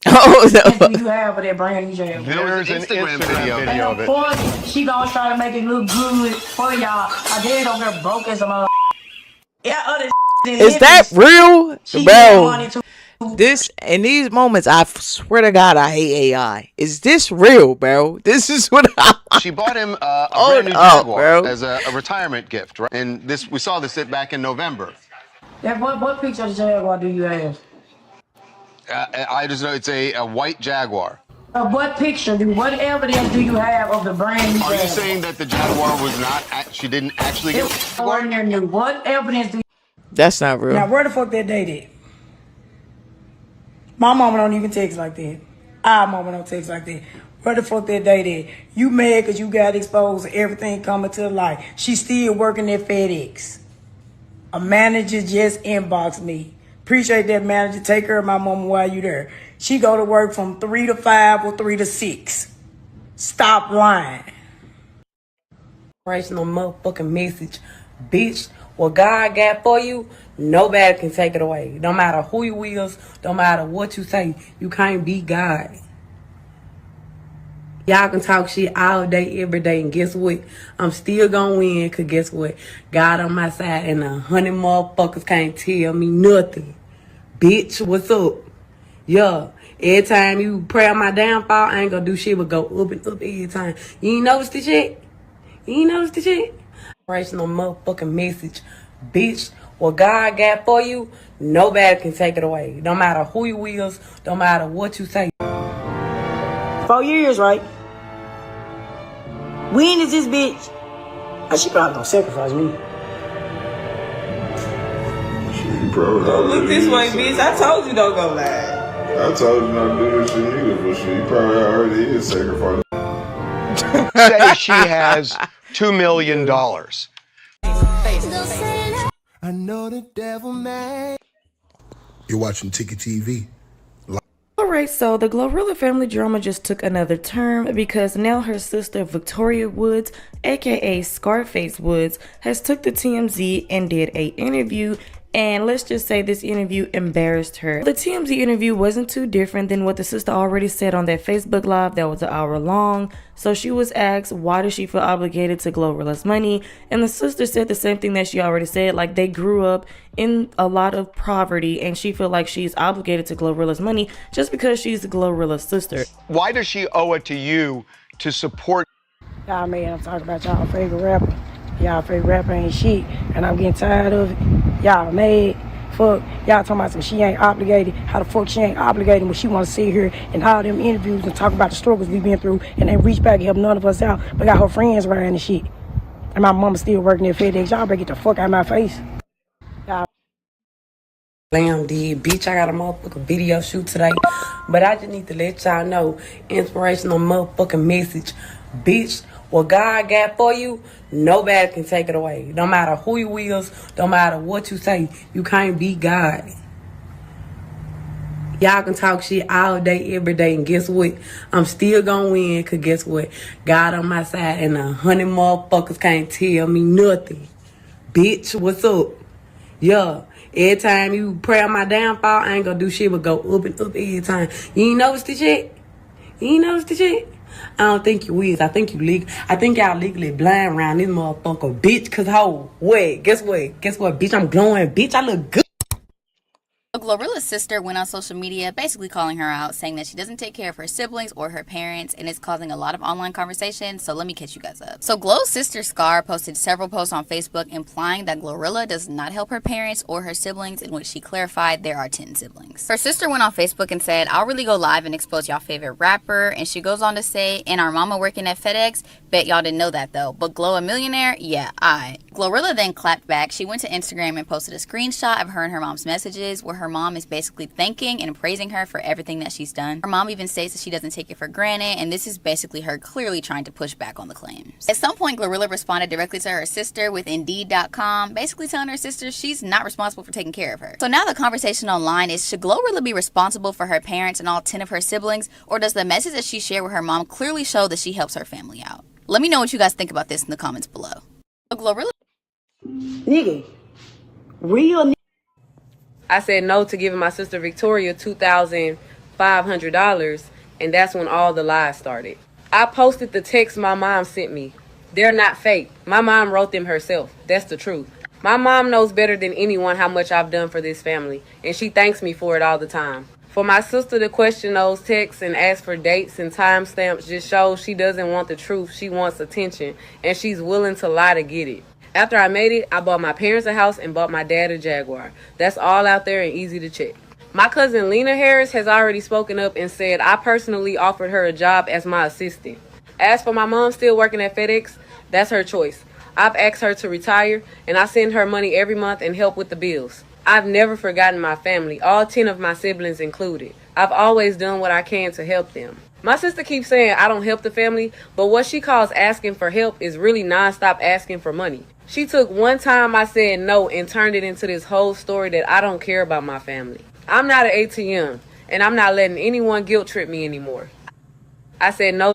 Oh no. You have of that brand new Jaguar. There's an Instagram video of it. Of course, she gonna try to make it look good for y'all. My dad over there broke as a mother. Yeah, other is that real, bro? This in these moments, I swear to God, I hate AI. Is this real, bro? This is what She bought him a brand new Jaguar as a retirement gift, right? And we saw this back in November. Yeah, what picture of the Jaguar do you have? I just know it's a white Jaguar. What evidence do you have of the brand new Jaguar? Are you saying that the Jaguar was not? She didn't actually get. What evidence do you? That's not real. Now where the fuck that date at? My mama don't even text like that. Our mama don't text like that. What the fuck that day that? You mad because you got exposed, everything coming to light. She still working at FedEx. A manager just inboxed me. Appreciate that manager. Take care of my mama while you there. She go to work from 3 to 5 or 3 to 6. Stop lying. Inspirational motherfucking message, bitch. What God got for you, nobody can take it away. No matter who you is, no matter what you say, you can't be God. Y'all can talk shit all day, every day, and guess what? I'm still gonna win, cause guess what? God on my side, and 100 motherfuckers can't tell me nothing. Bitch, what's up? Yeah, every time you pray on my downfall, I ain't gonna do shit but go up and up every time. You ain't noticed the shit? You ain't noticed the shit? Inspirational motherfucking message, bitch. What God got for you, nobody can take it away. No matter who you is, no matter what you say. 4 years, right? When is this bitch? Oh, she probably gonna sacrifice me. Look this way, bitch. I told you don't go live. I told you not to do this shit either, but she probably already is sacrificing. Say she has $2 million. I know the devil man. You're watching Ticket TV. Alright, so the Glorilla family drama just took another turn because now her sister Victoria Woods, aka Scarface Woods, has took the TMZ and did a interview, and let's just say this interview embarrassed her. The TMZ interview wasn't too different than what the sister already said on that Facebook Live that was an hour long. So she was asked, why does she feel obligated to Glorilla's money? And the sister said the same thing that she already said, like they grew up in a lot of poverty and she feel like she's obligated to Glorilla's money just because she's Glorilla's sister. Why does she owe it to you to support? Y'all man, I'm talking about y'all favorite rapper. Y'all favorite rapper ain't shit, and I'm getting tired of it. Y'all mad. Fuck. Y'all talking about some she ain't obligated. How the fuck she ain't obligated when she want to sit here and all them interviews and talk about the struggles we been through and then reach back and help none of us out, but got her friends around and shit. And my mama still working at FedEx. Y'all better get the fuck out of my face. Y'all. Lamb did, bitch. I got a motherfucking video shoot today, but I just need to let y'all know, inspirational motherfucking message, bitch. What God got for you, nobody can take it away. No matter who you is, no matter what you say, you can't be God. Y'all can talk shit all day, every day, and guess what? I'm still gonna win, cause guess what? God on my side, and 100 motherfuckers can't tell me nothing. Bitch, what's up? Yeah, every time you pray on my downfall, I ain't gonna do shit but go up and up every time. You ain't noticed the shit? You ain't noticed the shit? I don't think you is. I think you legal. I think y'all legally blind around this motherfucker, bitch. Cause how? Wait, guess what? Guess what, bitch? I'm glowing, bitch. I look good. Glorilla's sister went on social media basically calling her out, saying that she doesn't take care of her siblings or her parents, and it's causing a lot of online conversation, so let me catch you guys up. So Glow's sister Scar posted several posts on Facebook implying that Glorilla does not help her parents or her siblings, in which she clarified there are 10 siblings. Her sister went on Facebook and said, I'll really go live and expose y'all favorite rapper, and she goes on to say, and our mama working at FedEx, bet y'all didn't know that though, but Glow a millionaire? Yeah, Glorilla then clapped back. She went to Instagram and posted a screenshot of her and her mom's messages where her mom is basically thanking and praising her for everything that she's done. Her mom even states that she doesn't take it for granted, and this is basically her clearly trying to push back on the claims. At some point, Glorilla responded directly to her sister with Indeed.com, basically telling her sister she's not responsible for taking care of her. So now the conversation online is, should Glorilla be responsible for her parents and all 10 of her siblings, or does the message that she shared with her mom clearly show that she helps her family out? Let me know what you guys think about this in the comments below. Glorilla. Nigga. Real nigga. I said no to giving my sister Victoria $2,500, and that's when all the lies started. I posted the text my mom sent me. They're not fake. My mom wrote them herself. That's the truth. My mom knows better than anyone how much I've done for this family, and she thanks me for it all the time. For my sister to question those texts and ask for dates and timestamps just shows she doesn't want the truth. She wants attention, and she's willing to lie to get it. After I made it, I bought my parents a house and bought my dad a Jaguar. That's all out there and easy to check. My cousin Lena Harris has already spoken up and said I personally offered her a job as my assistant. As for my mom still working at FedEx, that's her choice. I've asked her to retire, and I send her money every month and help with the bills. I've never forgotten my family, all 10 of my siblings included. I've always done what I can to help them. My sister keeps saying I don't help the family, but what she calls asking for help is really nonstop asking for money. She took one time I said no and turned it into this whole story that I don't care about my family. I'm not an ATM, and I'm not letting anyone guilt trip me anymore. I said no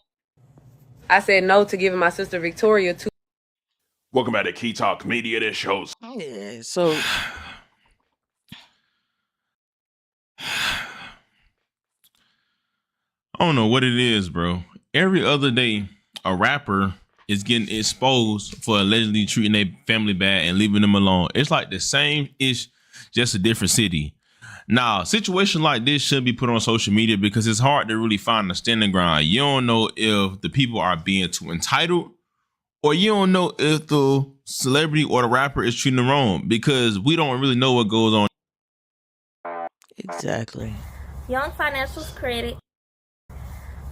to giving my sister Victoria $2. Welcome back to Key Talk Media, this shows. Yeah, so I don't know what it is, bro. Every other day, a rapper is getting exposed for allegedly treating their family bad and leaving them alone. It's like the same ish, just a different city. Now, a situation like this should be put on social media because it's hard to really find a standing ground. You don't know if the people are being too entitled, or you don't know if the celebrity or the rapper is treating them wrong, because we don't really know what goes on. Exactly. Young Financials Credit.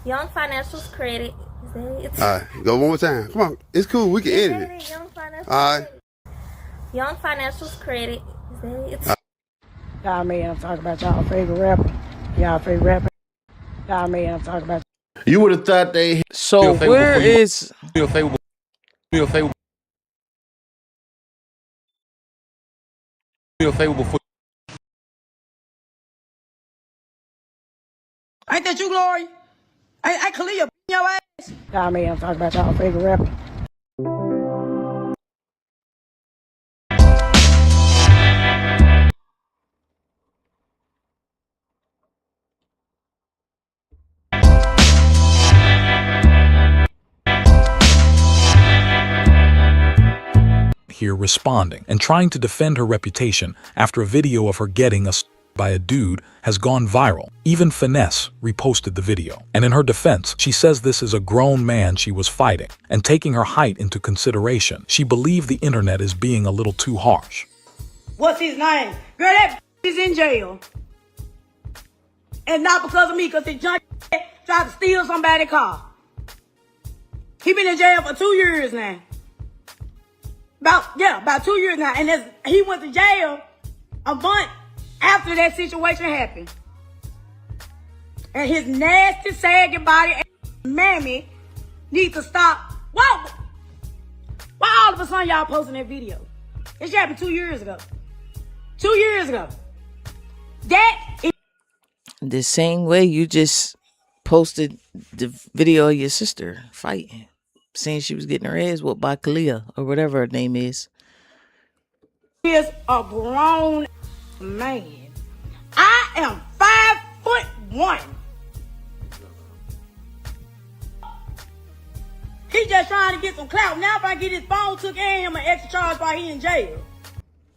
Young Financials Credit. Is that it? All right, go one more time. Come on, it's cool. We can Is edit that it. it? Young Financials All right. Young Financials Credit. Is that it? Y'all man, I'm talking about y'all favorite rapper. Y'all favorite rapper. Y'all man, I'm talking about. You would have thought they. So where is Feel favorable. Feel favorable. Feel favorable for. Ain't that you, Glory? Ain't Khalil your ass? Y'all man, I'm talking about y'all favorite rapper. Here responding and trying to defend her reputation after a video of her getting by a dude has gone viral. Even Finesse reposted the video. And in her defense, she says this is a grown man she was fighting, and taking her height into consideration, she believed the internet is being a little too harsh. What's his name? Girl, that is in jail. And not because of me, because his junk tried to steal somebody's car. He been in jail for 2 years now. About 2 years now. And he went to jail a month after that situation happened. And his nasty, saggy body mammy needs to stop. Whoa! Why all of a sudden y'all posting that video? It should happen 2 years ago. 2 years ago. That is the same way you just posted the video of your sister fighting, saying she was getting her ass whooped by Kalia or whatever her name is. a grown man. I am 5'1". He just trying to get some clout. Now if I get his phone took and him an extra charge while he in jail.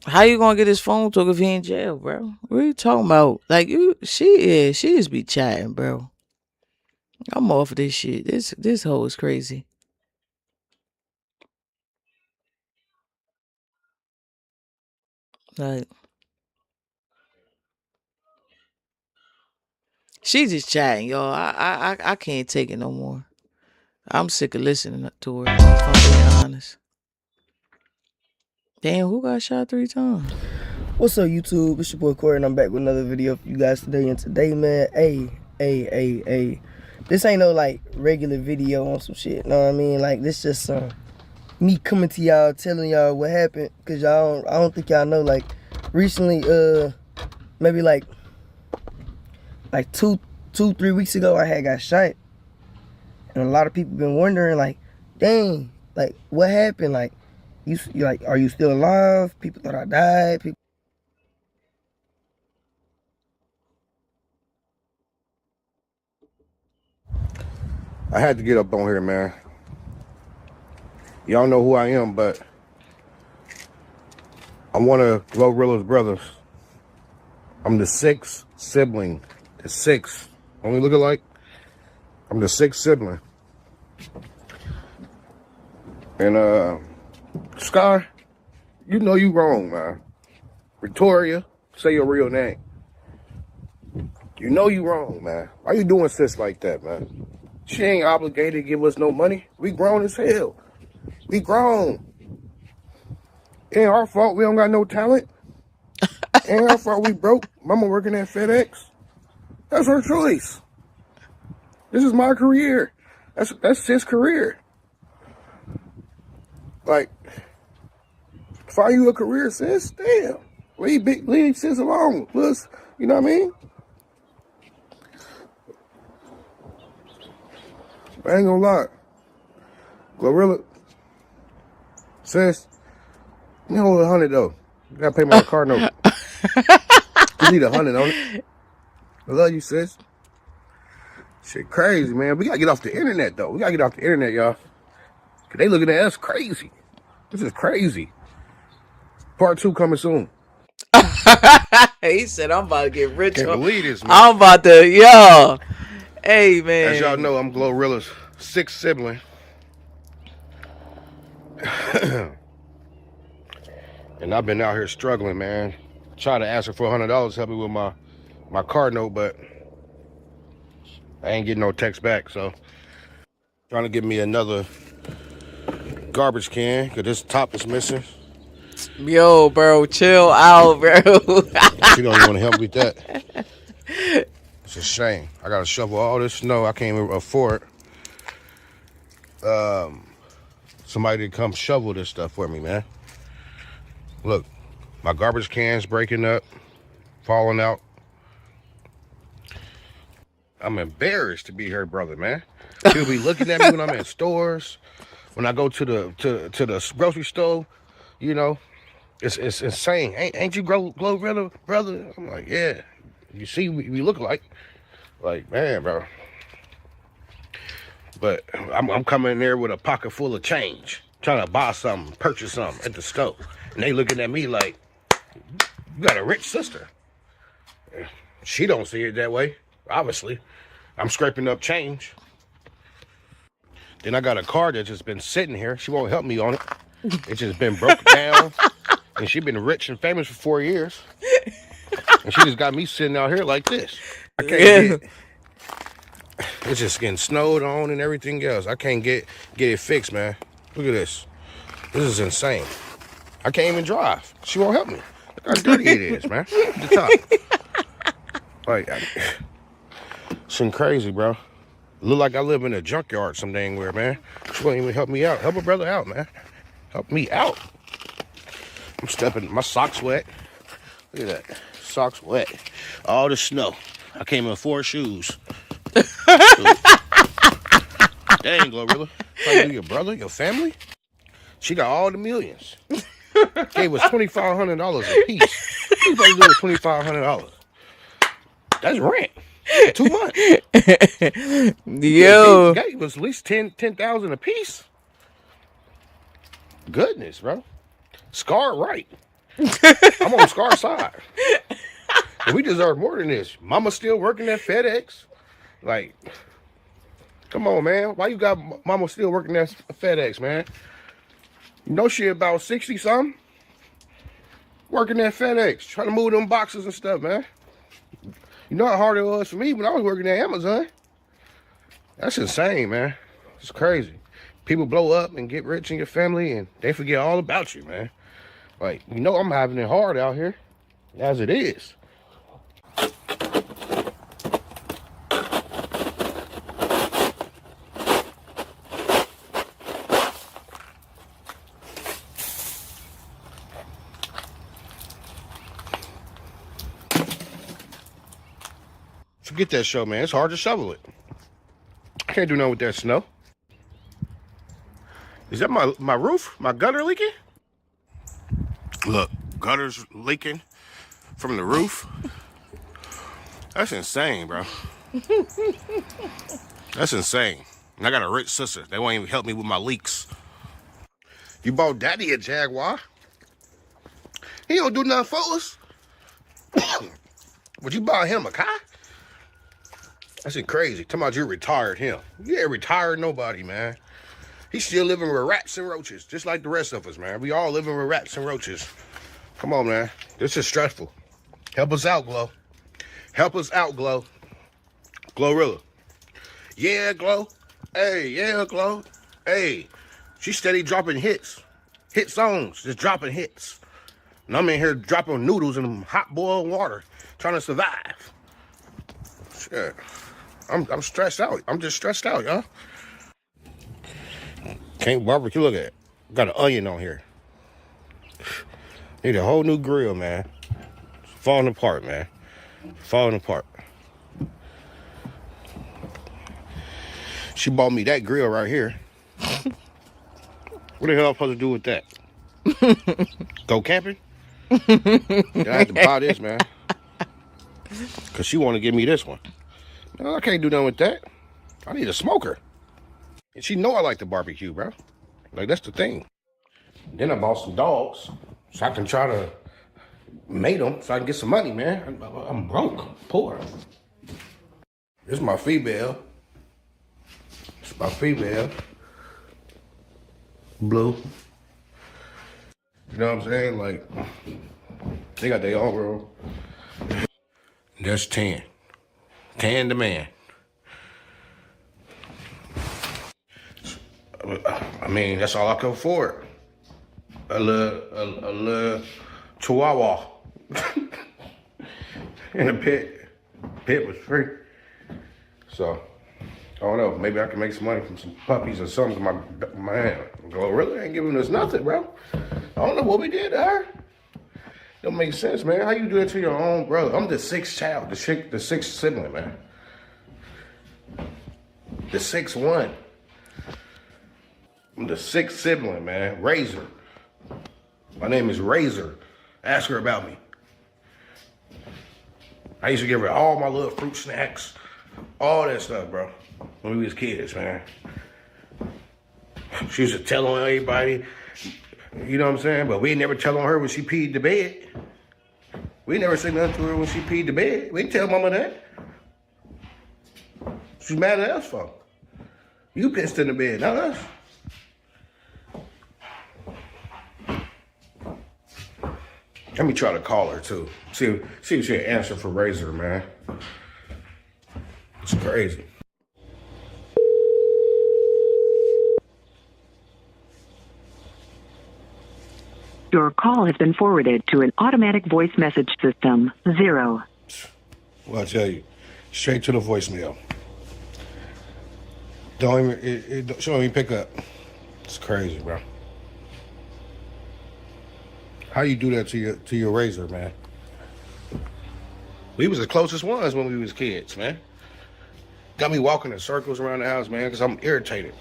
How you gonna get his phone took if he in jail, bro? What are you talking about? Like she just be chatting, bro. I'm off of this shit. This hoe is crazy. Like she just chatting, y'all. I can't take it no more. I'm sick of listening to her. If I'm being honest. Damn, who got shot 3 times? What's up, YouTube? It's your boy Corey, and I'm back with another video for you guys today. And today, man, hey, this ain't no like regular video on some shit. Know what I mean? Like this just me coming to y'all, telling y'all what happened, cause I don't think y'all know. Like recently, maybe like 2-3 weeks ago, I had got shot, and a lot of people been wondering, like, dang, like what happened? Like, you like, are you still alive? People thought I died. People. I had to get up on here, man. Y'all know who I am, but I'm one of Glorilla's brothers. I'm the 6th sibling. The 6th. Only look alike. I'm the 6th sibling. And Scar, you know you wrong, man. Victoria, say your real name. You know you wrong, man. Why you doing sis like that, man? She ain't obligated to give us no money. We grown as hell. We grown. Ain't our fault we don't got no talent. Ain't our fault we broke. Mama working at FedEx. That's her choice. This is my career. That's his career. Like, find you a career, sis. Damn. Leave sis alone. Plus, you know what I mean? I ain't gonna lie. Glorilla, sis, you hold 100 though. You gotta pay my car note. You need 100 on it. I love you, sis. Shit crazy, man. We gotta get off the internet though. We gotta get off the internet, y'all. Cause they looking at us crazy. This is crazy. Part 2 coming soon. He said, I'm about to get rich. Can't believe this, man. I'm about to, yo. Hey, man. As y'all know, I'm Glorilla's 6th sibling. And I've been out here struggling, man. Trying to ask her for $100 to help me with my car note, but I ain't getting no text back, so trying to get me another garbage can, because this top is missing. Yo, bro, chill out, bro. She don't even want to help me with that. It's a shame. I got to shovel all this snow. I can't even afford somebody to come shovel this stuff for me, man. Look, my garbage can's breaking up, falling out. I'm embarrassed to be her brother, man. She'll be looking at me when I'm in stores, when I go to the grocery store. You know, it's insane. Ain't you Glorilla, brother? I'm like, yeah. You see, we look like man, bro. But I'm coming in there with a pocket full of change, trying to buy something, purchase something at the store, and they looking at me like, you got a rich sister. She don't see it that way, obviously. I'm scraping up change. Then I got a car that's just been sitting here. She won't help me on it. It's just been broken down, and she been rich and famous for 4 years. And she just got me sitting out here like this. I can't get, it's just getting snowed on and everything else. I can't get it fixed, man. Look at this. This is insane. I can't even drive. She won't help me. Look how dirty it is, man. At the top. Like, it's crazy, bro. Look like I live in a junkyard some dang where, man. She won't even help me out. Help a brother out, man. Help me out. I'm stepping, my socks wet. Look at that. Socks wet. All the snow. I can't even afford shoes. Dang, Glorilla. How you do your brother, your family? She got all the millions. Gave us $2,500 a piece. What you supposed to do with $2,500? That's rent. 2 months. Yo. Gave us at least 10,000 a piece. Goodness, bro. Scar right. I'm on Scar's side. And we deserve more than this. Mama's still working at FedEx. Like, come on, man. Why you got Mama still working at FedEx, man? You know she about 60-something. Working at FedEx. Trying to move them boxes and stuff, man. You know how hard it was for me when I was working at Amazon. That's insane, man. It's crazy. People blow up and get rich in your family and they forget all about you, man. Like, you know I'm having it hard out here, as it is. Forget that show, man. It's hard to shovel it. I can't do nothing with that snow. Is that my roof? My gutter leaking? Look, gutter's leaking from the roof. That's insane, bro. That's insane. And I got a rich sister. They won't even help me with my leaks. You bought daddy a Jaguar. He don't do nothing for us. Would you buy him a car? That's crazy. Talking about you retired him. You ain't retired nobody, man. He's still living with rats and roaches, just like the rest of us, man. We all living with rats and roaches. Come on, man. This is stressful. Help us out, Glow. Help us out, Glow. Glorilla. Yeah, Glow. Hey, yeah, Glow. Hey, she's steady dropping hits. Hit songs, just dropping hits. And I'm in here dropping noodles in hot boiled water, trying to survive. Yeah. I'm stressed out. I'm just stressed out, y'all. Can't barbecue. Look at it. Got an onion on here. Need a whole new grill, man. It's falling apart, man. Falling apart. She bought me that grill right here. What the hell am I supposed to do with that? Go camping? Then I have to buy this, man. Because she want to give me this one. No, I can't do nothing with that. I need a smoker. And she know I like the barbecue, bro. Like, that's the thing. Then I bought some dogs so I can try to mate them so I can get some money, man. I'm broke, poor. This is my female. It's my female. Blue. You know what I'm saying? Like, they got their own room. That's 10. 10 the man. I mean, that's all I could afford. A little chihuahua. And a pet. Pet was free. So, I don't know. Maybe I can make some money from some puppies or something. My man, Glorilla ain't giving us nothing, bro. I don't know what we did to her. Don't make sense, man. How you do that to your own brother? I'm the sixth child, the sixth sibling, man. The sixth one. I'm the sixth sibling, man. Razor. My name is Razor. Ask her about me. I used to give her all my little fruit snacks, all that stuff, bro, when we was kids, man. She used to tell on everybody, you know what I'm saying? But we never tell on her when she peed the bed. We never say nothing to her when she peed the bed. We didn't tell mama that. She's mad at us for. You pissed in the bed, not us. Let me try to call her too. See if she'll answer for Razor, man. It's crazy. Your call has been forwarded to an automatic voice message system. 0. Well, I tell you, straight to the voicemail. Don't even, she don't even pick up. It's crazy, bro. How you do that to your Razor, man? We was the closest ones when we was kids, man. Got me walking in circles around the house, man, because I'm irritated.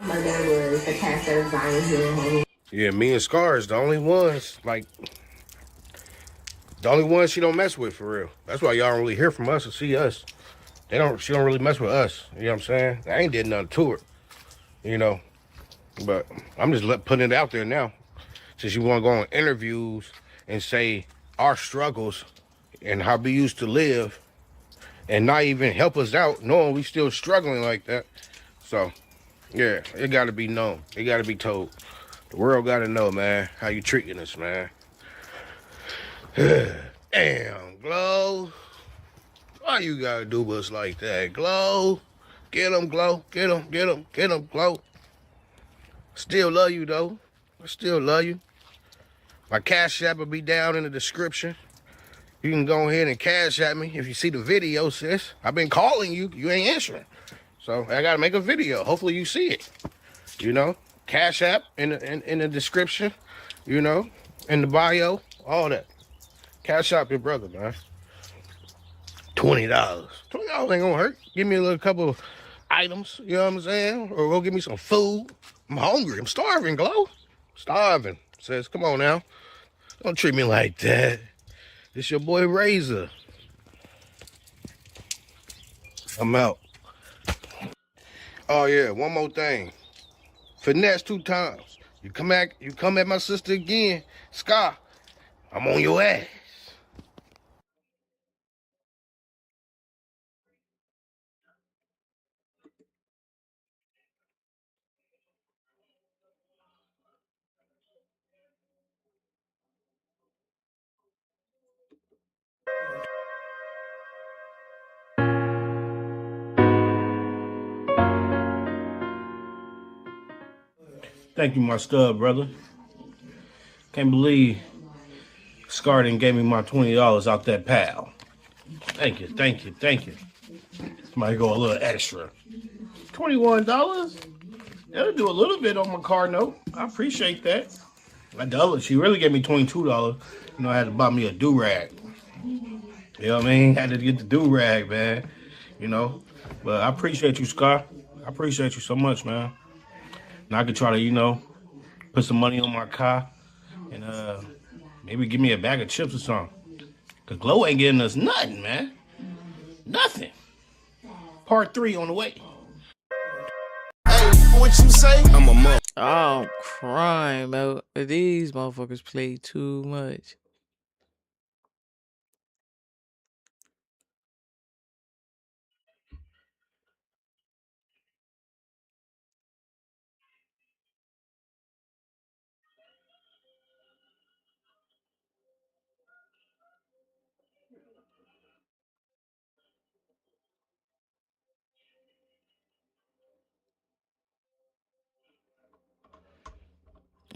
My dad was a pastor of Zion here. Yeah, me and Scar is the only ones, like, the only ones she don't mess with, for real. That's why y'all don't really hear from us or see us. She don't really mess with us, you know what I'm saying? I ain't did nothing to her, you know? But I'm just putting it out there now. Since you want to go on interviews and say our struggles and how we used to live and not even help us out, knowing we still struggling like that. So, yeah, it got to be known. It got to be told. The world got to know, man, how you treating us, man. Damn, Glow. Why you got to do us like that, Glow? Get him, Glow. Get him, Glow. Still love you, though. I still love you. My Cash App will be down in the description. You can go ahead and Cash App me if you see the video, sis. I've been calling you. You ain't answering. So I got to make a video. Hopefully you see it. You know, Cash App in the description. You know, in the bio, all that. Cash App your brother, man. $20. $20 ain't gonna hurt. Give me a little couple of items, you know what I'm saying? Or go give me some food. I'm hungry. I'm starving, Glow. Starving. Says, come on now. Don't treat me like that. It's your boy Razor. I'm out. Oh yeah, one more thing. Finesse 2 times. You come at my sister again, Scar, I'm on your ass. Thank you, my stud brother. Can't believe Scar didn't gave me my $20 out that pal. Thank you. Might go a little extra. $21? That'll do a little bit on my car note. I appreciate that. She really gave me $22. You know, I had to buy me a do-rag. You know what I mean? Had to get the do-rag, man. You know? But I appreciate you, Scar. I appreciate you so much, man. Now I could try to, put some money on my car and maybe give me a bag of chips or something. Cause Glow ain't getting us nothing, man. Nothing. Part 3 on the way. What you say? I'm a mother. Oh, I'm crying, bro. These motherfuckers play too much.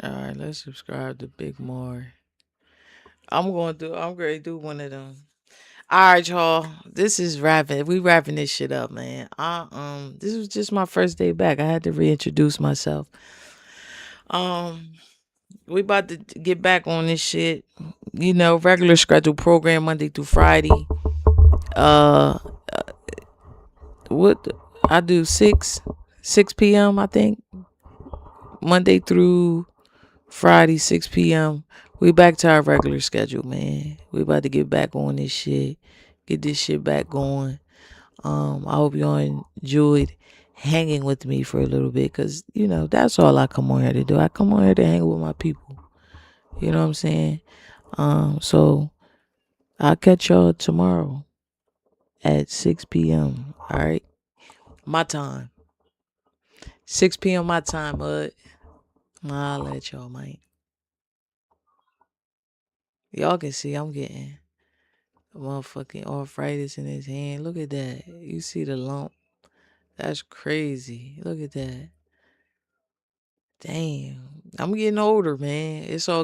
All right, let's subscribe to Big More. I'm going to do one of them. All right, y'all. This is wrapping. We wrapping this shit up, man. This was just my first day back. I had to reintroduce myself. We about to get back on this shit. Regular scheduled program Monday through Friday. What I do 6 p.m. I think. Monday through Friday, 6 p.m. We back to our regular schedule, man. We about to get back on this shit. Get this shit back going. I hope y'all enjoyed hanging with me for a little bit. Because, that's all I come on here to do. I come on here to hang with my people. You know what I'm saying? So I'll catch y'all tomorrow at 6 p.m. All right? My time. 6 p.m. my time, bud. I'll let y'all, man. Y'all can see I'm getting motherfucking arthritis in his hand. Look at that. You see the lump? That's crazy. Look at that. Damn. I'm getting older, man. It's all